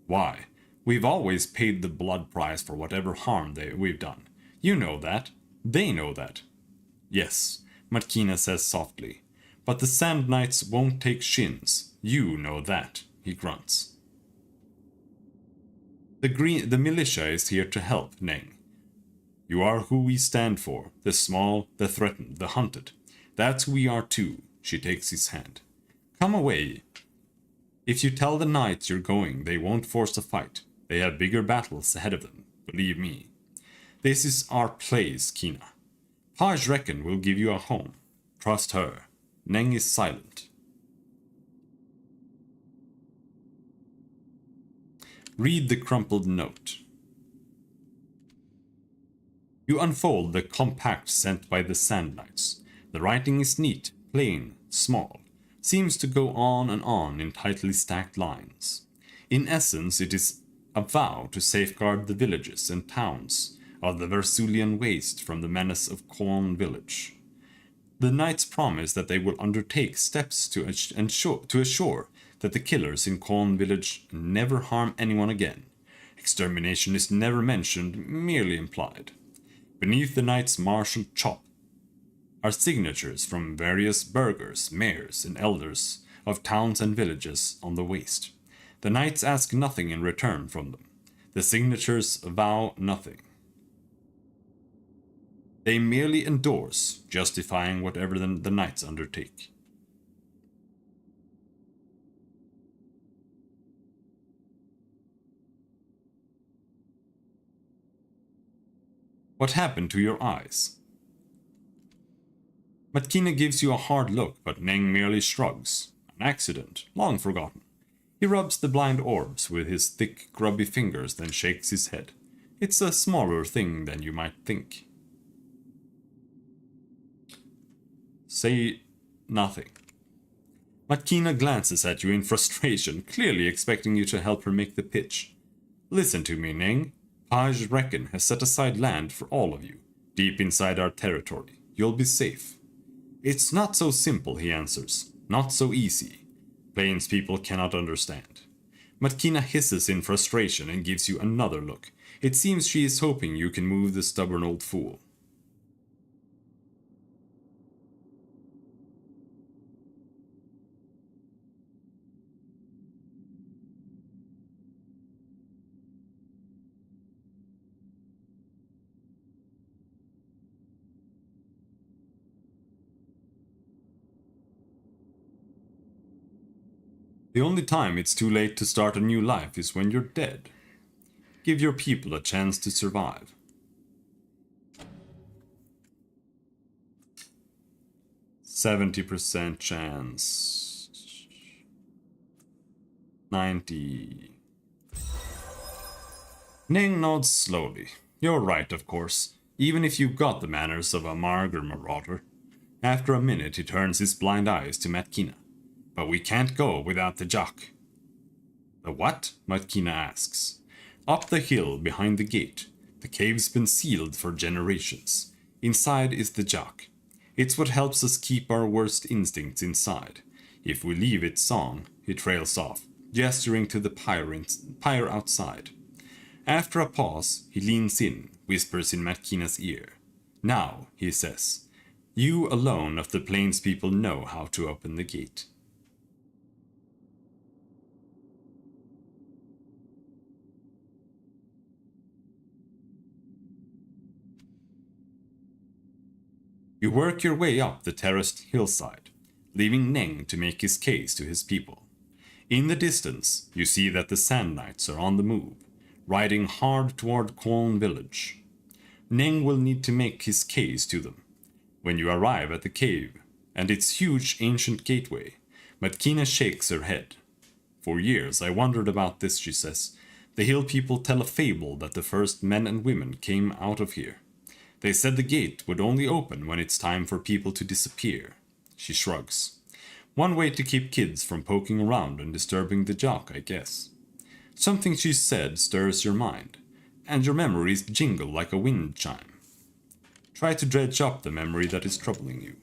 Why? We've always paid the blood price for whatever harm we've done. You know that. They know that. Yes, Markina says softly. But the Sand Knights won't take shins. You know that, he grunts. The militia is here to help, Neng. You are who we stand for, the small, the threatened, the hunted. That's who we are too, she takes his hand. Come away. If you tell the knights you're going, they won't force a fight. They have bigger battles ahead of them, believe me. This is our place, Kina. Paj reckon will give you a home. Trust her. Neng is silent. Read the crumpled note. You unfold the compact sent by the Sand Knights. The writing is neat, plain, small. Seems to go on and on in tightly stacked lines. In essence, it is a vow to safeguard the villages and towns of the Versulian waste from the menace of Khorne village. The knights promise that they will undertake steps to assure that the killers in Khorne village never harm anyone again. Extermination is never mentioned, merely implied. Beneath the knights' martial chop are signatures from various burghers, mayors, and elders of towns and villages on the waste. The knights ask nothing in return from them. The signatures vow nothing. They merely endorse, justifying whatever the knights undertake. What happened to your eyes? Matkina gives you a hard look, but Neng merely shrugs. An accident, long forgotten. He rubs the blind orbs with his thick, grubby fingers, then shakes his head. It's a smaller thing than you might think. Say nothing. Matkina glances at you in frustration, clearly expecting you to help her make the pitch. Listen to me, Neng. Paj Reckon has set aside land for all of you, deep inside our territory. You'll be safe. It's not so simple, he answers. Not so easy. Plains people cannot understand. Matkina hisses in frustration and gives you another look. It seems she is hoping you can move the stubborn old fool. The only time it's too late to start a new life is when you're dead. Give your people a chance to survive. %70 chance. 90. Ning nods slowly. You're right, of course, even if you've got the manners of a Marger marauder. After a minute, he turns his blind eyes to Matkina. But we can't go without the Jock. The what? Matkina asks. Up the hill behind the gate. The cave's been sealed for generations. Inside is the Jock. It's what helps us keep our worst instincts inside. If we leave its song, he trails off, gesturing to the pyre outside. After a pause, he leans in, whispers in Matkina's ear. Now, he says, you alone of the plains people know how to open the gate. You work your way up the terraced hillside, leaving Neng to make his case to his people. In the distance, you see that the Sand Knights are on the move, riding hard toward Quoln village. Neng will need to make his case to them. When you arrive at the cave and its huge ancient gateway, Matkina shakes her head. For years I wondered about this, she says. The hill people tell a fable that the first men and women came out of here. They said the gate would only open when it's time for people to disappear. She shrugs. One way to keep kids from poking around and disturbing the jock, I guess. Something she said stirs your mind, and your memories jingle like a wind chime. Try to dredge up the memory that is troubling you.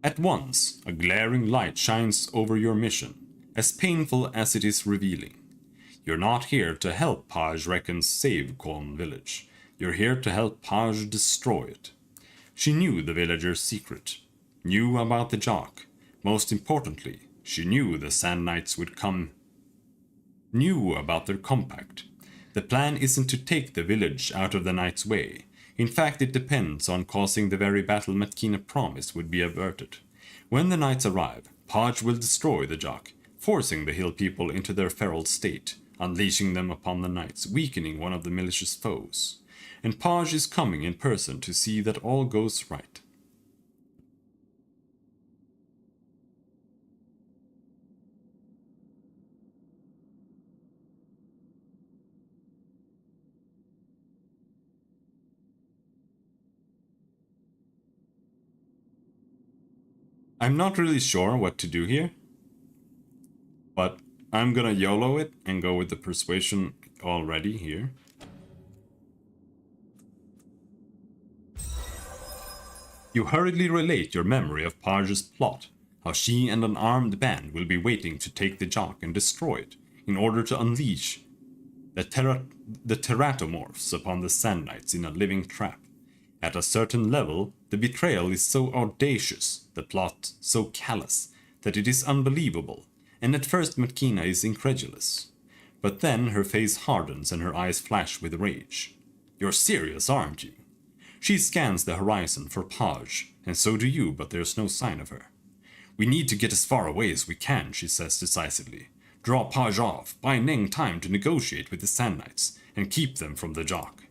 At once, a glaring light shines over your mission, as painful as it is revealing. You're not here to help Paj Reckons save Quoln village. You're here to help Paj destroy it. She knew the villager's secret, knew about the jock. Most importantly, she knew the Sand Knights would come, knew about their compact. The plan isn't to take the village out of the Knight's way. In fact, it depends on causing the very battle Matkina promised would be averted. When the Knights arrive, Paj will destroy the jock, forcing the hill people into their feral state, unleashing them upon the Knights, weakening one of the malicious foes. And Paj is coming in person to see that all goes right. I'm not really sure what to do here, but I'm gonna YOLO it and go with the persuasion already here. You hurriedly relate your memory of Paj's plot, how she and an armed band will be waiting to take the jock and destroy it, in order to unleash the Teratomorphs upon the Sand Knights in a living trap. At a certain level, the betrayal is so audacious, the plot so callous, that it is unbelievable, and at first Matkina is incredulous. But then her face hardens and her eyes flash with rage. You're serious, aren't you? She scans the horizon for Paj, and so do you, but there's no sign of her. We need to get as far away as we can, she says decisively. Draw Paj off, buy Neng time to negotiate with the Sand Knights, and keep them from the jock.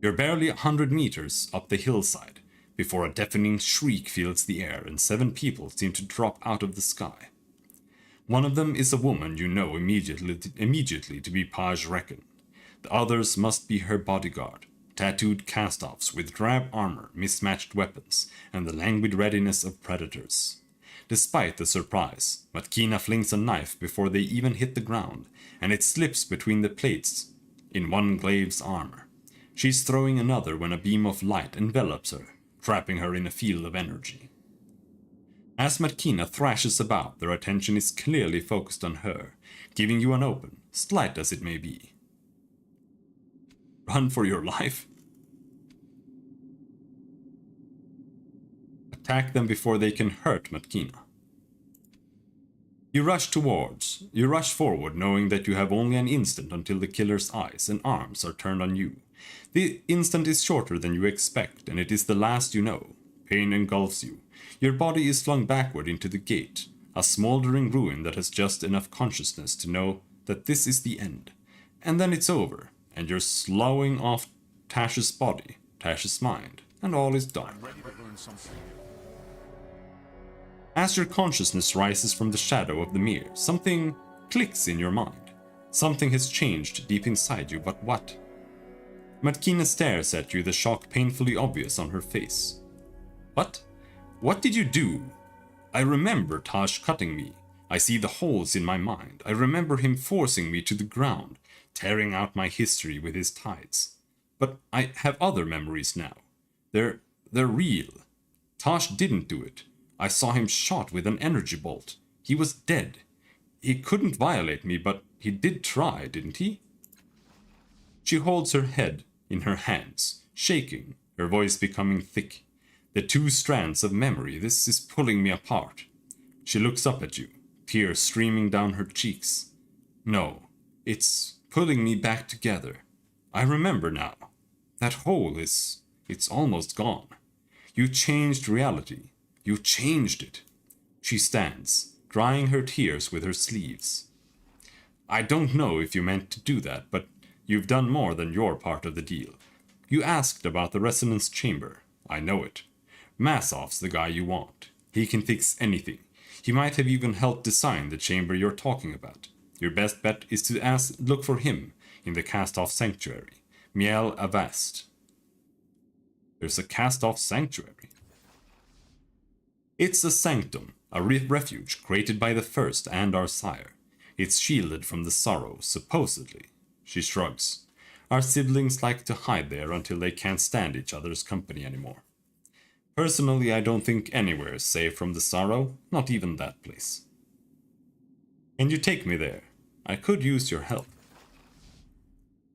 You're barely 100 meters up the hillside, before a deafening shriek fills the air and 7 people seem to drop out of the sky. One of them is a woman you know immediately to be Paj Reckon. The others must be her bodyguard, tattooed cast-offs with drab armor, mismatched weapons, and the languid readiness of predators. Despite the surprise, Matkina flings a knife before they even hit the ground, and it slips between the plates in one glaive's armor. She's throwing another when a beam of light envelops her, trapping her in a field of energy. As Matkina thrashes about, their attention is clearly focused on her, giving you an open, slight as it may be. Run for your life? Attack them before they can hurt Matkina. You rush forward knowing that you have only an instant until the killer's eyes and arms are turned on you. The instant is shorter than you expect, and it is the last you know. Pain engulfs you. Your body is flung backward into the gate, a smoldering ruin that has just enough consciousness to know that this is the end. And then it's over, and you're sloughing off Tash's body, Tash's mind, and all is done. As your consciousness rises from the shadow of the mirror, something clicks in your mind. Something has changed deep inside you, but what? Matkina stares at you, the shock painfully obvious on her face. What? What did you do? I remember Tash cutting me. I see the holes in my mind. I remember him forcing me to the ground, tearing out my history with his tides. But I have other memories now. They're real. Tash didn't do it. I saw him shot with an energy bolt. He was dead. He couldn't violate me, but he did try, didn't he? She holds her head in her hands, shaking, her voice becoming thick. The 2 strands of memory, this is pulling me apart. She looks up at you, tears streaming down her cheeks. No, it's pulling me back together. I remember now. That hole it's almost gone. You changed reality. You changed it. She stands, drying her tears with her sleeves. I don't know if you meant to do that, but you've done more than your part of the deal. You asked about the resonance chamber. I know it. Massov's the guy you want. He can fix anything. He might have even helped design the chamber you're talking about. Your best bet is to look for him in the cast-off sanctuary. Miel Avast. There's a cast-off sanctuary. It's a sanctum, a refuge created by the First and our sire. It's shielded from the sorrow, supposedly. She shrugs. Our siblings like to hide there until they can't stand each other's company anymore. Personally, I don't think anywhere is safe from the sorrow, not even that place. Can you take me there? I could use your help.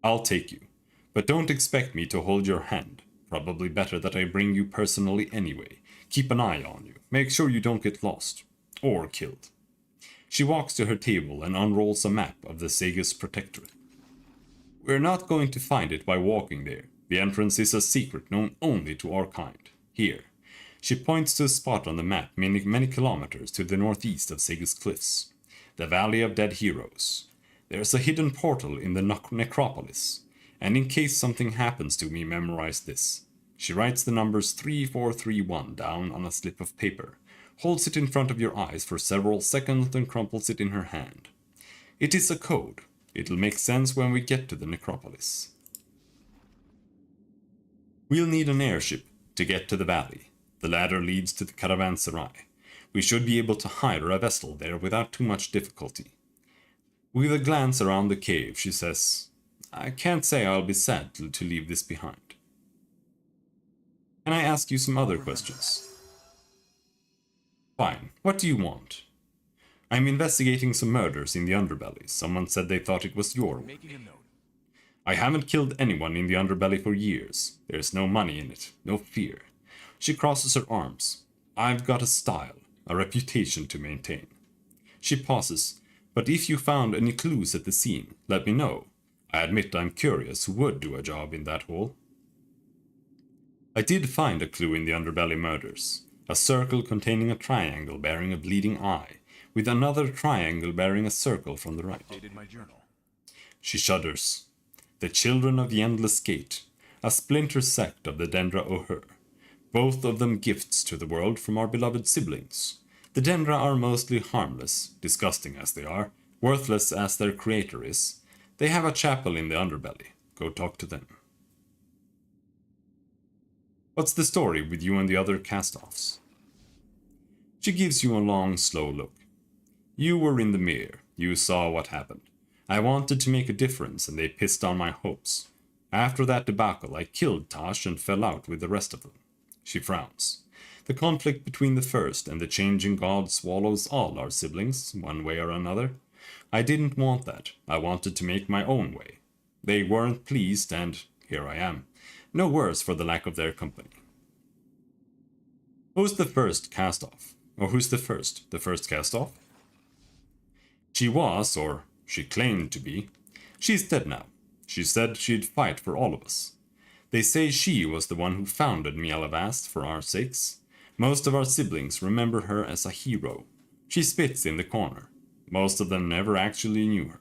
I'll take you, but don't expect me to hold your hand. Probably better that I bring you personally anyway. Keep an eye on you. Make sure you don't get lost. Or killed. She walks to her table and unrolls a map of the Sagus Protectorate. We're not going to find it by walking there. The entrance is a secret known only to our kind. Here. She points to a spot on the map many kilometers to the northeast of Sagus Cliffs. The Valley of Dead Heroes. There's a hidden portal in the necropolis. And in case something happens to me, memorize this. She writes the numbers 3431 down on a slip of paper, holds it in front of your eyes for several seconds and crumples it in her hand. It is a code. It'll make sense when we get to the necropolis. We'll need an airship to get to the valley. The ladder leads to the caravanserai. We should be able to hire a vessel there without too much difficulty. With a glance around the cave, she says, I can't say I'll be sad to leave this behind. Can I ask you some other questions? Fine. What do you want? I'm investigating some murders in the underbelly. Someone said they thought it was your work. Making a note. I haven't killed anyone in the underbelly for years. There's no money in it, no fear. She crosses her arms. I've got a style, a reputation to maintain. She pauses. But if you found any clues at the scene, let me know. I admit I'm curious who would do a job in that hole. I did find a clue in the underbelly murders. A circle containing a triangle bearing a bleeding eye, with another triangle bearing a circle from the right. Dated my journal. She shudders. The Children of the Endless Gate, a splinter sect of the Dendra O'Hur. Both of them gifts to the world from our beloved siblings. The Dendra are mostly harmless, disgusting as they are, worthless as their creator is. They have a chapel in the underbelly. Go talk to them. What's the story with you and the other cast-offs? She gives you a long, slow look. You were in the mirror. You saw what happened. I wanted to make a difference and they pissed on my hopes. After that debacle, I killed Tosh and fell out with the rest of them. She frowns. The conflict between the First and the Changing God swallows all our siblings, one way or another. I didn't want that. I wanted to make my own way. They weren't pleased, and here I am. No worse for the lack of their company. Who's the first cast-off? Or who's the first? The first cast-off? She was, or she claimed to be. She's dead now. She said she'd fight for all of us. They say she was the one who founded Mielavast for our sakes. Most of our siblings remember her as a hero. She spits in the corner. Most of them never actually knew her.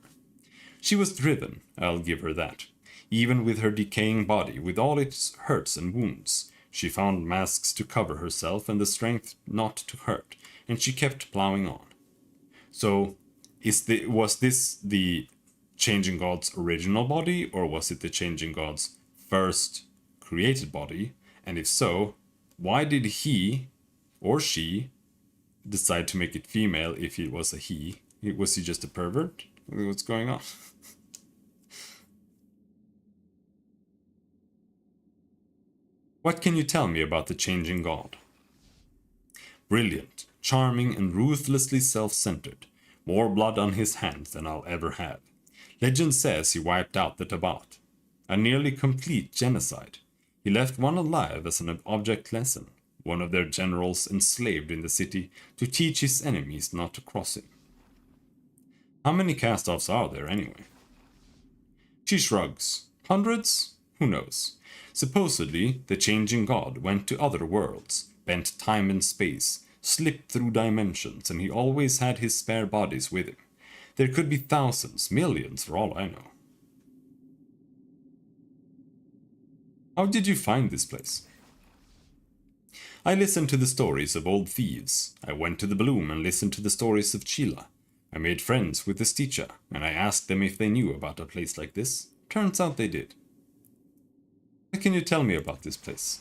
She was driven, I'll give her that. Even with her decaying body, with all its hurts and wounds, she found masks to cover herself and the strength not to hurt, and she kept plowing on. So, was this the Changing God's original body, or was it the Changing God's first created body? And if so, why did he or she decide to make it female if it was a he? Was he just a pervert? What's going on? What can you tell me about the Changing God? Brilliant, charming, and ruthlessly self-centered. More blood on his hands than I'll ever have. Legend says he wiped out the Tabat. A nearly complete genocide. He left one alive as an object lesson. One of their generals enslaved in the city to teach his enemies not to cross him. How many cast-offs are there anyway? She shrugs. Hundreds? Who knows? Supposedly, the changing god went to other worlds, bent time and space, slipped through dimensions, and he always had his spare bodies with him. There could be thousands, millions for all I know. How did you find this place? I listened to the stories of old thieves. I went to the Bloom and listened to the stories of Chila. I made friends with the Sticha, and I asked them if they knew about a place like this. Turns out they did. What can you tell me about this place?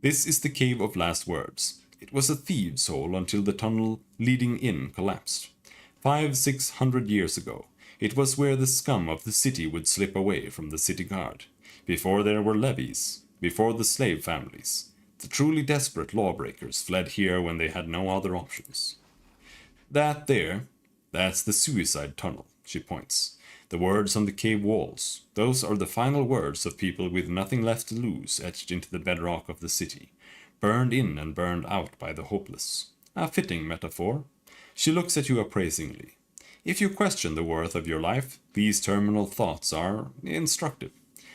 This is the Cave of Last Words. It was a thieves' hole until the tunnel leading in collapsed. 500-600 years ago, it was where the scum of the city would slip away from the city guard. Before there were levies, before the slave families. The truly desperate lawbreakers fled here when they had no other options. That there, that's the suicide tunnel, she points. The words on the cave walls, those are the final words of people with nothing left to lose etched into the bedrock of the city, burned in and burned out by the hopeless. A fitting metaphor. She looks at you appraisingly. If you question the worth of your life, these terminal thoughts are instructive.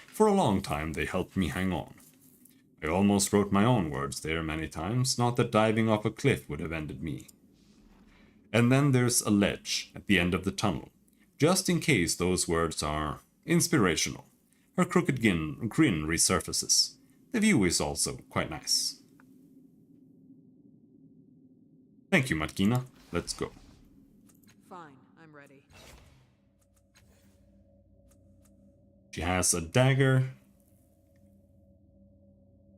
For a long time they helped me hang on. I almost wrote my own words there many times, not that diving off a cliff would have ended me. And then there's a ledge at the end of the tunnel, just in case those words are inspirational. Her crooked grin resurfaces. The view is also quite nice. Thank you, Matkina. Let's go. Fine, I'm ready. She has a dagger,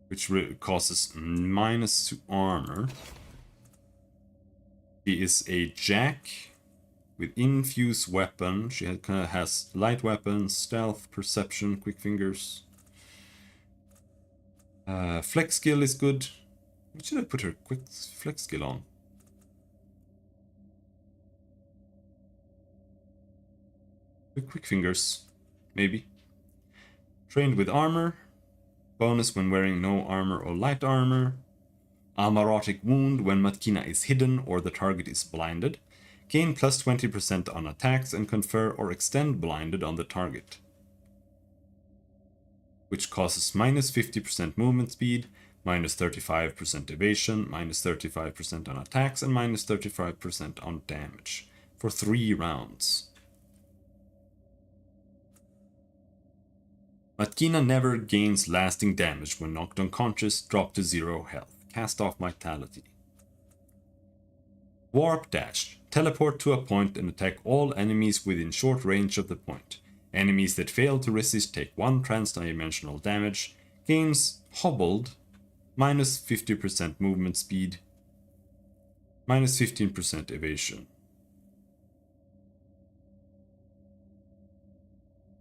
which causes minus to armor. She is a jack with infused weapon. She has light weapons, stealth, perception, quick fingers. Flex skill is good. What should I put her quick flex skill on? Quick fingers, maybe. Trained with armor. Bonus when wearing no armor or light armor. Amarotic wound when Matkina is hidden or the target is blinded. Gain plus 20% on attacks and confer or extend blinded on the target, which causes minus 50% movement speed, minus 35% evasion, minus 35% on attacks, and minus 35% on damage for 3 rounds. Matkina never gains lasting damage when knocked unconscious, drop to 0 health. Cast off vitality. Warp Dash. Teleport to a point and attack all enemies within short range of the point. Enemies that fail to resist take 1 transdimensional damage. Gains Hobbled. Minus 50% movement speed. Minus 15% evasion.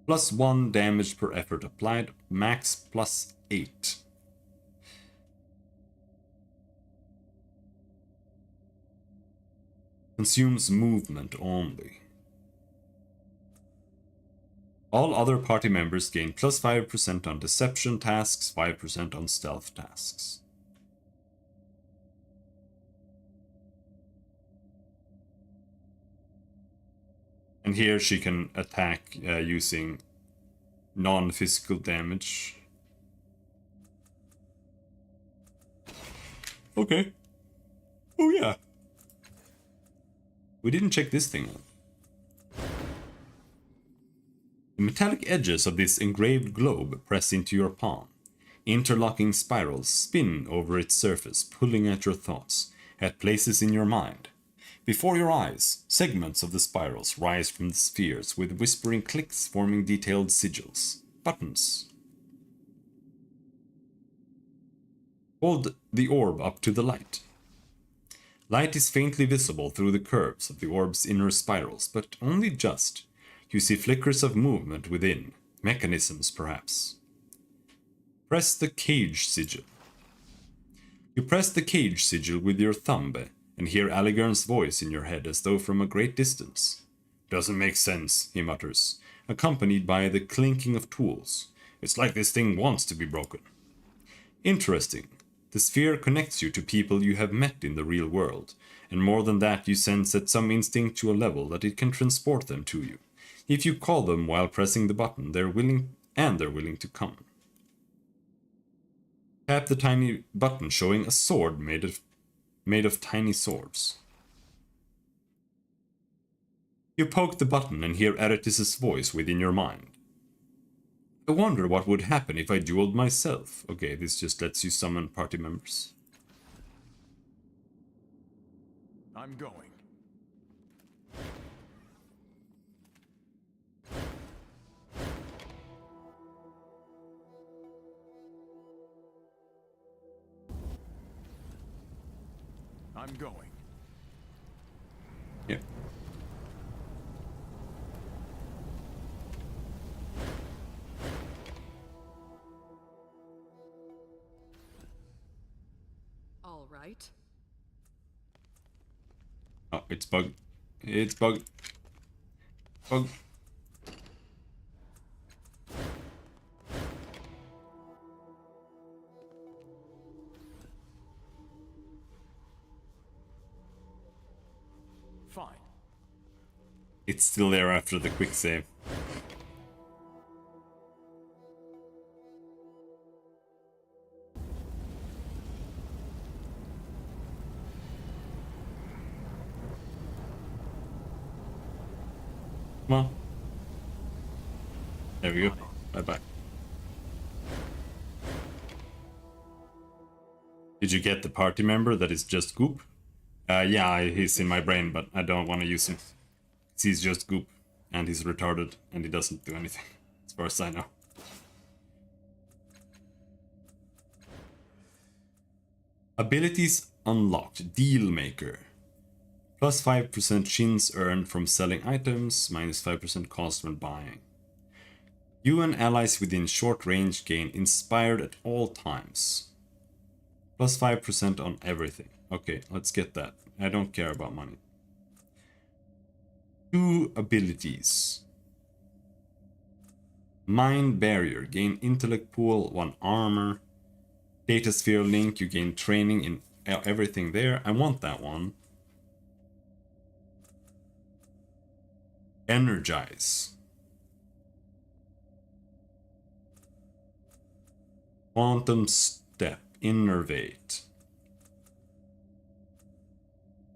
Plus 1 damage per effort applied. Max plus 8. Consumes movement only. All other party members gain plus 5% on deception tasks, 5% on stealth tasks. And here she can attack using non-physical damage. Okay. Oh yeah. We didn't check this thing out. The metallic edges of this engraved globe press into your palm. Interlocking spirals spin over its surface, pulling at your thoughts, at places in your mind. Before your eyes, segments of the spirals rise from the spheres with whispering clicks forming detailed sigils. Buttons. Hold the orb up to the light. Light is faintly visible through the curves of the orb's inner spirals, but only just. You see flickers of movement within, mechanisms perhaps. Press the cage sigil. You press the cage sigil with your thumb and hear Aligern's voice in your head as though from a great distance. Doesn't make sense, he mutters, accompanied by the clinking of tools. It's like this thing wants to be broken. Interesting. The sphere connects you to people you have met in the real world, and more than that you sense at some instinctual level that it can transport them to you. If you call them while pressing the button, they're willing to come. Tap the tiny button showing a sword made of tiny swords. You poke the button and hear Aratis' voice within your mind. I wonder what would happen if I dueled myself. Okay, this just lets you summon party members. I'm going. I'm going. Yeah. All right. Oh, it's bugged. It's bugged. Bug. Fine. It's still there after the quick save. Come on. There we go. Bye-bye. Did you get the party member that is just Goop? Yeah, he's in my brain, but I don't want to use him. He's just Goop, and he's retarded, and he doesn't do anything, as far as I know. Abilities unlocked. Deal Maker. Plus 5% shins earned from selling items, minus 5% cost when buying. You and allies within short range gain inspired at all times. Plus 5% on everything. Okay, let's get that. I don't care about money. 2 abilities. Mind Barrier. Gain intellect pool, 1 armor. Data Sphere Link. You gain training in everything there. I want that one. Energize. Quantum Step. Innervate.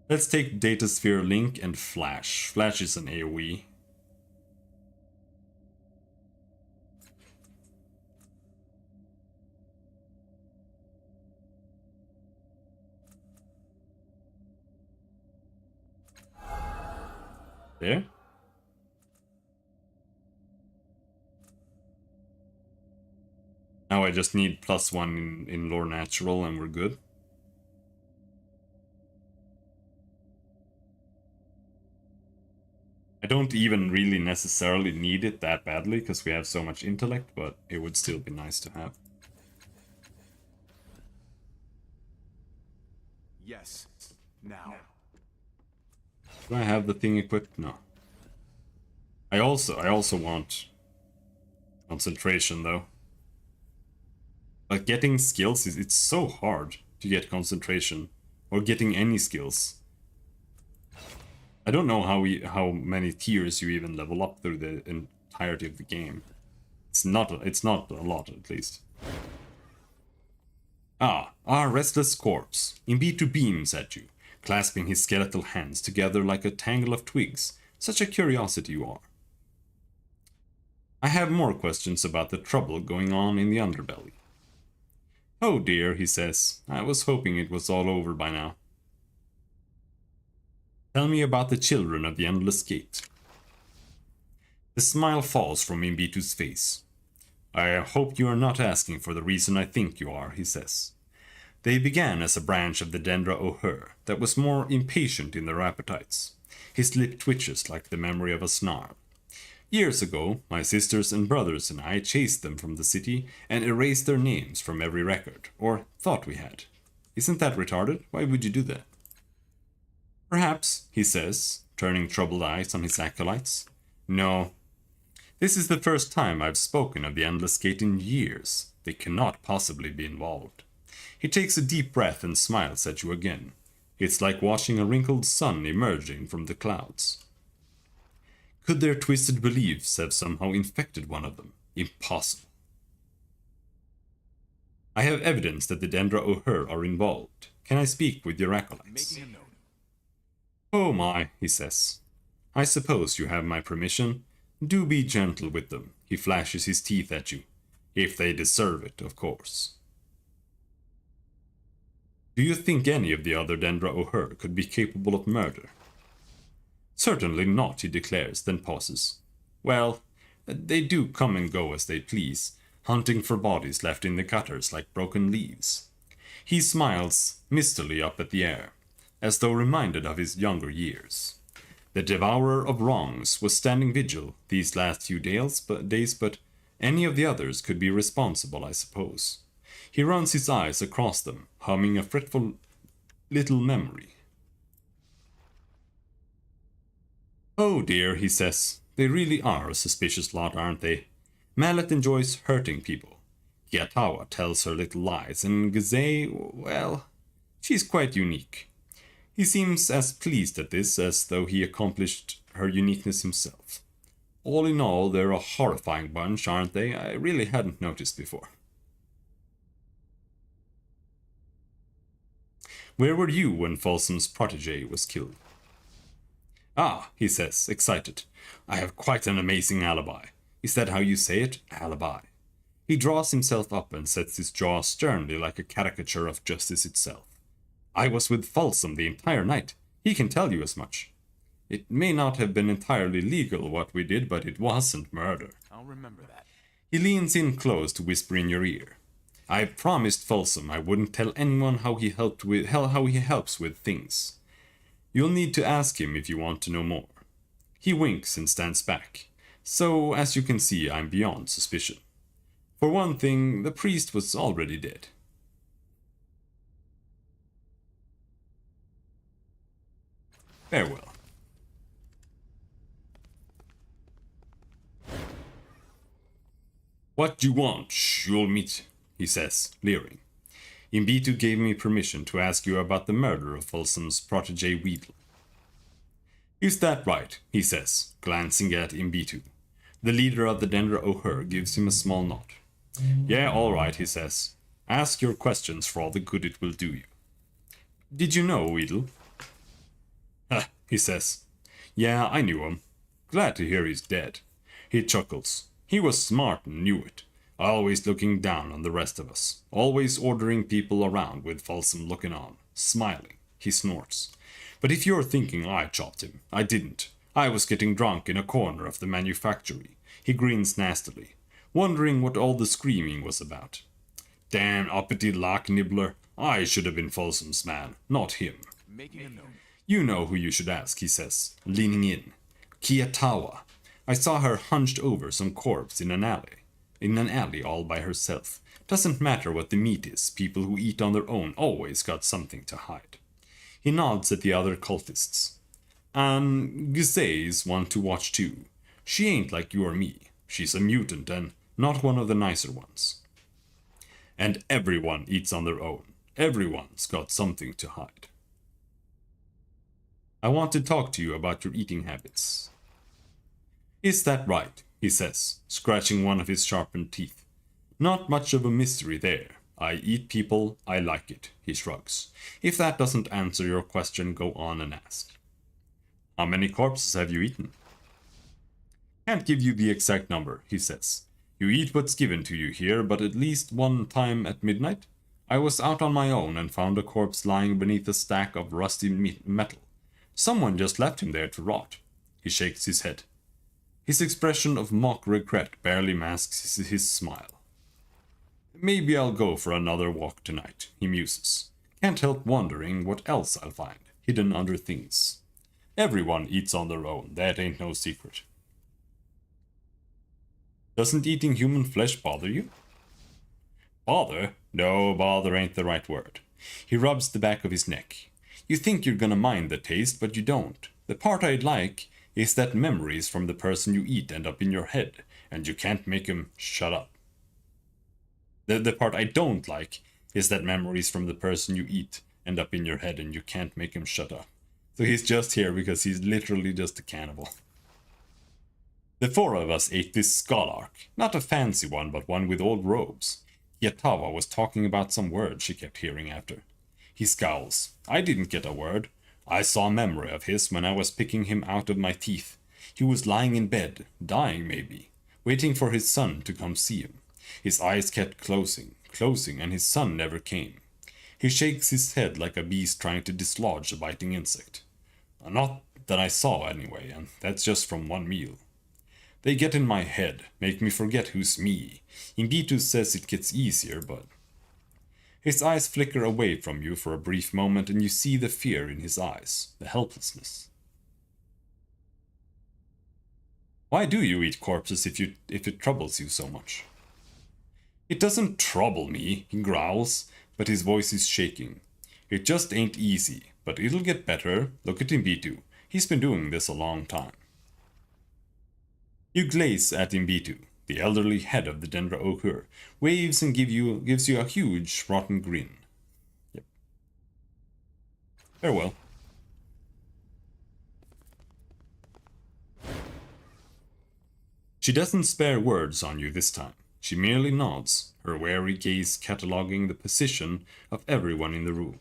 Let's take Data Sphere Link and Flash. Flash is an AoE. There. Now I just need +1 in Lore Natural and we're good. I don't even really necessarily need it that badly because we have so much intellect, but it would still be nice to have. Yes. Now. Do I have the thing equipped? No. I also want concentration though. But getting skills it's so hard to get concentration or getting any skills. I don't know how many tiers you even level up through the entirety of the game. It's not a lot at least. Ah, our restless corpse. Imbitu beams at you, clasping his skeletal hands together like a tangle of twigs. Such a curiosity you are. I have more questions about the trouble going on in the underbelly. Oh dear, he says. I was hoping it was all over by now. Tell me about the children of the Endless Gate. The smile falls from Imbitu's face. I hope you are not asking for the reason I think you are, he says. They began as a branch of the Dendra O'Her that was more impatient in their appetites. His lip twitches like the memory of a snarl. Years ago, my sisters and brothers and I chased them from the city and erased their names from every record, or thought we had. Isn't that retarded? Why would you do that? Perhaps, he says, turning troubled eyes on his acolytes. No. This is the first time I've spoken of the Endless Gate in years. They cannot possibly be involved. He takes a deep breath and smiles at you again. It's like watching a wrinkled sun emerging from the clouds. Could their twisted beliefs have somehow infected one of them? Impossible. I have evidence that the Dendra O'Hur are involved. Can I speak with your acolytes? Making a note. Oh my, he says. I suppose you have my permission. Do be gentle with them. He flashes his teeth at you. If they deserve it, of course. Do you think any of the other Dendra O'Hur could be capable of murder? Certainly not, he declares, then pauses. Well, they do come and go as they please, hunting for bodies left in the gutters like broken leaves. He smiles mistily up at the air, as though reminded of his younger years. The devourer of wrongs was standing vigil these last few days, but any of the others could be responsible, I suppose. He runs his eyes across them, humming a fretful little memory. Oh dear, he says, they really are a suspicious lot, aren't they? Mallet enjoys hurting people. Kiatawa tells her little lies, and Gazay, well, she's quite unique. He seems as pleased at this as though he accomplished her uniqueness himself. All in all, they're a horrifying bunch, aren't they? I really hadn't noticed before. Where were you when Folsom's protege was killed? Ah, he says, excited. I have quite an amazing alibi. Is that how you say it? Alibi. He draws himself up and sets his jaw sternly like a caricature of justice itself. I was with Folsom the entire night. He can tell you as much. It may not have been entirely legal what we did, but it wasn't murder. I'll remember that. He leans in close to whisper in your ear. I promised Folsom I wouldn't tell anyone how he helps with things. You'll need to ask him if you want to know more. He winks and stands back. So, as you can see, I'm beyond suspicion. For one thing, the priest was already dead. Farewell. What you want, Shulmit, he says, leering. Imbitu gave me permission to ask you about the murder of Folsom's protege Weedle. Is that right? He says, glancing at Imbitu. The leader of the Dendra O'Hur gives him a small nod. Yeah, all right, he says. Ask your questions for all the good it will do you. Did you know Weedle? Ha, he says. Yeah, I knew him. Glad to hear he's dead. He chuckles. He was smart and knew it. Always looking down on the rest of us. Always ordering people around with Folsom looking on. Smiling. He snorts. But if you're thinking I chopped him, I didn't. I was getting drunk in a corner of the manufactory. He grins nastily, wondering what all the screaming was about. Damn uppity lock nibbler. I should have been Folsom's man, not him. Making a note. You know who you should ask, he says, leaning in. Kiatawa. I saw her hunched over some corpse in an alley all by herself. Doesn't matter what the meat is, people who eat on their own always got something to hide. He nods at the other cultists. And Gizay's one to watch too. She ain't like you or me. She's a mutant and not one of the nicer ones. And everyone eats on their own. Everyone's got something to hide. I want to talk to you about your eating habits. Is that right? He says, scratching one of his sharpened teeth. Not much of a mystery there. I eat people, I like it, he shrugs. If that doesn't answer your question, go on and ask. How many corpses have you eaten? Can't give you the exact number, he says. You eat what's given to you here, but at least one time at midnight, I was out on my own and found a corpse lying beneath a stack of rusty metal. Someone just left him there to rot. He shakes his head. His expression of mock regret barely masks his smile. Maybe I'll go for another walk tonight, he muses. Can't help wondering what else I'll find, hidden under things. Everyone eats on their own, that ain't no secret. Doesn't eating human flesh bother you? Bother? No, bother ain't the right word. He rubs the back of his neck. You think you're gonna mind the taste, but you don't. The part I'd like is that memories from the person you eat end up in your head, and you can't make 'em shut up. The part I don't like is that memories from the person you eat end up in your head and you can't make 'em shut up. So he's just here because he's literally just a cannibal. The four of us ate this Skalark, not a fancy one, but one with old robes. Yatawa was talking about some words she kept hearing after. He scowls. I didn't get a word. I saw a memory of his when I was picking him out of my teeth. He was lying in bed, dying maybe, waiting for his son to come see him. His eyes kept closing, and his son never came. He shakes his head like a beast trying to dislodge a biting insect. Not that I saw anyway, and that's just from one meal. They get in my head, make me forget who's me. Imbitu says it gets easier, but... His eyes flicker away from you for a brief moment, and you see the fear in his eyes, the helplessness. Why do you eat corpses if it troubles you so much? It doesn't trouble me, he growls, but his voice is shaking. It just ain't easy, but it'll get better. Look at Imbitu. He's been doing this a long time. You glaze at Imbitu. The elderly head of the Dendra Okur waves and gives you a huge, rotten grin. Yep. Farewell. She doesn't spare words on you this time. She merely nods, her wary gaze cataloging the position of everyone in the room.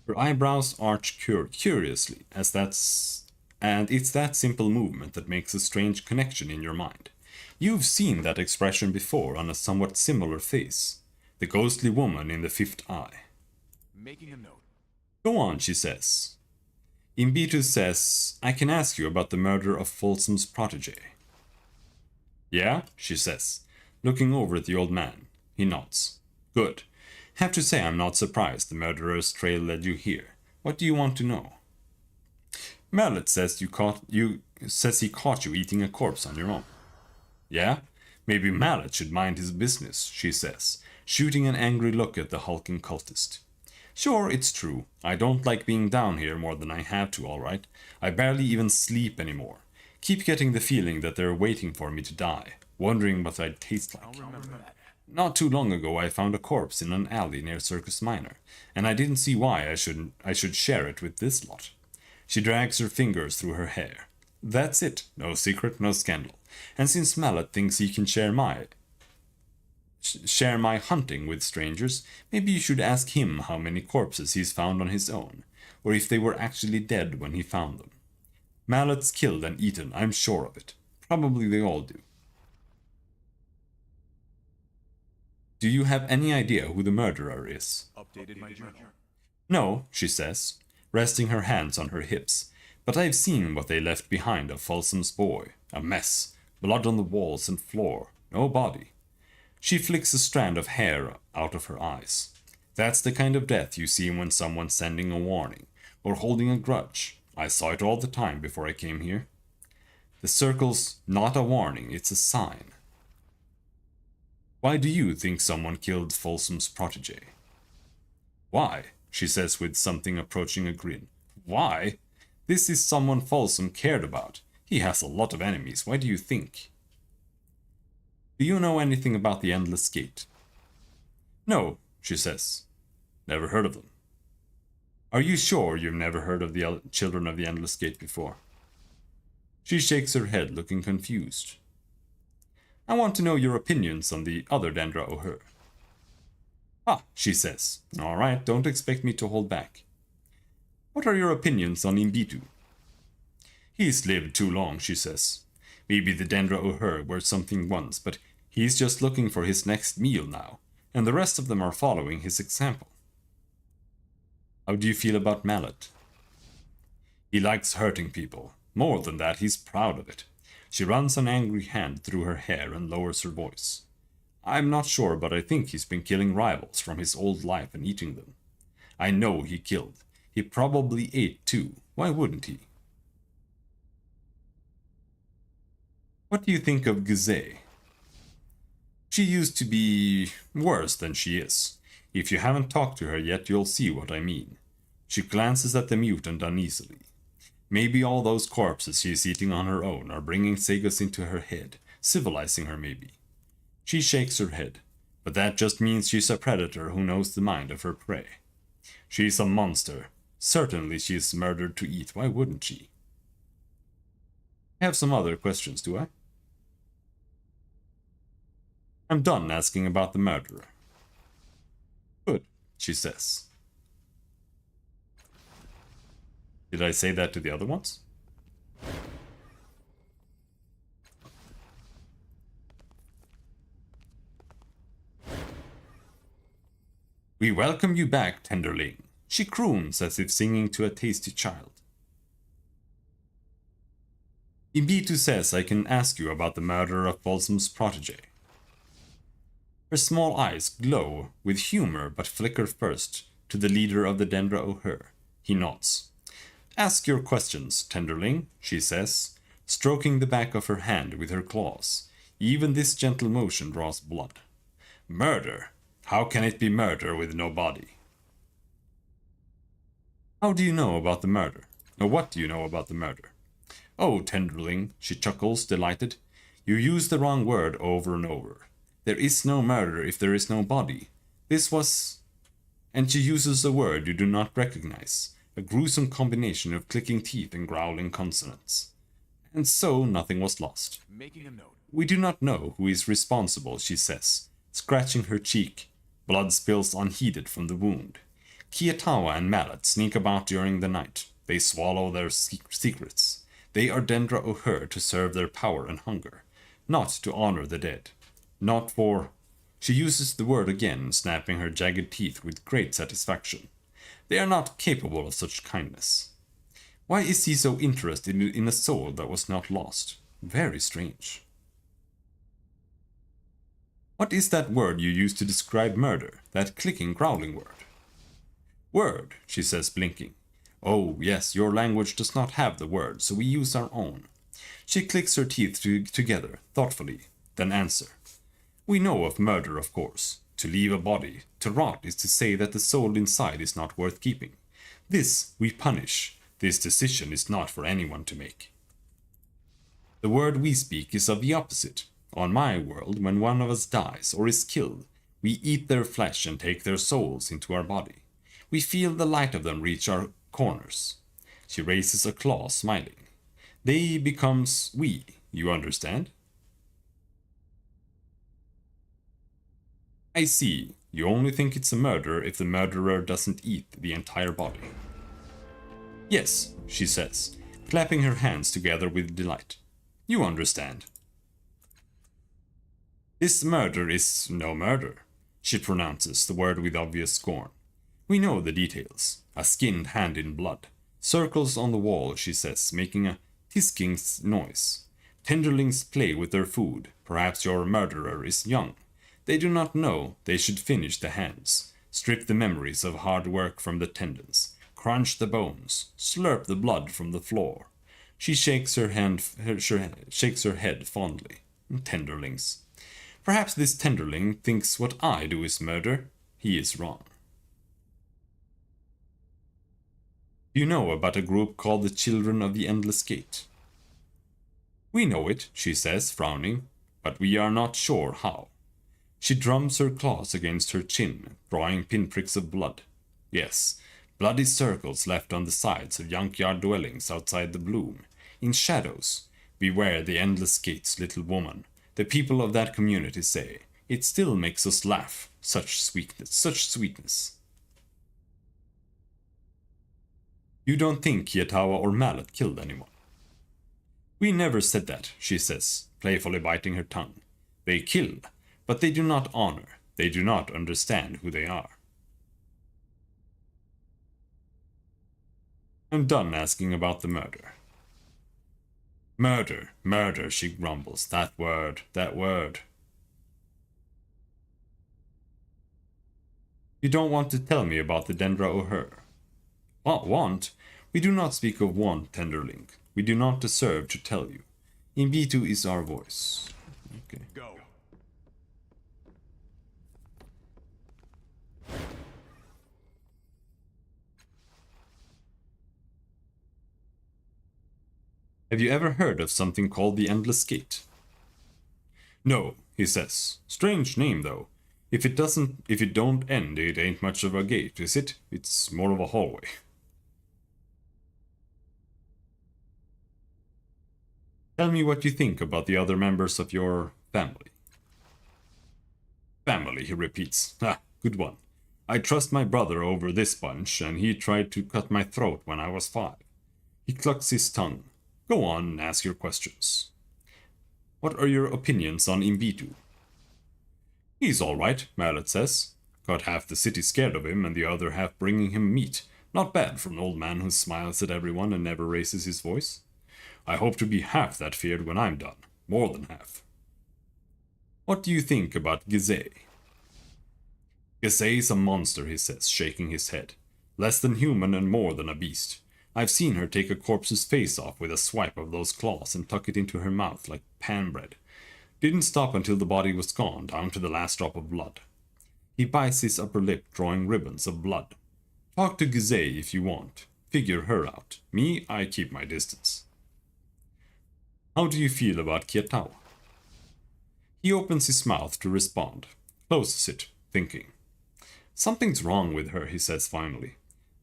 Her eyebrows arch curiously, and it's that simple movement that makes a strange connection in your mind. You've seen that expression before on a somewhat similar face. The ghostly woman in the fifth eye. Making a note. Go on, she says. Imbitu says, I can ask you about the murder of Folsom's protege. Yeah, she says, looking over at the old man. He nods. Good. Have to say I'm not surprised the murderer's trail led you here. What do you want to know? Mallet says he caught you eating a corpse on your own. Yeah? Maybe Mallet should mind his business, she says, shooting an angry look at the hulking cultist. Sure, it's true. I don't like being down here more than I have to, all right. I barely even sleep anymore. Keep getting the feeling that they're waiting for me to die, wondering what I'd taste like. I'll remember that. Not too long ago I found a corpse in an alley near Circus Minor, and I didn't see why I should share it with this lot. She drags her fingers through her hair. That's it. No secret, no scandal. And since Mallet thinks he can share my hunting with strangers, maybe you should ask him how many corpses he's found on his own, or if they were actually dead when he found them. Mallet's killed and eaten, I'm sure of it. Probably they all do. Do you have any idea who the murderer is? Updated my journal. No, she says, resting her hands on her hips, but I've seen what they left behind of Folsom's boy. A mess, blood on the walls and floor, no body. She flicks a strand of hair out of her eyes. That's the kind of death you see when someone's sending a warning, or holding a grudge. I saw it all the time before I came here. The circle's not a warning, it's a sign. Why do you think someone killed Folsom's protege? Why? She says with something approaching a grin. Why? This is someone Folsom cared about. He has a lot of enemies. Why do you think? Do you know anything about the Endless Gate? No, she says. Never heard of them. Are you sure you've never heard of the Children of the Endless Gate before? She shakes her head, looking confused. I want to know your opinions on the other Dendra O'Hur. Ah, she says. All right, don't expect me to hold back. What are your opinions on Imbitu? He's lived too long, she says. Maybe the Dendra O'Hur were something once, but he's just looking for his next meal now, and the rest of them are following his example. How do you feel about Mallet? He likes hurting people. More than that, he's proud of it. She runs an angry hand through her hair and lowers her voice. I'm not sure, but I think he's been killing rivals from his old life and eating them. I know he killed. He probably ate too. Why wouldn't he? What do you think of Gizeh? She used to be worse than she is. If you haven't talked to her yet, you'll see what I mean. She glances at the mutant uneasily. Maybe all those corpses she's eating on her own are bringing Sagas into her head, civilizing her maybe. She shakes her head, but that just means she's a predator who knows the mind of her prey. She's a monster. Certainly she's murdered to eat, why wouldn't she? I have some other questions, do I? I'm done asking about the murderer. she says. Did I say that to the other ones? We welcome you back, tenderling, she croons as if singing to a tasty child. Ibitu says I can ask you about the murder of Volsum's protege. Her small eyes glow with humor but flicker first to the leader of the Dendra O'Her. He nods. Ask your questions, tenderling, she says, stroking the back of her hand with her claws. Even this gentle motion draws blood. Murder! How can it be murder with no body? How do you know about the murder? Or what do you know about the murder? Oh, tenderling, she chuckles, delighted. You use the wrong word over and over. There is no murder if there is no body. This was... And she uses a word you do not recognize, a gruesome combination of clicking teeth and growling consonants. And so nothing was lost. Making a note. We do not know who is responsible, she says, scratching her cheek. Blood spills unheeded from the wound. Kiatawa and Mallet sneak about during the night. They swallow their secrets. They are Dendra O'Her to serve their power and hunger, not to honor the dead. Not for... She uses the word again, snapping her jagged teeth with great satisfaction. They are not capable of such kindness. Why is he so interested in a soul that was not lost? Very strange. What is that word you use to describe murder? That clicking, growling word? Word, she says, blinking. Oh, yes, your language does not have the word, so we use our own. She clicks her teeth together, thoughtfully, then answer. We know of murder, of course. To leave a body, to rot, is to say that the soul inside is not worth keeping. This we punish. This decision is not for anyone to make. The word we speak is of the opposite. On my world, when one of us dies or is killed, we eat their flesh and take their souls into our body. We feel the light of them reach our corners. She raises a claw, smiling. They becomes we, you understand? I see. You only think it's a murder if the murderer doesn't eat the entire body. Yes, she says, clapping her hands together with delight. You understand. This murder is no murder, she pronounces the word with obvious scorn. We know the details. A skinned hand in blood. Circles on the wall, she says, making a hissing noise. Tenderlings play with their food. Perhaps your murderer is young. They do not know they should finish the hands, strip the memories of hard work from the tendons, crunch the bones, slurp the blood from the floor. She shakes her head fondly. Tenderlings. Perhaps this tenderling thinks what I do is murder. He is wrong. Do you know about a group called the Children of the Endless Gate? We know it, she says, frowning, but we are not sure how. She drums her claws against her chin, drawing pinpricks of blood. Yes, bloody circles left on the sides of junkyard dwellings outside the bloom. In shadows. Beware the Endless Gates, little woman. The people of that community say. It still makes us laugh. Such sweetness, such sweetness. You don't think Kiatawa or Mallet killed anyone? We never said that, she says, playfully biting her tongue. They kill, but they do not honor. They do not understand who they are. I'm done asking about the murder. Murder, murder, she grumbles. That word, that word. You don't want to tell me about the Dendra O'Her. What want? We do not speak of want, tenderling. We do not deserve to tell you. Imbitu is our voice. Okay. Go. Have you ever heard of something called the Endless Gate? No, he says. Strange name, though. If it don't end, it ain't much of a gate, is it? It's more of a hallway. Tell me what you think about the other members of your family. Family, he repeats. Ah, good one. I trust my brother over this bunch, and he tried to cut my throat when I was 5. He clucks his tongue. Go on and ask your questions. What are your opinions on Imbitu? He's alright, Mallet says. Got half the city scared of him and the other half bringing him meat. Not bad for an old man who smiles at everyone and never raises his voice. I hope to be half that feared when I'm done. More than half. What do you think about Gizeh? Gizeh's a monster, he says, shaking his head. Less than human and more than a beast. I've seen her take a corpse's face off with a swipe of those claws and tuck it into her mouth like pan bread. Didn't stop until the body was gone, down to the last drop of blood. He bites his upper lip, drawing ribbons of blood. Talk to Gizeh if you want. Figure her out. Me, I keep my distance. How do you feel about Kiatawa? He opens his mouth to respond, closes it, thinking. Something's wrong with her, he says finally.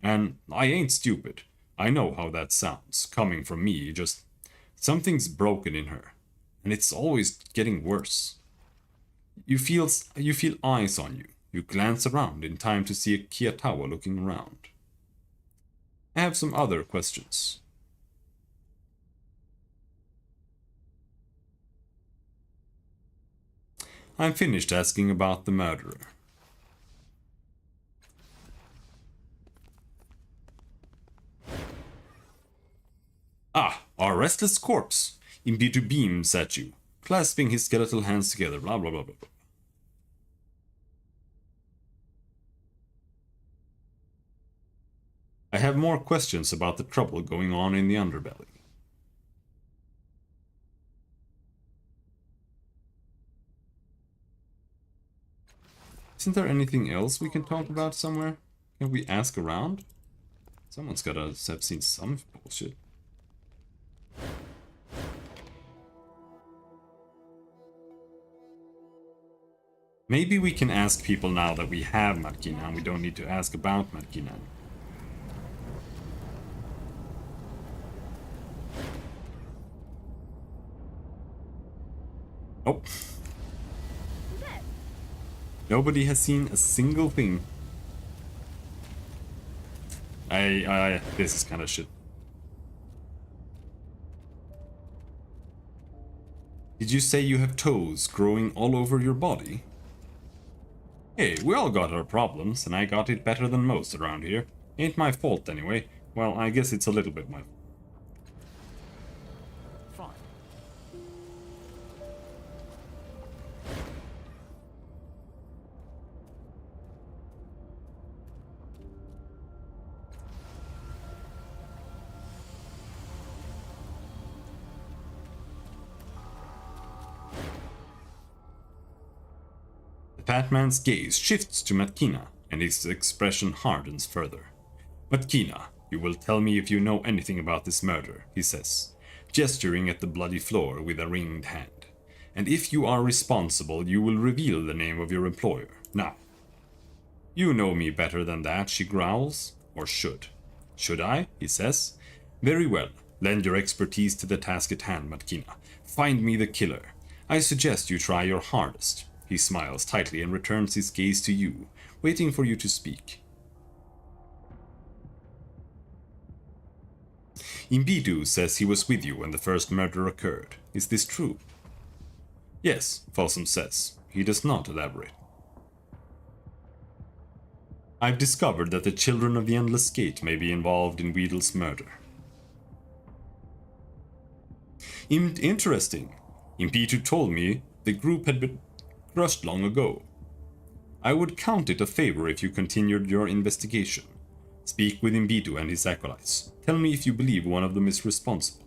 And I ain't stupid. I know how that sounds, coming from me, just something's broken in her. And it's always getting worse. You feel eyes on you. You glance around in time to see a Kiatawa looking around. I have some other questions. I'm finished asking about the murderer. Ah, our restless corpse. Imbitu beams at you, clasping his skeletal hands together, blah blah blah blah blah. I have more questions about the trouble going on in the underbelly. Isn't there anything else we can talk about somewhere? Can we ask around? Someone's gotta have seen some bullshit. Maybe we can ask people now that we have Markina and we don't need to ask about Markina. Oh. Nobody has seen a single thing. This is kind of shit. Did you say you have toes growing all over your body? Hey, we all got our problems, and I got it better than most around here. Ain't my fault anyway. Well, I guess it's a little bit my fault. Fine. Batman's gaze shifts to Matkina, and his expression hardens further. Matkina, you will tell me if you know anything about this murder, he says, gesturing at the bloody floor with a ringed hand. And if you are responsible, you will reveal the name of your employer. Now. You know me better than that, she growls. Or should. Should I? He says. Very well. Lend your expertise to the task at hand, Matkina. Find me the killer. I suggest you try your hardest. He smiles tightly and returns his gaze to you, waiting for you to speak. Imbidu says he was with you when the first murder occurred. Is this true? Yes, Fossum says. He does not elaborate. I've discovered that the Children of the Endless Gate may be involved in Weedle's murder. Interesting. Imbidu told me the group had been crushed long ago. I would count it a favor if you continued your investigation. Speak with Imbidu and his acolytes. Tell me if you believe one of them is responsible.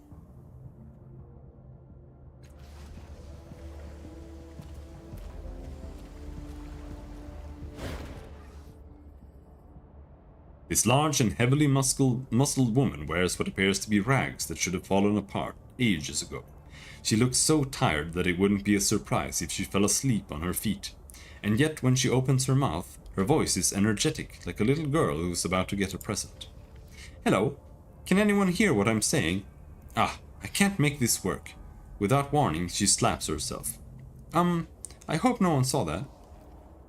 This large and heavily muscled woman wears what appears to be rags that should have fallen apart ages ago. She looks so tired that it wouldn't be a surprise if she fell asleep on her feet. And yet when she opens her mouth, her voice is energetic, like a little girl who's about to get a present. Hello? Can anyone hear what I'm saying? Ah, I can't make this work. Without warning, she slaps herself. I hope no one saw that.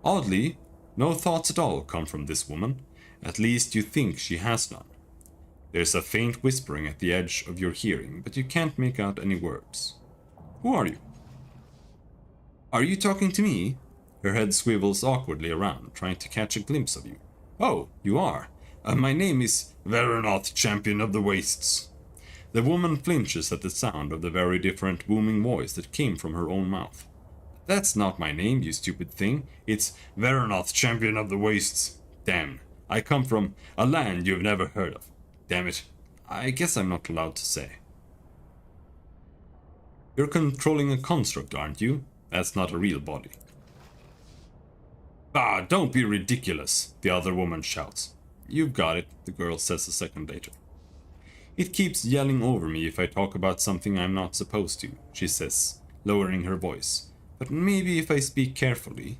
Oddly, No thoughts at all come from this woman. At least you think she has none. There's a faint whispering at the edge of your hearing, but you can't make out any words. Who are you? Are you talking to me? Her head swivels awkwardly around, trying to catch a glimpse of you. Oh, you are. My name is Veranoth, Champion of the Wastes. The woman flinches at the sound of the very different booming voice that came from her own mouth. That's not my name, you stupid thing. It's Veranoth, Champion of the Wastes. Damn, I come from a land you've never heard of. Damn it, I guess I'm not allowed to say. You're controlling a construct, aren't you? That's not a real body. Ah, don't be ridiculous, the other woman shouts. You've got it, the girl says a second later. It keeps yelling over me if I talk about something I'm not supposed to, she says, lowering her voice. But maybe if I speak carefully.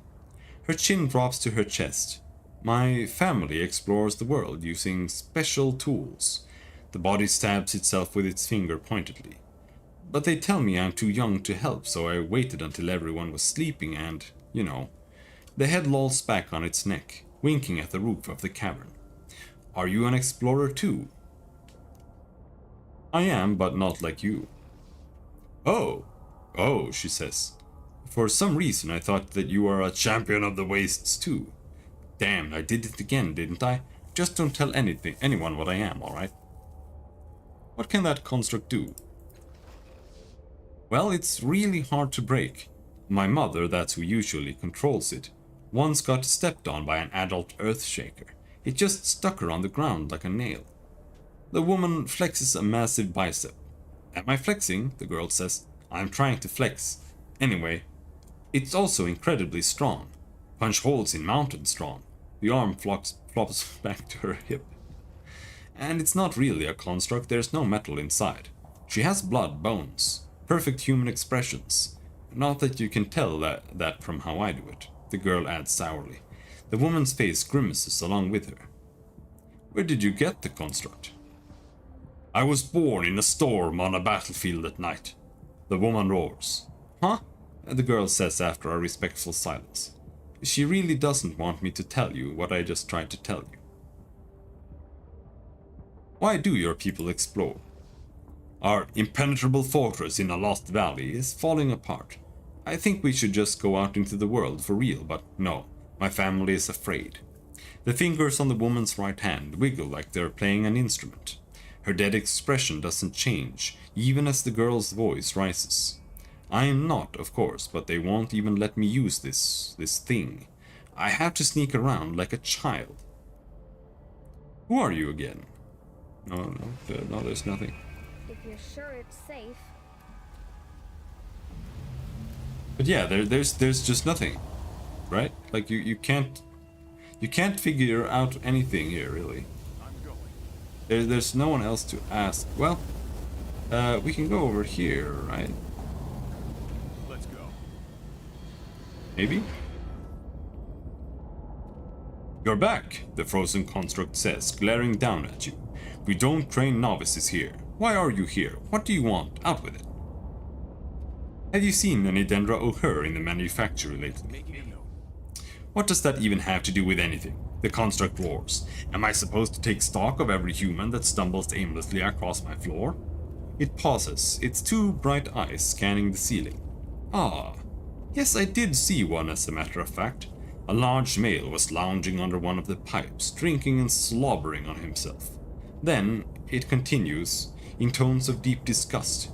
Her chin drops to her chest. My family explores the world using special tools. The body stabs itself with its finger pointedly. But they tell me I'm too young to help, so I waited until everyone was sleeping and, you know. The head lolls back on its neck, winking at the roof of the cavern. Are you an explorer too? I am, but not like you. Oh, she says. For some reason I thought that you are a champion of the wastes too. Damn, I did it again, didn't I? Just don't tell anyone what I am, alright? What can that construct do? Well, it's really hard to break. My mother, that's who usually controls it, once got stepped on by an adult earthshaker. It just stuck her on the ground like a nail. The woman flexes a massive bicep. Am I flexing? The girl says. I'm trying to flex. Anyway, it's also incredibly strong. Punch holes in mountains strong. The arm flops back to her hip. And it's not really a construct, there's no metal inside. She has blood, bones, perfect human expressions. Not that you can tell that from how I do it, the girl adds sourly. The woman's face grimaces along with her. Where did you get the construct? I was born in a storm on a battlefield at night. The woman roars. Huh? The girl says after a respectful silence. She really doesn't want me to tell you what I just tried to tell you. Why do your people explore? Our impenetrable fortress in a lost valley is falling apart. I think we should just go out into the world for real, but no, my family is afraid. The fingers on the woman's right hand wiggle like they're playing an instrument. Her dead expression doesn't change, even as the girl's voice rises. I am not, of course, but they won't even let me use this thing. I have to sneak around like a child. Who are you again? No, there's nothing. If you're sure it's safe. But yeah, there's just nothing, right? Like you can't figure out anything here really. There's no one else to ask. Well, we can go over here, right? Let's go. Maybe? You're back, the frozen construct says, glaring down at you. We don't train novices here. Why are you here? What do you want? Out with it. Have you seen any Dendra O'Hur in the manufactory lately? Making a note. What does that even have to do with anything? The construct roars. Am I supposed to take stock of every human that stumbles aimlessly across my floor? It pauses, its two bright eyes scanning the ceiling. Ah, yes, I did see one as a matter of fact. A large male was lounging under one of the pipes, drinking and slobbering on himself. Then it continues, in tones of deep disgust.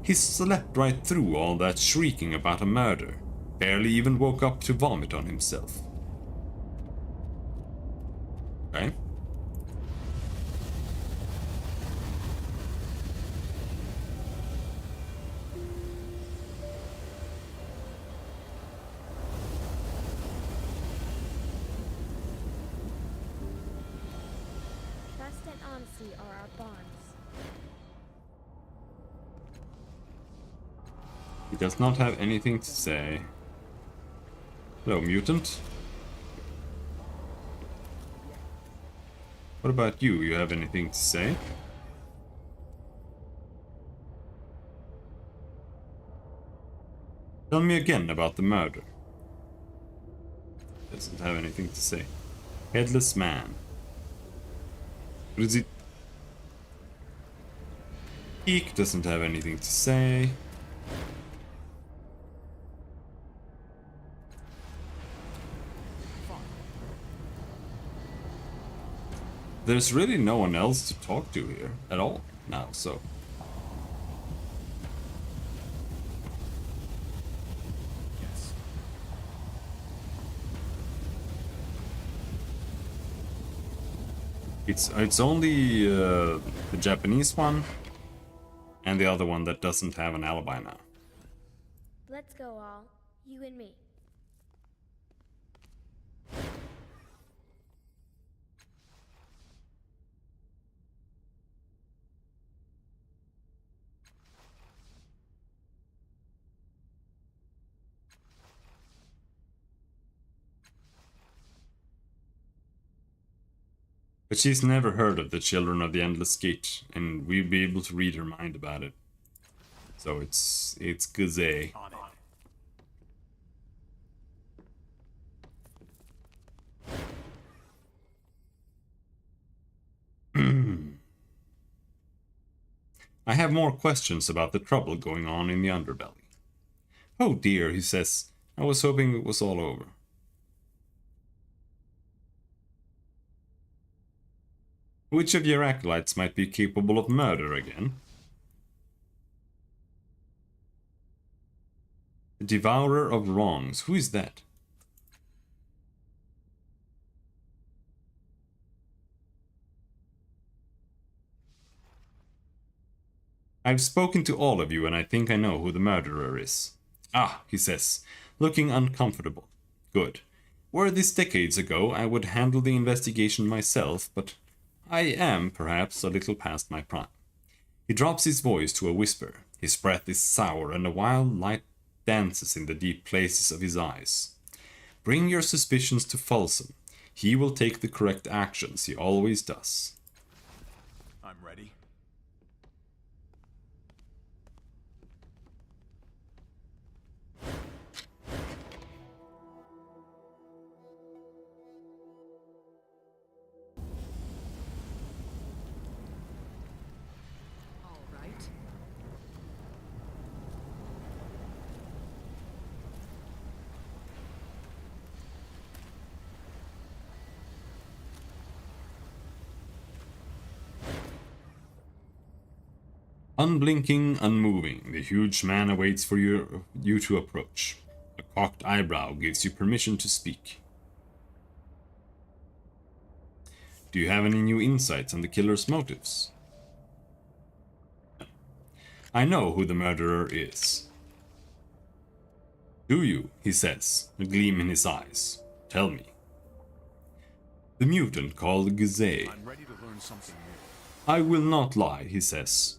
He slept right through all that shrieking about a murder, barely even woke up to vomit on himself. Okay. Trust and honesty are our bonds. He does not have anything to say. Hello, mutant. What about you? You have anything to say? Tell me again about the murder. doesn't have anything to say. Headless man. What is it? Peak doesn't have anything to say. There's really no one else to talk to here at all now, so. Yes. It's only the Japanese one and the other one that doesn't have an alibi now. Let's go all, you and me. But she's never heard of the Children of the Endless Gate, and we'll be able to read her mind about it. So it's Gazé. On it. I have more questions about the trouble going on in the underbelly. Oh dear, he says. I was hoping it was all over. Which of your acolytes might be capable of murder again? The Devourer of Wrongs. Who is that? I've spoken to all of you and I think I know who the murderer is. Ah, he says, looking uncomfortable. Good. Were this decades ago, I would handle the investigation myself, but I am, perhaps, a little past my prime. He drops his voice to a whisper. His breath is sour and a wild light dances in the deep places of his eyes. Bring your suspicions to Folsom. He will take the correct actions, he always does. I'm ready. All right. Unblinking, unmoving, the huge man awaits for you to approach. A cocked eyebrow gives you permission to speak. Do you have any new insights on the killer's motives? I know who the murderer is. Do you? He says, a gleam in his eyes. Tell me. The mutant called Gazé. I'm ready to learn something new. I will not lie, he says.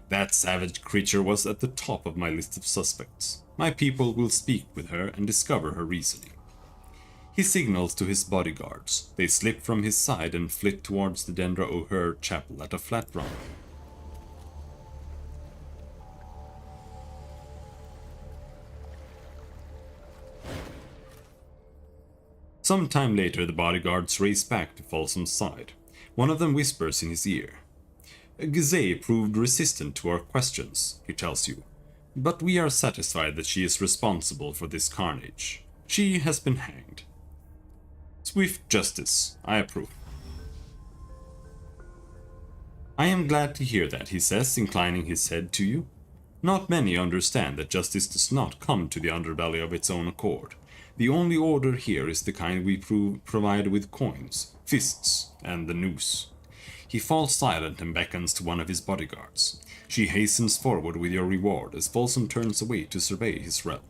That savage creature was at the top of my list of suspects. My people will speak with her and discover her reasoning. He signals to his bodyguards. They slip from his side and flit towards the Dendra O'Hare chapel at a flat run. Some time later, the bodyguards race back to Folsom's side. One of them whispers in his ear. Gazé proved resistant to our questions, he tells you. But we are satisfied that she is responsible for this carnage. She has been hanged. Swift justice, I approve. I am glad to hear that, he says, inclining his head to you. Not many understand that justice does not come to the underbelly of its own accord. The only order here is the kind we provide with coins, fists, and the noose. He falls silent and beckons to one of his bodyguards. She hastens forward with your reward as Folsom turns away to survey his realm.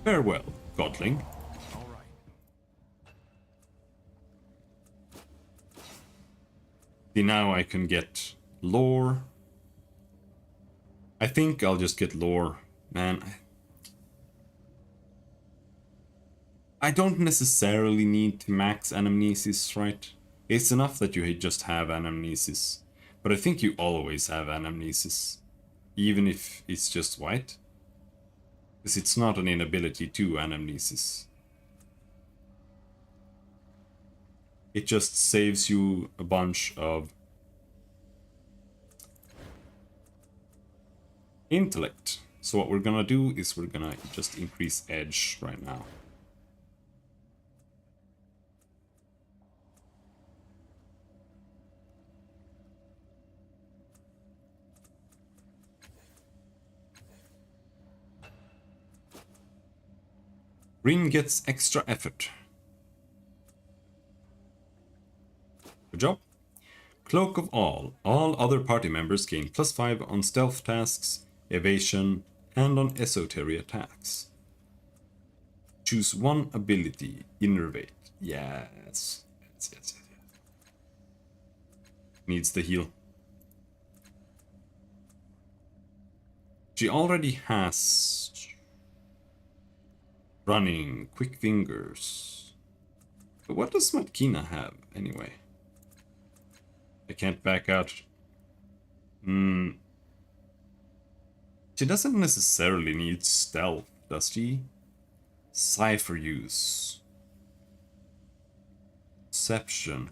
Farewell, godling. All right. See, now I can get lore. I think I'll just get lore. Man, I don't necessarily need to max anamnesis, right? It's enough that you just have anamnesis. But I think you always have anamnesis. Even if it's just white. Because it's not an inability to anamnesis. It just saves you a bunch of intellect. So what we're gonna do is we're gonna just increase edge right now. Rin gets extra effort. Good job. Cloak of all. All other party members gain +5 on stealth tasks, evasion, and on esoteric attacks. Choose one ability. Innervate. Yes. Yes. Needs the heal. She already has running, quick fingers. But what does Matkina have anyway? I can't back out. She doesn't necessarily need stealth, does she? Cipher use. Deception.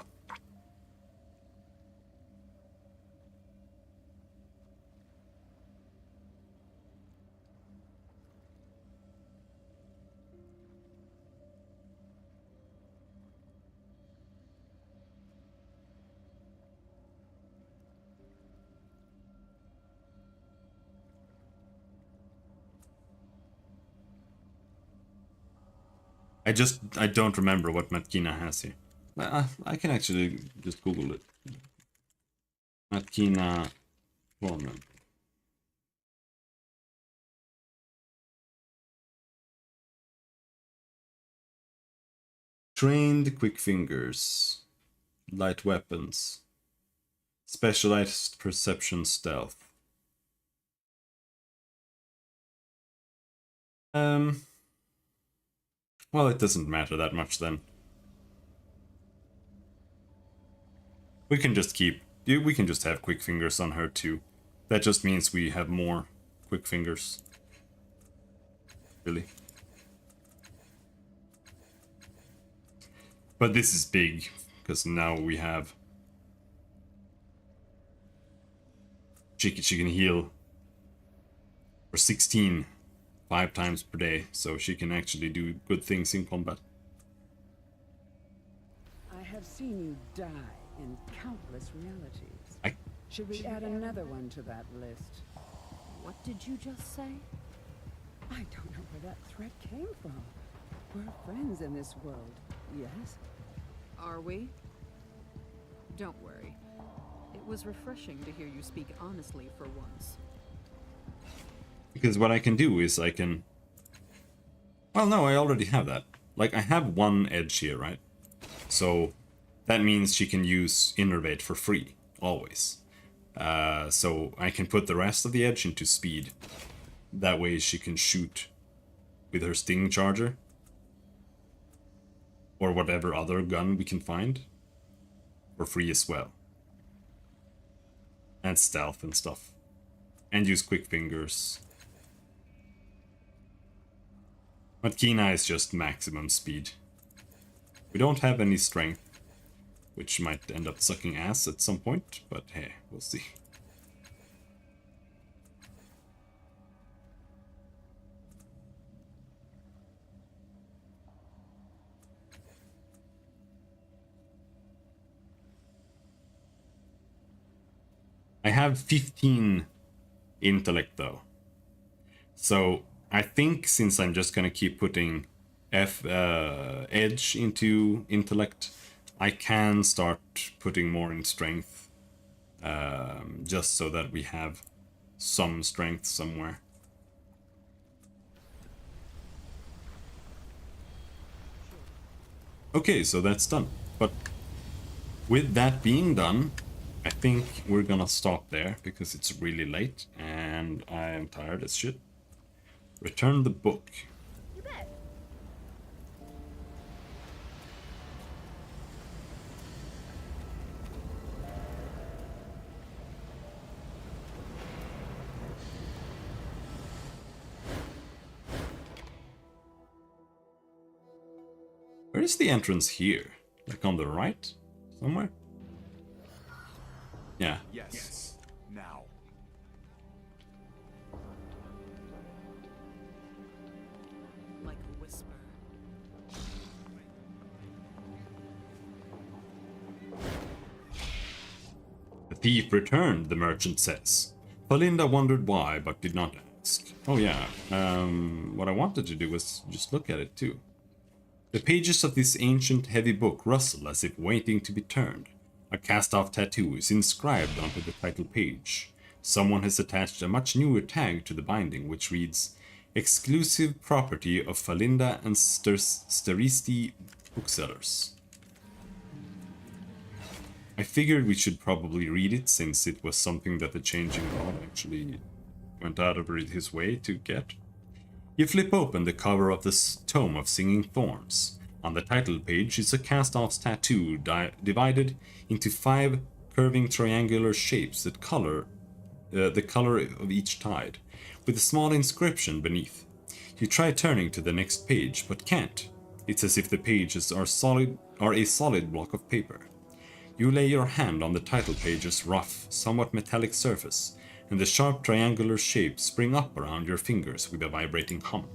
I don't remember what Matkina has here. I can actually just Google it. Matkina Torment. Trained quick fingers. Light weapons. Specialized perception stealth. Well, it doesn't matter that much then. We can just have quick fingers on her too. That just means we have more quick fingers. Really. But this is big, because now we have... She can heal for 16. 5 times per day, so she can actually do good things in combat. I have seen you die in countless realities. Should we add another one to that list? What did you just say? I don't know where that threat came from. We're friends in this world, yes? Are we? Don't worry. It was refreshing to hear you speak honestly for once. Because what I can do is I can... Well, no, I already have that. Like, I have one edge here, right? So, that means she can use Innervate for free, always. So, I can put the rest of the edge into speed. That way she can shoot with her Sting Charger. Or whatever other gun we can find. For free as well. And stealth and stuff. And use quick fingers. Matkina is just maximum speed. We don't have any strength, which might end up sucking ass at some point, but hey, we'll see. I have 15 intellect though. So I think since I'm just gonna keep putting edge into intellect, I can start putting more in strength, just so that we have some strength somewhere. Okay, so that's done. But with that being done, I think we're gonna stop there because it's really late and I am tired as shit. Return the book. You bet. Where is the entrance here? Like on the right? Somewhere? Yeah. Yes. Now. Like a whisper. The thief returned, the merchant says. Belinda wondered why, but did not ask. Oh yeah, what I wanted to do was just look at it too. The pages of this ancient heavy book rustle as if waiting to be turned. A cast-off tattoo is inscribed onto the title page. Someone has attached a much newer tag to the binding, which reads, "Exclusive property of Falinda and Steristi booksellers." I figured we should probably read it, since it was something that the Changing God actually went out of his way to get. You flip open the cover of this tome of Singing Thorns. On the title page is a cast-off tattoo divided into 5 curving triangular shapes that color the color of each tide, with a small inscription beneath. You try turning to the next page, but can't. It's as if the pages are a solid block of paper. You lay your hand on the title page's rough, somewhat metallic surface, and the sharp triangular shapes spring up around your fingers with a vibrating hum.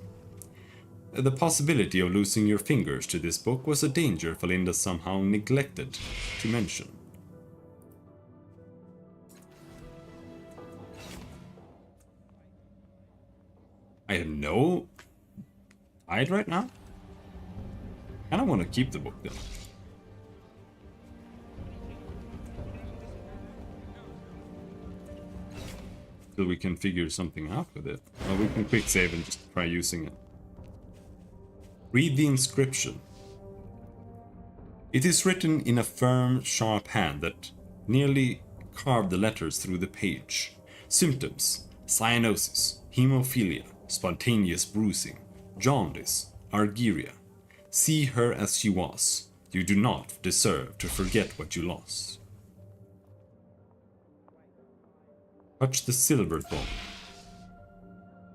The possibility of losing your fingers to this book was a danger Falinda somehow neglected to mention. I have no tide right now? I don't want to keep the book then. Till we can figure something out with it. Well, we can quick save and just try using it. Read the inscription. It is written in a firm, sharp hand that nearly carved the letters through the page. Symptoms: cyanosis, hemophilia, spontaneous bruising, jaundice, argyria. See her as she was. You do not deserve to forget what you lost. Touch the silver thorn.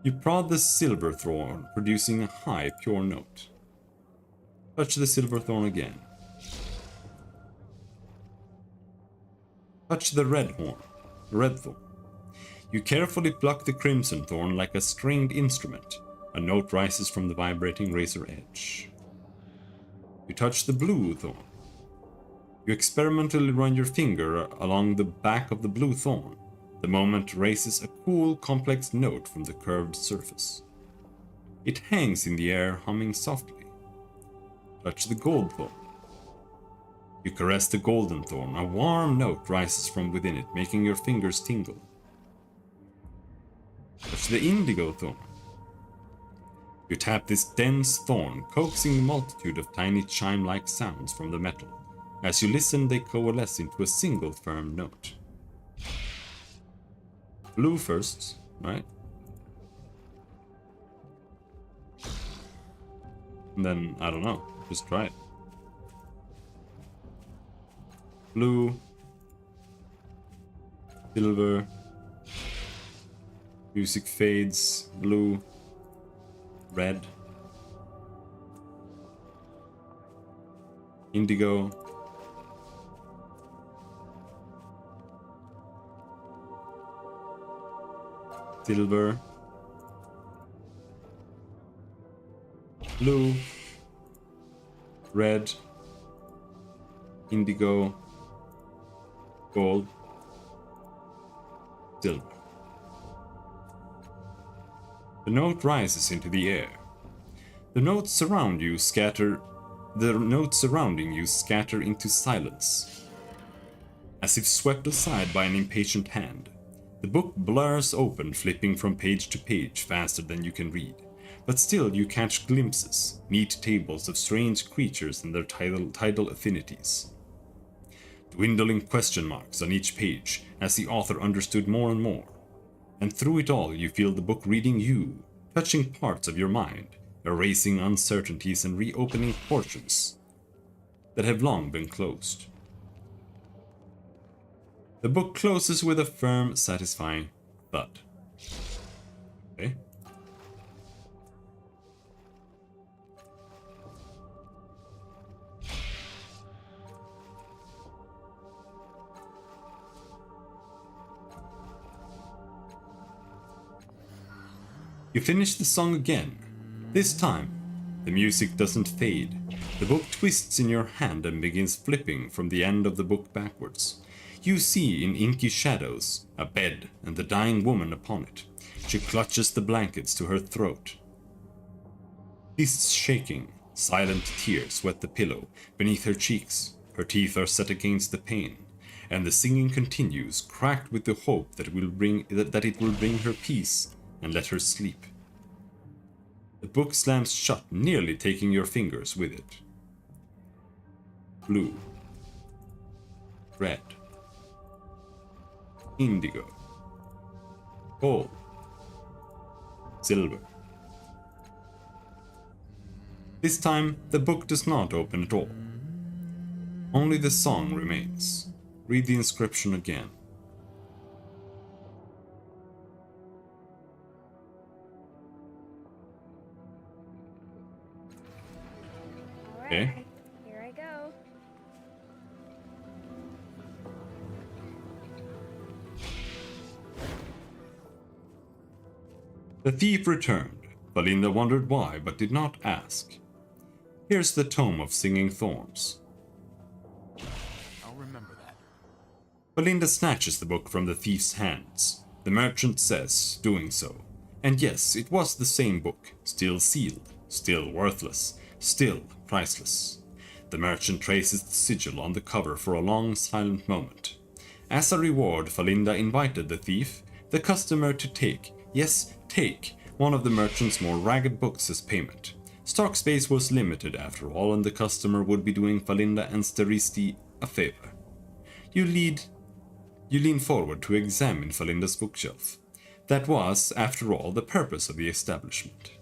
You prod the silver thorn, producing a high, pure note. Touch the silver thorn again. Touch the red thorn. You carefully pluck the crimson thorn like a stringed instrument. A note rises from the vibrating razor edge. You touch the blue thorn. You experimentally run your finger along the back of the blue thorn. The moment raises a cool, complex note from the curved surface. It hangs in the air, humming softly. Touch the gold thorn. You caress the golden thorn. A warm note rises from within it, making your fingers tingle. Touch the indigo thorn. You tap this dense thorn, coaxing a multitude of tiny chime-like sounds from the metal. As you listen, they coalesce into a single firm note. Blue first, right? And then, I don't know, just try it. Blue, silver, music fades, blue, red, indigo, silver, blue, red, indigo, gold, silver. The note rises into the air. The notes surrounding you scatter into silence, as if swept aside by an impatient hand. The book blurs open, flipping from page to page faster than you can read. But still you catch glimpses, neat tables of strange creatures and their tidal affinities. Dwindling question marks on each page as the author understood more and more. And through it all you feel the book reading you, touching parts of your mind, erasing uncertainties and reopening portions that have long been closed. The book closes with a firm, satisfying thud. Okay. You finish the song again. This time, the music doesn't fade. The book twists in your hand and begins flipping from the end of the book backwards. You see in inky shadows a bed and the dying woman upon it. She clutches the blankets to her throat. Fists shaking, silent tears wet the pillow beneath her cheeks. Her teeth are set against the pane, and the singing continues, cracked with the hope that it will bring her peace and let her sleep. The book slams shut, nearly taking your fingers with it. Blue. Red. Indigo. Gold. Silver. This time, the book does not open at all. Only the song remains. Read the inscription again. Okay. Alright, here I go. The thief returned. Valinda wondered why, but did not ask. Here's the Tome of Singing Thorns. I'll remember that. Valinda snatches the book from the thief's hands. The merchant says, doing so. And yes, it was the same book, still sealed, still worthless, still priceless. The merchant traces the sigil on the cover for a long silent moment. As a reward, Valinda invited the thief, the customer, to take, yes, take, one of the merchant's more ragged books as payment. Stock space was limited after all, and the customer would be doing Valinda and Steristi a favor. You lean forward to examine Valinda's bookshelf. That was, after all, the purpose of the establishment.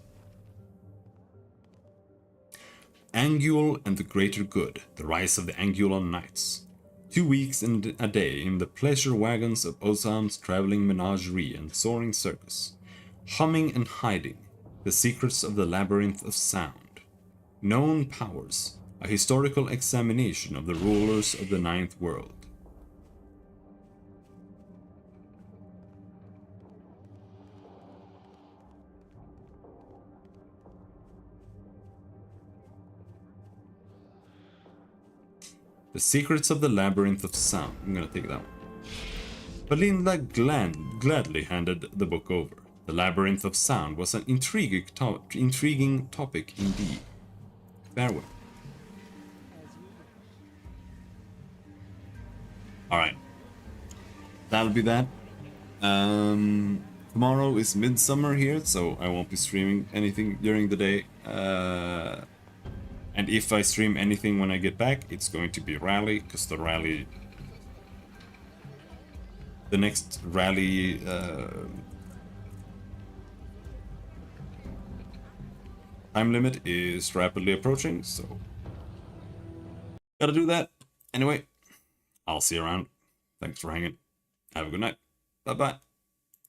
Angul and the Greater Good, the rise of the Angulon Knights. 2 weeks and a day in the pleasure wagons of Ozam's traveling menagerie and soaring circus. Humming and hiding, the secrets of the labyrinth of sound. Known powers, a historical examination of the rulers of the Ninth World. The secrets of the labyrinth of sound. I'm gonna take that one. Valinda gladly handed the book over. The labyrinth of sound was an intriguing topic indeed. Farewell. Alright. That'll be that. Tomorrow is midsummer here, so I won't be streaming anything during the day. And if I stream anything when I get back, it's going to be rally, because the next rally time limit is rapidly approaching, so gotta do that. Anyway, I'll see you around. Thanks for hanging. Have a good night. Bye-bye.